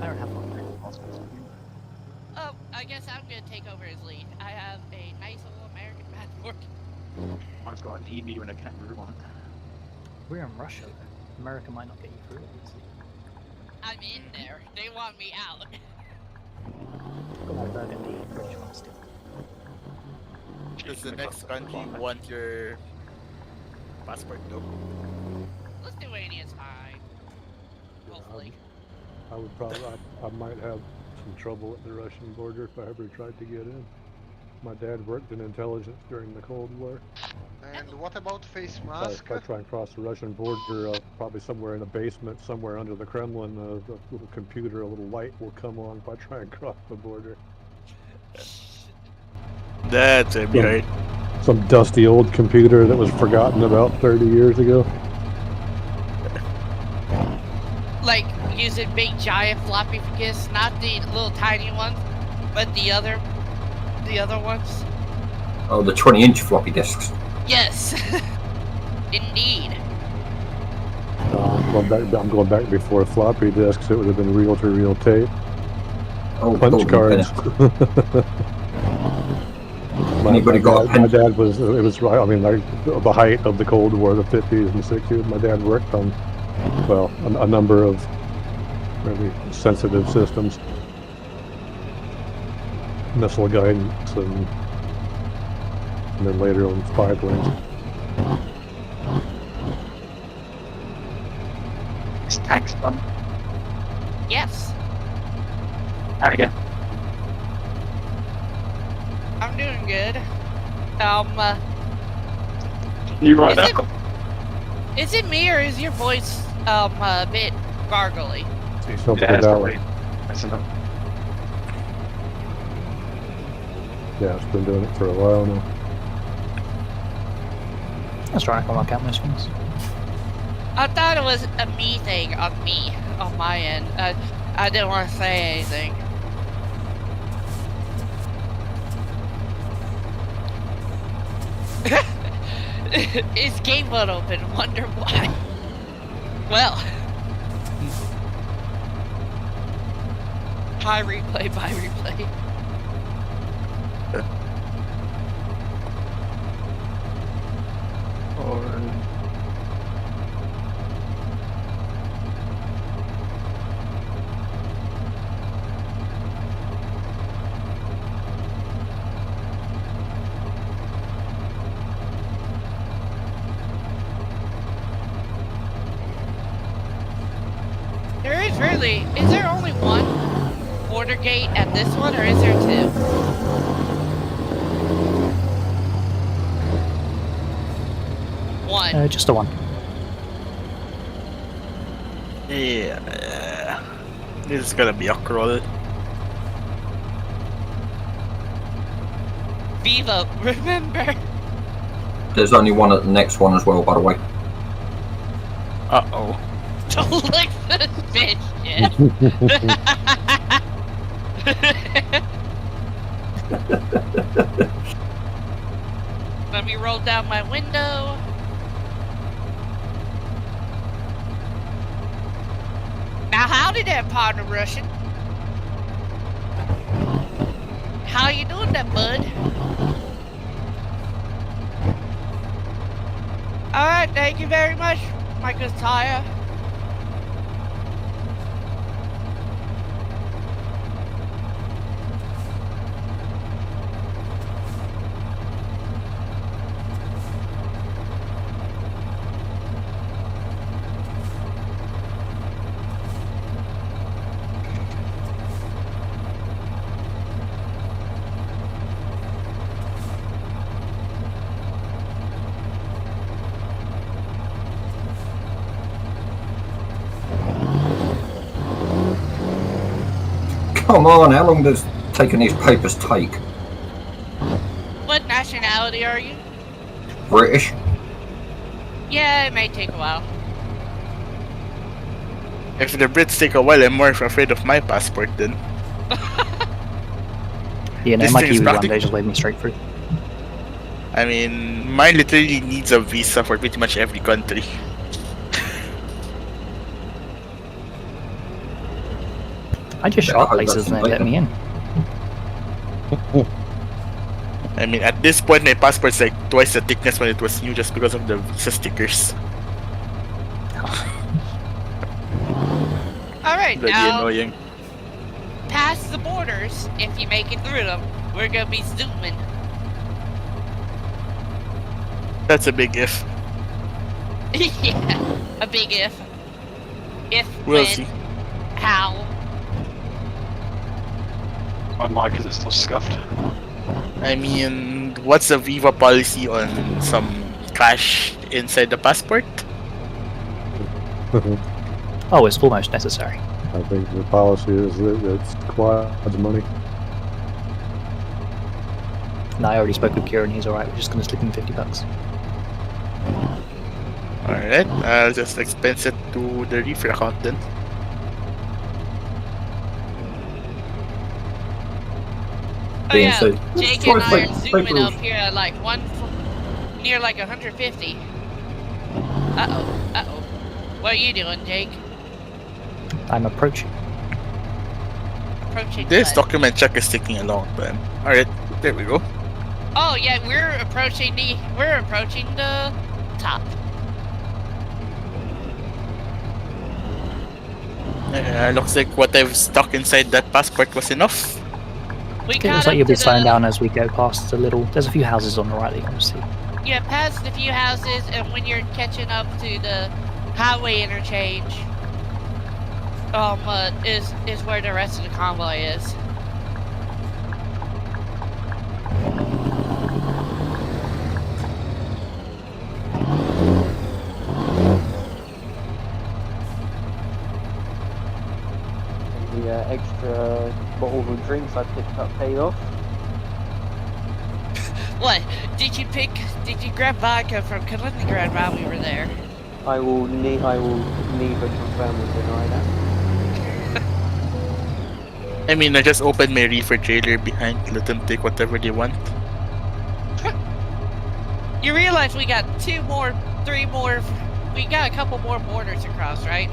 I don't have one. Oh, I guess I'm gonna take over his lead. I have a nice little American passport. I've got an emu and a kangaroo on it. We're in Russia. America might not get you through it. I'm in there. They want me out. Got my burgundy British one still. Does the next country want your passport though? Lithuania's fine. Hopefully. I would probably, I might have some trouble at the Russian border if I ever tried to get in. My dad worked in intelligence during the Cold War. And what about face So mask? if I try and cross the Russian border, probably somewhere in a basement, somewhere under the Kremlin, the little computer, a little light will come on if I try and cross the border. That's a right. Some dusty old computer that was forgotten about 30 years ago. Like using big giant floppy disks, not the little tiny ones, but the other ones. Oh, the 20-inch floppy disks. Yes, indeed. I'm going back before floppy disks. It would have been reel-to-reel tape. Oh, punch cards. My dad was. It was. I mean, like the height of the Cold War, the 50s and 60s. My dad worked on, well, a number of really sensitive systems, missile guidance, and then later on spy planes. Is Tank's done? Yes. How again? I'm doing good. You right is now? Is it me or is your voice a bit gargly? Something about it. That's enough. Yeah, it's been doing it for a while now. That's right, I can work out most things. I thought it was a me thing on my end. I didn't want to say anything. Is game mode open? Wonder why. Well, high replay by replay. Is there only one border gate at this one, or is there two? One. Just the one. Yeah. This is gonna be a crawl. Vivo, remember. There's only one at the next one as well, by the way. Uh-oh. Don't lick this bitch, Jen. Let me roll down my window. Now, howdy there, partner Russian. How you doing there, bud? Alright, thank you very much, my good tire. Come on, how long does taking these papers take? What nationality are you? British? Yeah, it may take a while. If the Brits take a while, I'm more afraid of my passport then. Yeah, no, This my thing is Kiwi one practic- day just led me straight through. I mean, mine literally needs a visa for pretty much every country. I just shot places and they let me in. I mean, at this point, my passport's like twice the thickness when it was new just because of the visa stickers. Alright, Bloody now, annoying. past the borders, if you make it through them, we're gonna be zooming. That's a big if. Yeah, a big if. If, We'll when, see. how. My mic is still scuffed. I mean, what's the Viva policy on some cash inside the passport? Oh, it's almost necessary. I think the policy is that it's quad's money. No, I already spoke with Kieran, he's alright, we're just gonna slip him $50. Alright, I'll just expense it to the reefer account then. Oh yeah, so- Jake and I are zooming up here at like near like 150. Uh-oh. What are you doing, Jake? I'm approaching. Approaching This what? document check is taking a long time. Alright, there we go. Oh yeah, we're approaching the top. Looks like what I've stuck inside that passport was enough. It looks like you'll be slowing down as we go past a little... There's a few houses on the right that you want to see. Yeah, past a few houses, and when you're catching up to the highway interchange, is where the rest of the convoy is. the extra bottles of drinks I picked up paid off. What? Did you grab vodka from Kaliningrad while we were there? I will neither confirm or deny that. I mean, I just opened my refrigerator behind. Let them take whatever they want. You realize we got 3 more. We got a couple more borders across, right?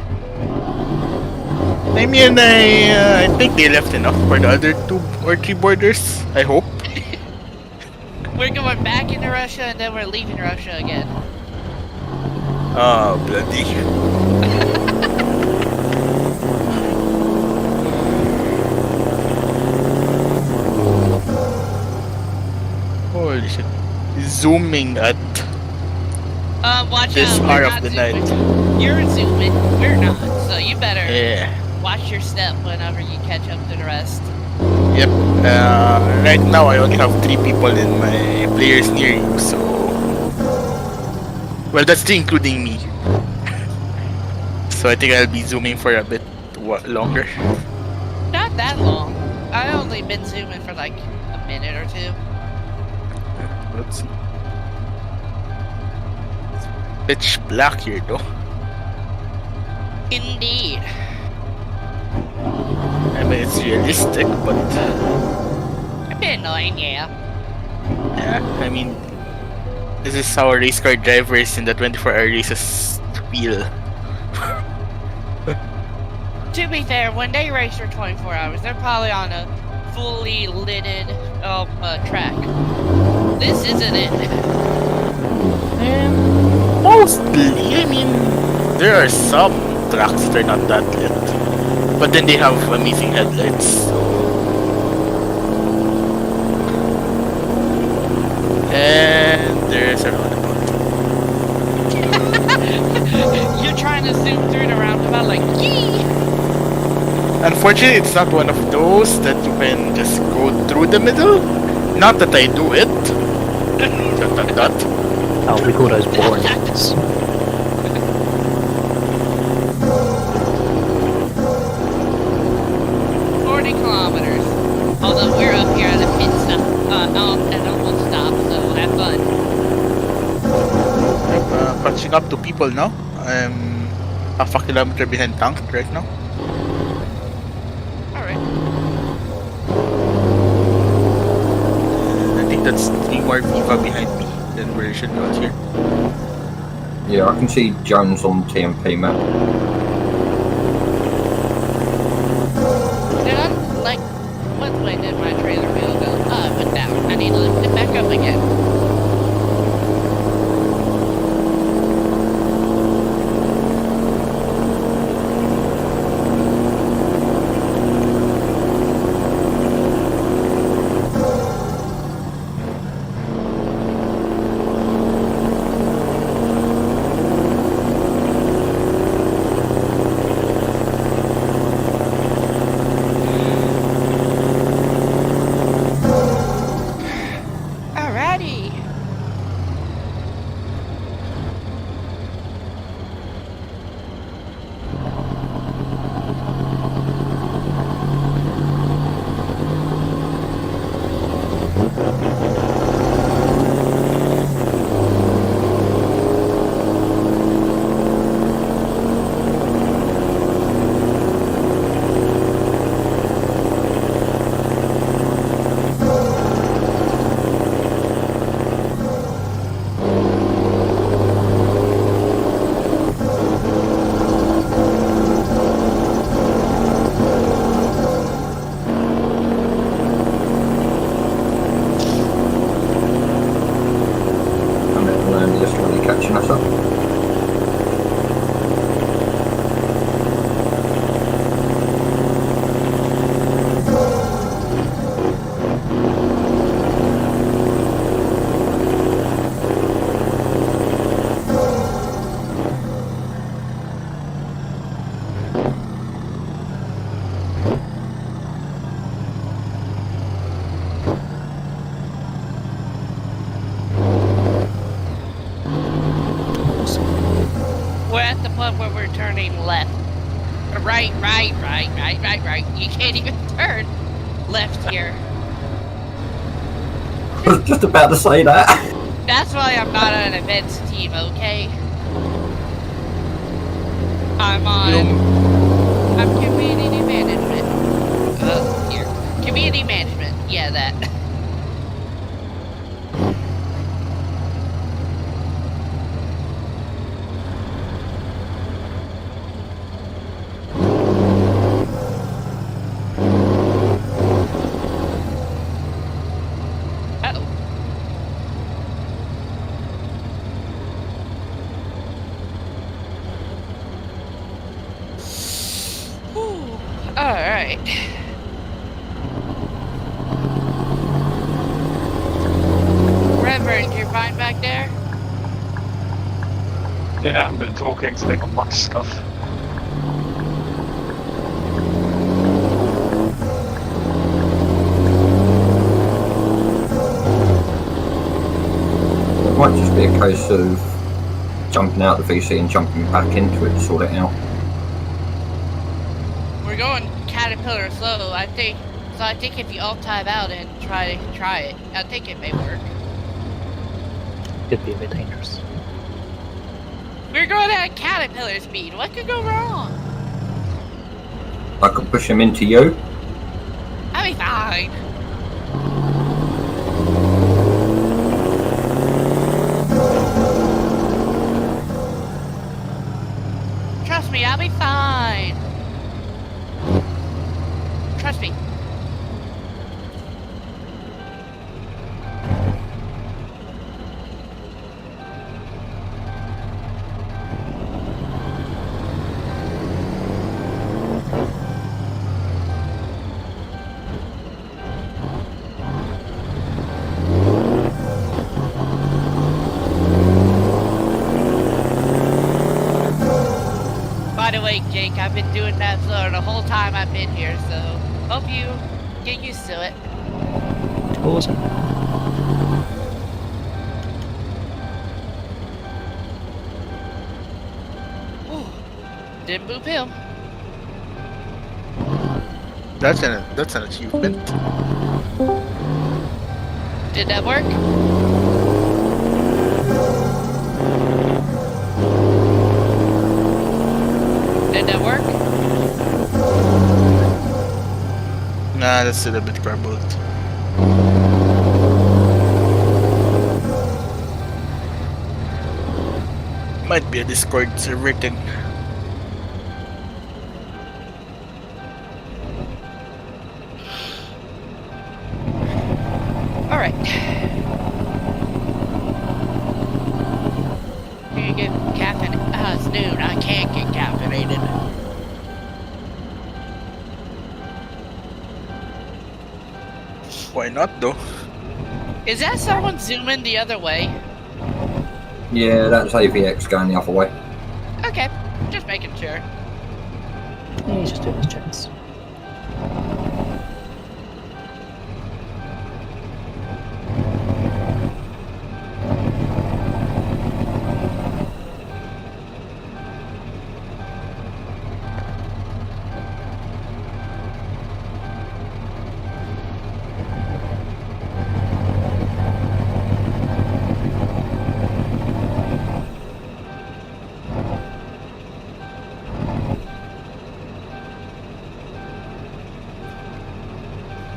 I mean, I think they left enough for the other 2 or 3 borders. I hope. We're going back into Russia and then we're leaving Russia again. Oh, bloody. Holy shit. Zooming at Watch this out. hour of the night. You're zooming. We're not. So you better Yeah. watch your step whenever you catch up to the rest. Yep. Right now, I only have 3 people in my players near you, so. Well, that's 3 including me. So I think I'll be zooming for a bit longer. Not that long. I only been zooming for like a minute or 2. Let's see. Pitch black here, though. Indeed. I mean, it's realistic, but. A bit annoying, yeah. Yeah, I mean, this is how race car drivers in the 24-hour races feel. To be fair, when they race for 24 hours, they're probably on a fully lidded track. This isn't it. Mostly, I mean, there are some tracks that are not that lit. But then they have amazing headlights, so. And there's a roundabout. You're trying to zoom through the roundabout like, yee! Unfortunately, it's not one of those that you can just go through the middle. Not that I do it. Oh, we call those boring ones. 40 kilometers. Although we're up here at a pit stop, at almost stop, so have fun. Catching up to people now. I'm half a kilometer behind tank right now. Alright. I think that's 3 more Viva behind me. Then we should go out here. Yeah, I can see Jones on the TMP map. Like, what way did my trailer wheel go? Oh, it went down. I need to lift it back up again. right. You can't even turn left here. I was just about to say that. That's why I'm not on an events team, okay? I'm community management. Here. Community management. Yeah, that. Alright. Reverend, you're fine back there? Yeah, I've been talking, so they got much stuff. It might just be a case of jumping out the VC and jumping back into it to sort it out. We're going Caterpillar slow, I think. So I think if you all time out and try it, I think it may work. Could be a bit dangerous. We're going at Caterpillar speed. What could go wrong? I could push him into you. I'll be fine. Trust me, I'll be fine. Trust me. By the way, Jake, I've been doing that for the whole time I've been here, so hope you get used to it. Awesome. Didn't boop him. That's an achievement. Did that work? Did that work? Nah, that's still a bit garbled. Might be a Discord server thing. Alright. Can you get caffeinated? Ah, it's noon. I can't get caffeinated. Why not though? Is that someone zooming the other way? Yeah, that's AVX going the other way. Okay, just making sure. Yeah, he's just doing his checks.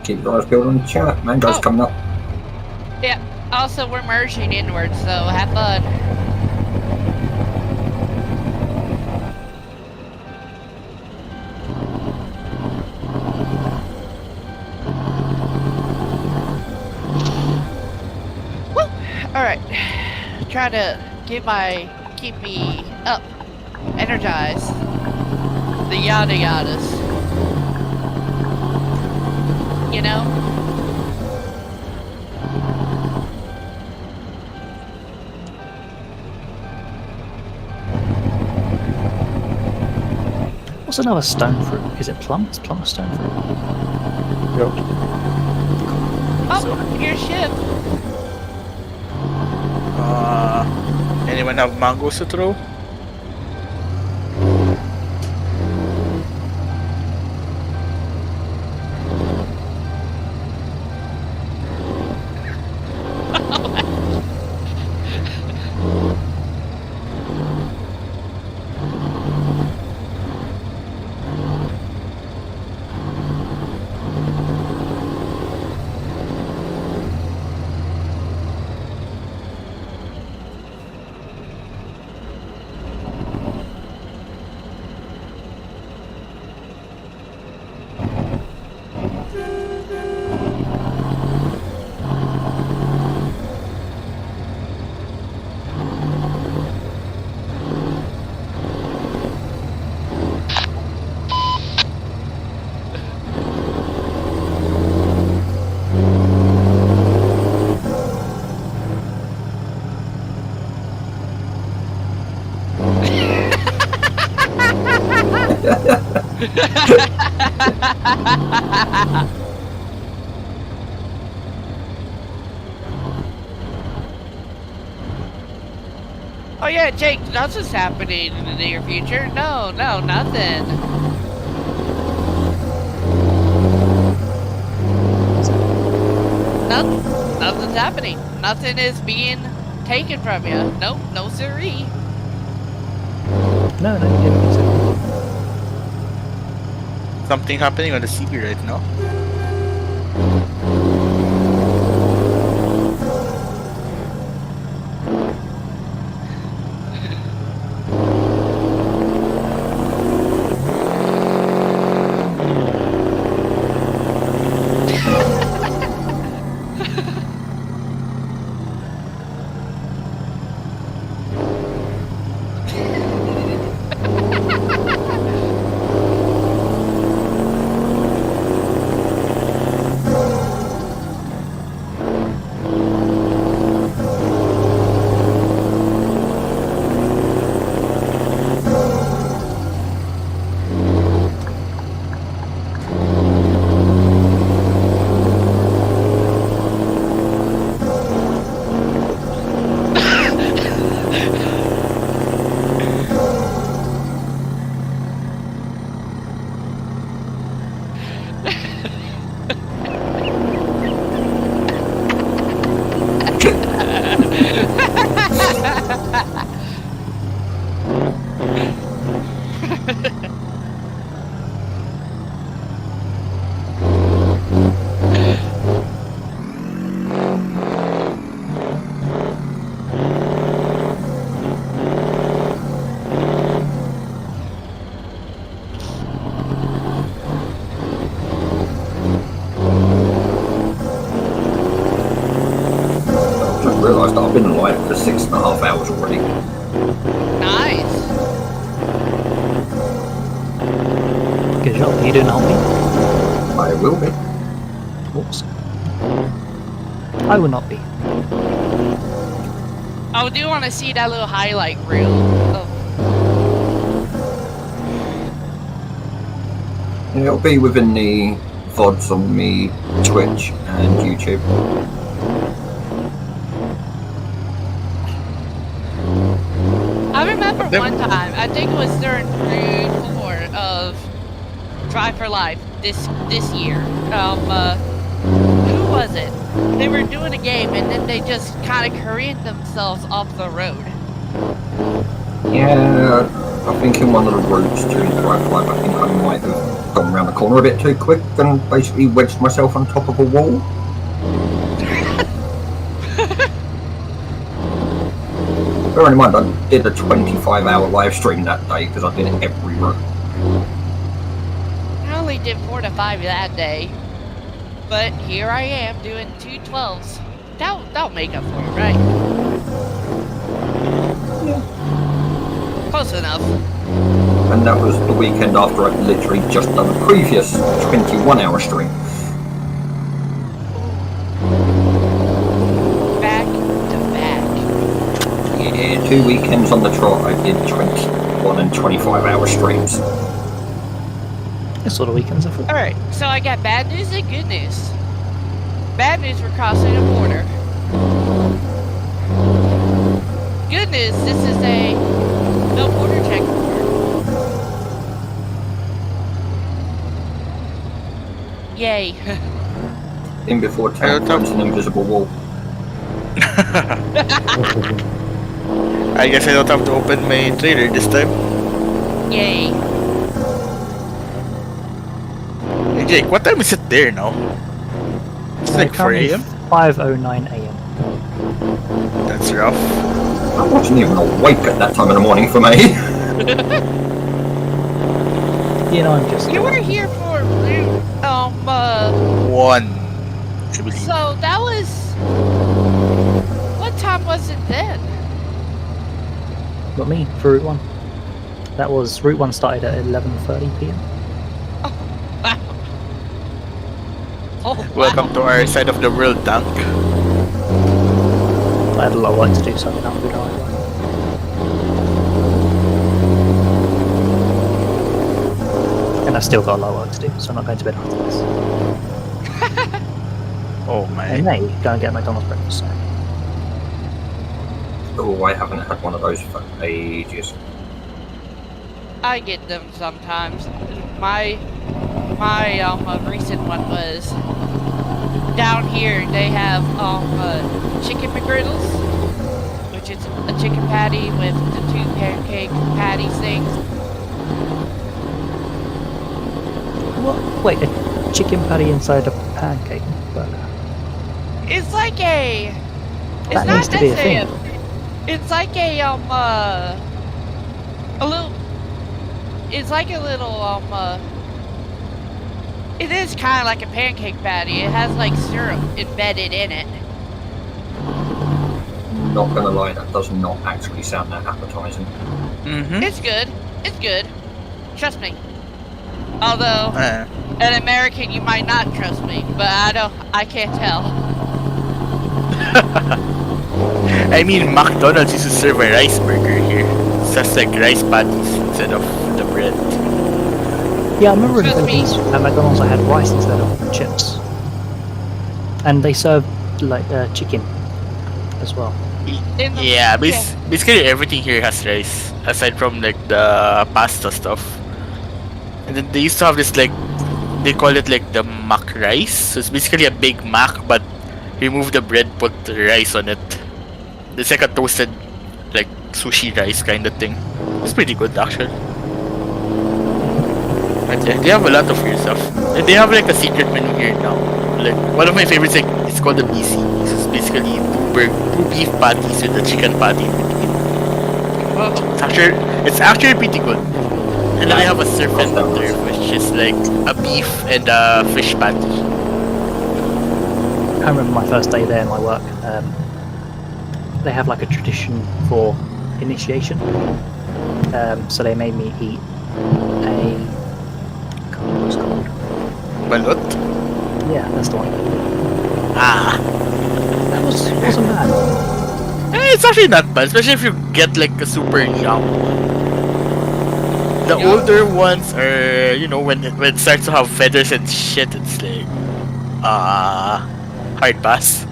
Keep your eyes peeled on the chat. Mango's coming up. Yeah, also we're merging inwards, so have fun. Woo! Alright. Try to keep me up. Energized. The yada yadas. You know? What's another stone fruit? Is it plum? Is plum a stone fruit? Yep. Oh, your ship. Anyone have mangoes to throw? Oh yeah, Jake, nothing's happening in the near future. No, nothing. Nothing's happening. Nothing is being taken from you. Nope, no siree. No, you didn't think so. Something happening on the CB right now. Realised that I've been alive for 6.5 hours already. Nice. Good job. Are you doing help me? I will be. Oops. I will not be. I do want to see that little highlight reel of Yeah, it'll be within the VODs on me Twitch and YouTube. I remember one time, I think it was during Route 4 of Drive for Life this year. Who was it? They were doing a game and then they just kind of careened themselves off the road. Yeah, I think in one of the routes during Drive for Life, I think I might have gone around the corner a bit too quick and basically wedged myself on top of a wall. Bear in mind, I did a 25-hour live stream that day because I did it every route. I only did 4 to 5 that day, but here I am doing 2 12s. That'll make up for it, right? Yeah. Close enough. And that was the weekend after I'd literally just done a previous 21-hour stream. Back to back. Yeah, 2 weekends on the trot I did 21 and 25-hour streams. That's sort of weekends are for. Alright, so I got bad news and good news. Bad news, we're crossing a border. Good news, this is a no border checkpoint. Yay. In before town finds an invisible wall. I guess I don't have to open my trailer this time. Yay. Hey Jake, what time is it there now? It's like 4 AM? 5:09 AM. That's rough. I wasn't even awake at that time in the morning for me. You know, I'm just. You were here for Route, 1, I believe. so that was... What time was it then? Got me for Route 1. That was Route 1 started at 11:30 PM. Oh, Welcome to our side of the world, Tank. I had a lot of work to do, so I didn't have to drive. And I've still got a lot of work to do, so I'm not going to bed after this. Oh I my. may go and get McDonald's breakfast. So. Oh, I haven't had one of those for ages. I get them sometimes. My recent one was down here. They have chicken McGriddles, which is a chicken patty with the 2 pancake patty things. What? Wait, a chicken patty inside a pancake burger? It's like a. It's That not needs to be a necessarily thing. It's like a little. It's like a little It is kind of like a pancake patty. It has like syrup embedded in it. Not gonna lie, that does not actually sound that appetizing. It's good. It's good. Trust me. Although, an American, you might not trust me, but I can't tell. I mean, McDonald's used to serve a rice burger here. It's just like rice patties instead of the bread. Yeah, I remember in the Philippines at McDonald's I had rice instead of chips. And they served like chicken as well. Yeah, basically everything here has rice, aside from like the pasta stuff. And then they used to have this like, they call it like the mac rice. So it's basically a big mac, but remove the bread, put rice on it. It's like a toasted, like sushi rice kind of thing. It's pretty good actually. But yeah, they have a lot of weird stuff. And they have like a secret menu here now. Like one of my favorites, like it's called the BC. It's basically two beef patties with a chicken patty in between. It's actually pretty good. And then they have a serpent there, which is like a beef and a fish patty. I remember my first day there in my work. They have like a tradition for initiation. So they made me eat a. God, what's it called? Balot? Yeah, that's the one. That wasn't bad. It's actually not bad, especially if you get like a super young one. The older ones are, you know, when it starts to have feathers and shit, it's like, hard pass.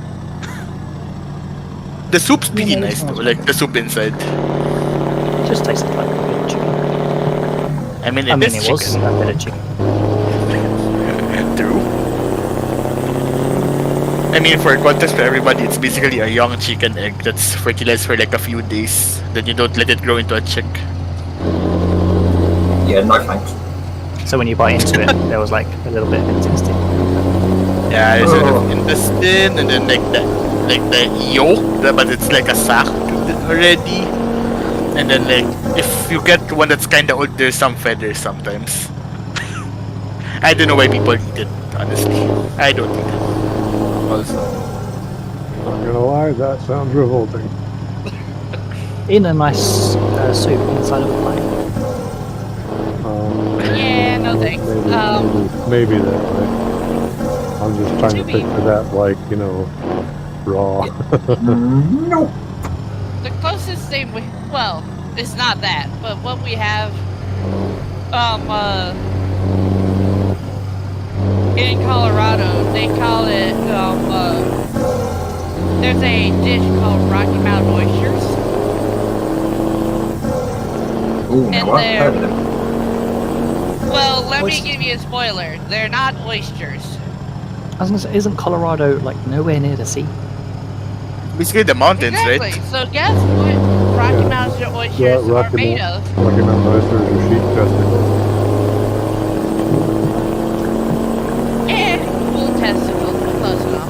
The soup's pretty nice though, like the soup inside. It just tasted like a bit of chicken. I mean, it was chicken. a bit of chicken. True. I mean, for context for everybody, it's basically a young chicken egg that's fertilized for like a few days. Then you don't let it grow into a chick. Yeah, no thanks. So when you bite into it, there was like a little bit of intestine. Yeah, there's an intestine and then like the yolk, but it's like a sack already. And then like if you get one that's kind of old, there's some feathers sometimes. I don't know why people eat it, honestly. I don't eat it. Also, Not gonna lie, that sounds revolting. In a nice soup inside of a plate. Yeah, no thanks. Maybe that way. I'm just trying to picture that like, you know, raw. No. The closest thing well, it's not that, but what we have, in Colorado, they call it, there's a dish called Rocky Mountain oysters. Ooh, And no, I've heard of them. Well, let me give you a spoiler. They're not oysters. I was gonna say, isn't Colorado like nowhere near the sea? basically the mountains, Exactly. right? So guess what Rocky Mountain oysters are made of? Rocky Mountain oysters are sheep testicles. Bull testicles, close enough.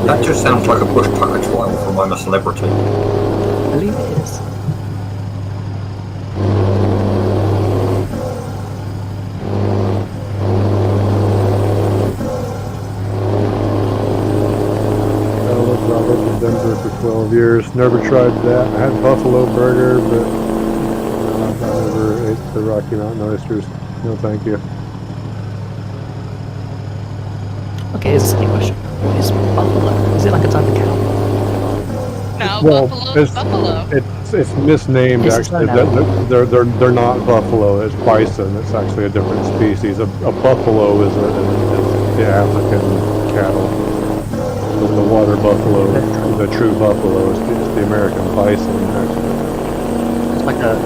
That just sounds like a Bush Tucker trial from I'm a Celebrity. I believe it is. I've lived in Denver for 12 years. Never tried that. I had Buffalo Burger, but I never ate the Rocky Mountain oysters. No, thank you. Okay, here's a silly question. Is buffalo, is it like a type of cow? No, Well, buffalo's buffalo. it's misnamed This is actually. no, no. They're not buffalo. It's bison. It's actually a different species. A buffalo is the African cattle. The water buffalo, the true buffalo, is the American bison. Actually, It's like a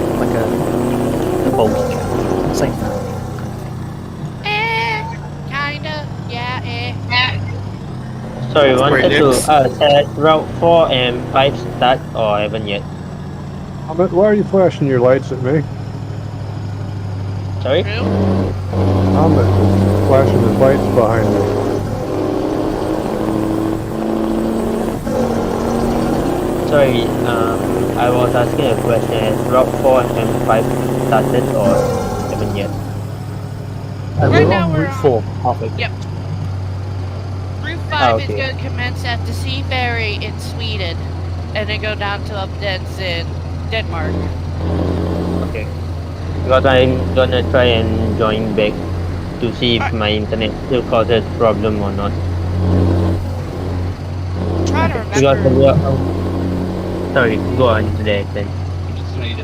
bulky cow. Same thing. Kinda. Yeah, Sorry, wanted to Brilliant. ask, has Route 4 and 5 start or haven't yet? Ahmed, why are you flashing your lights at me? Sorry? Ahmed is flashing his lights behind me. Sorry, I was asking a question. Has Route 4 and 5 started or haven't yet? We're on Route 4, halfway. Yep. Route 5 Ah, is okay. going to commence at the Sea Ferry in Sweden, and then go down to Updens in Denmark. Okay. Because I'm gonna try and join back to see if my internet still causes problem or not. Try to Because remember. sorry, go on today then.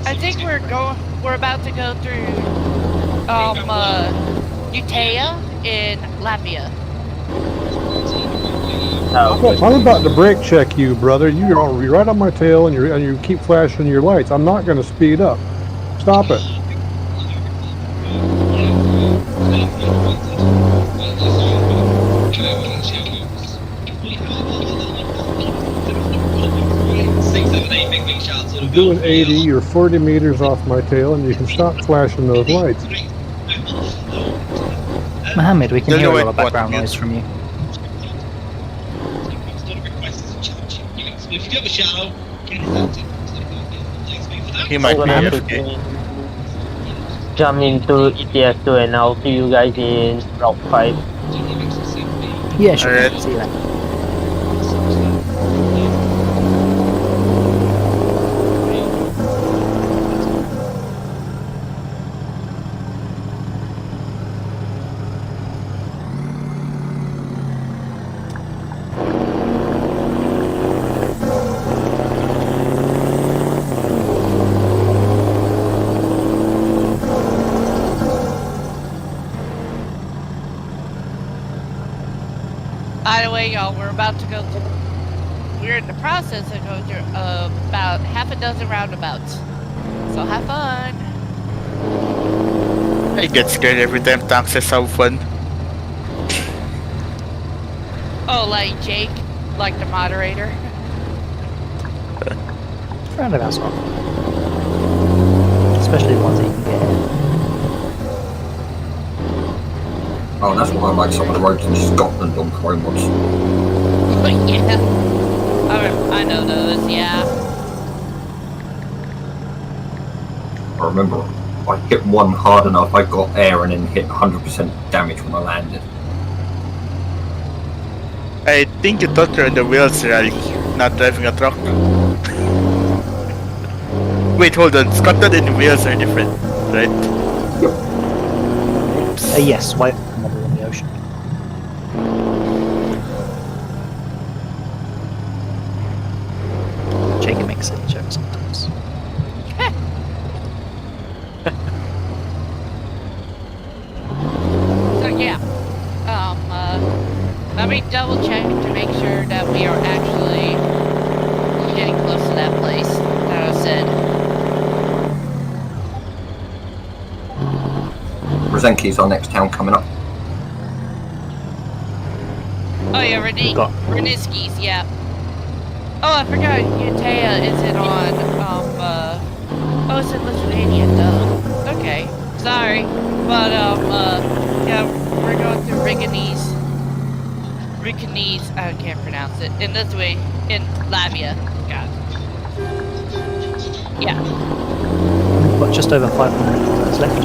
I think we're about to go through Utea in Latvia. I'm about to brake check you, brother. You're right on my tail, and you keep flashing your lights. I'm not going to speed up. Stop it. I'm doing 80. You're 40 meters off my tail, and you can stop flashing those lights. Mohammed, we can hear a lot of background noise from you. He might be I'm gonna AFK. jump into ETS2 and I'll see you guys in Route 5. Yeah, sure. Alright. See you then. By the way, y'all, we're about to go through. We're in the process of going through about half a dozen roundabouts. So have fun. I get scared every time taxes have fun. Oh, like Jake, like the moderator. Roundabouts are fun. Especially the ones that you can get in. Oh, and that's why I like some of the roads in Scotland on Pro mods. Yeah. I know those, yeah. I remember I hit one hard enough, I got air and then hit 100% damage when I landed. I think you thought you're on the wheels rally, not driving a truck. Wait, hold on. Scotland and Wales are different, right? Yes, white model in the ocean. Jacob makes silly jokes sometimes. So yeah, let me double check to make sure that we are actually getting close to that place that I said. Brzezinski's our next town coming up. Oh yeah, Reniski's, yeah. Oh, I forgot, Utea isn't on, oh, it's in Lithuania, duh. Okay, sorry. But, yeah, we're going through Riganese, I can't pronounce it, in Lithuania, in Latvia, God. Yeah. We've got just over 500 kilometers left,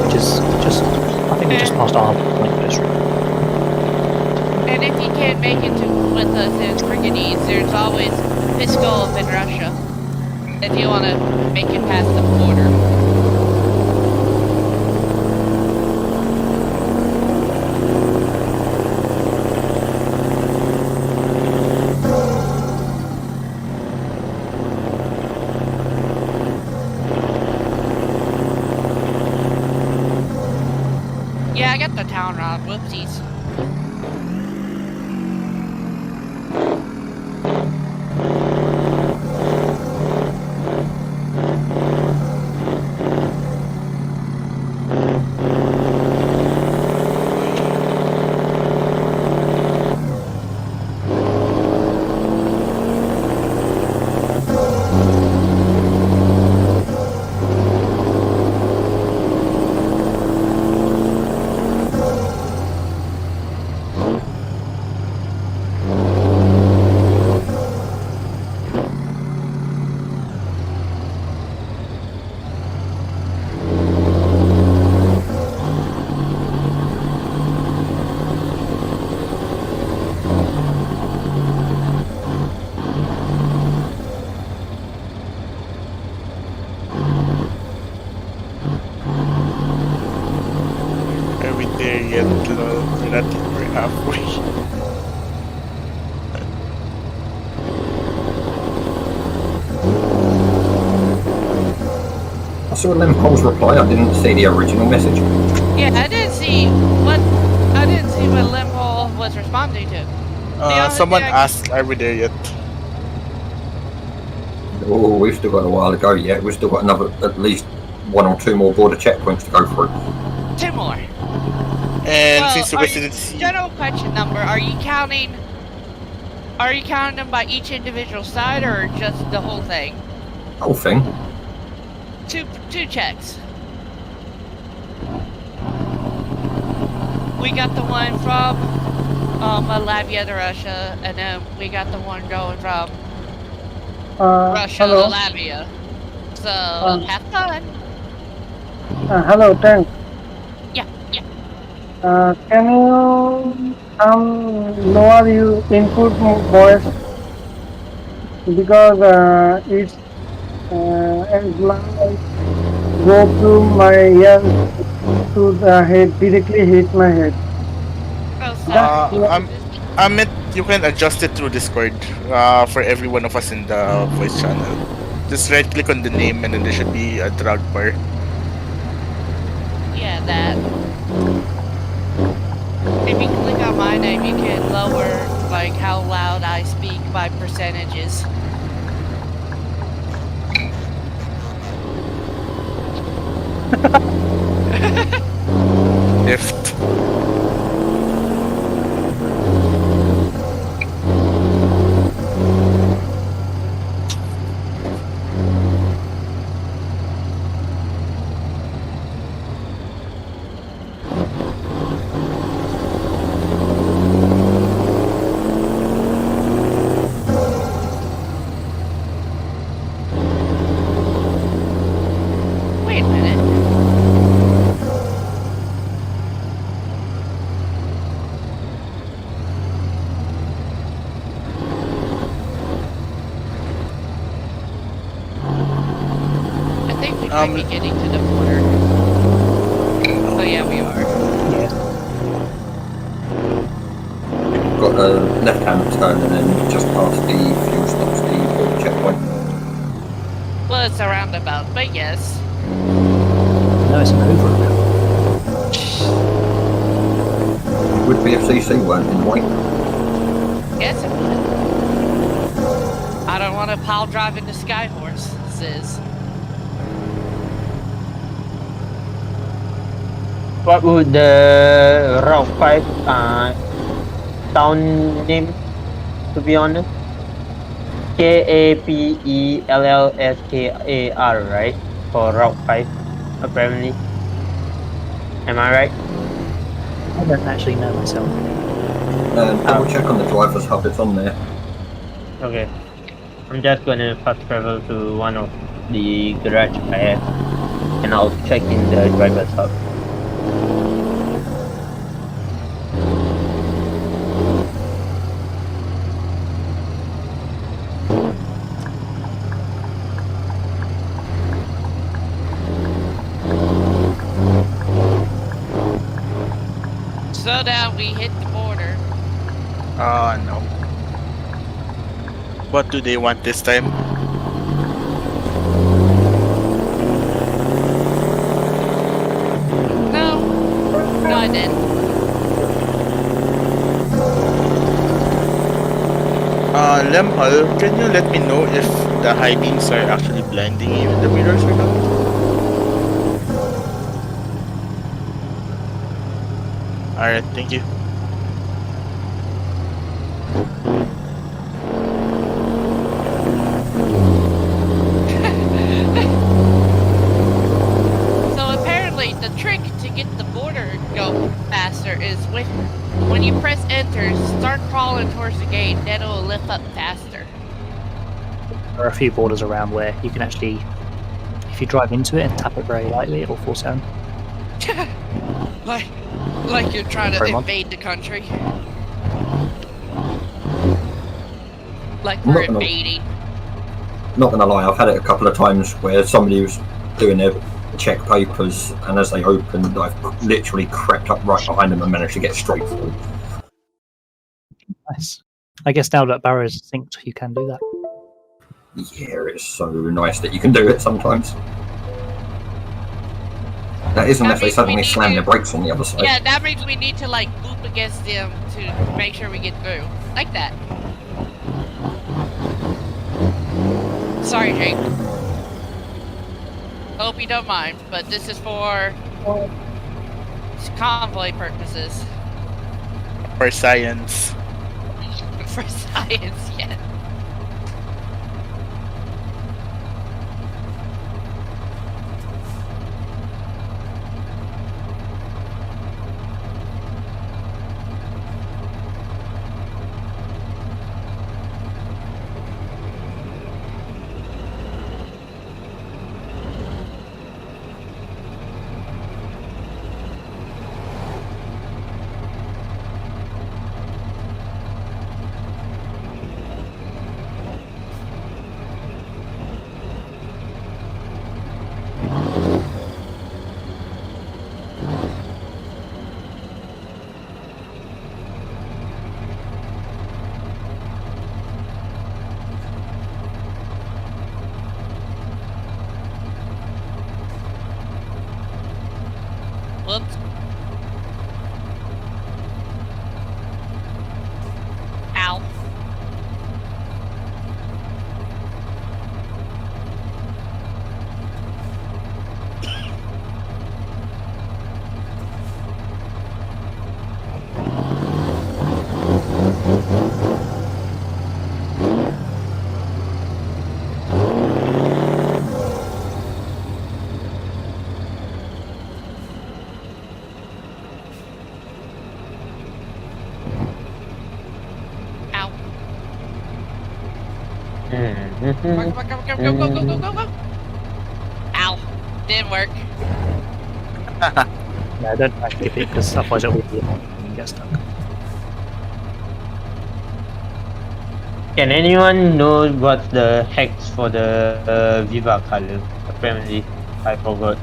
which is just, I think we just passed our point for this route. And if you can't make it with us in Riganese, there's always Pskov in Russia, if you want to make it past the border. got the town wrong. Whoopsies. Are we there yet? Lol? We're not. We're halfway. I saw Lempole's reply. I didn't see the original message. Yeah, I didn't see what Limpole was responding to. Someone asked, "Are we there yet?" Oh, we've still got a while to go yet. We've still got at least 1 or 2 more border checkpoints to go through. 2 more. And Well, since you guys didn't see, general question number: Are you counting? Are you counting them by each individual side or just the whole thing? Whole thing. Two checks. We got the one from Latvia to Russia, and then we got the one going from Russia hello. to Latvia. So have fun. Hello, Tank. Yeah. Can you lower your input voice because it's as loud go through my ears to the head, directly hit my head. I meant you can adjust it through Discord for every one of us in the voice channel. Just right click on the name and then there should be a drag bar. Yeah, that. If you click on my name, you can lower like how loud I speak by percentages. Lift. Wait a minute. I think we might be getting to the border. Oh yeah, we are. Got a left-hand turn and then just past the fuel stops, the border checkpoint. Well, it's a roundabout, but yes. No, it's an over. It would be if CC weren't in the way. Yes, it would. I don't want to pile drive into Skyhorses. What would the Route 5 town name, to be honest? Kapellskar, right? For Route 5, apparently. Am I right? I don't actually know myself. Double check on the driver's hub, it's on there. Okay. I'm just gonna fast travel to one of the garage I have, and I'll check in the driver's hub. So now we hit the border. No. What do they want this time? No, I Brandon. Lemhal, can you let me know if the high beams are actually blinding you in the mirrors or not? Alright, thank you. So apparently the trick to get the border go faster is when you press enter, start crawling towards the gate, then it'll lift up faster. There are a few borders around where you can actually, if you drive into it and tap it very lightly, it'll force down. Like you're trying to Very much. invade the country. Like I'm we're not gonna- invading. Not gonna lie, I've had it a couple of times where somebody was doing their check papers, and as they opened, I've literally crept up right behind them and managed to get straight through. Nice. I guess now that Barrow is synced, you can do that. Yeah, it's so nice that you can do it sometimes. That is unless they suddenly slam their brakes on the other side. Yeah, that means we need to like boop against them to make sure we get through. Like that. Sorry, Jake. Hope you don't mind, but this is for convoy purposes. For science. For science, yeah. Whoops. Ow. Come on, go. Ow. Didn't work. No, don't try to skip it because otherwise it'll be and get stuck. Can anyone know what's the hex for the Viva color? Apparently, I forgot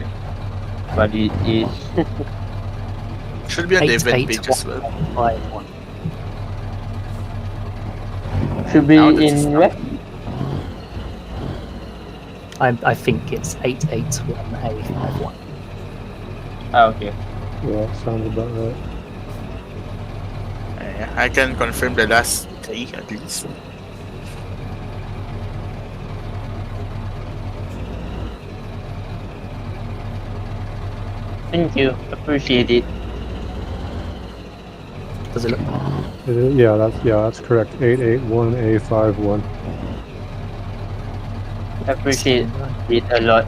what it is. Should be on the event page as well. Should be Now that it's in not- where? I think it's 881A51. Ah, okay. Yeah, sounds about right. Yeah, I can confirm the last 3 at least. Thank you. Appreciate it. Does it look? Yeah, that's correct. 881A51. Appreciate it a lot.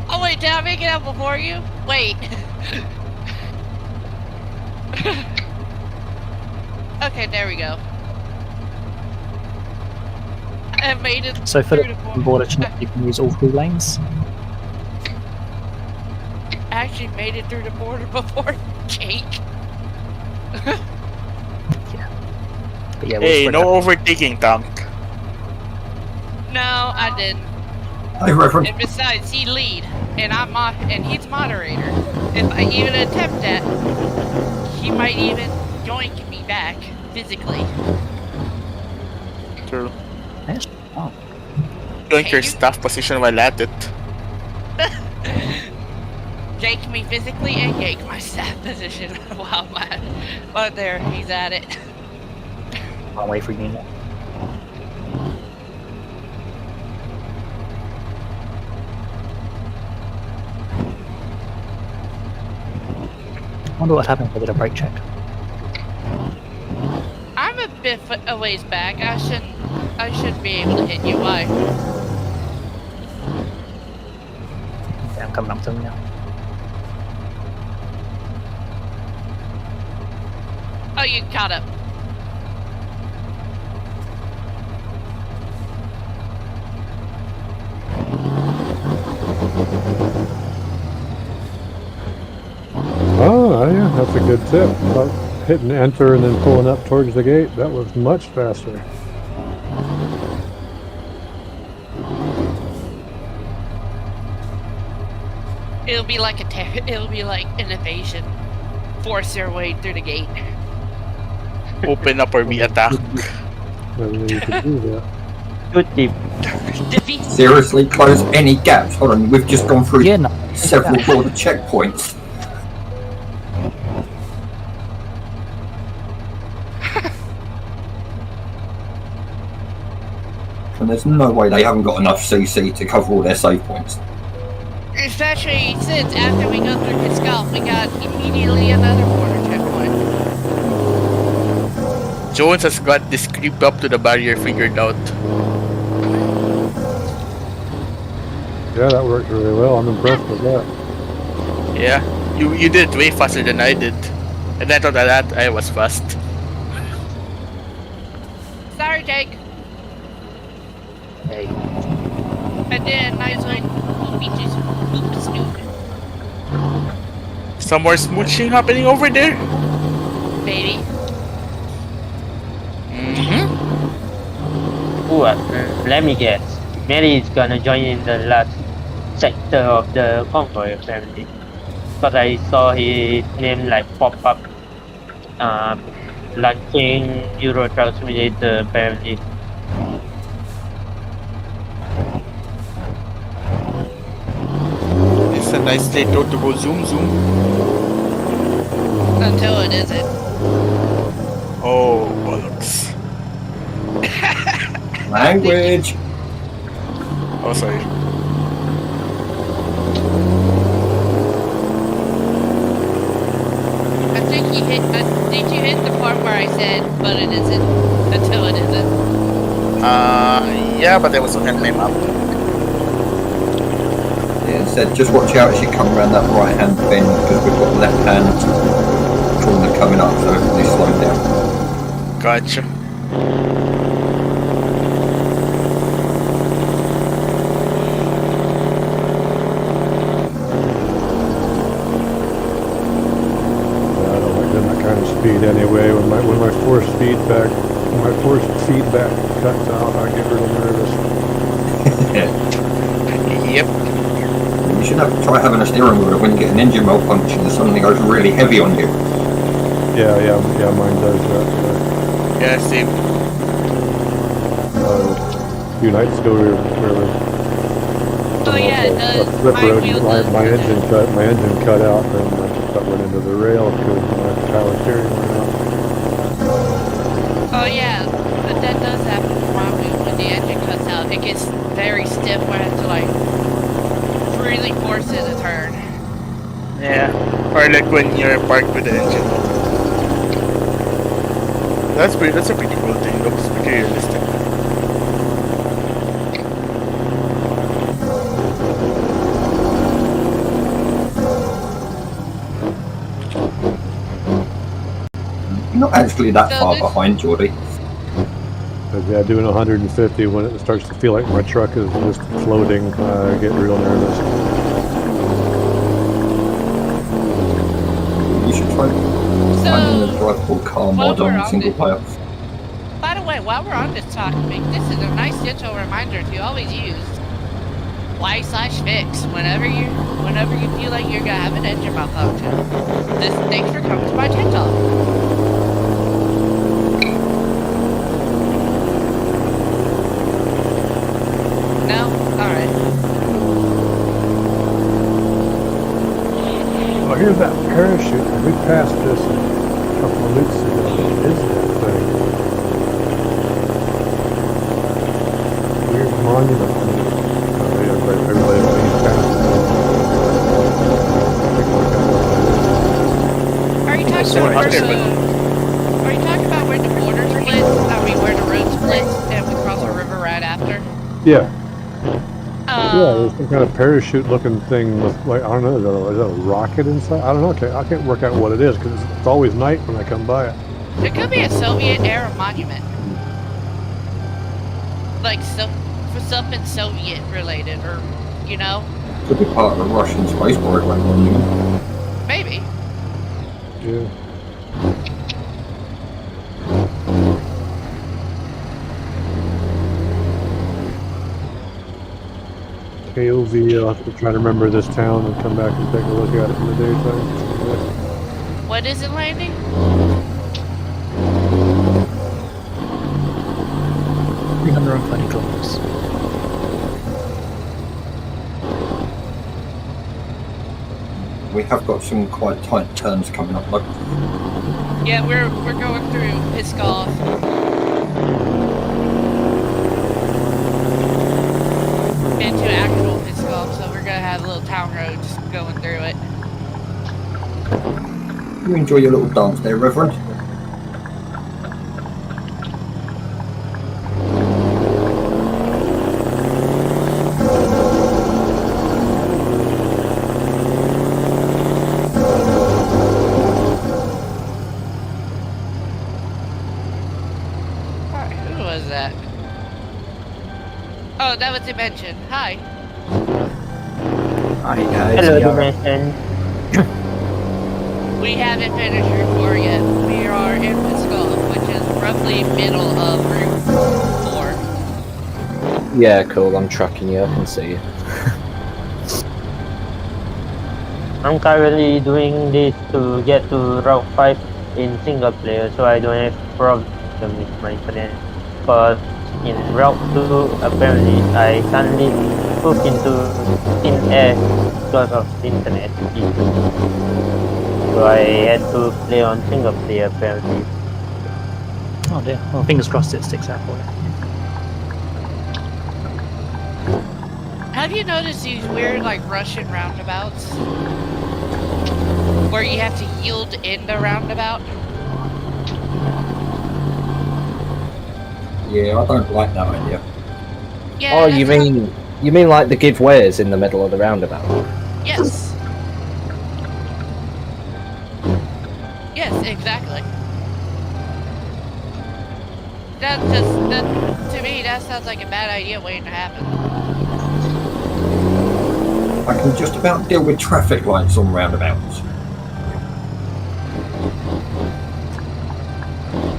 Oh wait, did I make it out before you? Wait. Okay, there we go. I made it So for through the the border check, you can use all 3 lanes. I actually made it through the border before Jake. But yeah, Hey, no overtaking, Tom. No, I didn't. Hey, Reverend. And besides, he lead, and and he's moderator. If I even attempt that, he might even yoink me back physically. True. Oh. Yank your staff position while at it. Yank me physically and yank my staff position while there he's at it. I'll wait for you now. I wonder what happened if I did a brake check. I'm a bit a ways back. I should be able to hit you. Why? Yeah, I'm coming up to them now. Oh, you caught up. Oh, yeah, that's a good tip. About hitting enter and then pulling up towards the gate, that was much faster. It'll be like it'll be like an evasion. Force their way through the gate. Open up or be attacked. You could do that. Good tip. Seriously, close any gaps. Hold on, we've just gone through several border checkpoints. And there's no way they haven't got enough CC to cover all their save points. Especially since after we go through Kiskalf, we got immediately another border checkpoint. Jones has got this creep up to the barrier figured out. Yeah, that worked really well. I'm impressed with that. Yeah, you did it way faster than I did. And I thought that I was fast. Sorry, Jake. Hey. And then nice little beaches. Some more smooching happening over there. Baby. Ooh, let me guess. Mary is gonna join in the last sector of the convoy apparently. Because I saw his name like pop up. Launching Eurotransmitter apparently. It's a nice late road to go zoom. Until it isn't. Oh, bollocks. Language! Oh, sorry. I think did you hit the part where I said, but it isn't, until it isn't? Yeah, but I was looking at my map. Yeah, it said just watch out as you come around that right hand bend because we've got left hand corner coming up, so hopefully slow down. Gotcha. Speed anyway. When my force feedback cuts out, I get real nervous. Yep. You should try having a steering wheel when you get an engine malfunction and something goes really heavy on you. Yeah, mine does that. Yeah, same. A few nights ago we were it does. slip road. My engine cut out, and I just went into the rail because my power steering went out. Oh yeah, but that does happen when the engine cuts out. It gets very stiff when I have to like really force it to turn. Yeah, or like when you're parked with the engine. That's a pretty cool thing. Looks pretty realistic. You're not actually that far behind, Geordie. But yeah, doing 150 when it starts to feel like my truck is just floating, I get real nervous. You should try finding a drivable car mod on single player. By the way, while we're on this topic, this is a nice gentle reminder to always use Y/fix whenever you feel like you're gonna have an engine malfunction. This thanks for coming to my TED Talk. No, Where's that parachute? We passed this a couple of weeks ago. What is that thing? Weird monument. Oh, yeah, everybody leaves past it. Are you talking about where the? Are you talking about where the border splits? I mean, where the road splits, and we cross a river right after? Yeah. Yeah, there's some kind of parachute-looking thing with, like, I don't know, is that a rocket inside? I don't know. I can't work out what it is because it's always night when I come by it. It could be a Soviet-era monument, like for something Soviet-related, or you know. Could be part of the Russian space program. Maybe. Yeah. KOV, I'll have to try to remember this town and come back and take a look at it in the daytime. What is it, Landing? 320 kilometers. We have got some quite tight turns coming up, though. Yeah, we're going through Pskov. Into actual Pskov, so we're gonna have little town roads going through it. You enjoy your little dance there, Reverend? Alright, who was that? Oh, that was Dimension. Hi. Hi guys. Hello, we are- Dimension. We haven't finished Route 4 yet. We are in Pskov, which is roughly middle of Route 4. Yeah, cool. I'm tracking you. I can see you. I'm currently doing this to get to Route 5 in single player, so I don't have problem with my internet. But in Route 2, apparently, I suddenly hooked into thin air because of internet issues. So I had to play on single player, apparently. Oh dear. Well, fingers crossed it sticks out for you. Have you noticed these weird, like, Russian roundabouts? Where you have to yield in the roundabout? Yeah, I don't like that idea. Yeah, Oh, you mean like the giveaways in the middle of the roundabout? Yes. Yes, exactly. To me, that sounds like a bad idea waiting to happen. I can just about deal with traffic lights on roundabouts.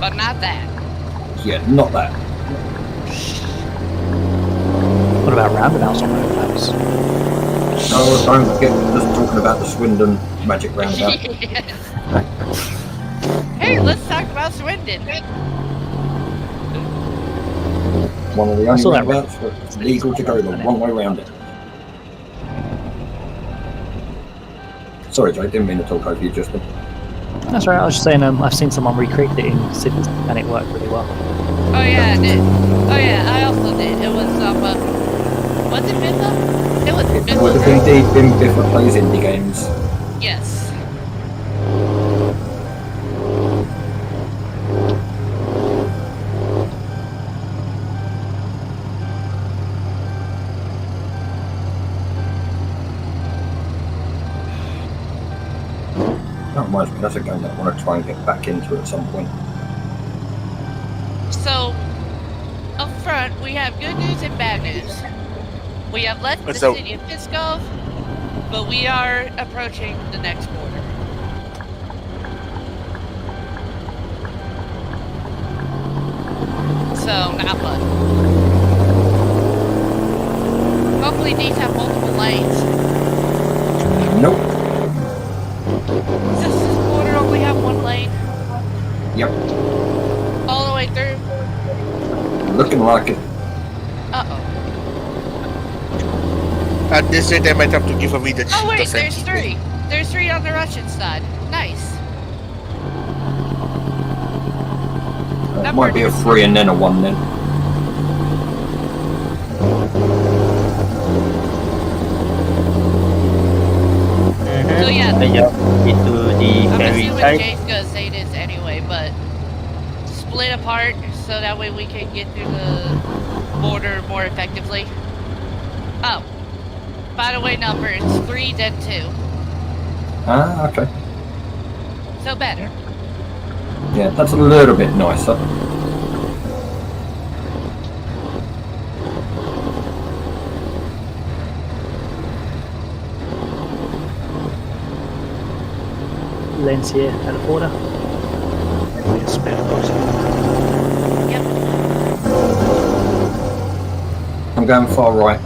But not that. Yeah, not that. What about roundabouts on roundabouts? No, don't get just talking about the Swindon magic roundabout. Hey, let's talk about Swindon. One of the I only saw that roundabouts where it's legal to go the wrong way around it. Sorry, Jay, didn't mean to talk over you, Justin. That's right. I was just saying. I've seen someone recreate it in Sydney, and it worked really well. Oh yeah, I did. Oh yeah, I also did. It was was it Biffa? It was It Biffa. would have indeed been Biffa plays indie games. Yes. That reminds me, that's a game that I want to try and get back into at some point. So, up front, we have good news and bad news. We have left the So- city of Pskov, but we are approaching the next border. So, not much. Hopefully these have multiple lanes. Nope. Does this border only have one lane? Yep. All the way through? Looking like it. Uh-oh. At this rate, I might have to give away the Oh wait, the there's Senki three. thing. There's three on the Russian side. Nice. It might be a 3 and then a 1 then. So yeah, I just into the I'm ferry assuming side. Jay's gonna say this anyway, but split apart so that way we can get through the border more effectively. Oh, by the way, number it's 3 then 2, Ah, okay. so better. Yeah, that's a little bit nicer. Lanes here at the border. We just split across. I'm going far right.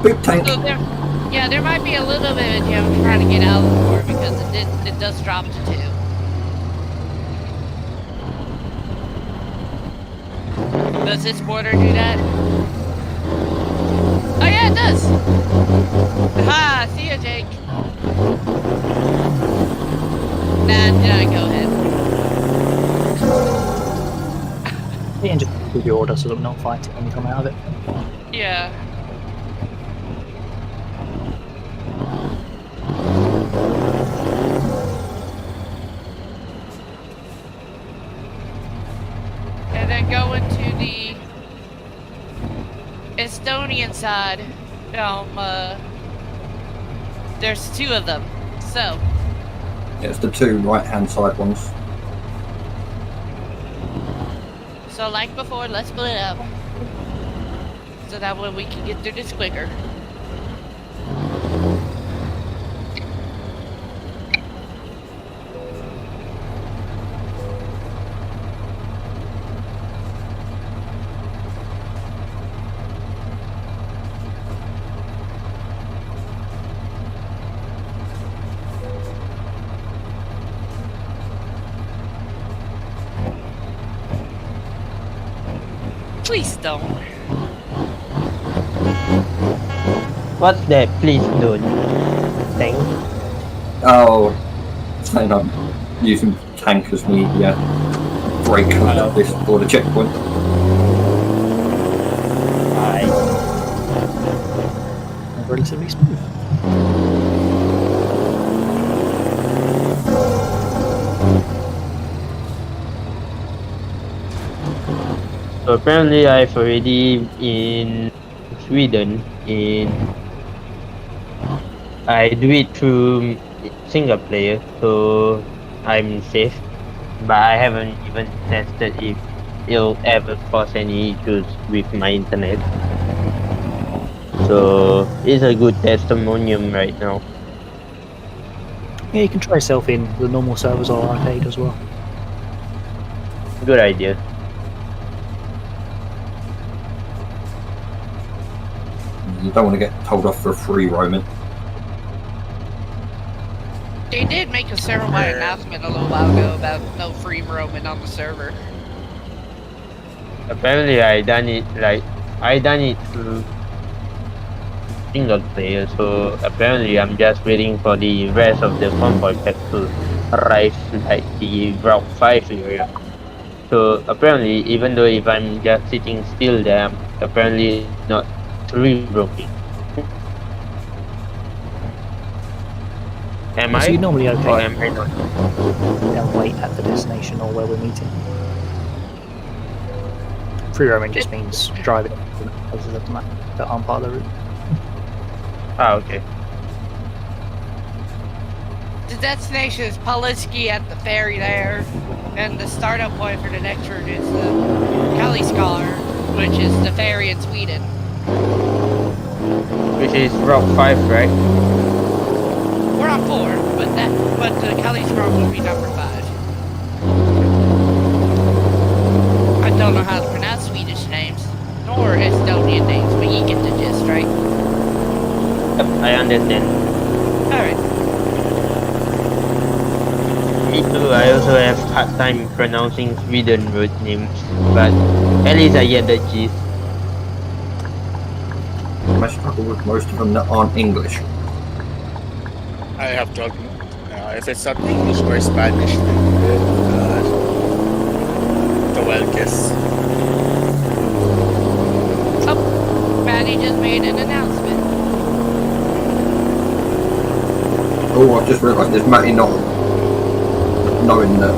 Big tank. So there might be a little bit of jam trying to get out of the border because it does drop to 2. Does this border do that? Oh yeah, it does! Ha! See ya, Jake. Nah, go ahead. The engine will be order so that we're not fighting when we come out of it. Yeah. And then going to the Estonian side, there's 2 of them, so. Yeah, it's the 2 right-hand side ones. So like before, let's split up. So that way we can get through this quicker. Please don't. What's that? Please don't. Thank. Oh, saying I'm using tank as me, brake at this border checkpoint. Relatively smooth. So apparently I've already in Sweden I do it through single player, so I'm safe. But I haven't even tested if it'll ever cause any issues with my internet. So it's a good testimonium right now. Yeah, you can try yourself in. The normal servers are arcade as well. Good idea. You don't want to get told off for free roaming. They did make a server-wide announcement a little while ago about no free roaming on the server. Apparently I done it through single player, so apparently I'm just waiting for the rest of the convoy pack to arrive, like the Route 5 area. So apparently, even though if I'm just sitting still there, I'm apparently not re-broken. Am So I? you're normally okay. Or am I not? They'll wait at the destination or where we're meeting. Free roaming just means driving to places of the map that aren't part of the route. Ah, okay. The destination is Politsky at the ferry there, and the startup point for the next route is Kaliskar, which is the ferry in Sweden. Which is Route 5, right? We're on 4, but the Kaliskar will be number 5. I don't know how to pronounce Swedish names, nor Estonian names, but you get the gist, right? Yep, I understand. Alright. Me too, I also have hard time pronouncing Sweden road names, but at least I get the gist. I struggle with most of them that aren't English. I have to admit, if it's not English or Spanish, then it's a wild guess. Maddie just made an announcement. Oh, I've just realised there's Matty not knowing that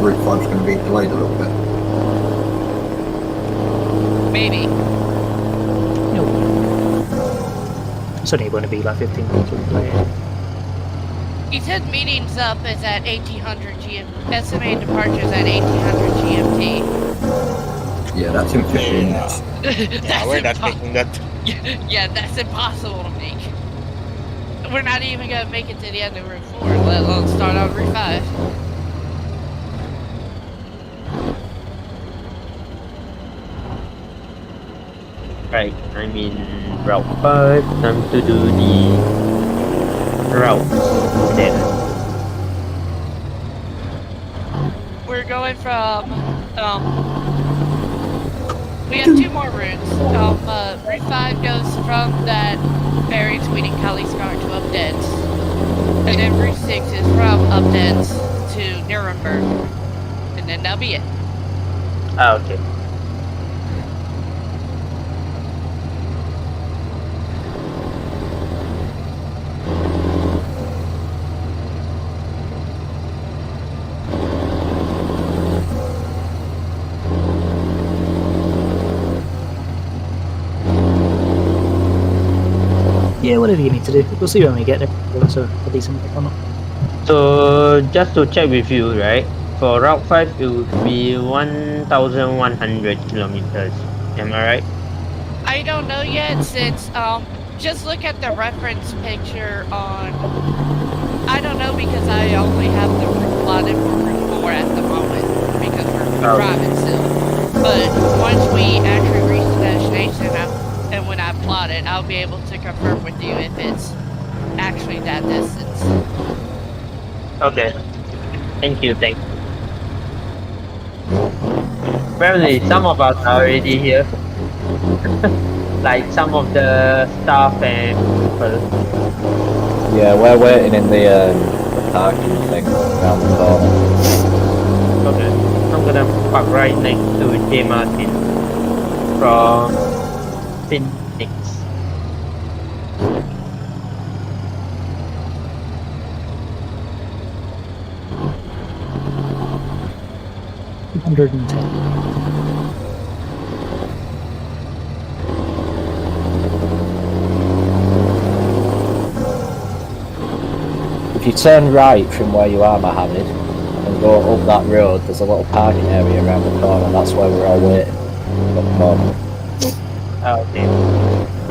Route 5's going to be delayed a little bit. Maybe. It's only going to be like 15 minutes later. He said meetings up is at 1800 GMT. Estimated departures at 1800 GMT. Yeah, that's in 15 minutes. Yeah, we're not making that. Yeah, that's impossible to make. We're not even gonna make it to the end of Route 4, let alone start on Route 5. Right, I'm in Route 5, time to do the routes then. We're going from, we have two more routes. Route 5 goes from that ferry between Kaliskar to Updens. And then Route 6 is from Updens to Nuremberg. And then that'll be it. Ah, okay. Yeah, whatever you need to do. We'll see when we get there. Whether it's a decent pick or not. So just to check with you, right? For Route 5, it would be 1,100 kilometers. Am I right? I don't know yet since, just look at the reference picture on, I don't know because I only have the route plotted for Route 4 at the moment because we're driving still. But once we actually reach the destination and when I plot it, I'll be able to confirm with you if it's actually that distance. Okay. Thank you, thank you. Apparently, some of us are already here. Like some of the staff and people. Yeah, we're waiting in the parking thing around the corner. Okay. I'm gonna park right next to J. Martin from Phoenix. If you turn right from where you are, Mohammed, and go up that road, there's a little parking area around the corner. That's where we're all waiting at the moment. Okay.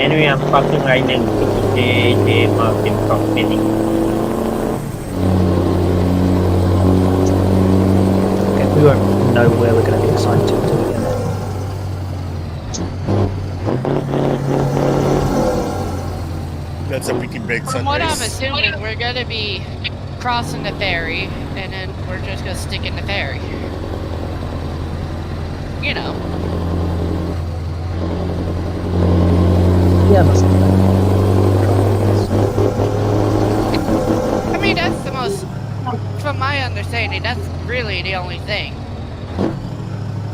Anyway, I'm parking right next to J. Martin from Phoenix. Okay, we won't know where we're going to be assigned to until we get there. That's a pretty big sunrise. From what I'm assuming, we're gonna be crossing the ferry, and then we're just gonna stick in the ferry. You know. Yeah, that's I mean, that's the most, from my understanding, that's really the only thing.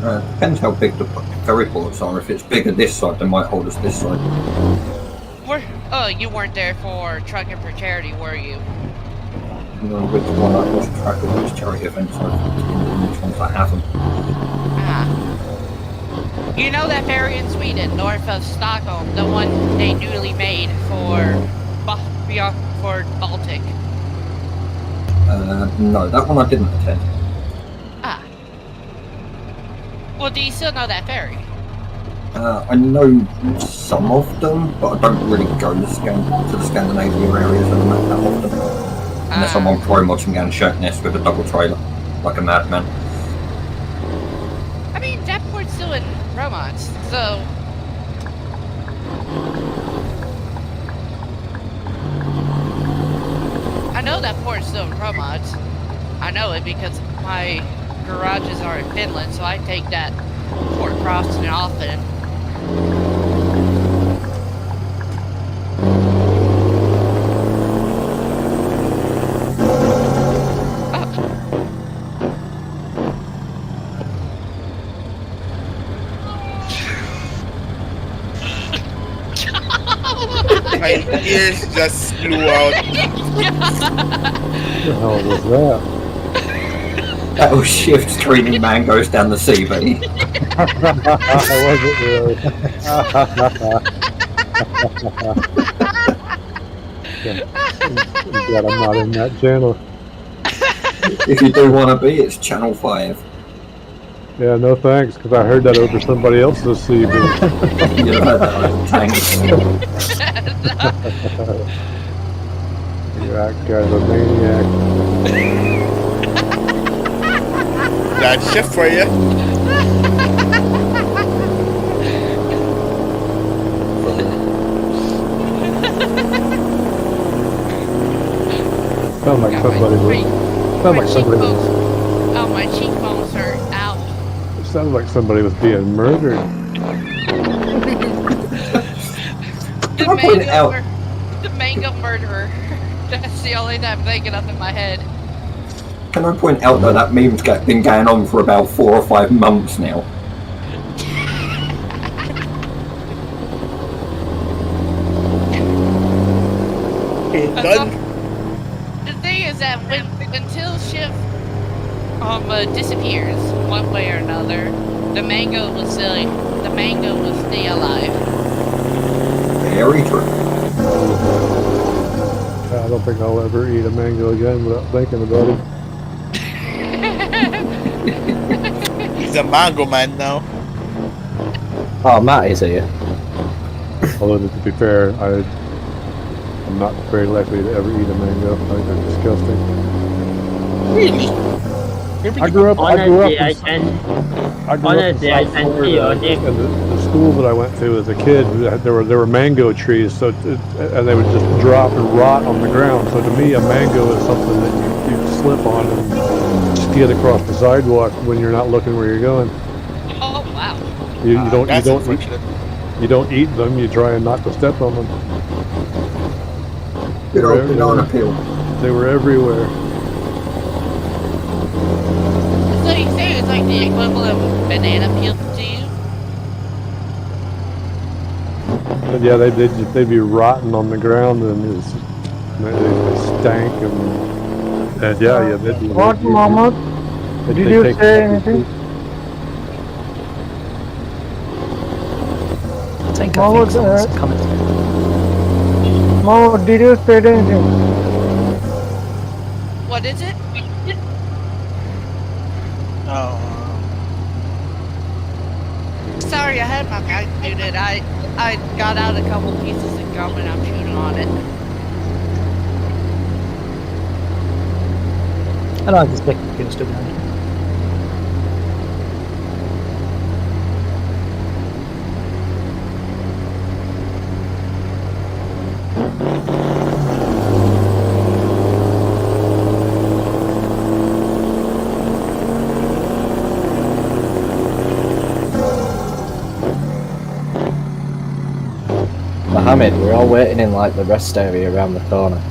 Depends how big the ferry ports are. If it's bigger this side, they might hold us this side. Oh, you weren't there for Trucking for Charity, were you? You know which one I lost track of which charity events I've attended, which ones I haven't. Ah. You know that ferry in Sweden, north of Stockholm, the one they newly made for Baltic? No, that one I didn't attend. Ah. Well, do you still know that ferry? I know some of them, but I don't really go to the Scandinavia areas that often. Unless I'm on Pro Mods and going Shatness with a double trailer, like a madman. I mean, that port's still in Romance, so... I know that port's still in Promods. I know it because my garages are in Finland, so I take that Fort Crofton often. My ears just blew out. What the hell was that? That was Shift screaming mangoes down the sea, buddy. Was it really? I'm glad I'm not in that channel. If you do want to be, it's Channel 5. Yeah, no thanks, because I heard that over somebody else's CB. You heard that over tanks. That guy's a maniac. That's Shift for you. Sound like somebody was. Sound like somebody was. Oh, my cheekbones hurt. Ow. It sounded like somebody was being murdered. The mango murderer. That's the only thing I'm thinking of in my head. Can I point out though that meme's been going on for about 4 or 5 months now? Done. The thing is that until Shift disappears one way or another, the mango will stay alive. Very true. I don't think I'll ever eat a mango again without thinking about it. He's a mango man now. Oh, Matt is here. Although, to be fair, I'm not very likely to ever eat a mango. I think they're disgusting. Really? I grew up. I grew up. Honestly, I can see your name. And the school that I went to as a kid, there were mango trees, so and they would just drop and rot on the ground. So to me, a mango is something that you slip on and skid across the sidewalk when you're not looking where you're going. Oh wow! You don't eat them. You try and not to step on them. Good old banana peel. They were everywhere. So you say it's like the equivalent of banana peel to you? But yeah, they'd be rotting on the ground and they stank and yeah, they'd be. What, Mohammed? Did you say anything? I think someone's coming. Mohammed, did you say anything? What is it? Oh. Sorry, I had my mouth muted. I got out a couple pieces of gum and I'm chewing on it. I like this big against it. Mohammed, we're all waiting in like the rest area around the corner.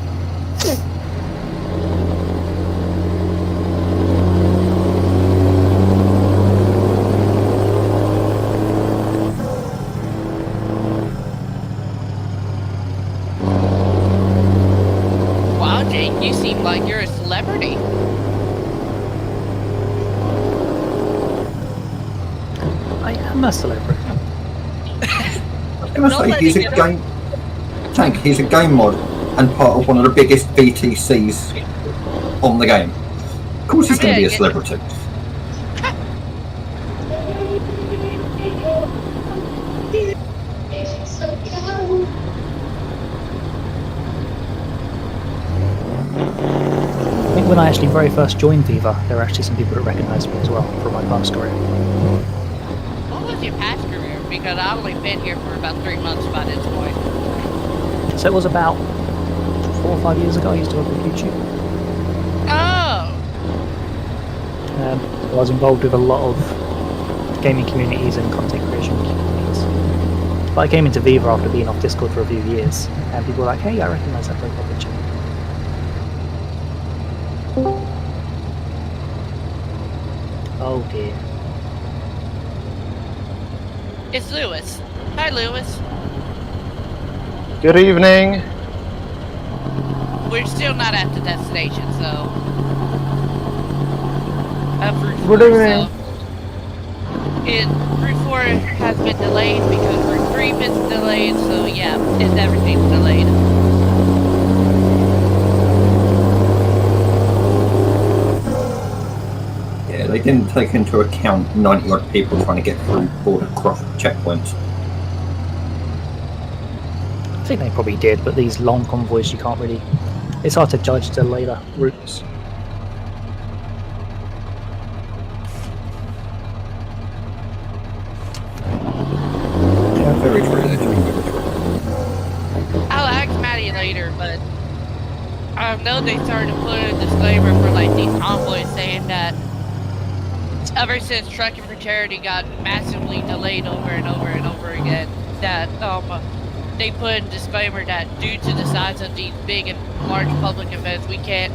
Wow, Jake, you seem like you're a celebrity. I am a celebrity. I was gonna say he's a game tank. He's a game mod and part of one of the biggest VTCs on the game. Of course, he's going to be a celebrity. I think when I actually very first joined Viva, there were actually some people that recognised me as well from my past career. What was your past career? Because I've only been here for about 3 months by this point. So it was about 4 or 5 years ago I used to work with YouTube. Oh! I was involved with a lot of gaming communities and content creation communities. But I came into Viva after being off Discord for a few years, and people were like, "Hey, I recognise that profile picture." Oh dear. It's Lewis. Hi, Lewis. Good evening. We're still not at the destination, so. Good evening. Route 4 has been delayed because Route 3 is delayed, so yeah, everything's delayed. Yeah, they didn't take into account 90 odd people trying to get through border cross checkpoints. I think they probably did, but these long convoys, you can't really. It's hard to judge the later routes. Yeah, very true. I'll ask Maddie later, but I know they started putting a disclaimer for like these convoys saying that ever since Trucking for Charity got massively delayed over and over and over again, that they put a disclaimer that due to the size of these big and large public events, we can't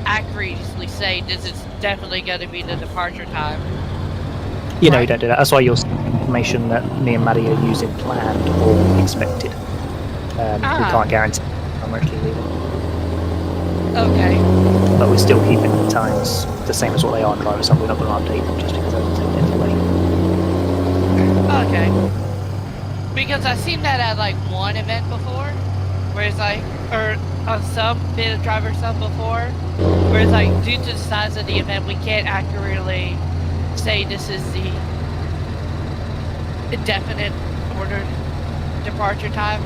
accurately say this is definitely going to be the departure time. You know, you don't do that. That's why you'll see information that me and Maddie are using planned or expected. We can't guarantee I'm actually leaving. Okay. But we're still keeping the times the same as what they are on driver side. We're not going to update them just because they're delayed. Okay. Because I've seen that at like one event before, where it's like, or on some bit of driver stuff before, where it's like, due to the size of the event, we can't accurately say this is the definite ordered departure time.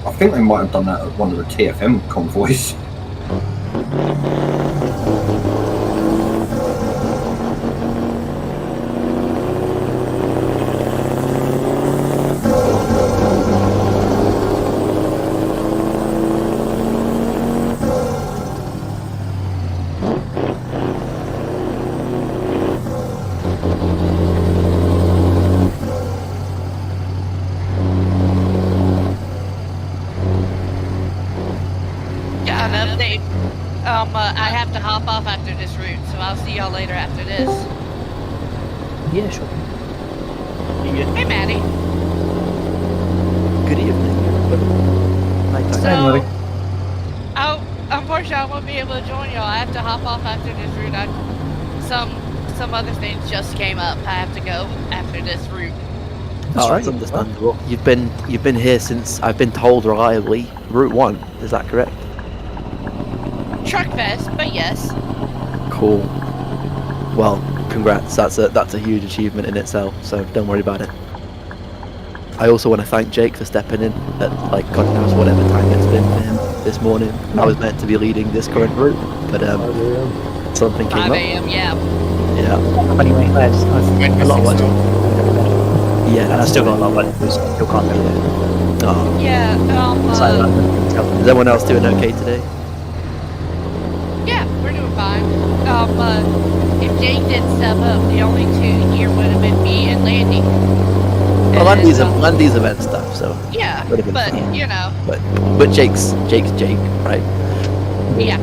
I think they might have done that at one of the TFM convoys. I have to hop off after this route, so I'll see y'all later after this. Yeah, sure. Hey, Maddie. Good evening. So, unfortunately, I won't be able to join y'all. I have to hop off after this route. Some other things just came up. I have to go after this route. Oh, that's understandable. You've been here since I've been told reliably Route 1. Is that correct? Truck Fest, but yes. Cool. Well, congrats. That's a huge achievement in itself. So don't worry about it. I also want to thank Jake for stepping in at like God knows whatever time it's been for him this morning. I was meant to be leading this current route, but something came 5 up. a.m. Yeah. Yeah. Anyway, I've a lot of work to do. Yeah, and I still got a lot of work to do, so I still can't do it. Oh. Yeah. Is everyone else doing okay today? Yeah, we're doing fine. If Jake didn't step up, the only two here would have been me and Landy. Well, Landy's event stuff, so Yeah, would have been but fine. you know. But Jake's Jake, right? Yeah.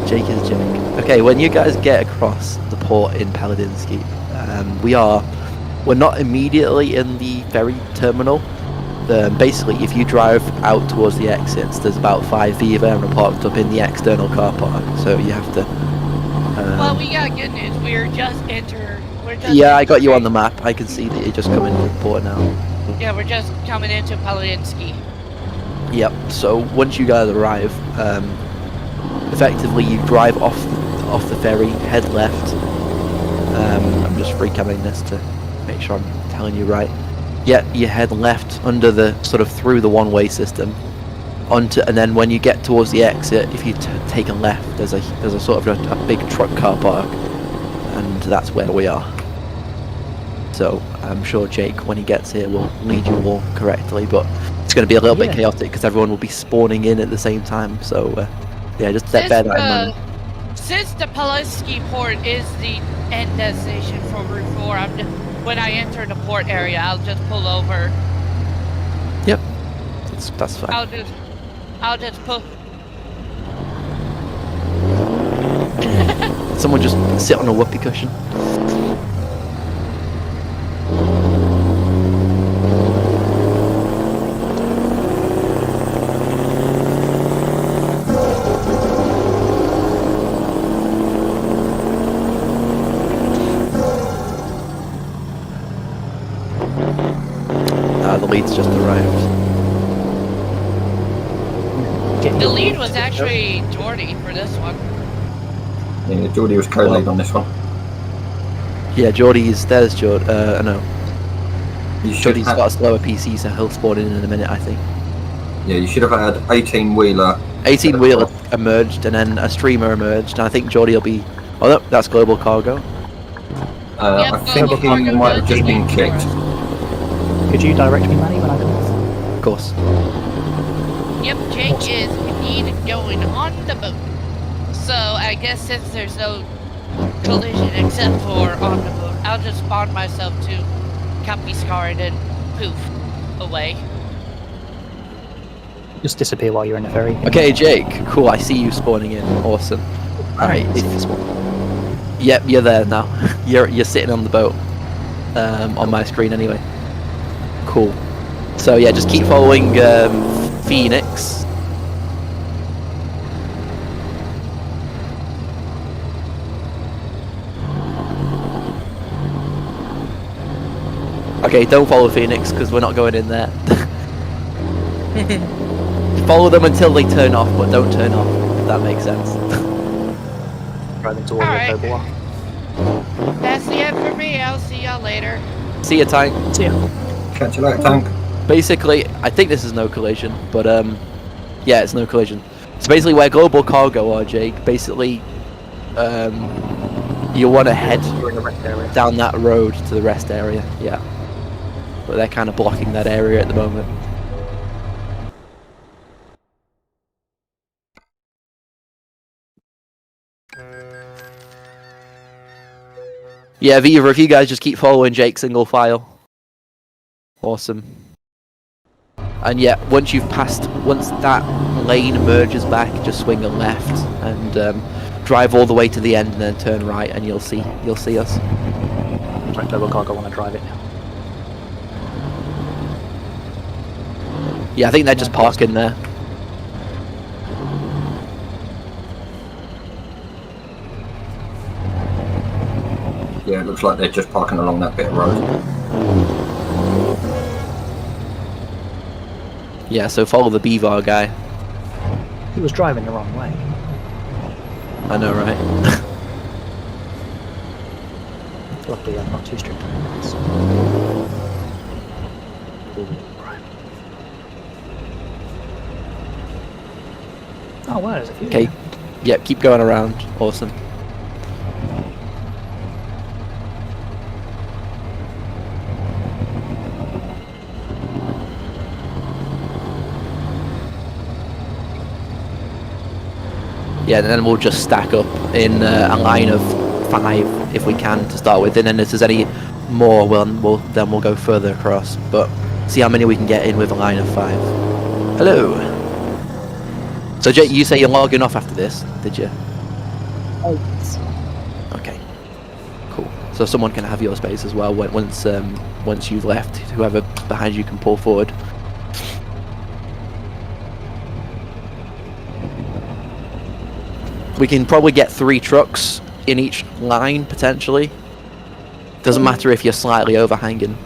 Jake is Jake. Okay, when you guys get across the port in Paladinsky, we're not immediately in the ferry terminal. Basically, if you drive out towards the exits, there's about 5 Viva and are parked up in the external car park. So you have to. Well, we got good news. We're just Yeah, I got you on the map. I can see that you're just coming to the port now. Yeah, we're just coming into Paladinsky. Yep. So once you guys arrive, effectively you drive off the ferry, head left. I'm just recamming this to make sure I'm telling you right. Yeah, you head left under the sort of through the one-way system, and then when you get towards the exit, if you take a left, there's a sort of a big truck car park, and that's where we are. So I'm sure Jake, when he gets here, will lead you all correctly, but it's going to be a little bit chaotic because everyone will be spawning in at the same time. So yeah, just bear that in mind. Since the Pulaski port is the end destination for Route 4, when I enter the port area, I'll just pull over. Yep, that's fine. I'll just pull. Someone just sit on a whoopee cushion. The lead's just arrived. The lead was actually Jordy for this one. Yeah, Geordie was co-lead on this one. Yeah, there's Jordy. No. Jordy's have- got a slower PC, so he'll spawn in a minute, I think. Yeah, you should have had 18-wheeler. 18-wheeler emerged, and then a streamer emerged, and I think Jordy will be. Oh, no, that's Global Cargo. I think he might have just been kicked. Could you direct me, Manny, when I come off? Of course. Yep, Jake is indeed going on the boat. So I guess since there's no collision except for on the boat, I'll just spawn myself to Copy Scarred and poof away. Just disappear while you're in the ferry. Okay, Jake. Cool. I see you spawning in. Awesome. All right. Yep, you're there now. you're sitting on the boat. On my screen anyway. Cool. So yeah, just keep following Phoenix. Okay, don't follow Phoenix because we're not going in there. Follow them until they turn off, but don't turn off, if that makes sense. Driving towards the Cobra. That's the end for me. I'll see y'all later. See ya, Tank. See ya. Catch you later, Tank. Basically, I think this is no collision, but yeah, it's no collision. So basically, where Global Cargo are, Jake, basically, you want to head down that road to the rest area, yeah. But they're kind of blocking that area at the moment. Yeah, Viva, if you guys just keep following Jake single file. Awesome. And yeah, once that lane merges back, just swing a left and drive all the way to the end and then turn right and you'll see us. Right, Global Cargo want to drive it now. Yeah, I think they're just parking there. Yeah, it looks like they're just parking along that bit of road. Yeah, so follow the Beavar guy. He was driving the wrong way. I know, right? Luckily, I'm not too strict on this. Oh wow, there's a few. Okay, yeah, keep going around. Awesome. Yeah, and then we'll just stack up in a line of 5 if we can to start with, and then if there's any more, then we'll go further across. But see how many we can get in with a line of 5. Hello. So Jake, you say you're logging off after this, did you? Okay. Cool. So someone can have your space as well once you've left. Whoever behind you can pull forward. We can probably get 3 trucks in each line, potentially. Doesn't matter if you're slightly overhanging.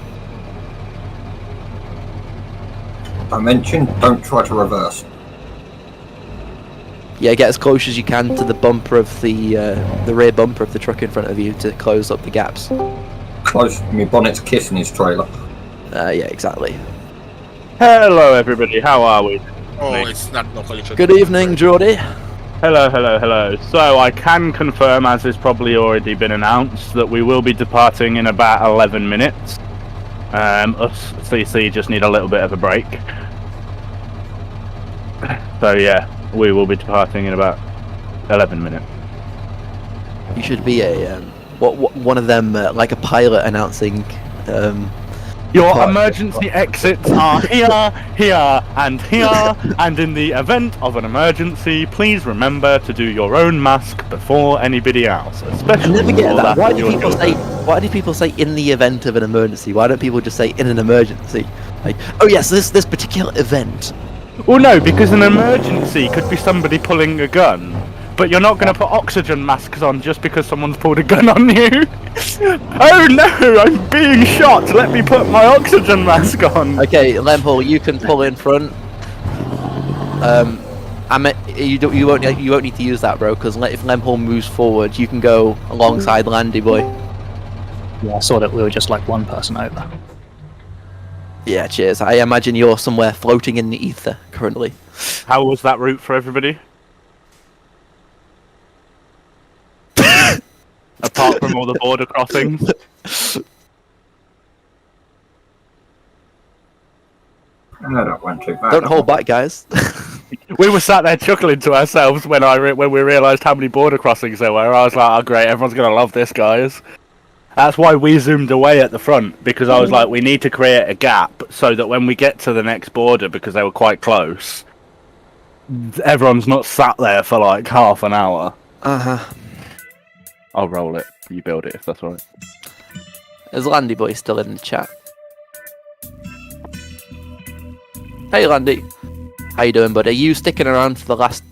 Dimension, don't try to reverse. Yeah, get as close as you can to the bumper of the rear bumper of the truck in front of you to close up the gaps. Close. My bonnet's kissing his trailer. Yeah, exactly. Hello, everybody. How are we? Oh, it's not no collision. Good evening, Jordy. Hello, hello, hello. So I can confirm, as has probably already been announced, that we will be departing in about 11 minutes. Us CC just need a little bit of a break. So yeah, we will be departing in about 11 minutes. You should be a one of them like a pilot announcing. Your departure. emergency exits are here, here, and here, and in the event of an emergency, please remember to do your own mask before anybody else, I especially never get before that. that of your children. Why do people say in the event of an emergency? Why don't people just say in an emergency? Like, oh yes, this particular event. Well, no, because an emergency could be somebody pulling a gun, but you're not going to put oxygen masks on just because someone's pulled a gun on you. Oh no, I'm being shot. Let me put my oxygen mask on. Okay, Lempel, you can pull in front. You won't need to use that, bro. Because if Lempel moves forward, you can go alongside Landy Boy. Yeah, I saw that we were just like one person over. Yeah, cheers. I imagine you're somewhere floating in the ether currently. How was that route for everybody? Apart from all the border crossings. No, that went too bad. Don't hold back, guys. We were sat there chuckling to ourselves when we realised how many border crossings there were. I was like, "Oh great, everyone's gonna love this, guys." That's why we zoomed away at the front, because I was like, we need to create a gap so that when we get to the next border, because they were quite close, everyone's not sat there for like half an hour. I'll roll it. You build it if that's all right. Is Landy Boy still in the chat? Hey Landy, how you doing, bud? Are you sticking around for the last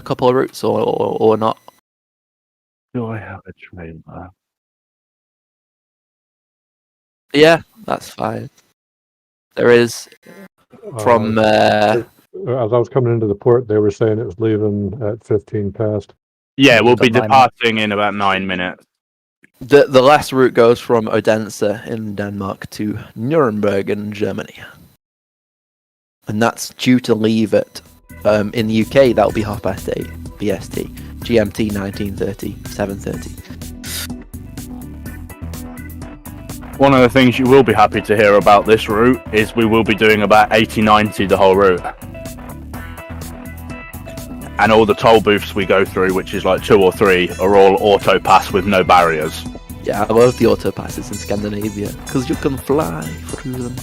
couple of routes or not? Do I have a trailer? Yeah, that's fine. There is from. As I was coming into the port, they were saying it was leaving at 15 past. Yeah, we'll be departing in about 9 minutes. The last route goes from Odense in Denmark to Nuremberg in Germany. And that's due to leave at, in the UK, that'll be 8:30 BST. GMT 19:30, 7:30. One of the things you will be happy to hear about this route is we will be doing about 80-90 the whole route. And all the toll booths we go through, which is like 2 or 3, are all auto pass with no barriers. Yeah, I love the auto passes in Scandinavia, because you can fly through them.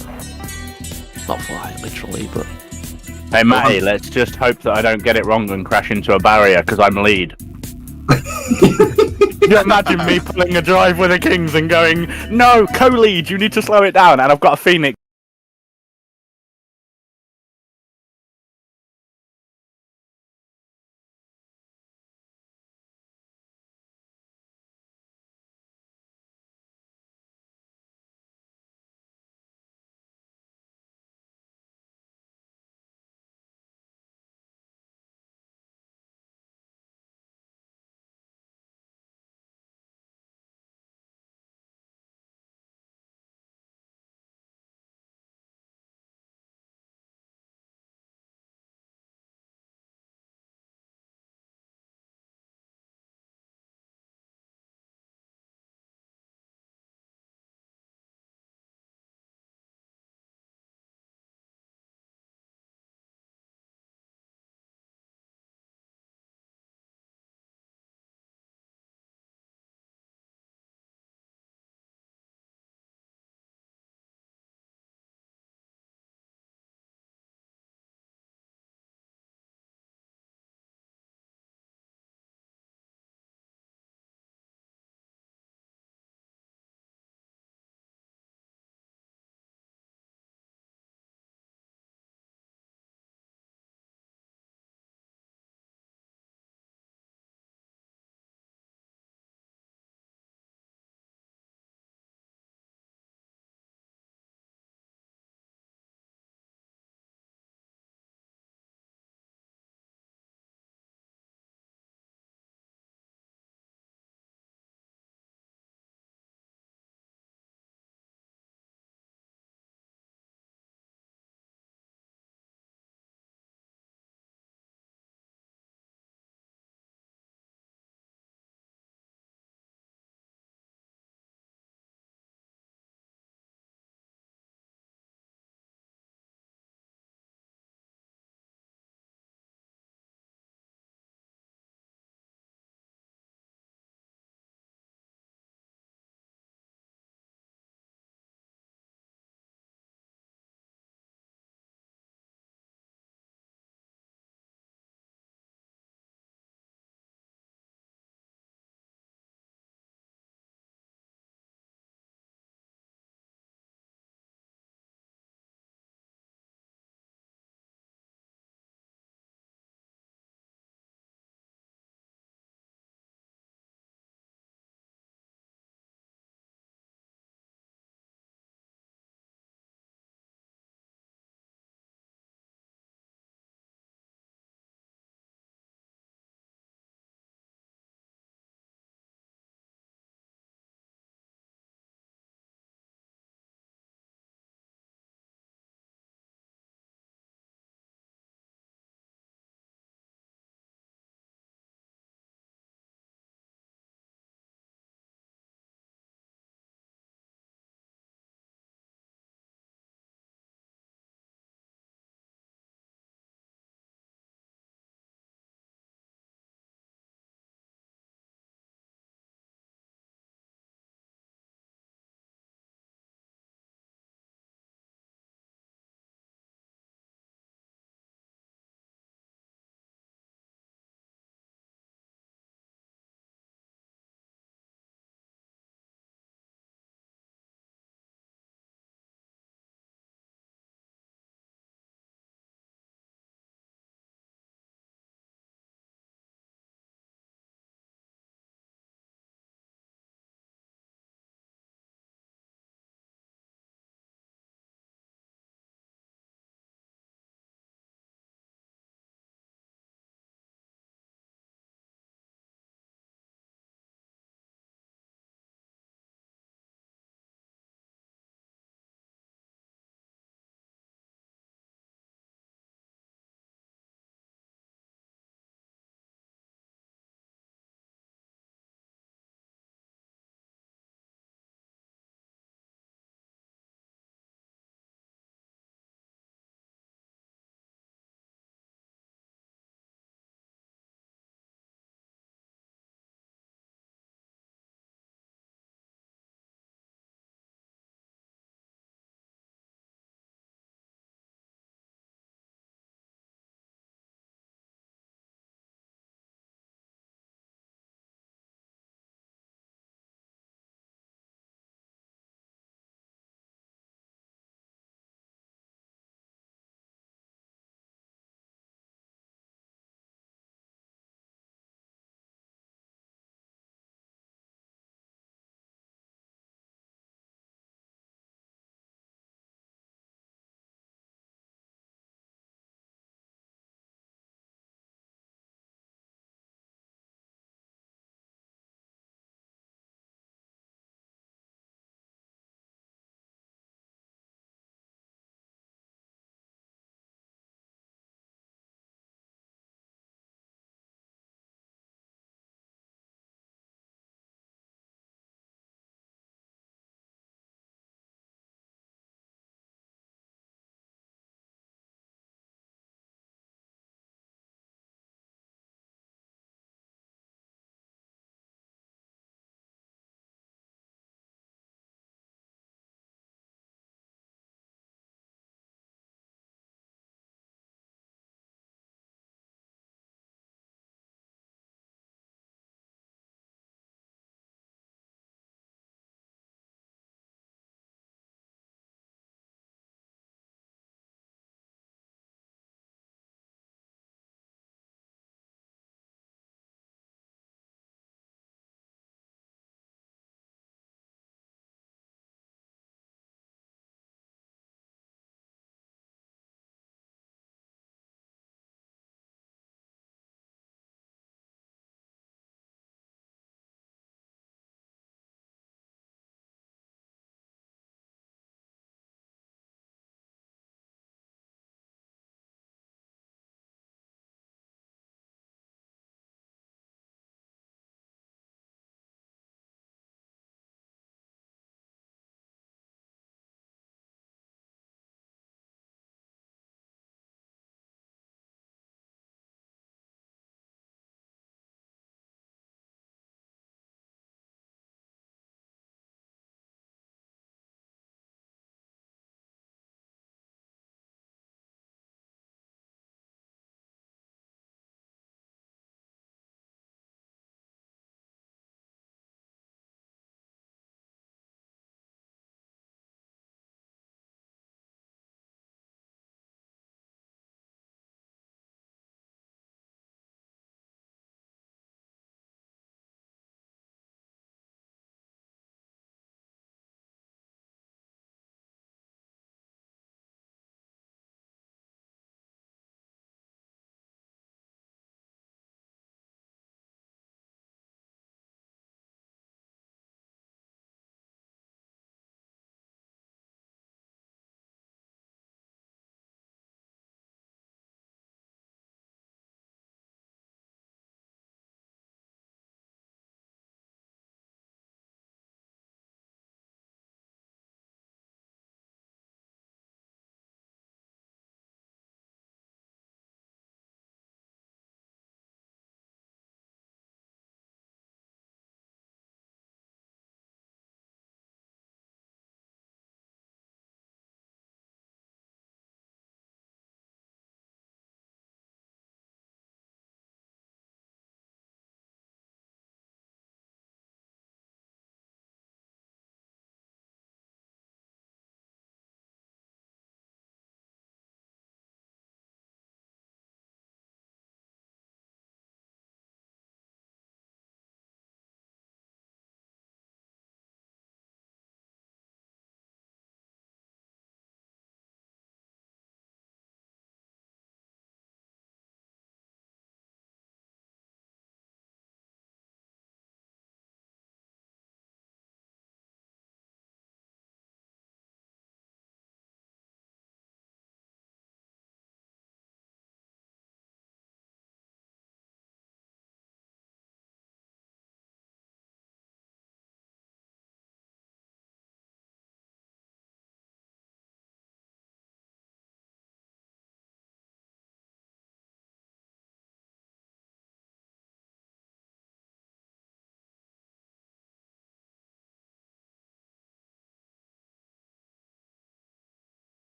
Not fly, literally, but... Hey Matty, let's just hope that I don't get it wrong and crash into a barrier, because I'm lead. You imagine me pulling a drive with the Kings and going, no, co-lead, you need to slow it down, and I've got a Phoenix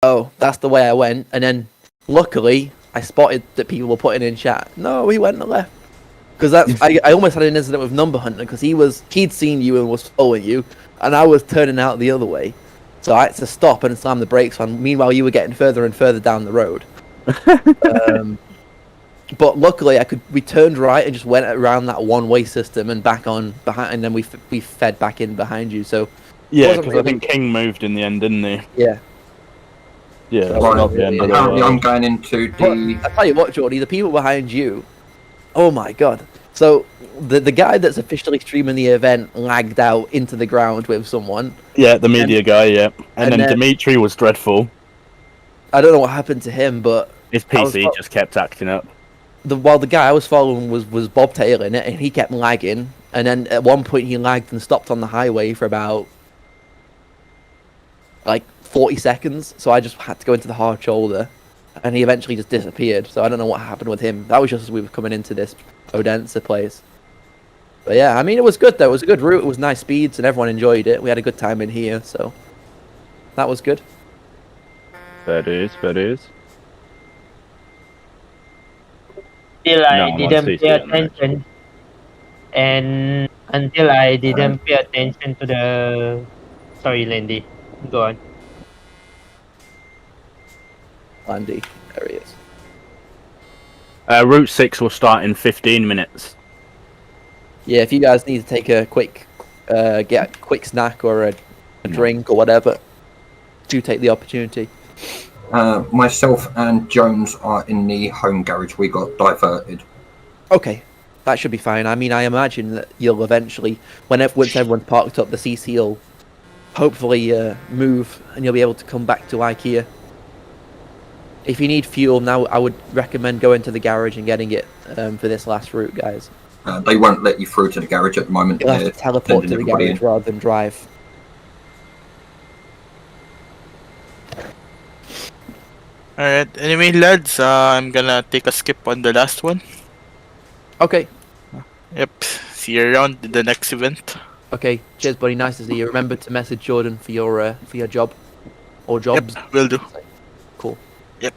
oh, that's the way I went. And then, luckily, I spotted that people were putting in chat, no, he went left. Because I almost had an incident with Number Hunter, because he'd seen you and was following you, and I was turning out the other way. So I had to stop and slam the brakes on. Meanwhile, you were getting further and further down the road. But luckily, we turned right and just went around that one-way system and back on behind, and then we fed back in behind you. So yeah, because I think King moved in the end, didn't he? Yeah. Yeah, So that's not the end of the Apparently, world. I'm going into the. I tell you what, Jordy, the people behind you. Oh my god! So the guy that's officially streaming the event lagged out into the ground with someone. Yeah, the media guy. Yeah, and then Dimitri was dreadful. I don't know what happened to him, but his PC just kept acting up. While the guy I was following was bobtailing it, and he kept lagging. And then at one point he lagged and stopped on the highway for about like 40 seconds. So I just had to go into the hard shoulder, and he eventually just disappeared. So I don't know what happened with him. That was just as we were coming into this Odense place. But yeah, I mean, it was good though. It was a good route. It was nice speeds, and everyone enjoyed it. We had a good time in here, so that was good. That is. Till I didn't pay attention, and until I didn't pay attention to the. Sorry, Lindy. Go on. Landy, there he is. Route 6 will start in 15 minutes. Yeah, if you guys need to take a quick, get a quick snack or a drink or whatever, do take the opportunity. Myself and Jones are in the home garage. We got diverted. Okay, that should be fine. I mean, I imagine that you'll eventually, once everyone's parked up, the CC will hopefully move, and you'll be able to come back to IKEA. If you need fuel now, I would recommend going to the garage and getting it for this last route, guys. They won't let you through to the garage at the moment. You'll have to teleport to the garage rather than drive. Alright, anyway, lads, I'm gonna take a skip on the last one. Okay. Yep, see you around in the next event. Okay, cheers, buddy. Nice to see you. Remember to message Jordan for your job or jobs. Yep, will do. Cool. Yep.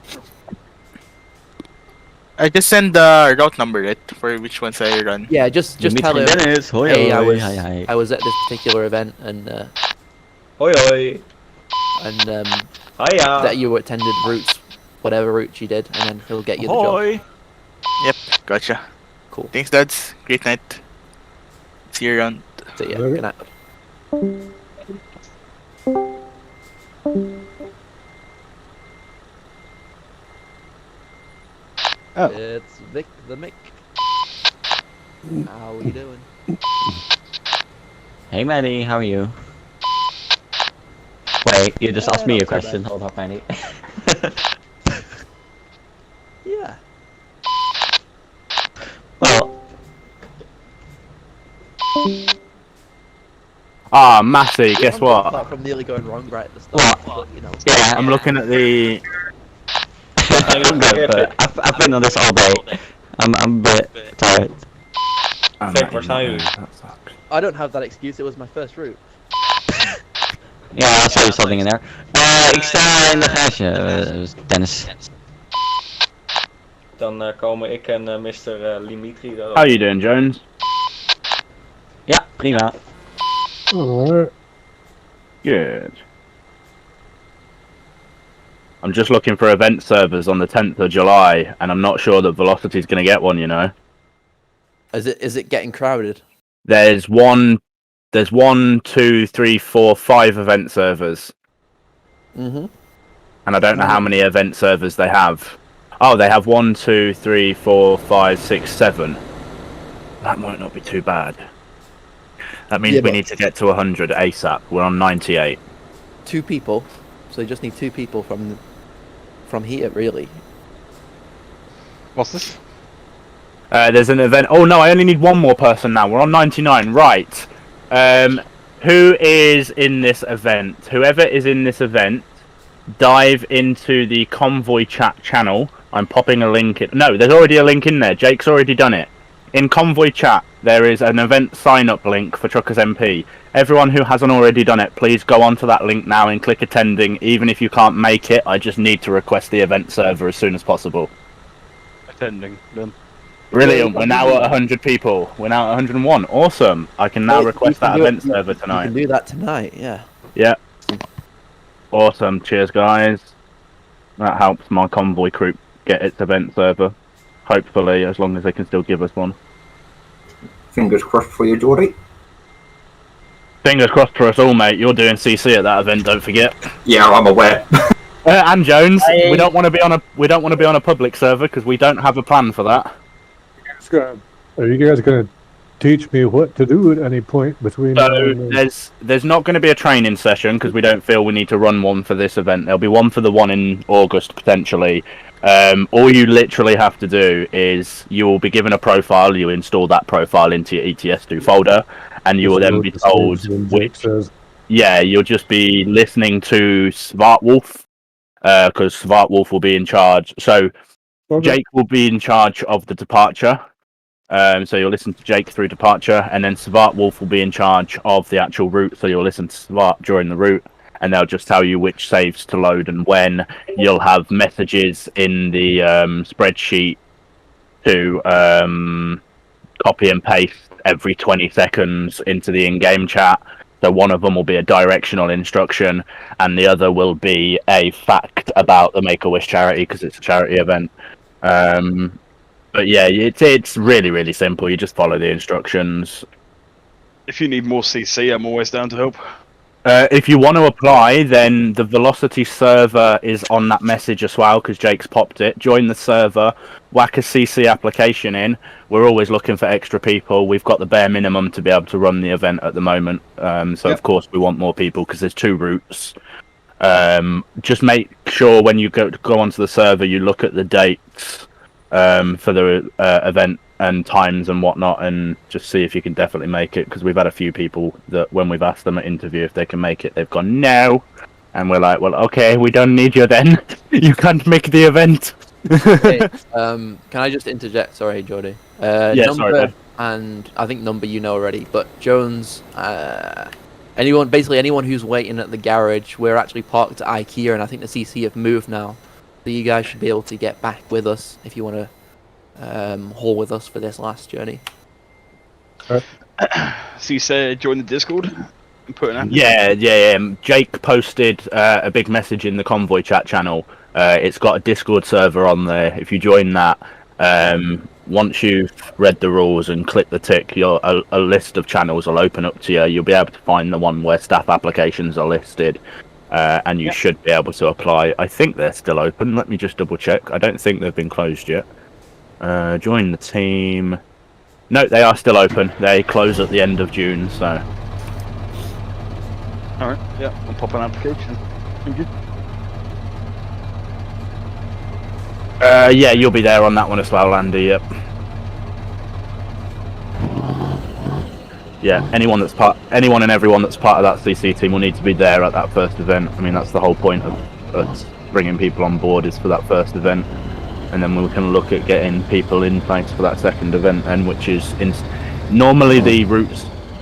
I just send the route number, right, for which ones I run. Yeah, just tell him. Dennis, hoi, Hey, hoi, hi. I was at this particular event and Hoi hoi. And Hiya. that you attended routes, whatever routes you did, and then he'll get you the job. Yep, gotcha. Cool. Thanks, lads. Great night. See you around. See ya. Good night. Oh. It's Vic the Mick. How are you doing? Hey Manny, how are you? Wait, you just asked me a question. Hold up, Manny. Yeah. Well. Ah, Matty, guess what? Apart from nearly going wrong right at the start, but, you know. Yeah, I'm looking at the. I've been on this all day. I'm a bit tired. I don't have that excuse. It was my first route. Yeah, I saw you something in there. Ik sta in de garage, Dennis. Dan komen ik en Mr. Limitri daar. How you doing, Jones? Ja, prima. Alright. Good. I'm just looking for event servers on the 10th of July, and I'm not sure that Velocity's going to get one, you know. Is it getting crowded? There's 1, 2, 3, 4, 5 event servers. Mm-hmm. And I don't know how many event servers they have. Oh, they have 1, 2, 3, 4, 5, 6, 7. That might not be too bad. That means we need to get to 100 ASAP. We're on 98. 2 people. So you just need 2 people from here, really. What's this? There's an event. Oh no, I only need 1 more person now. We're on 99. Right. Who is in this event? Whoever is in this event, dive into the Convoy chat channel. I'm popping a link in. No, there's already a link in there. Jake's already done it. In Convoy chat, there is an event sign-up link for Truckers MP. Everyone who hasn't already done it, please go onto that link now and click attending. Even if you can't make it, I just need to request the event server as soon as possible. Attending, done. Brilliant. We're now at 100 people. We're now at 101. Awesome. I can now request that event server tonight. You can do that tonight, yeah. Yeah. Awesome. Cheers, guys. That helps my convoy crew get its event server. Hopefully, as long as they can still give us one. Fingers crossed for you, Geordie. Fingers crossed for us all, mate. You're doing CC at that event, don't forget. Yeah, I'm aware. And Jones, we don't want to be on a public server because we don't have a plan for that. Are you guys going to teach me what to do at any point between now So and then? there's not going to be a training session because we don't feel we need to run one for this event. There'll be one for the one in August potentially. All you literally have to do is you will be given a profile. You install that profile into your ETS2 folder, and you will then be told which. Yeah, you'll just be listening to Svartwolf because Svartwolf will be in charge. So Jake will be in charge of the departure. So you'll listen to Jake through departure, and then Svartwolf will be in charge of the actual route. So you'll listen to Svart during the route, and they'll just tell you which saves to load and when. You'll have messages in the spreadsheet to copy and paste every 20 seconds into the in-game chat. So one of them will be a directional instruction, and the other will be a fact about the Make-A-Wish charity because it's a charity event. But yeah, it's really, really simple. You just follow the instructions. If you need more CC, I'm always down to help. If you want to apply, then the Velocity server is on that message as well, because Jake's popped it. Join the server, whack a CC application in. We're always looking for extra people. We've got the bare minimum to be able to run the event at the moment. So of course we want more people because there's 2 routes. Just make sure when you go onto the server, you look at the dates for the event and times and whatnot, and just see if you can definitely make it, because we've had a few people that when we've asked them at interview if they can make it, they've gone no, and we're like, well, okay, we don't need you then. You can't make the event. Hey, can I just interject? Sorry, Jordy. Yeah, number, sorry, man. and I think number you know already, but Jones, anyone who's waiting at the garage, we're actually parked at IKEA, and I think the CC have moved now, so you guys should be able to get back with us if you want to haul with us for this last journey. So you said join the Discord and put an Yeah. Jake posted a big message in the Convoy chat channel. It's got a Discord server on there. If you join that, once you've read the rules and click the tick, a list of channels will open up to you. You'll be able to find the one where staff applications are listed, and you should be able to apply. I think they're still open. Let me just double check. I don't think they've been closed yet. Join the team. No, they are still open. They close at the end of June, so. Alright, yeah, I'll pop an application. Thank you. Yeah, you'll be there on that one as well, Andy, yep. Yeah, anyone and everyone that's part of that CC team will need to be there at that first event. I mean, that's the whole point of us bringing people on board, is for that first event. And then we can look at getting people in place for that second event, and which is normally the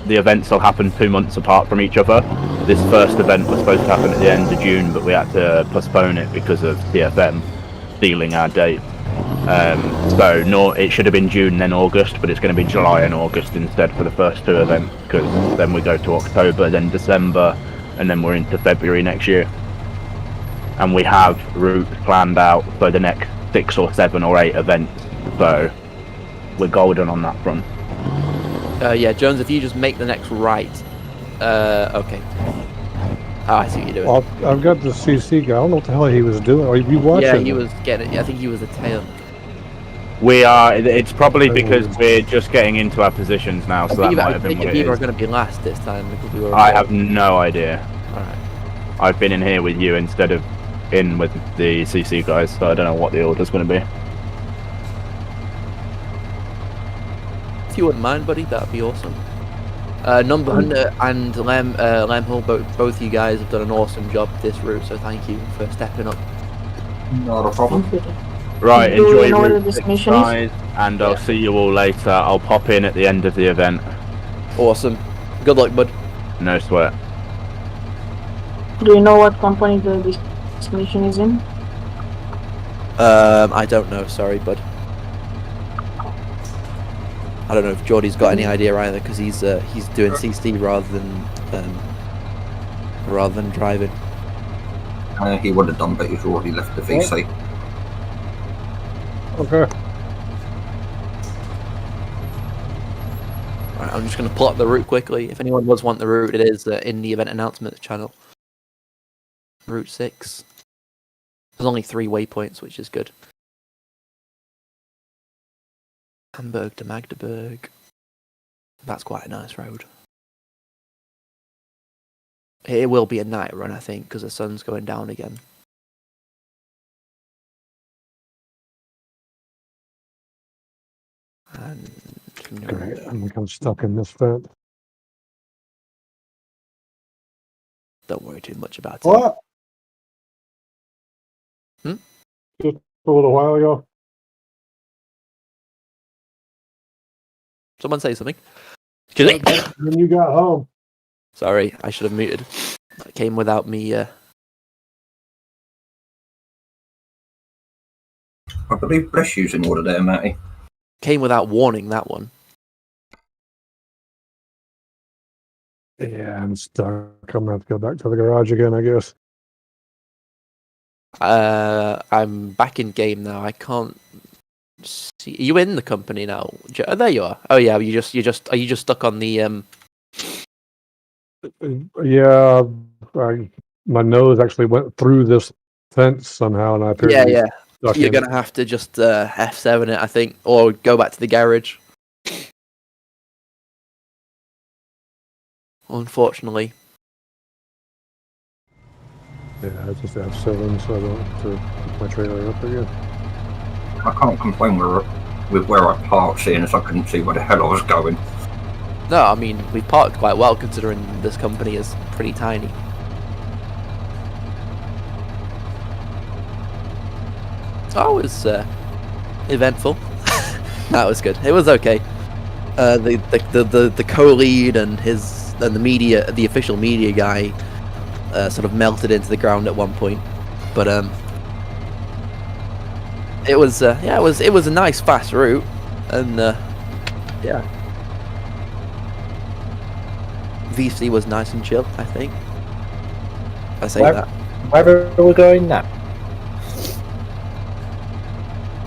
events will happen 2 months apart from each other. This first event was supposed to happen at the end of June, but we had to postpone it because of TFM stealing our date. So it should have been June then August, but it's going to be July and August instead for the first 2 events, because then we go to October, then December, and then we're into February next year. And we have routes planned out for the next 6 or 7 or 8 events, so we're golden on that front. Yeah, Jones, if you just make the next right. Okay. Oh, I see what you're doing. Well, I've got the CC guy. I don't know what the hell he was doing. Are you watching? Yeah, he was getting it. I think he was a tail. We are. It's probably because we're just getting into our positions now, so that might have been what it is. Are going to be last this time because we were. I have no idea. Alright. I've been in here with you instead of in with the CC guys, so I don't know what the order's going to be. If you wouldn't mind, buddy, that'd be awesome. Number Hunter and Lemhill, both you guys have done an awesome job this route, so thank you for stepping up. Not a problem. Right, Do enjoy you know what Route the 6, destination is? guys, and I'll see you all later. I'll pop in at the end of the event. Awesome. Good luck, bud. No sweat. Do you know what company the destination is in? I don't know. Sorry, bud. I don't know if Geordie's got any idea either, because he's doing CC rather than driving. He would have done, but he's already left the VC. Okay. Right, I'm just going to pull up the route quickly. If anyone does want the route, it is in the event announcement channel. Route 6. There's only 3 waypoints, which is good. Hamburg to Magdeburg. That's quite a nice road. It will be a night run, I think, because the sun's going down again. And Great. I think I'm stuck in this vent. don't worry too much about it. What? Hmm? Just a little while ago. Someone say something. When you got home. Sorry, I should have muted. That came without me. I believe bless you's in order there, Matty. Came without warning, that one. Yeah, I'm stuck. I'm gonna have to go back to the garage again, I guess. I'm back in game now. I can't see. Are you in the company now? Oh, there you are. Oh yeah, are you just stuck on the Yeah, my nose actually went through this fence somehow, and I appear to be Yeah. stuck You're in gonna have to just F7 it, I think, or go back to the garage. Unfortunately. Yeah, I just have 7, so I don't have to pick my trailer up again. I can't complain with where I parked, seeing as I couldn't see where the hell I was going. No, I mean, we parked quite well considering this company is pretty tiny. Oh, it was eventful. That was good. It was okay. The co-lead and the official media guy sort of melted into the ground at one point, but it was a nice fast route, and yeah, VC was nice and chill, I think. I say that. Where are we going now?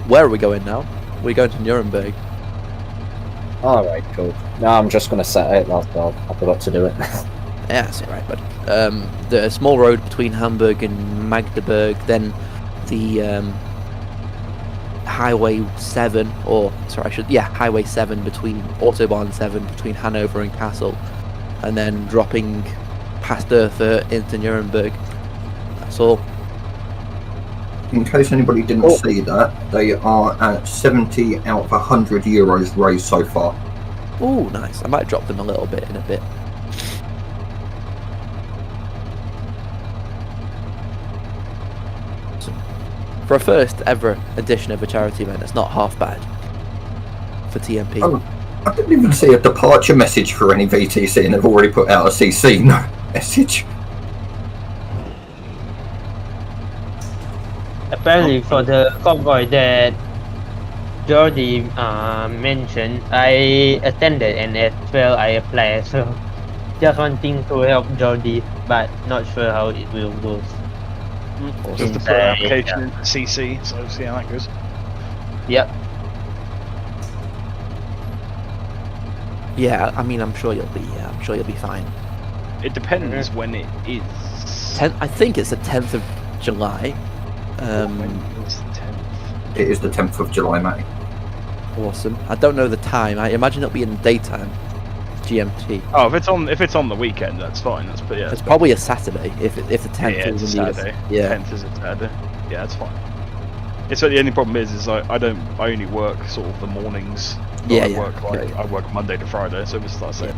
Where are we going now? We're going to Nuremberg. Alright, cool. No, I'm just going to set it, that's all. I forgot to do it. Yeah, that's alright, bud. The small road between Hamburg and Magdeburg, then the Highway 7, Highway 7 between Autobahn 7 between Hanover and Kassel, and then dropping past Erfurt into Nuremberg. That's all. In case anybody didn't see that, they are at 70 out of 100 euros raised so far. Ooh, nice. I might drop them a little bit in a bit. So, for a first ever edition of a charity event, it's not half bad for TMP. Oh, I didn't even see a departure message for any VTC, and they've already put out a CC message. Apparently, for the convoy that Jordi mentioned, I attended and as well I applied. So just wanting to help Jordi, but not sure how it will go. Just to put an application into CC, so see how that goes. Yep. Yeah, I mean, I'm sure you'll be fine. It depends when it is. I think it's the 10th of July. When is the 10th? It is the 10th of July, Matty. Awesome. I don't know the time. I imagine it'll be in the daytime, GMT. Oh, if it's on the weekend, that's fine. It's probably a Saturday. If the 10th yeah, it's is a indeed Saturday. Yeah. 10th is a Saturday. Yeah, that's fine. It's the only problem is I only work sort of the mornings. I work Monday to Friday, so it's like saying.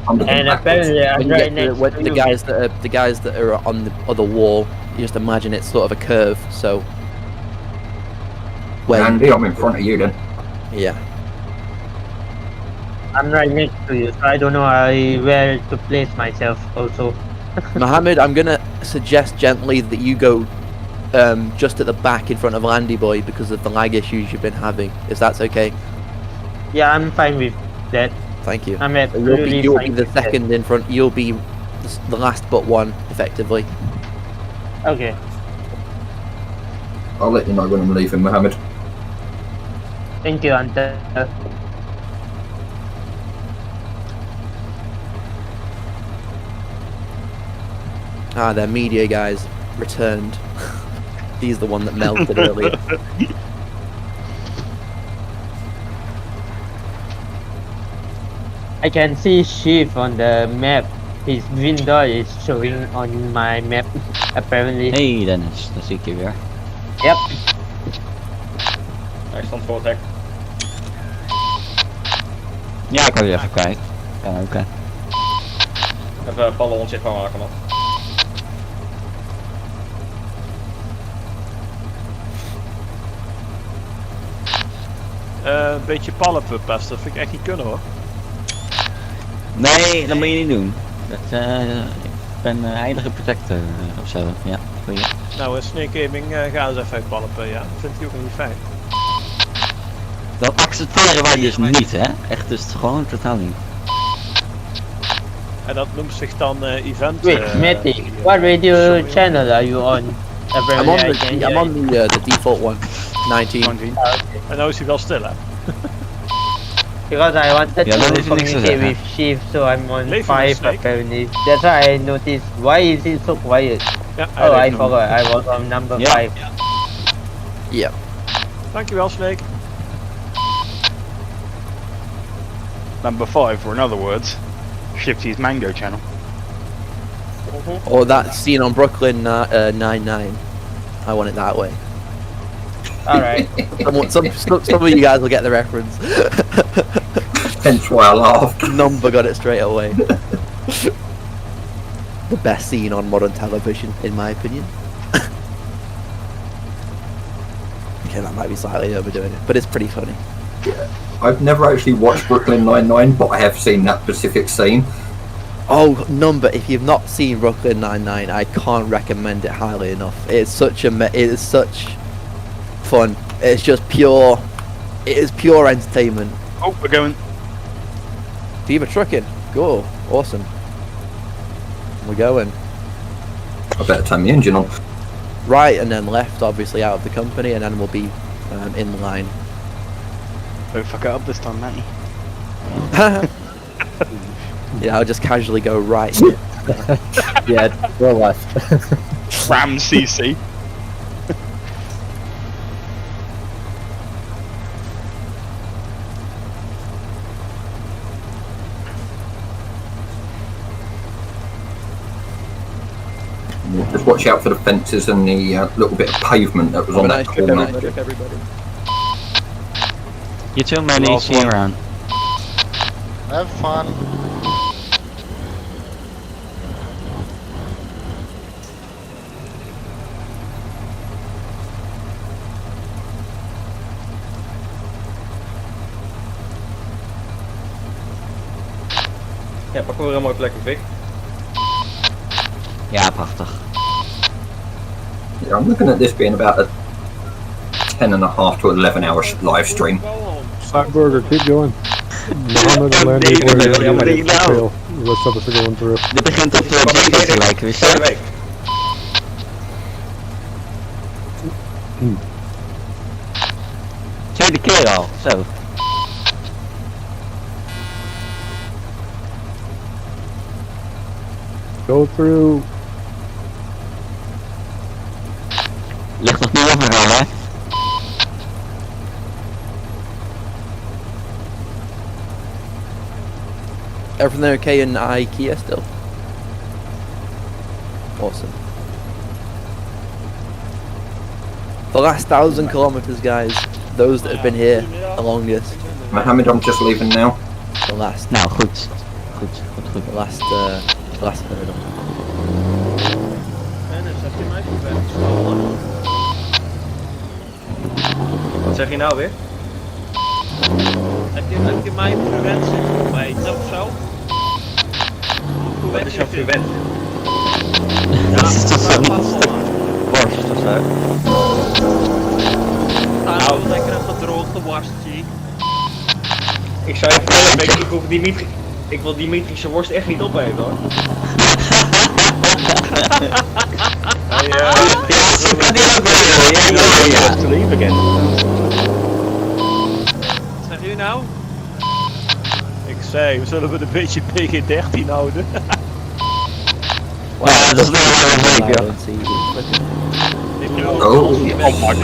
And apparently, the guys that are on the other wall, you just imagine it's sort of a curve. So Andy, I'm in front of you then. Yeah. I'm right next to you, so I don't know where to place myself also. Mohammed, I'm gonna suggest gently that you go just at the back in front of Landy Boy because of the lag issues you've been having. Is that okay? Yeah, I'm fine with that. Thank you. I'm So absolutely you'll fine be the with that. second in front. You'll be the last but one, effectively. Okay. I'll let you know when I'm leaving, Mohammed. Thank you, Hunter. Ah, their media guys returned. He's the one that melted earlier. I can see Shiv on the map. His window is showing on my map, apparently. Hey Dennis, daar zie ik je weer. Yep. Hij stond voor het hek. Ja, ik wil je even kijken. Ja, oké. Even ballen onzichtbaar maken, man. Een beetje pallen pesten, dat vind ik echt niet kunnen hoor. Nee, dat moet je niet doen. Dat, ik ben heilige protector of zo. Ja, goeie. Nou, Snake Gaming ga eens even palpen, ja. Dat vindt hij ook niet fijn. Dat accepteren wij dus niet, hè? Echt, dus gewoon totaal niet. En dat noemt zich dan event. Wait, Matty, what radio channel are you on? I'm on the default one, 19. En nou is hij wel stil, hè? Because I wanted Ja, dan to is er niks te communicate zeggen. with Shiv, so I'm on Leef je 5 Snake? apparently. That's why I noticed, why is it so quiet? Ja, Oh, I forgot, I was on number 5. Ja. Dankjewel, Snake. Number 5, or in other words, Shifty's Mango channel. Or that scene on Brooklyn 99. I want it that way. Alright. Some of you guys will get the reference. Hence why I laughed. Number got it straight away. The best scene on modern television, in my opinion. Okay, that might be slightly overdoing it, but it's pretty funny. I've never actually watched Brooklyn Nine-Nine, but I have seen that specific scene. Oh, Number, if you've not seen Brooklyn Nine-Nine, I can't recommend it highly enough. It's such it is such fun. It's just pure, it is pure entertainment. Oh, we're going. Fever trucking, go, awesome. We're going. I better turn the engine on. Right, and then left, obviously, out of the company, and then we'll be in line. Don't fuck it up this time, Matty. Yeah, I'll just casually go right. Yeah, go left. Ram CC. Just watch out for the fences and the little bit of pavement that was on that corner. Everybody. You too, Manny. See you around. Have fun. Ja, pak weer een mooi plekje, Vic. Ja, prachtig. Yeah, I'm looking at this being about a 10.5 to 11 hour live stream. Burger, keep going. Mohammed and Landy trail. The rest of us are going through. Dit begint op de te lijken, wist je? Tweede keer al, zo. Go through. Ligt nog niet overal, hè? Everything okay in IKEA still? Awesome. The last 1,000 kilometers, guys. Those that have been here the longest. Mohammed, I'm just leaving now. The last. Nou, goed. Goed. The last hurdle. Dennis, heb je mij gewerkt? Wat zeg je nou weer? Heb je mij verwend zitten meten of zo? Wat is jouw verwend? Dat is toch zo'n stuk worst of zo? Nou, lekker een gedroogde worstje. Ik zou je vertellen, ik wil Dimitri zijn worst echt niet opeten hoor. Wat zeg je nou? Ik zei, we zullen het een beetje PG-13 houden. Wow, dat is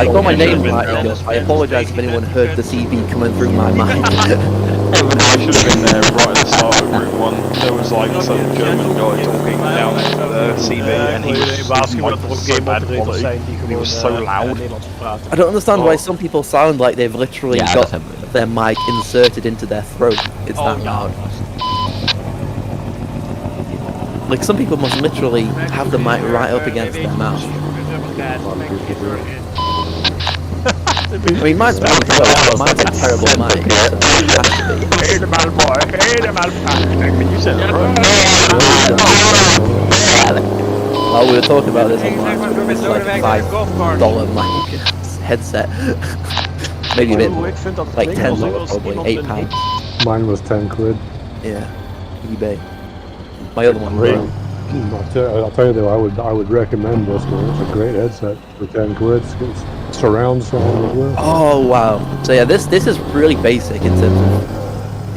I got my name right, Josh. I apologize if anyone heard the CV coming through my mind. I should have been there right at the start of Route 1. There was like some German guy talking down the CV and he was so loud. I don't understand why some people sound like they've literally got their mic inserted into their throat. It's that loud. Like some people must literally have the mic right up against their mouth. I mean, mine's mine's a terrible mic. Oh, we were talking about this online. It's like a $5 mic headset. Maybe a bit more. Like $10 probably, £8. Mine was 10 quid. Yeah, eBay. My other one. I'll tell you though, I would recommend this one. It's a great headset for 10 quid. It's surround sound as well. Oh wow! So yeah, this is really basic in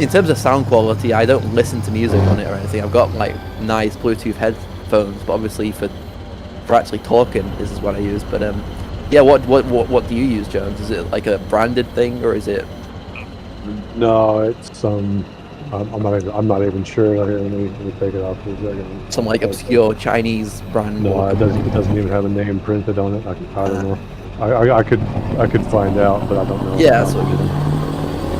terms of sound quality. I don't listen to music on it or anything. I've got like nice Bluetooth headphones, but obviously for actually talking, this is what I use. But yeah, what do you use, Jones? Is it like a branded thing or is it? No, it's I'm not even sure. Let me take it off for a second. Some like obscure Chinese brand. No, it doesn't even have a name printed on it. I don't know. I could find out, but I don't know. Yeah, that's what you do.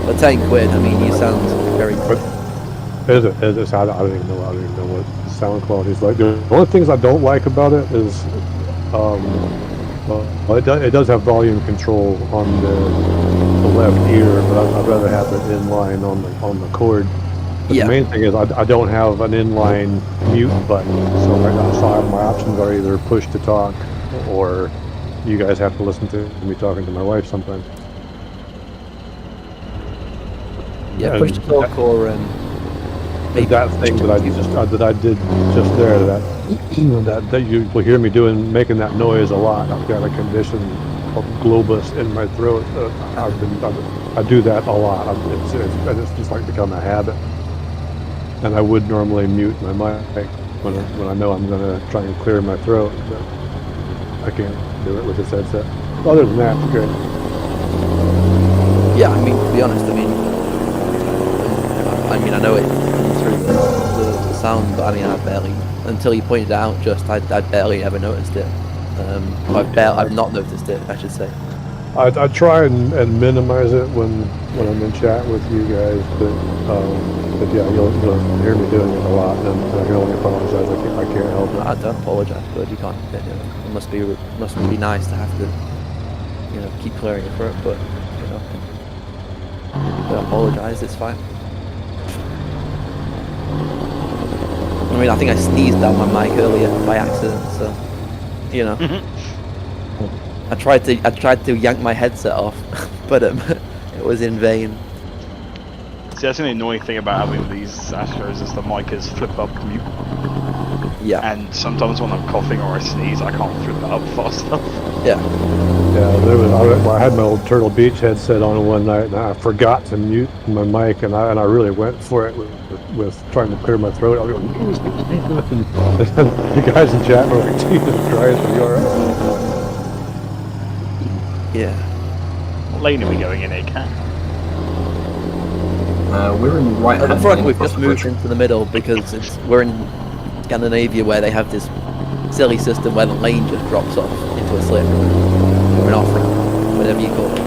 But 10 quid. I mean, you sound very good. I don't even know what the sound quality is like. The only things I don't like about it is, well, it does have volume control on the left ear, but I'd rather have it inline on the cord. But the main thing is I don't have an inline mute button, so right now my options are either push to talk, or you guys have to listen to me talking to my wife sometimes. Yeah, push to talk or that thing that I did just there, that you will hear me making that noise a lot. I've got a condition called globus in my throat. I do that a lot. It's just like become a habit. And I would normally mute my mic when I know I'm gonna try and clear my throat, but I can't do it with this headset. Other than that, it's great. Yeah, I mean, to be honest, I mean, I know it comes through the sound, but I mean, until you pointed it out, I barely ever noticed it. I've not noticed it, I should say. I try and minimize it when I'm in chat with you guys, but yeah, you'll hear me doing it a lot, and I can only apologize. I can't help it. I don't apologize, but you can't. You know, it must be nice to have to, keep clearing your throat, but don't apologize. It's fine. I mean, I think I sneezed down my mic earlier by accident, so I tried to yank my headset off, but it was in vain. See, that's the annoying thing about having these Astros is the mic is flip up mute. Yeah. And sometimes when I'm coughing or I sneeze, I can't flip it up fast enough. Yeah. Yeah, I had my old Turtle Beach headset on one night, and I forgot to mute my mic, and I really went for it with trying to clear my throat. I was going, the guys in chat were like, Jesus Christ, are you alright? Yeah. What lane are we going in here, Cat? We're in right. At the front, we've just moved into the middle because we're in Scandinavia, where they have this silly system where the lane just drops off into a slip or an off-ramp, whatever you call it.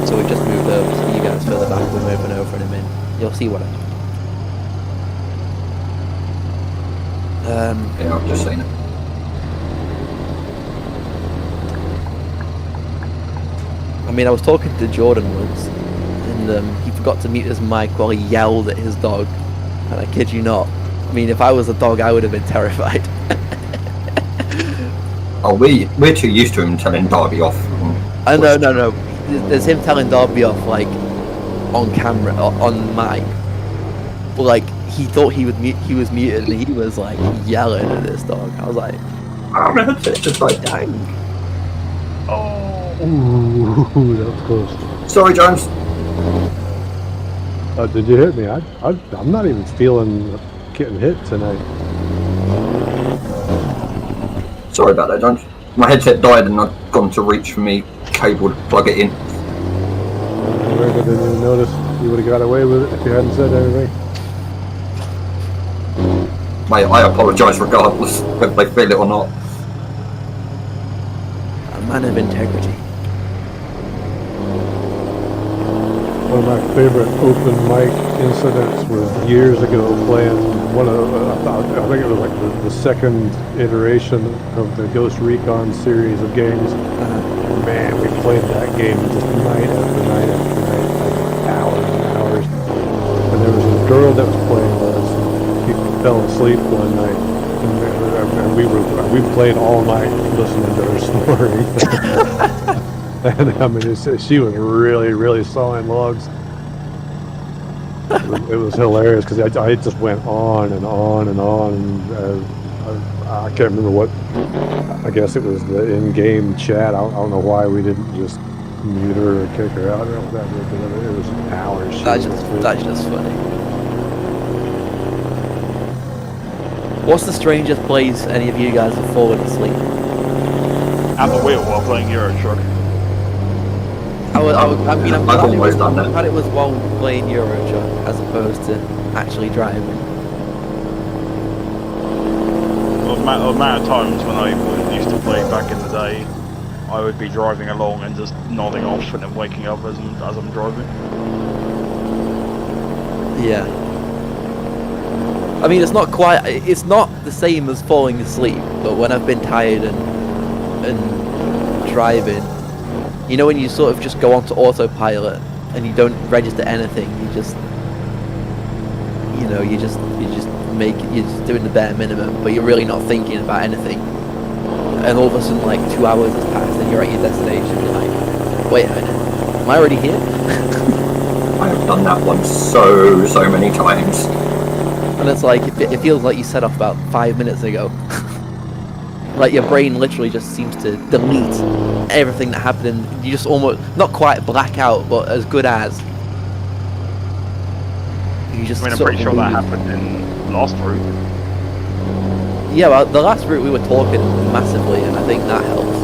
So we've just moved over, so you guys further back, we're moving over in a minute. You'll see what I mean. Yeah, I've just seen it. I mean, I was talking to Jordan once, and he forgot to mute his mic while he yelled at his dog. And I kid you not. I mean, if I was a dog, I would have been terrified. Oh, we're too used to him telling Darby off. No. There's him telling Darby off, like, on camera, on mic. But, like, he thought he was muted, and he was, like, yelling at this dog. I was like, it's just like, dang. Ooh, that was close. Sorry, Jones. Did you hit me? I'm not even feeling getting hit tonight. Sorry about that, Jones. My headset died and I've gone to reach for me cable to plug it in. I didn't even notice. You would have got away with it if you hadn't said anything. Mate, I apologise regardless whether they feel it or not. A man of integrity. One of my favorite open mic incidents was years ago playing one of, I think it was like the second iteration of the Ghost Recon series of games. Man, we played that game just night after night after night, like hours and hours. And there was a girl that was playing with us. She fell asleep one night, and we played all night listening to her snoring. And I mean, she was really sawing logs. It was hilarious because I just went on and on and on. I can't remember what. I guess it was the in-game chat. I don't know why we didn't just mute her or kick her out or whatever. But it was hours. That's just funny. What's the strangest place any of you guys have fallen asleep? At the wheel while playing Euro Truck. I've always done that. I'm glad it was while playing Euro Truck as opposed to actually driving. The amount of times when I used to play back in the day, I would be driving along and just nodding off and then waking up as I'm driving. Yeah. I mean, it's not the same as falling asleep, but when I've been tired and driving, you know when you sort of just go onto autopilot and you don't register anything, you're just doing the bare minimum, but you're really not thinking about anything. And all of a sudden, like 2 hours has passed and you're at your destination, you're like, wait a minute, am I already here? I have done that one so many times. And it's like, it feels like you set off about 5 minutes ago. Like your brain literally just seems to delete everything that happened and you just almost, not quite black out, but as good as. You just I'm pretty sure that happened in last route. Yeah, well, the last route we were talking massively, and I think that helps.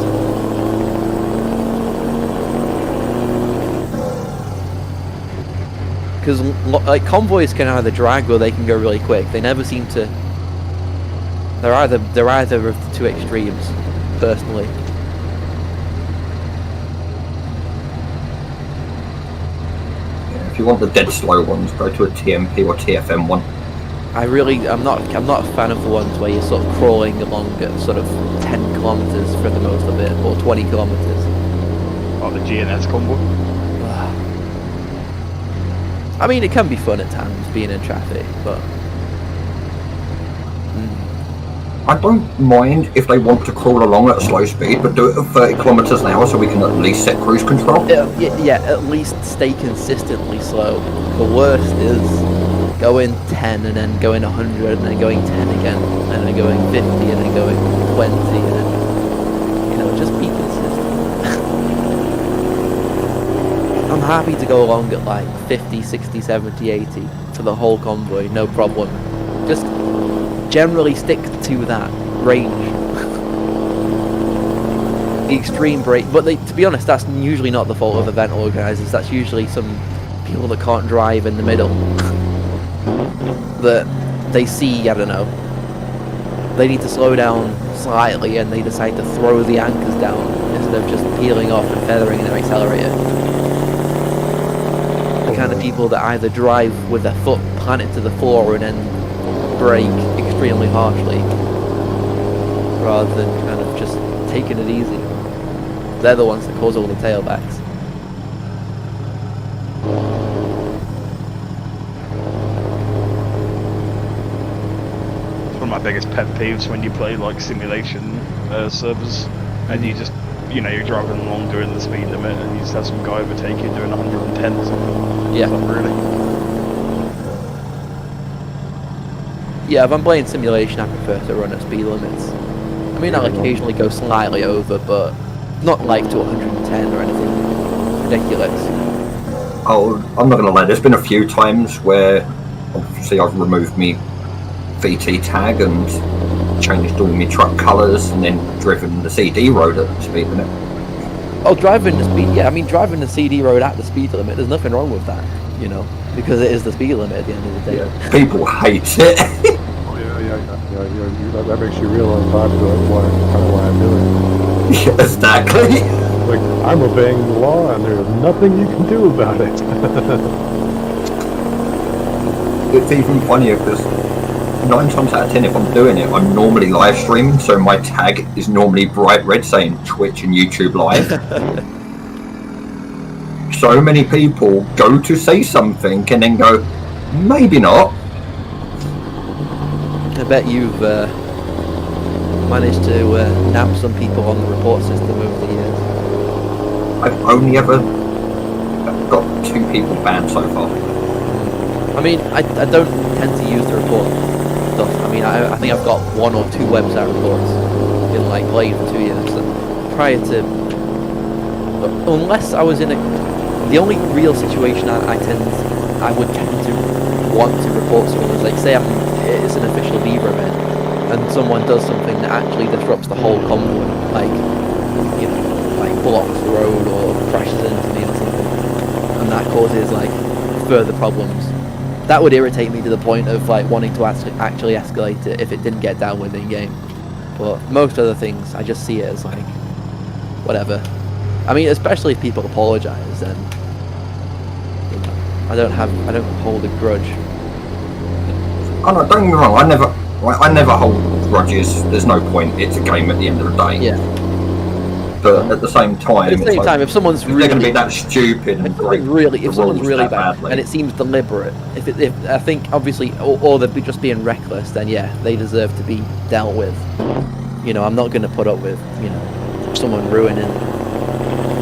Because like convoys can either drag or they can go really quick. They never seem to. They're either of the two extremes, personally. If you want the dead slow ones, go to a TMP or TFM one. I'm not a fan of the ones where you're sort of crawling along at sort of 10 kilometers for the most of it, or 20 kilometers. Oh, the GNS convoy. I mean, it can be fun at times being in traffic, but I don't mind if they want to crawl along at a slow speed, but do it at 30 kilometers an hour so we can at least set cruise control. Yeah, at least stay consistently slow. The worst is going 10 and then going 100 and then going 10 again, and then going 50 and then going 20 and then, just be consistent. I'm happy to go along at like 50, 60, 70, 80 for the whole convoy, no problem. Just generally stick to that range. The extreme break, but to be honest, that's usually not the fault of event organisers. That's usually some people that can't drive in the middle. That they see, I don't know, they need to slow down slightly and they decide to throw the anchors down instead of just peeling off and feathering their accelerator. The kind of people that either drive with their foot planted to the floor and then brake extremely harshly rather than kind of just taking it easy. They're the ones that cause all the tailbacks. my biggest pet peeves when you play like simulation servers, and you just, you're driving along doing the speed limit, and you just have some guy overtake you doing 110 or something. Yeah. It's not really. Yeah, if I'm playing simulation, I prefer to run at speed limits. I mean, I'll occasionally go slightly over, but not like to 110 or anything ridiculous. Oh, I'm not gonna lie. There's been a few times where, obviously, I've removed me VT tag and changed all my truck colours, and then driven the CD road at the speed limit. Oh, driving the speed. Yeah, I mean, driving the CD road at the speed limit. There's nothing wrong with that, because it is the speed limit at the end of the day. Yeah. People hate it. That makes you real unpopular. Kind of why I'm doing it. Yeah, exactly. Like, I'm obeying the law, and there's nothing you can do about it. It's even funnier because 9 times out of 10, if I'm doing it, I'm normally live streaming, so my tag is normally bright red saying Twitch and YouTube Live. So many people go to say something and then go, maybe not. I bet you've managed to nab some people on the report system over the years. I've only ever got 2 people banned so far. I mean, I don't tend to use the report stuff. I mean, I think I've got 1 or 2 website reports in like playing for 2 years. So prior to, unless I was in the only real situation I would tend to want to report someone is like, say it's an official Viva event and someone does something that actually disrupts the whole convoy, like blocks the road or crashes into me or something, and that causes like further problems. That would irritate me to the point of like wanting to actually escalate it if it didn't get down with in game. But most other things, I just see it as like whatever. I mean, especially if people apologise, then I don't hold a grudge. Oh no, don't get me wrong. I never hold grudges. There's no point. It's a game at the end of the day. Yeah. But at the same time, if someone's really, they're going to be that stupid and if someone's really bad and it seems deliberate, if I think obviously, or they're just being reckless, then yeah, they deserve to be dealt with. I'm not going to put up with someone ruining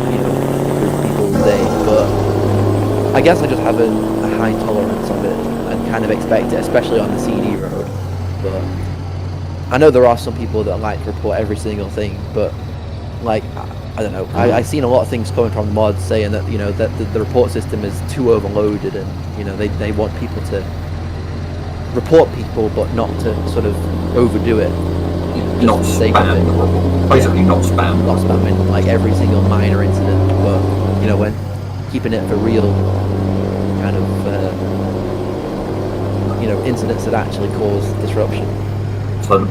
people's day, but I guess I just have a high tolerance of it and kind of expect it, especially on the CD road. But I know there are some people that like to report every single thing, but like, I don't know, I've seen a lot of things coming from the mods saying that, that the report system is too overloaded and, they want people to report people but not to sort of overdo it. Not spam. Basically not spam. Not spamming like every single minor incident, but, when keeping it for real kind of, incidents that actually cause disruption. So,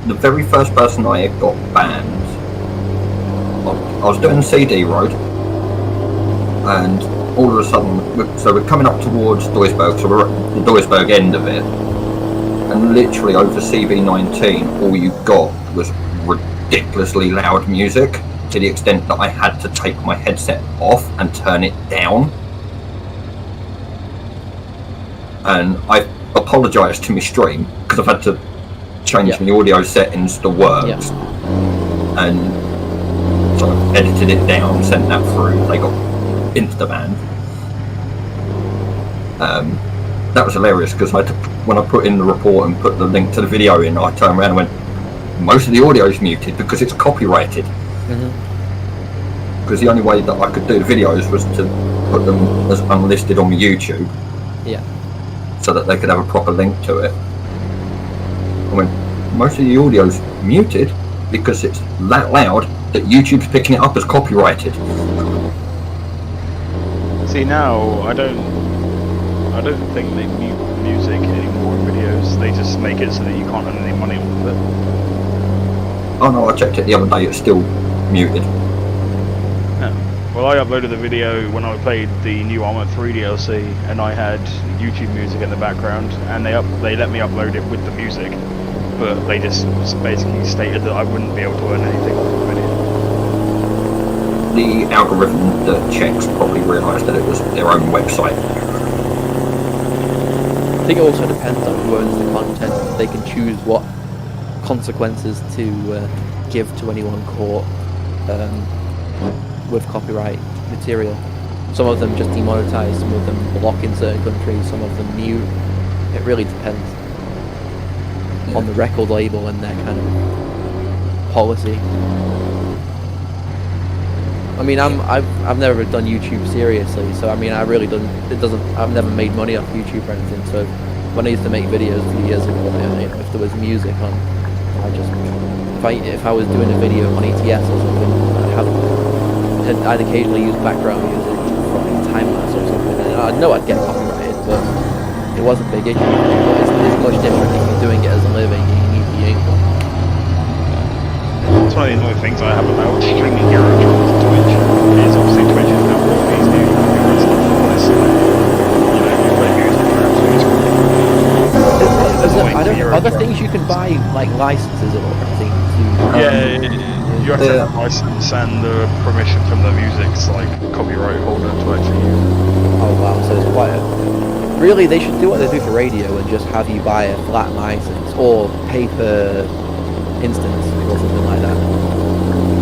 the very first person I got banned, I was doing CD road, and all of a sudden, we're coming up towards Duisburg, so we're at the Duisburg end of it, and literally over CV19, all you got was ridiculously loud music, to the extent that I had to take my headset off and turn it down. And I apologised to my stream, because I've had to change my audio settings to works, and so I edited it down, sent that through, they got insta-banned. That was hilarious because when I put in the report and put the link to the video in, I turned around and went, most of the audio is muted because it's copyrighted. Because the only way that I could do the videos was to put them as unlisted on my YouTube. Yeah. So that they could have a proper link to it. I went, most of the audio's muted because it's that loud that YouTube's picking it up as copyrighted. See, now I don't think they mute music anymore in videos. They just make it so that you can't earn any money with it. Oh no, I checked it the other day, it's still muted. Yeah. Well, I uploaded the video when I played the new Arma 3 DLC, and I had YouTube music in the background, and they let me upload it with the music, but they just basically stated that I wouldn't be able to earn anything off the video. The algorithm that checks probably realised that it was their own website. think it also depends on who owns the content. They can choose what consequences to give to anyone caught with copyright material. Some of them just demonetize, some of them block in certain countries, some of them mute. It really depends on the record label and their kind of policy. I mean, I've never done YouTube seriously, so I mean, I've never made money off YouTube or anything. So when I used to make videos a few years ago, if there was music on, if I was doing a video on ETS or something, I'd occasionally use background music from time lapse or something. And I know I'd get copyrighted, but it was a big issue. It's much different if you're doing it as a living. You need the income. It's one of the annoying things I have about streaming Euro Trucks to Twitch is obviously Twitch is now all these new copyright stuff in place. So, you play music for absolutely Are there things you can buy, like licenses or anything? You have to have a license and permission from the music's copyright holder to actually use it. Oh wow, so it's quite a... Really, they should do what they do for radio and just have you buy a flat license or pay per instance or something like that.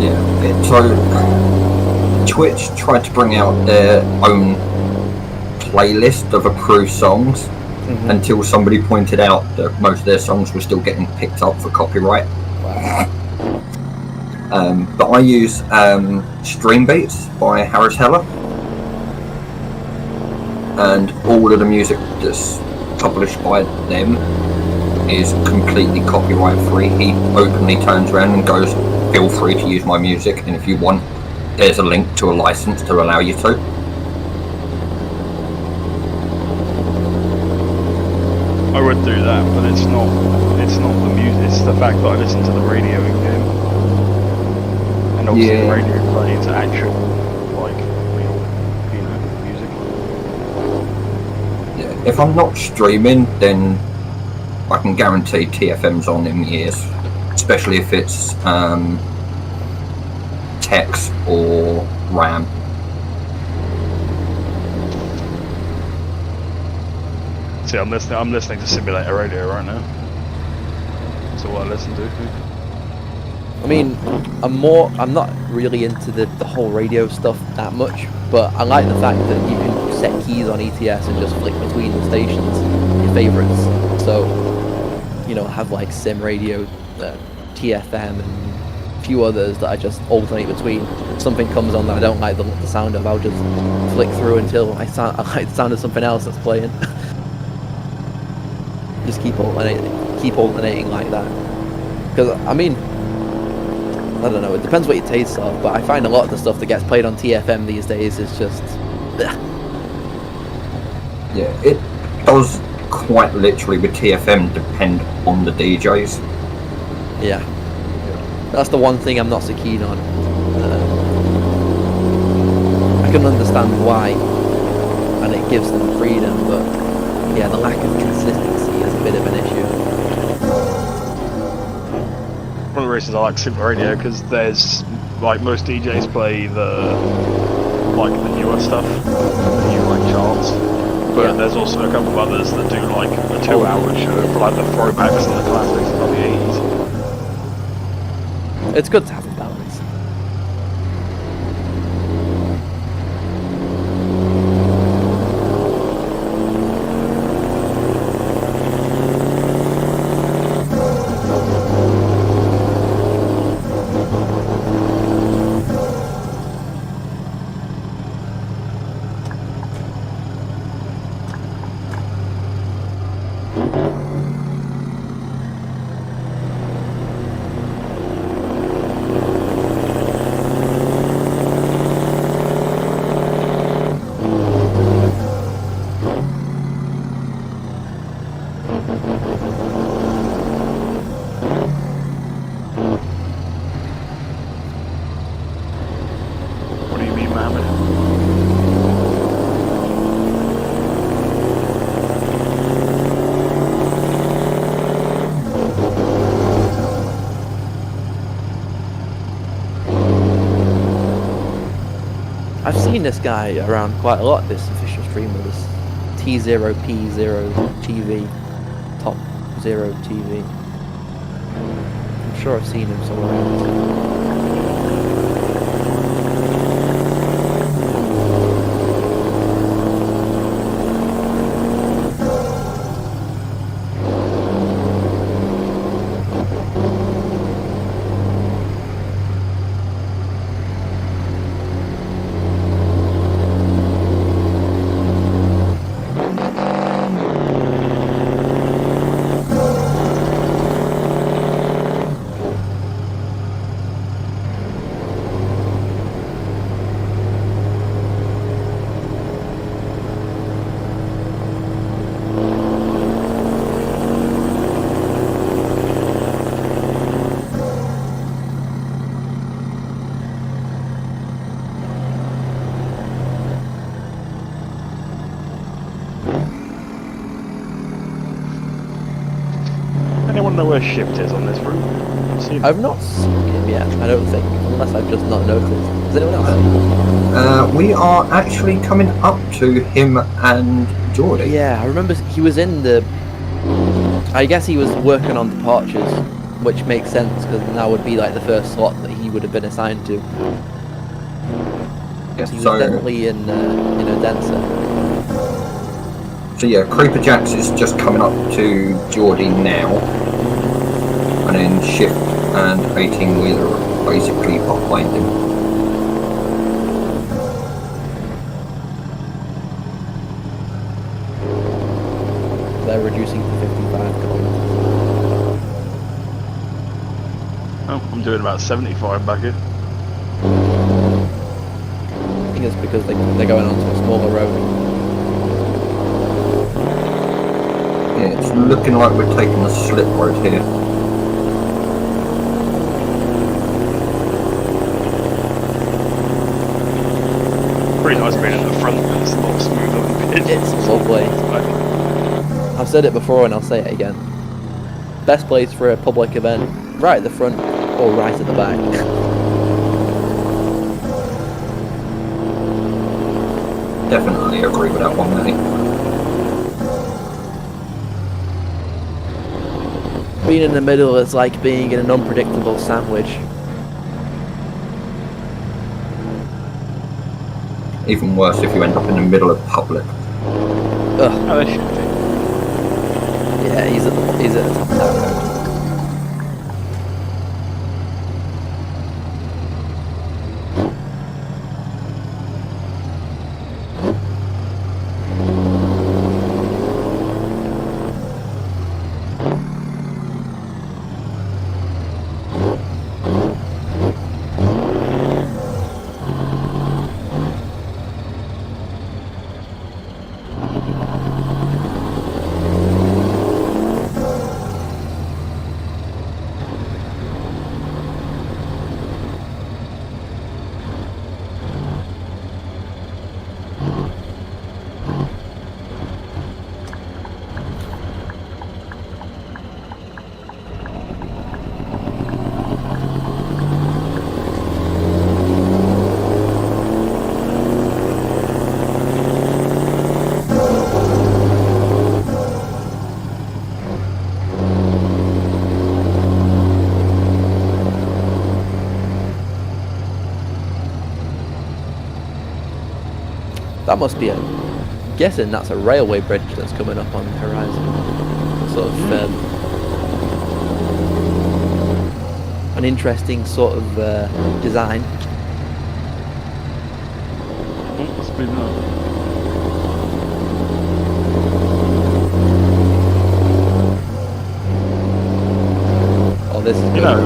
Yeah, so Twitch tried to bring out their own playlist of approved songs until somebody pointed out that most of their songs were still getting picked up for copyright. Wow. But I use Stream Beats by Harris Heller, and all of the music that's published by them is completely copyright free. He openly turns around and goes, feel free to use my music, and if you want, there's a link to a license to allow you to. I would do that, but it's not the music, it's the fact that I listen to the radio in game. And obviously the radio plays actual, real, music. Yeah, if I'm not streaming, then I can guarantee TFM's on in years, especially if it's text or RAM. See, I'm listening to Simulator Radio right now. That's all I listen to. I mean, I'm not really into the whole radio stuff that much, but I like the fact that you can set keys on ETS and just flick between the stations, your favourites. So, have like Sim Radio, TFM, and a few others that I just alternate between. Something comes on that I don't like the sound of, I'll just flick through until I like the sound of something else that's playing. Just keep alternating like that. Because, I mean, I don't know, it depends what your tastes are, but I find a lot of the stuff that gets played on TFM these days is just... Yeah, it does quite literally with TFM depend on the DJs. Yeah. That's the one thing I'm not so keen on. I can understand why, and it gives them freedom, but yeah, the lack of consistency is a bit of an issue. One of the reasons I like Sim Radio, because there's most DJs play the newer stuff, the new charts, but there's also a couple of others that do a 2-hour show for the throwbacks and the classics of the 80s. It's good to have a balance. What do you mean, Mohammed? I've seen this guy around quite a lot, this official streamer, this T0P0 TV, top 0 TV. I'm sure I've seen him somewhere else. Anyone know where Shift is on this route? I've not seen him yet, I don't think, unless I've just not noticed. Has anyone else? We are actually coming up to him and Geordie. Yeah, I remember he was in the... I guess he was working on departures, which makes sense, because that would be like the first slot that he would have been assigned to. Yes, He was so, definitely in Odense. so yeah, Creeper Jacks is just coming up to Geordie now. And then Shift and 18 Wheeler are basically behind him. They're reducing to 55 kilometers. Oh, I'm doing about 75 back here. I think it's because they're going onto a smaller road. Yeah, it's looking like we're taking a slip road here. Pretty nice being at the front, but it's a lot smoother than it is. It's lovely. I've said it before and I'll say it again. Best place for a public event, right at the front or right at the back. Definitely agree with that one, mate. Being in the middle is like being in an unpredictable sandwich. Even worse if you end up in the middle of public. Ugh. Oh, they should be. Yeah, he's at the top of that road. That must be I'm guessing that's a railway bridge that's coming up on the horizon. Sort of an interesting sort of design. Must be not. Oh, this is You know,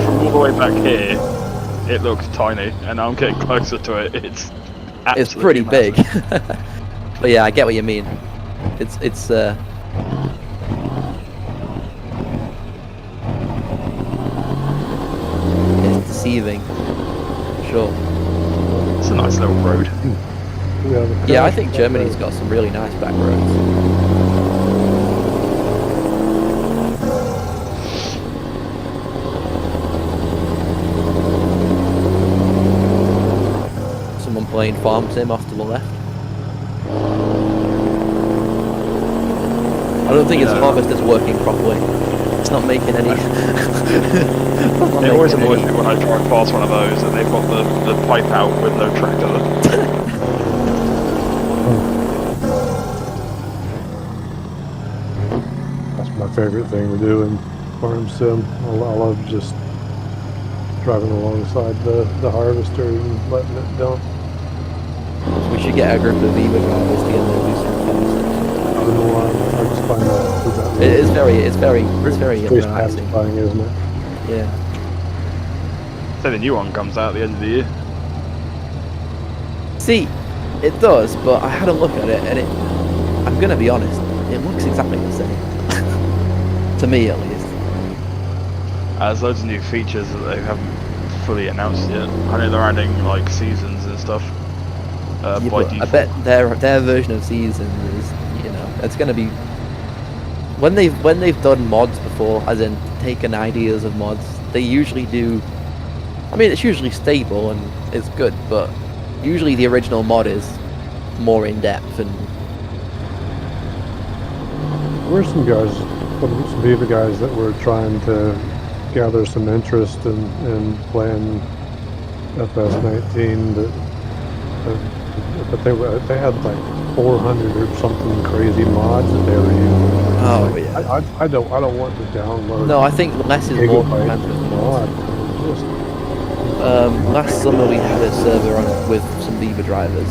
from all the way back here, it looks tiny, and now I'm getting closer to it. It's pretty big. But yeah, I get what you mean. It's it's deceiving. Sure. It's a nice little road. Yeah, I think Germany's got some really nice back roads. Someone playing Farm Sim off to the left. I don't think You its know. harvest is working properly. It's not making any. It always annoys me when I drive past one of those and they've got the pipe out with no tractor. That's my favorite thing to do in Farm Sim. I love just driving alongside the harvester and letting it dump. We should get a group of Viva drivers together and do some fun stuff. I don't know why. I just find that It's very relaxing, satisfying, isn't it? Yeah. So the new one comes out at the end of the year. See, it does, but I had a look at it, and I'm gonna be honest, it looks exactly the same. To me, at least. There's loads of new features that they haven't fully announced yet. I know they're adding like seasons and stuff. Yeah, By but I default. bet their version of season is, it's gonna be when they've done mods before, as in taken ideas of mods. They usually do. I mean, it's usually stable and it's good, but usually the original mod is more in depth and. There were some guys, some Viva guys that were trying to gather some interest in playing FS19, but they had like 400 or something crazy mods that they were using. Oh yeah. I don't want to download. No, I think less is more gigabytes compared to of mods. mod. Last summer we had a server on it with some Viva drivers,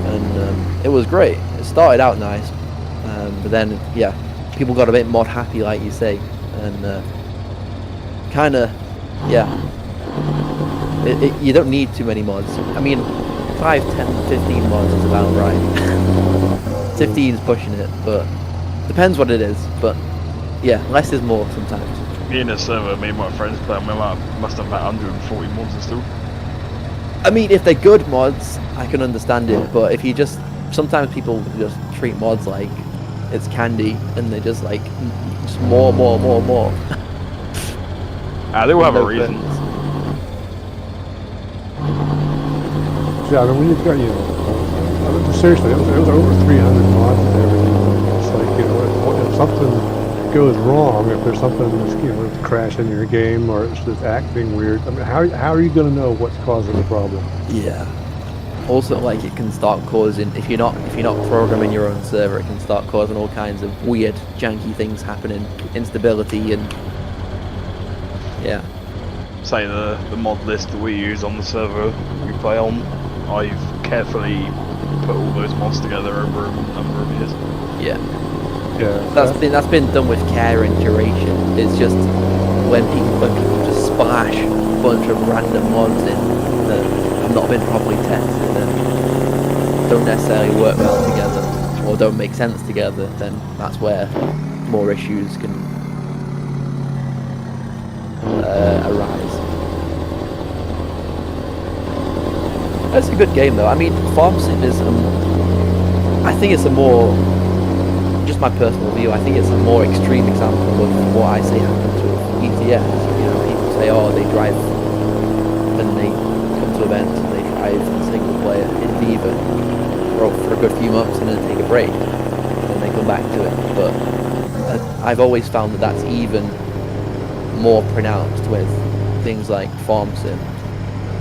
and it was great. It started out nice, but then yeah, people got a bit mod happy, like you say, and kind of yeah. You don't need too many mods. I mean, 5, 10, 15 mods is about right. 15 is pushing it, but depends what it is. But yeah, less is more sometimes. Me and a server, me and my friends play, we must have about 140 mods and still. I mean, if they're good mods, I can understand it. But if you sometimes people just treat mods like it's candy, and they just like just more. They will have a reason. Yeah, I mean, when you've got, seriously, it was over 300 mods that they were using. It's like, if something goes wrong, if there's something that's, crashing your game or it's just acting weird, I mean, how are you going to know what's causing the problem? Yeah. Also, like, it can start causing, if you're not programming your own server, it can start causing all kinds of weird, janky things happening, instability, and yeah. Say the mod list that we use on the server we play on, I've carefully put all those mods together over a number of years. Yeah. That's been done with care and duration. It's just when people just splash a bunch of random mods in that have not been properly tested and don't necessarily work well together or don't make sense together, then that's where more issues can arise. It's a good game though. I mean, Farm Sim is I think it's a more, just my personal view, I think it's a more extreme example of what I say happens with ETS. People say, oh, they drive and they come to events and they drive in single player in Viva for a good few months and then take a break and they come back to it. But I've always found that that's even more pronounced with things like Farm Sim.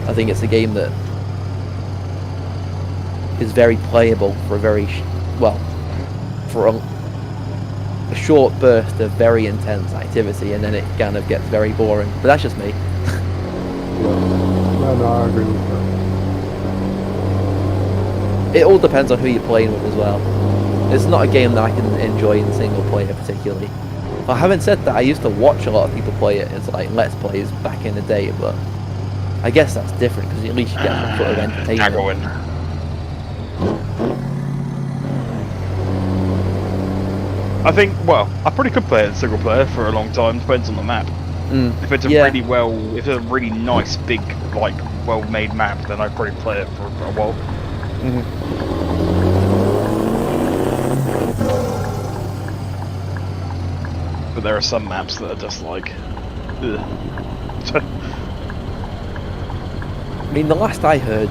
I think it's a game that is very playable for a very for a short burst of very intense activity, and then it kind of gets very boring. But that's just me. No, I agree with that. It all depends on who you're playing with as well. It's not a game that I can enjoy in single player particularly. But having said that, I used to watch a lot of people play it as like Let's Plays back in the day, but I guess that's different because at least you get some sort of entertainment. I think, well, I probably could play it in single player for a long time, depends on the map. If it's a if it's a really nice, big, like, well-made map, then I'd probably play it for a while. But there are some maps that are just like, ugh. I mean, the last I heard,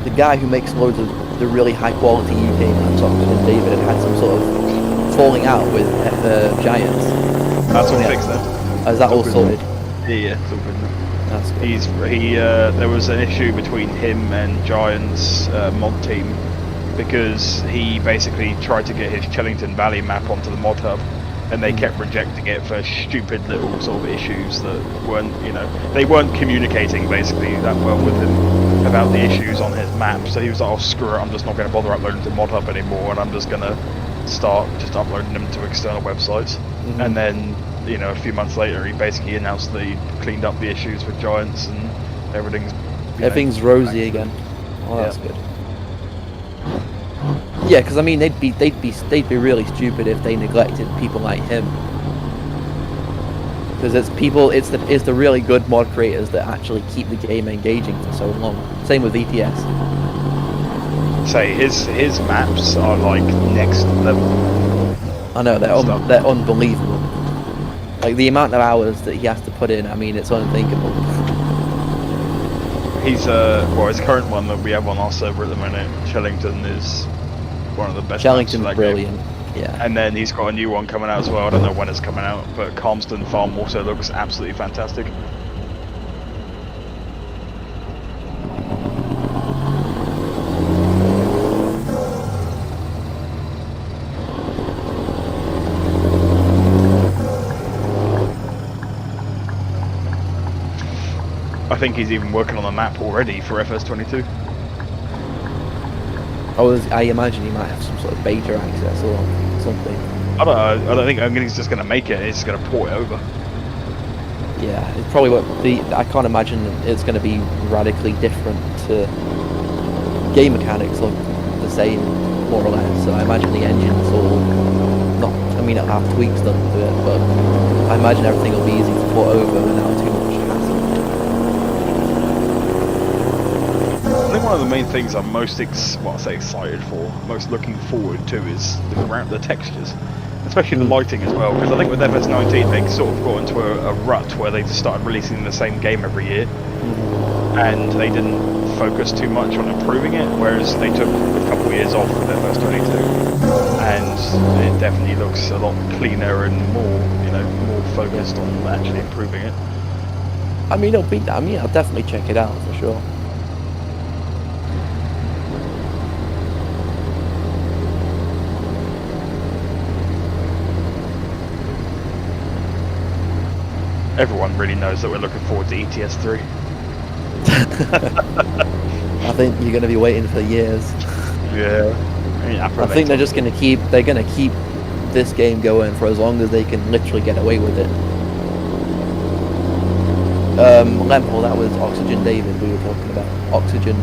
the guy who makes loads of the really high-quality UK laptops, David, had some sort of falling out with Giants? That's all fixed then. Is that all sorted? Yeah, it's all good now. That's good. There was an issue between him and Giants mod team because he basically tried to get his Chellington Valley map onto the mod hub, and they kept rejecting it for stupid little sort of issues that weren't, they weren't communicating basically that well with him about the issues on his map. So he was like, "Oh, screw it! I'm just not going to bother uploading to mod hub anymore, and I'm just going to start just uploading them to external websites." And then, a few months later, he basically announced that he cleaned up the issues with Giants and everything's rosy again. Oh, that's good. Yeah, because I mean, they'd be really stupid if they neglected people like him. Because it's the really good mod creators that actually keep the game engaging for so long. Same with ETS. Say his maps are like next level. I know they're unbelievable. Like the amount of hours that he has to put in, I mean, it's unthinkable. He's his current one that we have on our server at the minute, Chellington, is one of the best. Chellington's brilliant. Yeah. And then he's got a new one coming out as well. I don't know when it's coming out, but Calmston Farm also looks absolutely fantastic. I think he's even working on a map already for FS22. I imagine he might have some sort of beta access or something. I don't think he's just going to make it. He's just going to port it over. Yeah, it's probably I can't imagine it's going to be radically different to game mechanics look the same, more or less. So I imagine the engine's all it'll have tweaks done to it, but I imagine everything will be easy to port over without too much hassle. I think one of the main things I'm most excited for, most looking forward to, is the textures, especially the lighting as well. Because I think with FS19 they sort of got into a rut where they just started releasing the same game every year, and they didn't focus too much on improving it. Whereas they took a couple of years off with FS22, and it definitely looks a lot cleaner and more focused on actually improving it. I mean, I'll definitely check it out for sure. Everyone really knows that we're looking forward to ETS 3. I think you're going to be waiting for years. Yeah. I think they're just going to keep this game going for as long as they can literally get away with it. Lempo, that was Oxygen David we were talking about. Oxygen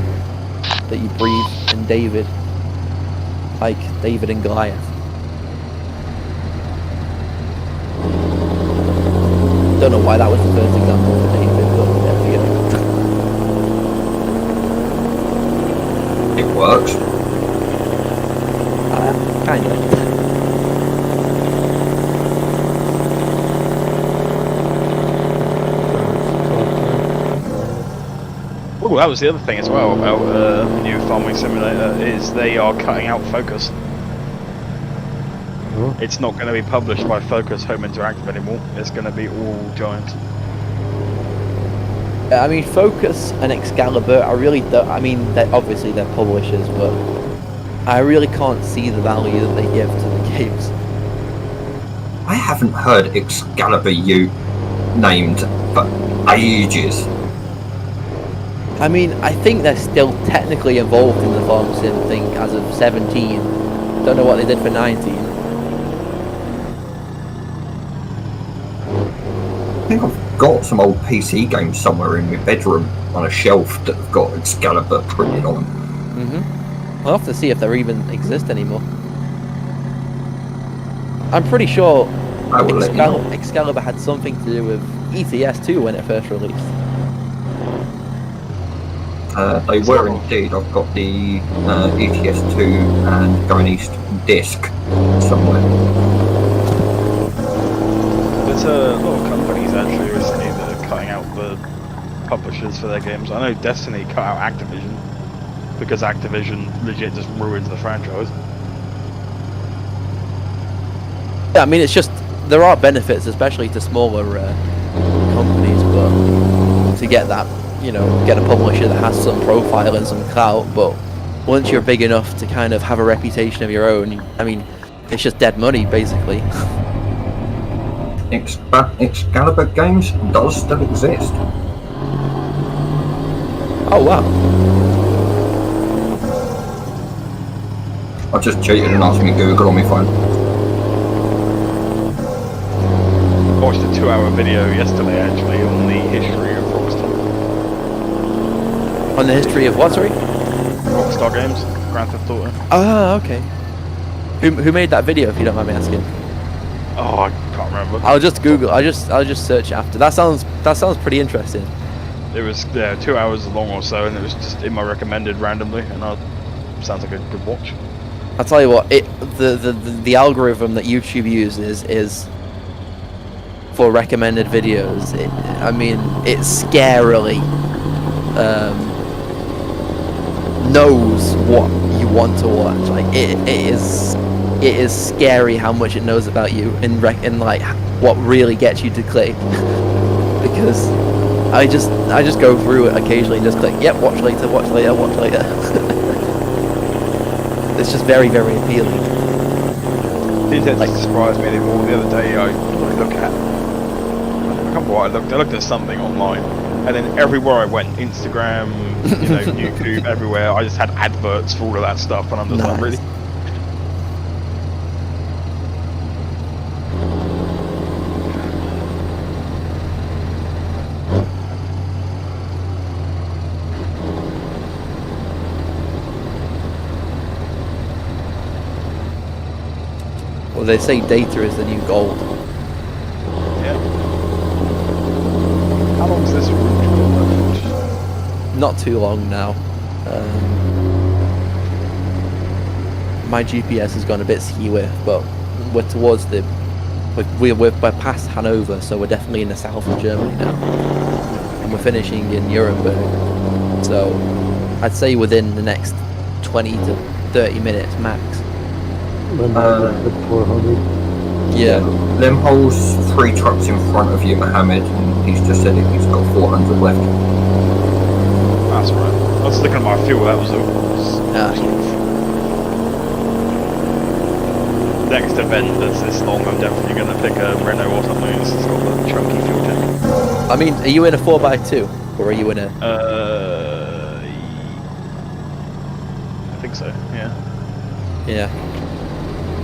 that you breathe in David. Like David and Goliath. Don't know why that was the first example for David, but there we go. It works. Kind of. Oh, that was the other thing as well about the new Farming Simulator, is they are cutting out Focus. It's not going to be published by Focus Home Interactive anymore. It's going to be all Giants. I mean, Focus and Excalibur, I really don't. I mean, obviously they're publishers, but I really can't see the value that they give to the games. I haven't heard Excalibur named for ages. I mean, I think they're still technically involved in the farm sim thing as of 17. Don't know what they did for 19. I think I've got some old PC games somewhere in my bedroom on a shelf that have got Excalibur printed on them. I'll have to see if they even exist anymore. I'm pretty sure Excalibur had something to do with ETS 2 when it first released. They were indeed. I've got the ETS 2 and Going East disc somewhere. There's a lot of companies actually recently that are cutting out the publishers for their games. I know Destiny cut out Activision because Activision legit just ruins the franchise. Yeah, I mean, it's just there are benefits, especially to smaller companies, but to get that, you know, get a publisher that has some profile and some clout. But once you're big enough to kind of have a reputation of your own, I mean, it's just dead money, basically. Excalibur Games does still exist. Oh wow. I just cheated and asked me Google on my phone. I watched a 2-hour video yesterday actually on the history of Rockstar. On the history of what, sorry? Rockstar Games, Grand Theft Auto. Ah, okay. Who made that video, if you don't mind me asking? Oh, I can't remember. I'll just Google. I'll just search after. That sounds pretty interesting. It was 2 hours long or so, and it was just in my recommended randomly, and sounds like a good watch. I'll tell you what. The algorithm that YouTube uses is for recommended videos. I mean, it scarily knows what you want to watch. Like it is scary how much it knows about you and like what really gets you to click. Because I just go through it occasionally and just click, yep, watch later, watch later, watch later. It's just very, very appealing. It didn't surprise me anymore. The other day I looked at, I can't remember what I looked at something online, and then everywhere I went, Instagram, you know, YouTube, everywhere, I just had adverts for all of that stuff, and I'm just like, really? Well, they say data is the new gold. Yeah. How long is this route? Not too long now. My GPS has gone a bit skewy, but we're towards we're past Hanover, so we're definitely in the south of Germany now, and we're finishing in Nuremberg. So I'd say within the next 20 to 30 minutes max. 400. Yeah. Limhol's 3 trucks in front of you, Mohammed, and he's just said he's got 400 left. That's right. I was looking at my fuel, that was next event that's this long, I'm definitely going to pick a Renault or something that's got a chunky fuel tank. I mean, are you in a 4x2? Or are you in a... I think so, yeah. Yeah.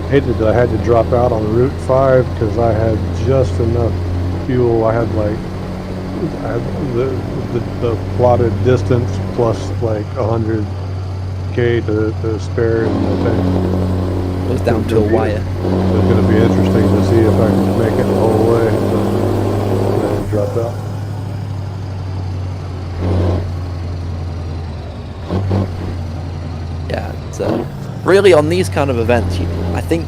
Hated that I had to drop out on Route 5 because I had just enough fuel. I had the plotted distance plus like 100k to spare in the tank. It was down to a wire. It's going to be interesting to see if I can make it the whole way. So I dropped out. Yeah, it's really on these kind of events, I think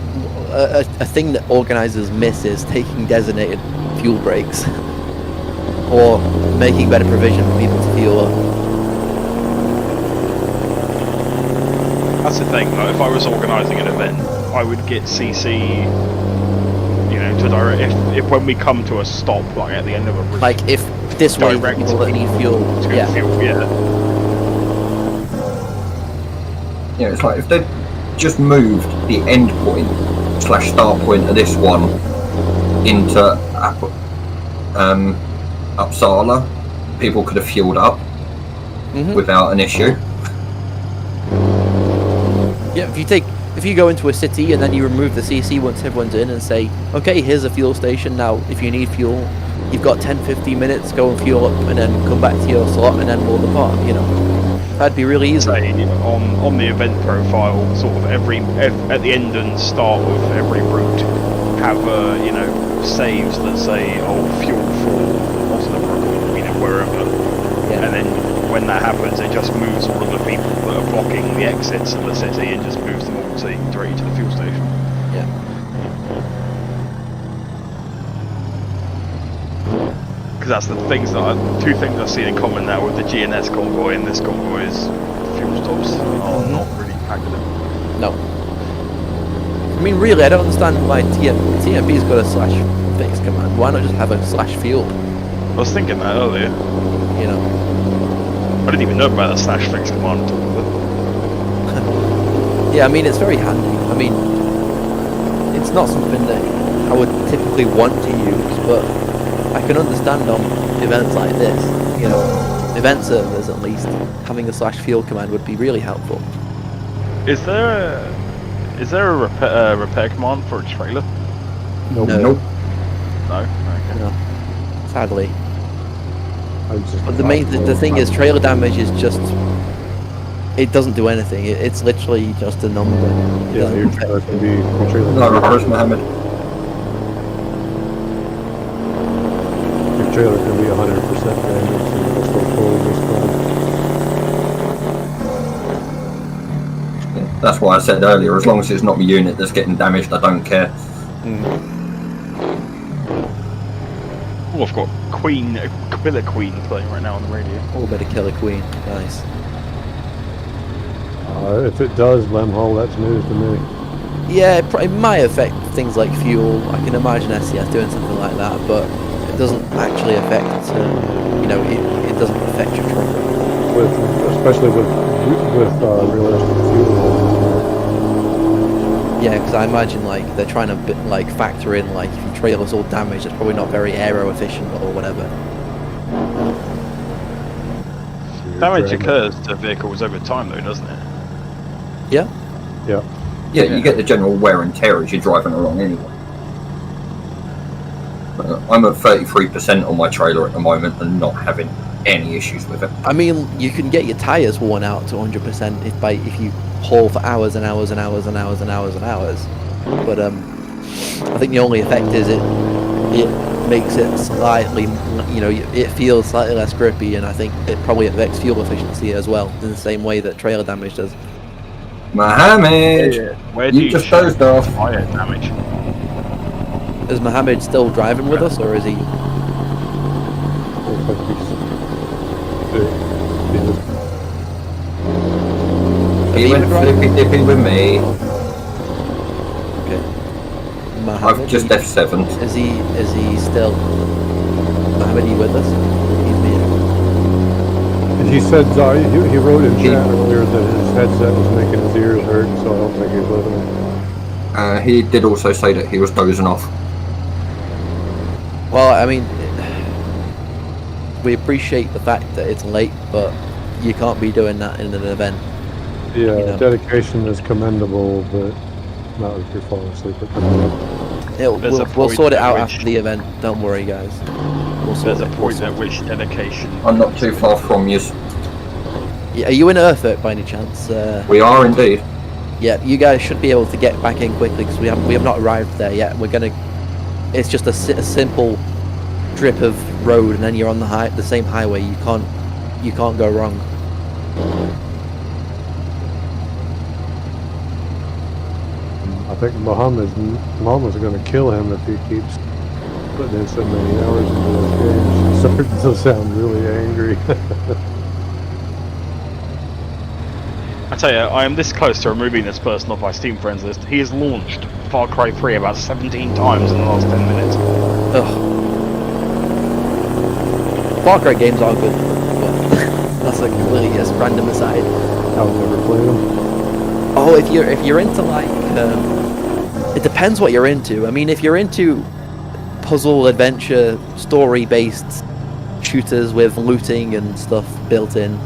a thing that organisers miss is taking designated fuel breaks or making better provision for people to fuel up. That's the thing, like, if I was organising an event, I would get CC, you know, to direct, if when we come to a stop, like at the end of a route, like if this way people that need fuel, yeah. Yeah, it's like if they just moved the end point / start point of this one into Uppsala, people could have fueled up without an issue. Yeah, if you go into a city and then you remove the CC once everyone's in and say, okay, here's a fuel station, now if you need fuel, you've got 10-15 minutes, go and fuel up and then come back to your slot and then we'll depart, you know. That'd be really easy. On the event profile, sort of at the end and start of every route, have you know, saves that say, oh, fuel for Osnabrück, you know, wherever. Yeah. And then when that happens, it just moves all of the people that are blocking the exits of the city and just moves them all directly to the fuel station. Yeah. Because that's the things that two things I've seen in common now with the GNS convoy and this convoy is fuel stops are not really packed in. No. I mean, really, I don't understand why TMP's got a slash fix command. Why not just have a slash fuel? I was thinking that earlier. You know. I didn't even know about the slash fix command at all. Yeah, I mean, it's very handy. I mean, it's not something that I would typically want to use, but I can understand on events like this, you know, event servers at least, having a slash fuel command would be really helpful. Is there a repair command for a trailer? No. No. Okay. No. Sadly. But the thing is, trailer damage is just, it doesn't do anything. It's literally just a number. Yeah, your trailer can be No, reverse Mohammed. Your trailer can be 100% damaged and it'll still totally respond. That's why I said earlier, as long as it's not the unit that's getting damaged, I don't care. Oh, I've got Killer Queen playing right now on the radio. Oh, bit of Killer Queen. Nice. If it does, Lemhole, that's news to me. Yeah, it might affect things like fuel. I can imagine SCS doing something like that, but it doesn't actually affect, you know, it doesn't affect your truck. Especially with realistic fuel. Yeah, because I imagine like they're trying to like factor in like if your trailer's all damaged, it's probably not very aero efficient or whatever. Damage occurs to vehicles over time, though, doesn't it? Yeah. Yeah. Yeah, you get the general wear and tear as you're driving along anyway. I'm at 33% on my trailer at the moment and not having any issues with it. I mean, you can get your tyres worn out to 100% if you haul for hours and hours and hours and hours and hours and hours. But I think the only effect is it makes it slightly, you know, it feels slightly less grippy, and I think it probably affects fuel efficiency as well, in the same way that trailer damage does. Mohammed, Where do you just dozed off. Fire damage. Is Mohammed still driving with us, or is he? He went flippy dippy with me. Okay. I've just F7. Is he still? Mohammed, are you with us? He said he wrote in chat earlier that his headset was making his ears hurt, so I don't think he's listening. He did also say that he was dozing off. Well, I mean, we appreciate the fact that it's late, but you can't be doing that in an event. Yeah, you know. dedication is commendable, but not if you're falling asleep at the moment. We'll sort it out after the event. Don't worry, guys. There's a point at which dedication. I'm not too far from you. Yeah, are you in Earthwork by any chance? We are indeed. Yeah, you guys should be able to get back in quickly because we have not arrived there yet. We're gonna. It's just a simple strip of road, and then you're on the same highway. You can't go wrong. I think Muhammad's going to kill him if he keeps putting in so many hours into this game. She's starting to sound really angry. I tell you, I am this close to removing this person off my Steam friends list. He has launched Far Cry 3 about 17 times in the last 10 minutes. Ugh. Far Cry games are good, but that's a completely random aside. I'll never play them. Oh, if you're into like, it depends what you're into. I mean, if you're into puzzle, adventure, story-based shooters with looting and stuff built in,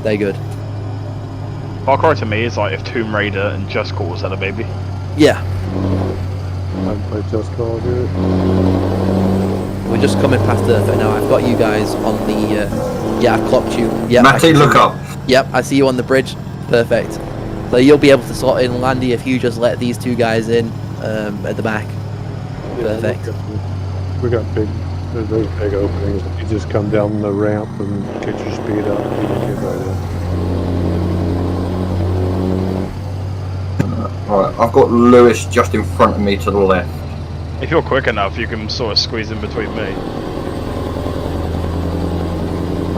they're good. Far Cry to me is like if Tomb Raider and Just Cause had a baby. Yeah. I've played Just Cause, dude. We're just coming past Earth right now. I've got you guys on the, yeah, I've clocked you. Yeah, Matty, look up. Yep, I see you on the bridge. Perfect. So you'll be able to slot in Landy if you just let these two guys in at the back. Perfect. We got there's big openings. If you just come down the ramp and get your speed up, you can get right in. Alright, I've got Lewis just in front of me to the left. If you're quick enough, you can sort of squeeze in between me.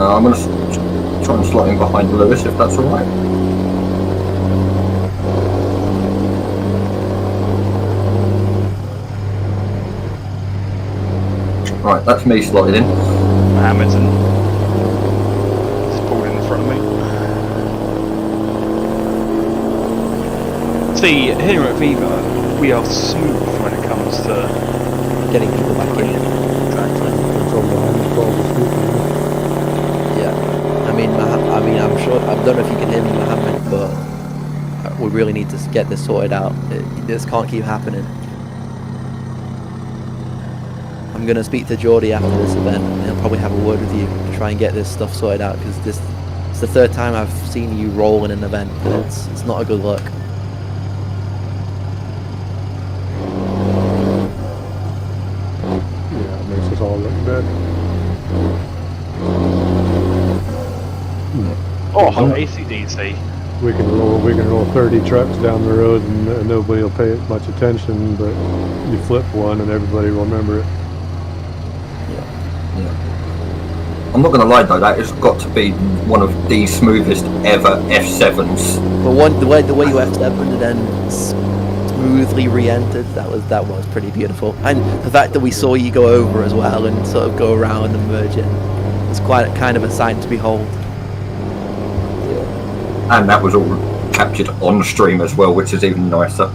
I'm going to try and slot in behind Lewis if that's alright. Right, that's me slotted in. Hamilton. He's pulled in front of me. See, here at Viva, we are smooth when it comes to getting people back in. Exactly. Yeah. I mean, I'm sure. I don't know if you can hear me, Mohammed, but we really need to get this sorted out. This can't keep happening. I'm gonna speak to Geordie after this event, and he'll probably have a word with you to try and get this stuff sorted out. Because it's the third time I've seen you roll in an event, and it's not a good look. Yeah, it makes us all look bad. Oh, AC/DC. We can roll 30 trucks down the road and nobody will pay it much attention, but you flip one and everybody will remember it. Yeah. I'm not gonna lie though, that has got to be one of the smoothest ever F7s. But the way you F7'd and then smoothly re-entered, that was pretty beautiful. And the fact that we saw you go over as well and sort of go around and merge in, it's quite kind of a sight to behold. And that was all captured on stream as well, which is even nicer.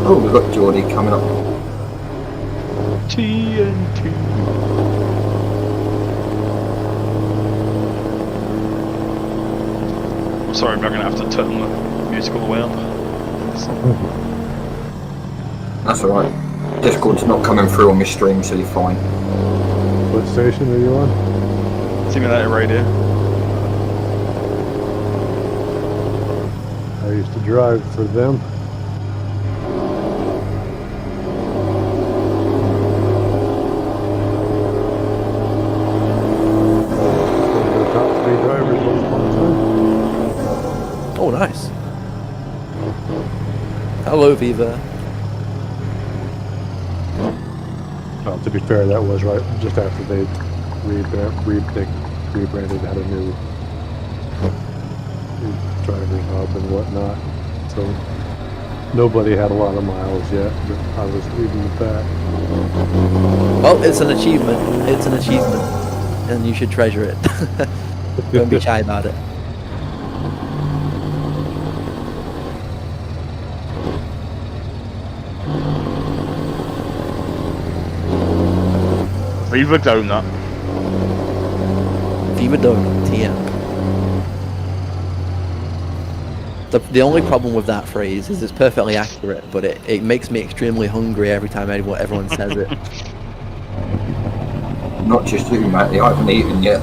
Oh, we've got Geordie coming up. TNT. I'm sorry, I'm going to have to turn the music all the way up. That's alright. Discord's not coming through on my stream, so you're fine. What station are you on? Simulator Radio. I used to drive for them. Top 3 drivers once upon a time. Oh, nice. Hello, Viva. Well, to be fair, that was right just after they rebranded, had a new driver hub and whatnot. So nobody had a lot of miles yet, but I was leading the pack. Well, it's an achievement. It's an achievement, and you should treasure it. Don't be shy about it. Viva Donut. Viva Donut, TM. The only problem with that phrase is it's perfectly accurate, but it makes me extremely hungry every time everyone says it. Not just you, Matty, I haven't eaten yet.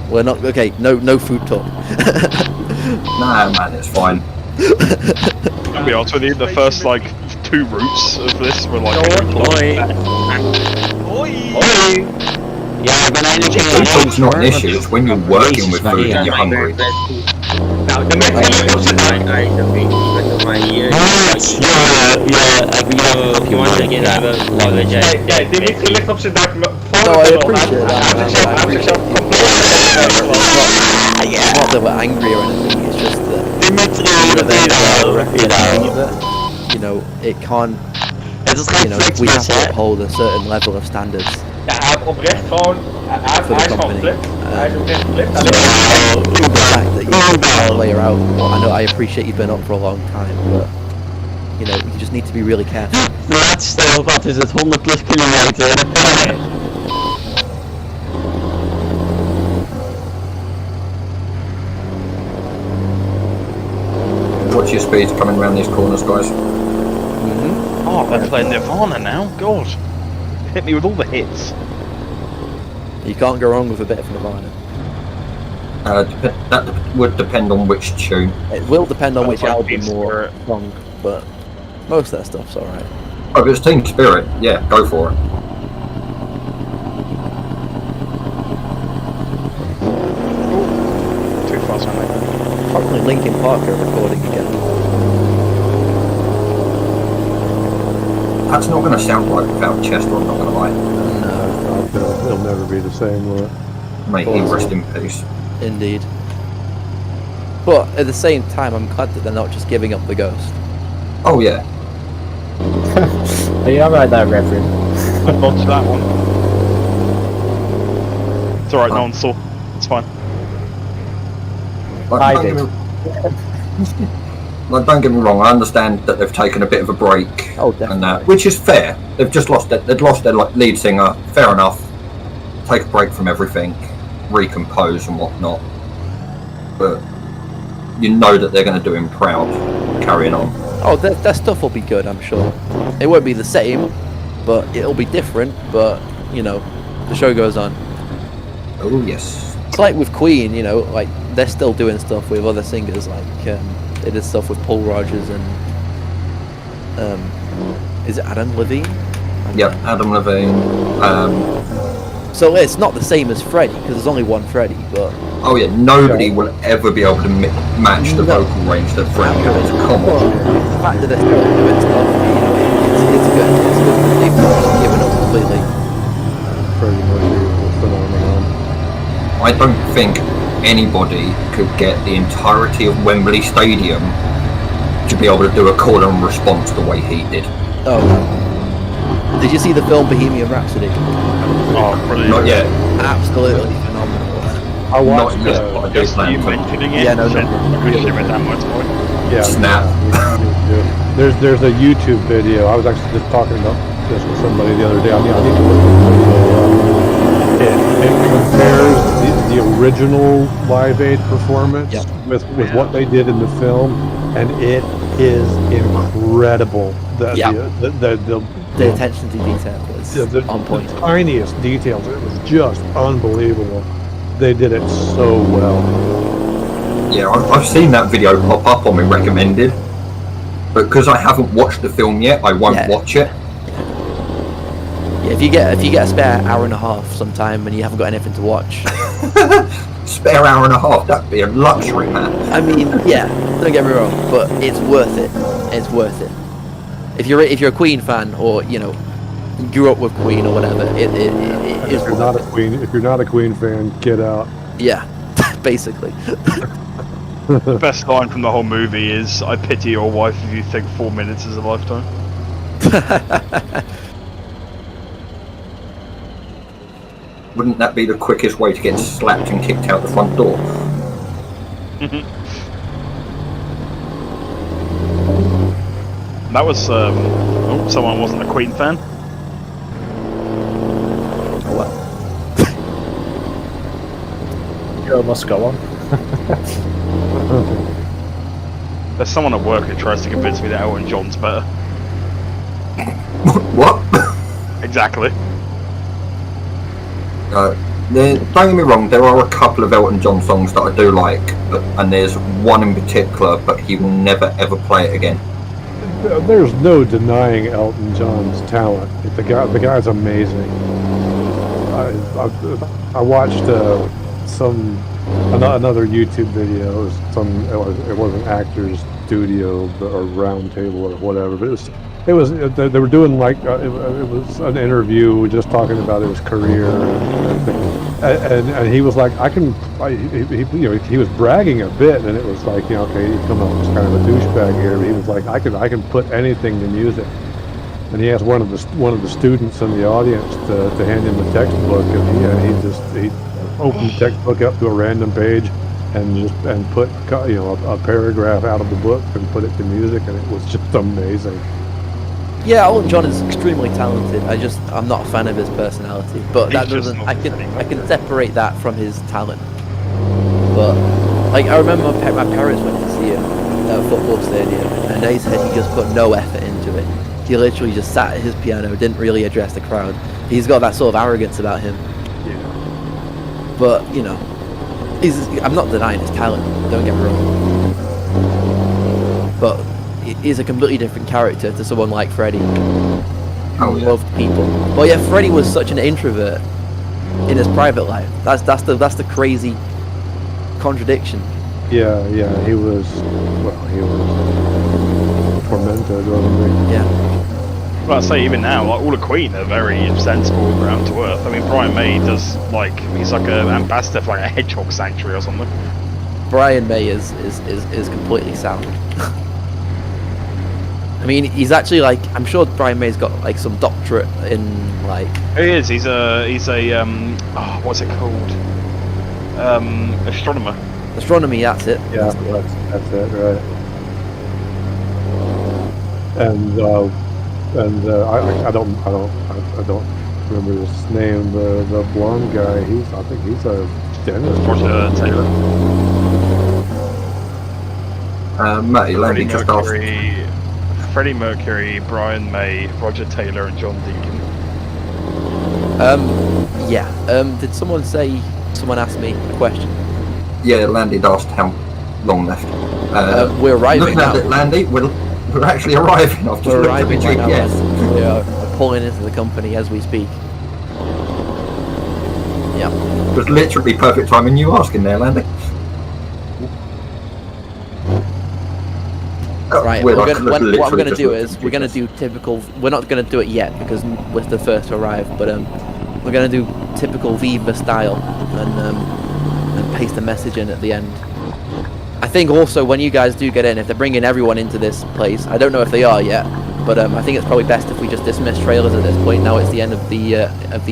We're not okay. No food talk. Nah, man, it's fine. I'll be honest with you, the first like 2 routes of this were like. Yeah, but I know Food's not an issue, it's when you're working with food and you're hungry. Nou, de mensen die op zijn dak. Ja, Dimitri ligt op zijn dak. No, I appreciate that. Not that we're angry or anything. It's just that you know, it can't. You know, we have to uphold a certain level of standards. Ja, hij heeft oprecht gewoon. Hij is gewoon geflipt. Hij is oprecht geflipt. The fact that you player out. Well, I know I appreciate you've been up for a long time, but you know, you just need to be really careful. Laatste, wat is het? 100 plus kilometer. Watch your speed coming around these corners, guys. Oh, they're playing Nirvana now. God, hit me with all the hits. You can't go wrong with a bit of Nirvana. That would depend on which tune. It will depend on which album or song, but most of that stuff's alright. Oh, if it's Team Spirit, yeah, go for it. Too fast, mate. Probably Linkin Park are recording again. That's not going to sound right without Chester, I'm not going to lie. No. It'll never be the same, will it? May he rest in peace. Indeed. But at the same time, I'm glad that they're not just giving up the ghost. Oh yeah. Are you alright there, Reverend? I dodged that one. It's alright, no one saw. It's fine. Like, don't get me wrong. I understand that they've taken a bit of a break, and that, which is fair. They've just lost it. They'd lost their lead singer. Fair enough. Take a break from everything, recompose and whatnot. But you know that they're going to do him proud, carrying on. Oh, that stuff will be good, I'm sure. It won't be the same, but it'll be different. But you know, the show goes on. Oh yes. It's like with Queen, you know, like they're still doing stuff with other singers. Like they did stuff with Paul Rogers and is it Adam Levine? Yep, Adam Levine. So it's not the same as Freddie because there's only one Freddie, but oh yeah, nobody will ever be able to match the vocal range that Freddie has. Come on. The fact that they're still doing stuff, you know, it's good. It's good that they've not just given up completely. Pretty much a phenomenon. I don't think anybody could get the entirety of Wembley Stadium to be able to do a call and response the way he did. Oh. Did you see the film Bohemian Rhapsody? Oh, brilliant. Not yet. Absolutely phenomenal. I watched Just you mentioning it. Yeah, no, shit, I wish it went that much more. Yeah. Snap. There's a YouTube video. I was actually just talking about this with somebody the other day. I need to look at the video. It compares the original Live Aid performance with what they did in the film, and it is incredible. The attention to detail was on point. The tiniest details. It was just unbelievable. They did it so well. Yeah, I've seen that video pop up on my recommended, but because I haven't watched the film yet, I won't watch it. Yeah, if you get a spare hour and a half sometime and you haven't got anything to watch. Spare hour and a half, that'd be a luxury, man. I mean, yeah, don't get me wrong, but it's worth it. It's worth it. If you're a Queen fan, or you know, grew up with Queen or whatever, it is. If you're not a Queen fan, get out. Yeah, basically. The best line from the whole movie is, "I pity your wife if you think 4 minutes is a lifetime." Wouldn't that be the quickest way to get slapped and kicked out the front door? That was someone wasn't a Queen fan. Well, Show must go on. There's someone at work who tries to convince me that Elton John's better. What? Exactly. Don't get me wrong, there are a couple of Elton John songs that I do like, and there's one in particular, but he will never ever play it again. There's no denying Elton John's talent. The guy's amazing. I watched another YouTube video. It was an actor's studio or round table or whatever, but they were doing like it was an interview just talking about his career and he was like, he was bragging a bit, and it was like, okay, he's come off as kind of a douchebag here, but he was like, I can put anything to music. And he asked one of the students in the audience to hand him the textbook, and he opened the textbook up to a random page and put a paragraph out of the book and put it to music, and it was just amazing. yeah, Elton John is extremely talented. I'm not a fan of his personality, but that doesn't. I can separate that from his talent. But like, I remember my parents went to see him at a football stadium, and they said he just put no effort into it. He literally just sat at his piano, didn't really address the crowd. He's got that sort of arrogance about him. Yeah. But you know, I'm not denying his talent. Don't get me wrong. But he's a completely different character to someone like Freddie, who loved people. But yeah, Freddie was such an introvert in his private life. That's the crazy contradiction. Yeah, he was tormented, wasn't he? Yeah. Well, I say even now, like all the Queen are very sensible, down to earth. I mean, Brian May does he's like an ambassador for like a hedgehog sanctuary or something. Brian May is completely sound. I mean, he's actually like, I'm sure Brian May's got like some doctorate in like. He is. He's a what's it called? Astronomer. Astronomy. That's it. Yeah, that's it. Right. And I don't remember his name. The blonde guy. I think he's a dentist. Roger Taylor. Matty Landy just asked. Freddie Mercury, Brian May, Roger Taylor, and John Deacon. Yeah. Did someone ask me a question? Yeah, Landy asked how long left. We're arriving looking now. at it, Landy, we're actually arriving. I've just We're looked at the arriving right now. GPS. We are pulling into the company as we speak. Yeah. It was literally perfect timing you asking there, Landy. Right, what I'm going to do is we're going to do typical. We're not going to do it yet because we're the first to arrive, but we're going to do typical Viva style and paste a message in at the end. I think also when you guys do get in, if they're bringing everyone into this place, I don't know if they are yet, but I think it's probably best if we just dismiss trailers at this point. Now it's the end of the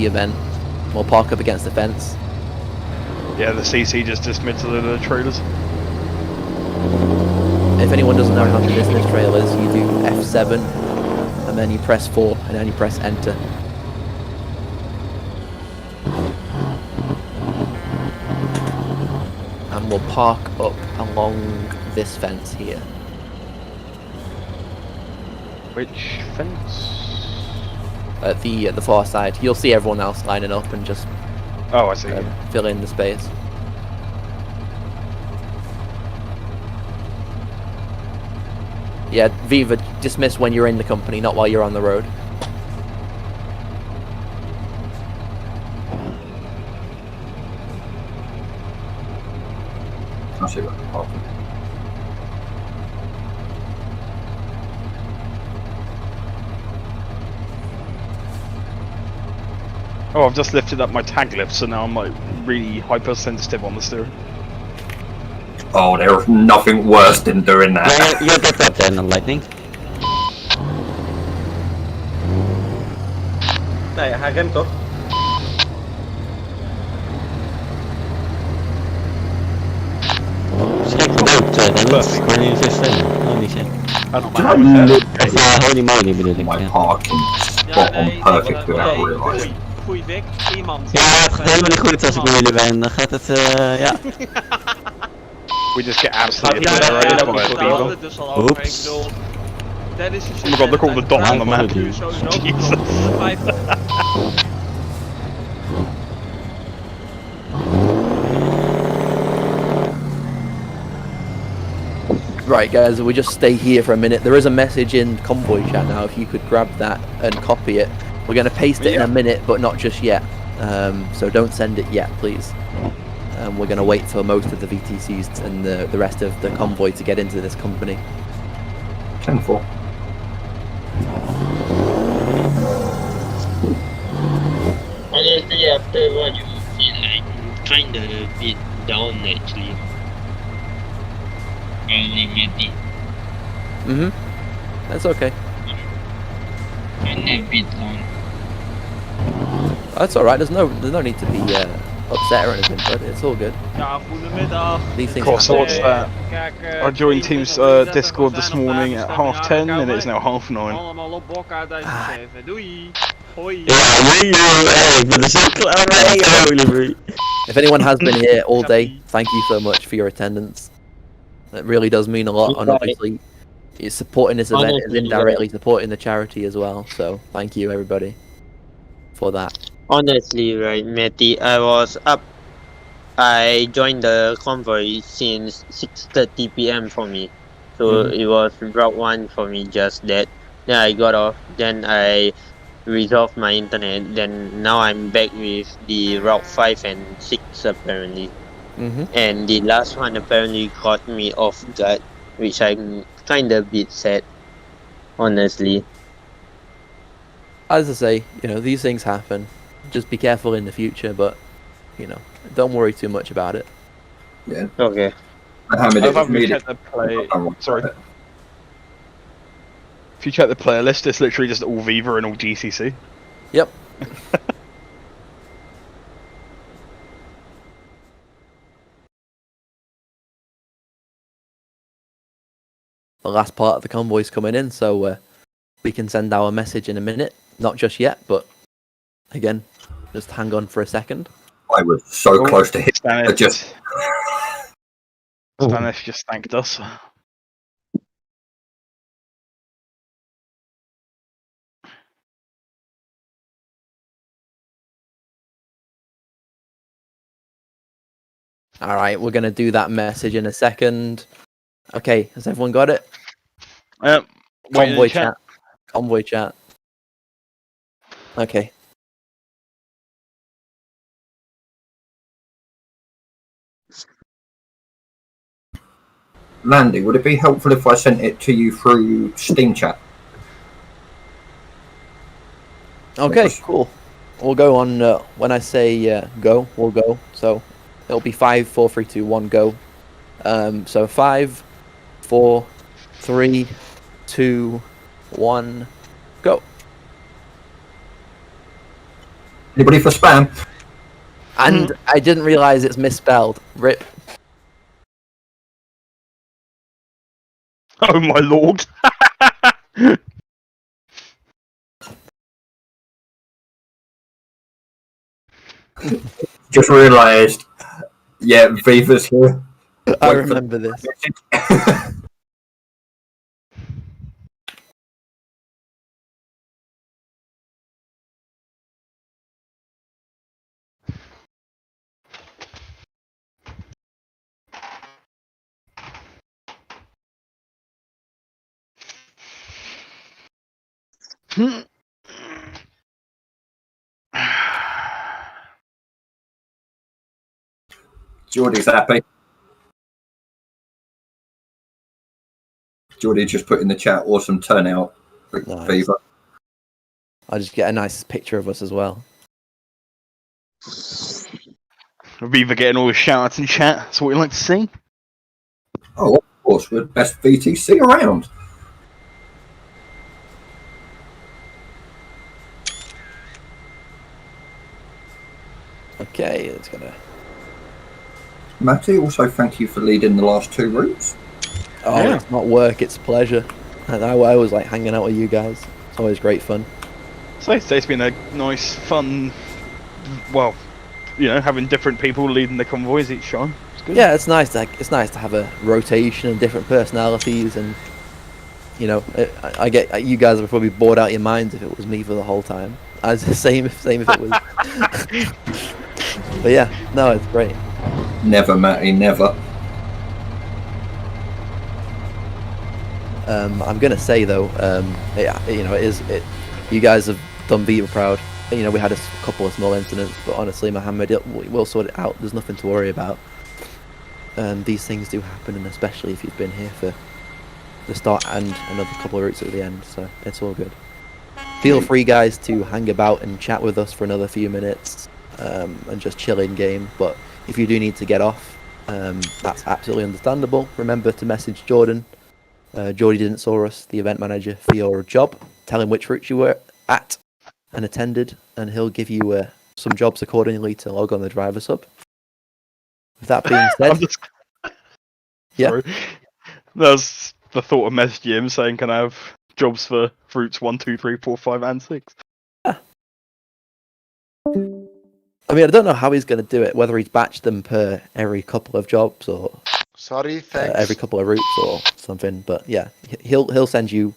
event. We'll park up against the fence. Yeah, the CC just dismissed the trailers. If anyone doesn't know how to dismiss trailers, you do F7, and then you press 4, and then you press enter. And we'll park up along this fence here. Which fence? At the far side. You'll see everyone else lining up and just I see. Fill in the space. Yeah, Viva, dismiss when you're in the company, not while you're on the road. I'll see what happens. Oh, I've just lifted up my tag lift, so now I'm like really hypersensitive on the steering. Oh, there's nothing worse than doing that. You're better than lightning. Nee, hij remt toch? Check boat, Dennis. Kan je even stellen? Oh, niet check. Holy moly bedoel ik. My parking spot on perfect without realising. Goeie Vic, iemand. Ja, het gaat helemaal niet goed als ik bij jullie ben. Dan gaat het, ja. We just get absolutely obliterated by people. Oops. Oh my god, look at all the dots on the map. Jesus. Right, guys, we just stay here for a minute. There is a message in Convoy chat now. If you could grab that and copy it. We're going to paste it in a minute, but not just yet. So don't send it yet, please. We're going to wait for most of the VTCs and the rest of the convoy to get into this company. 10-4. Honestly, after what you feel like kind of a bit down actually. Only maybe. That's okay. I'm a bit down. That's alright, there's no need to be upset or anything, but it's all good. Ja, goedemiddag. These things Cool, so what's happen. that? I joined Team's Discord this morning at 10:30 and it is now 9:30. Allemaal op elkaar geven. Doei. Hoi. If anyone has been here all day, thank you so much for your attendance. It really does mean a lot, and obviously it's supporting this event is indirectly supporting the charity as well, so thank you everybody for that. Honestly, right, Matty, I joined the convoy since 6:30 PM for me. So it was Route 1 for me, just that. Then I got off, then I resolved my internet, then now I'm back with the Route 5 and 6 apparently. And the last one apparently caught me off guard, which I'm kinda a bit sad, honestly. As I say, these things happen. Just be careful in the future, but don't worry too much about it. Yeah. Okay. Mohammed, I've it was having me checked that... the play. Oh, Sorry. If you check the player list, it's literally just all Viva and all GCC. Yep. The last part of the convoy's coming in, so we can send our message in a minute. Not just yet, but again, just hang on for a second. I was so close to hit. Stannis just thanked us. All right, we're gonna do that message in a second. Okay, has everyone got it? Convoy chat. Convoy chat. Okay. Landy, would it be helpful if I sent it to you through Steam chat? Okay, cool. We'll go on when I say go. We'll go. So it'll be 5, 4, 3, 2, 1, go. So 5, 4, 3, 2, 1, go. Anybody for spam? And I didn't realize it's misspelled. Rip. Oh my lord. Just realised. Yeah, Viva's here. I remember this. Geordie's happy. Geordie just put in the chat, awesome turnout. Nice. Viva. I'll just get a nice picture of us as well. Viva getting all the shout-outs in chat. That's what we like to see. Oh, of course, we're the best VTC around. Okay, it's gonna. Matty, also thank you for leading the last 2 routes. Oh, yeah. It's not work, it's pleasure. And I always like hanging out with you guys. It's always great fun. So it's been a nice, fun, well, you know, having different people leading the convoys each time. It's good. Yeah, it's nice to have a rotation and different personalities, and you know, I get you guys would probably bored out your minds if it was me for the whole time. As the same if it was. But yeah, no, it's great. Never, Matty, never. I'm gonna say though, you know, you guys have done Viva proud. You know, we had a couple of small incidents, but honestly, Mohammed, we'll sort it out. There's nothing to worry about. These things do happen, and especially if you've been here for the start and another couple of routes at the end, so it's all good. Feel free, guys, to hang about and chat with us for another few minutes, and just chill in game. But if you do need to get off, that's absolutely understandable. Remember to message Jordan. Geordie didn't saw us, the event manager, for your job. Tell him which route you were at and attended, and he'll give you some jobs accordingly to log on the driver sub. With that being said, yeah. Sorry. There's the thought of messaging him saying, "Can I have jobs for routes 1, 2, 3, 4, 5, and 6?" I mean, I don't know how he's going to do it. Whether he's batched them per every couple of jobs or Sorry, thanks. every couple of routes or something. But yeah, he'll send you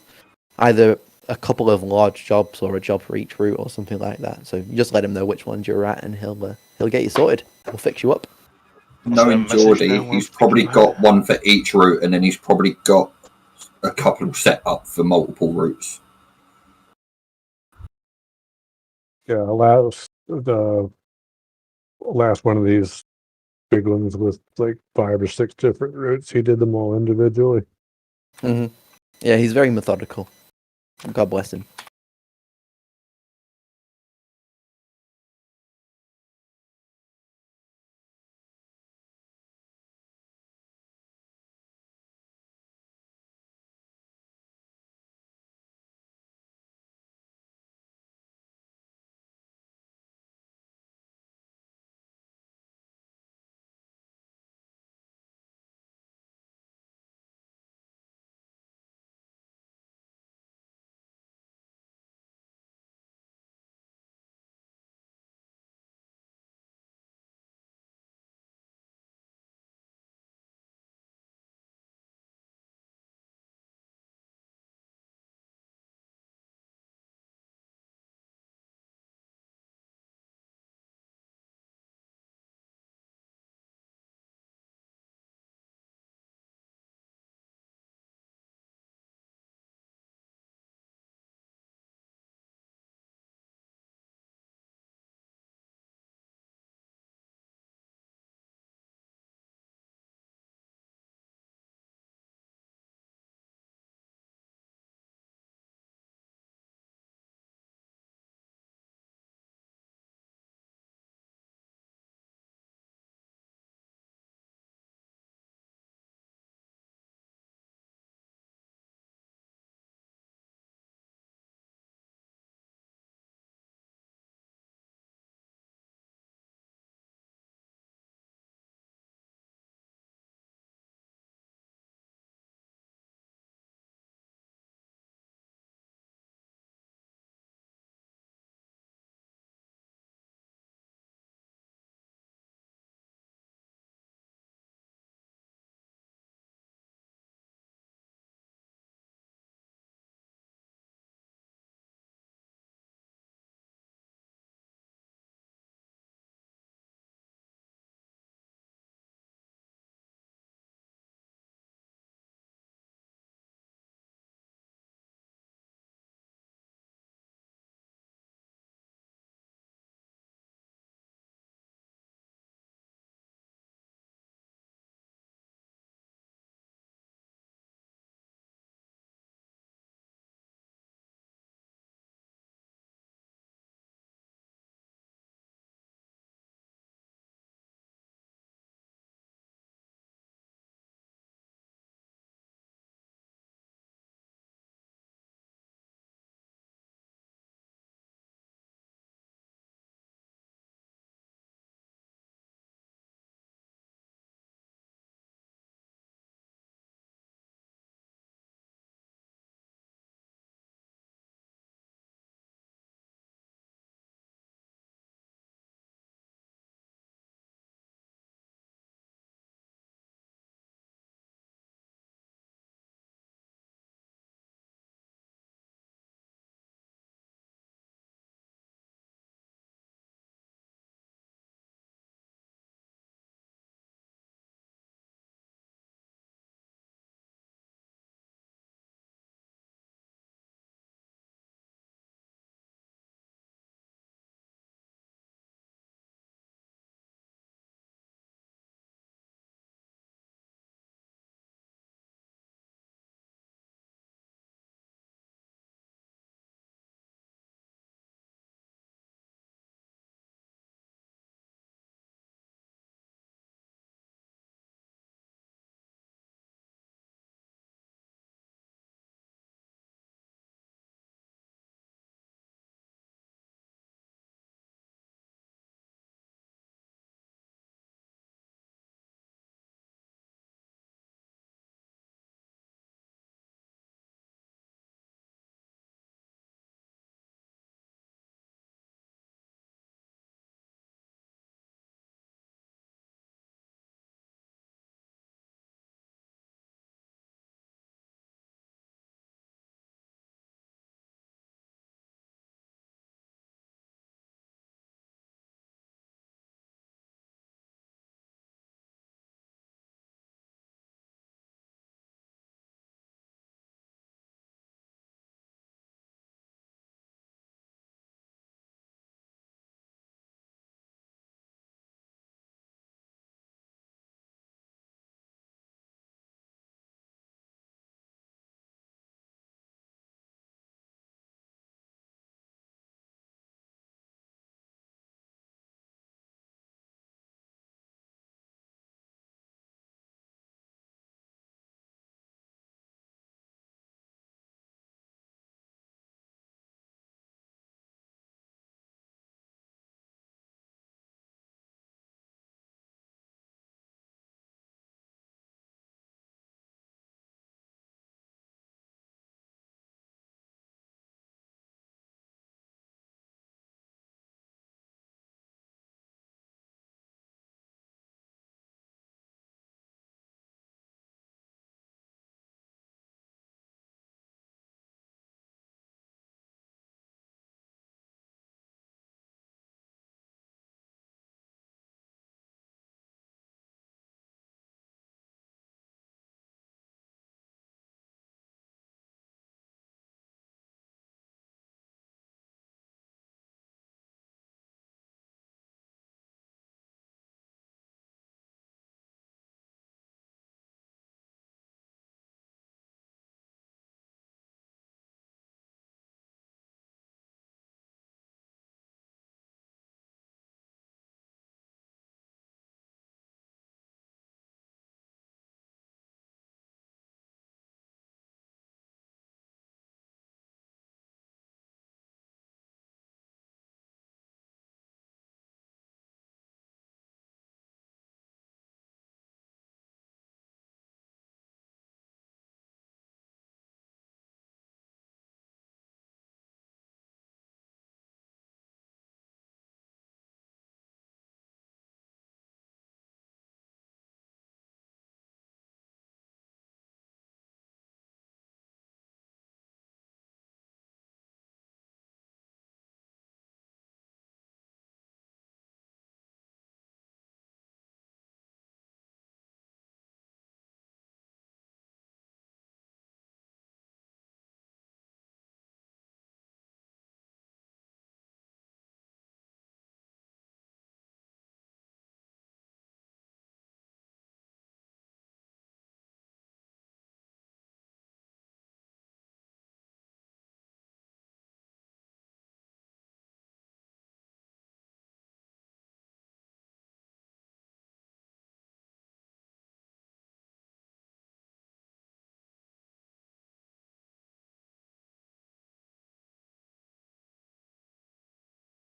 either a couple of large jobs or a job for each route or something like that. So you just let him know which ones you're at, and he'll get you sorted. He'll fix you up. Knowing Geordie, he's probably got one for each route, and then he's probably got a couple set up for multiple routes. Yeah, the last one of these big ones with like 5 or 6 different routes, he did them all individually. Yeah, he's very methodical. God bless him.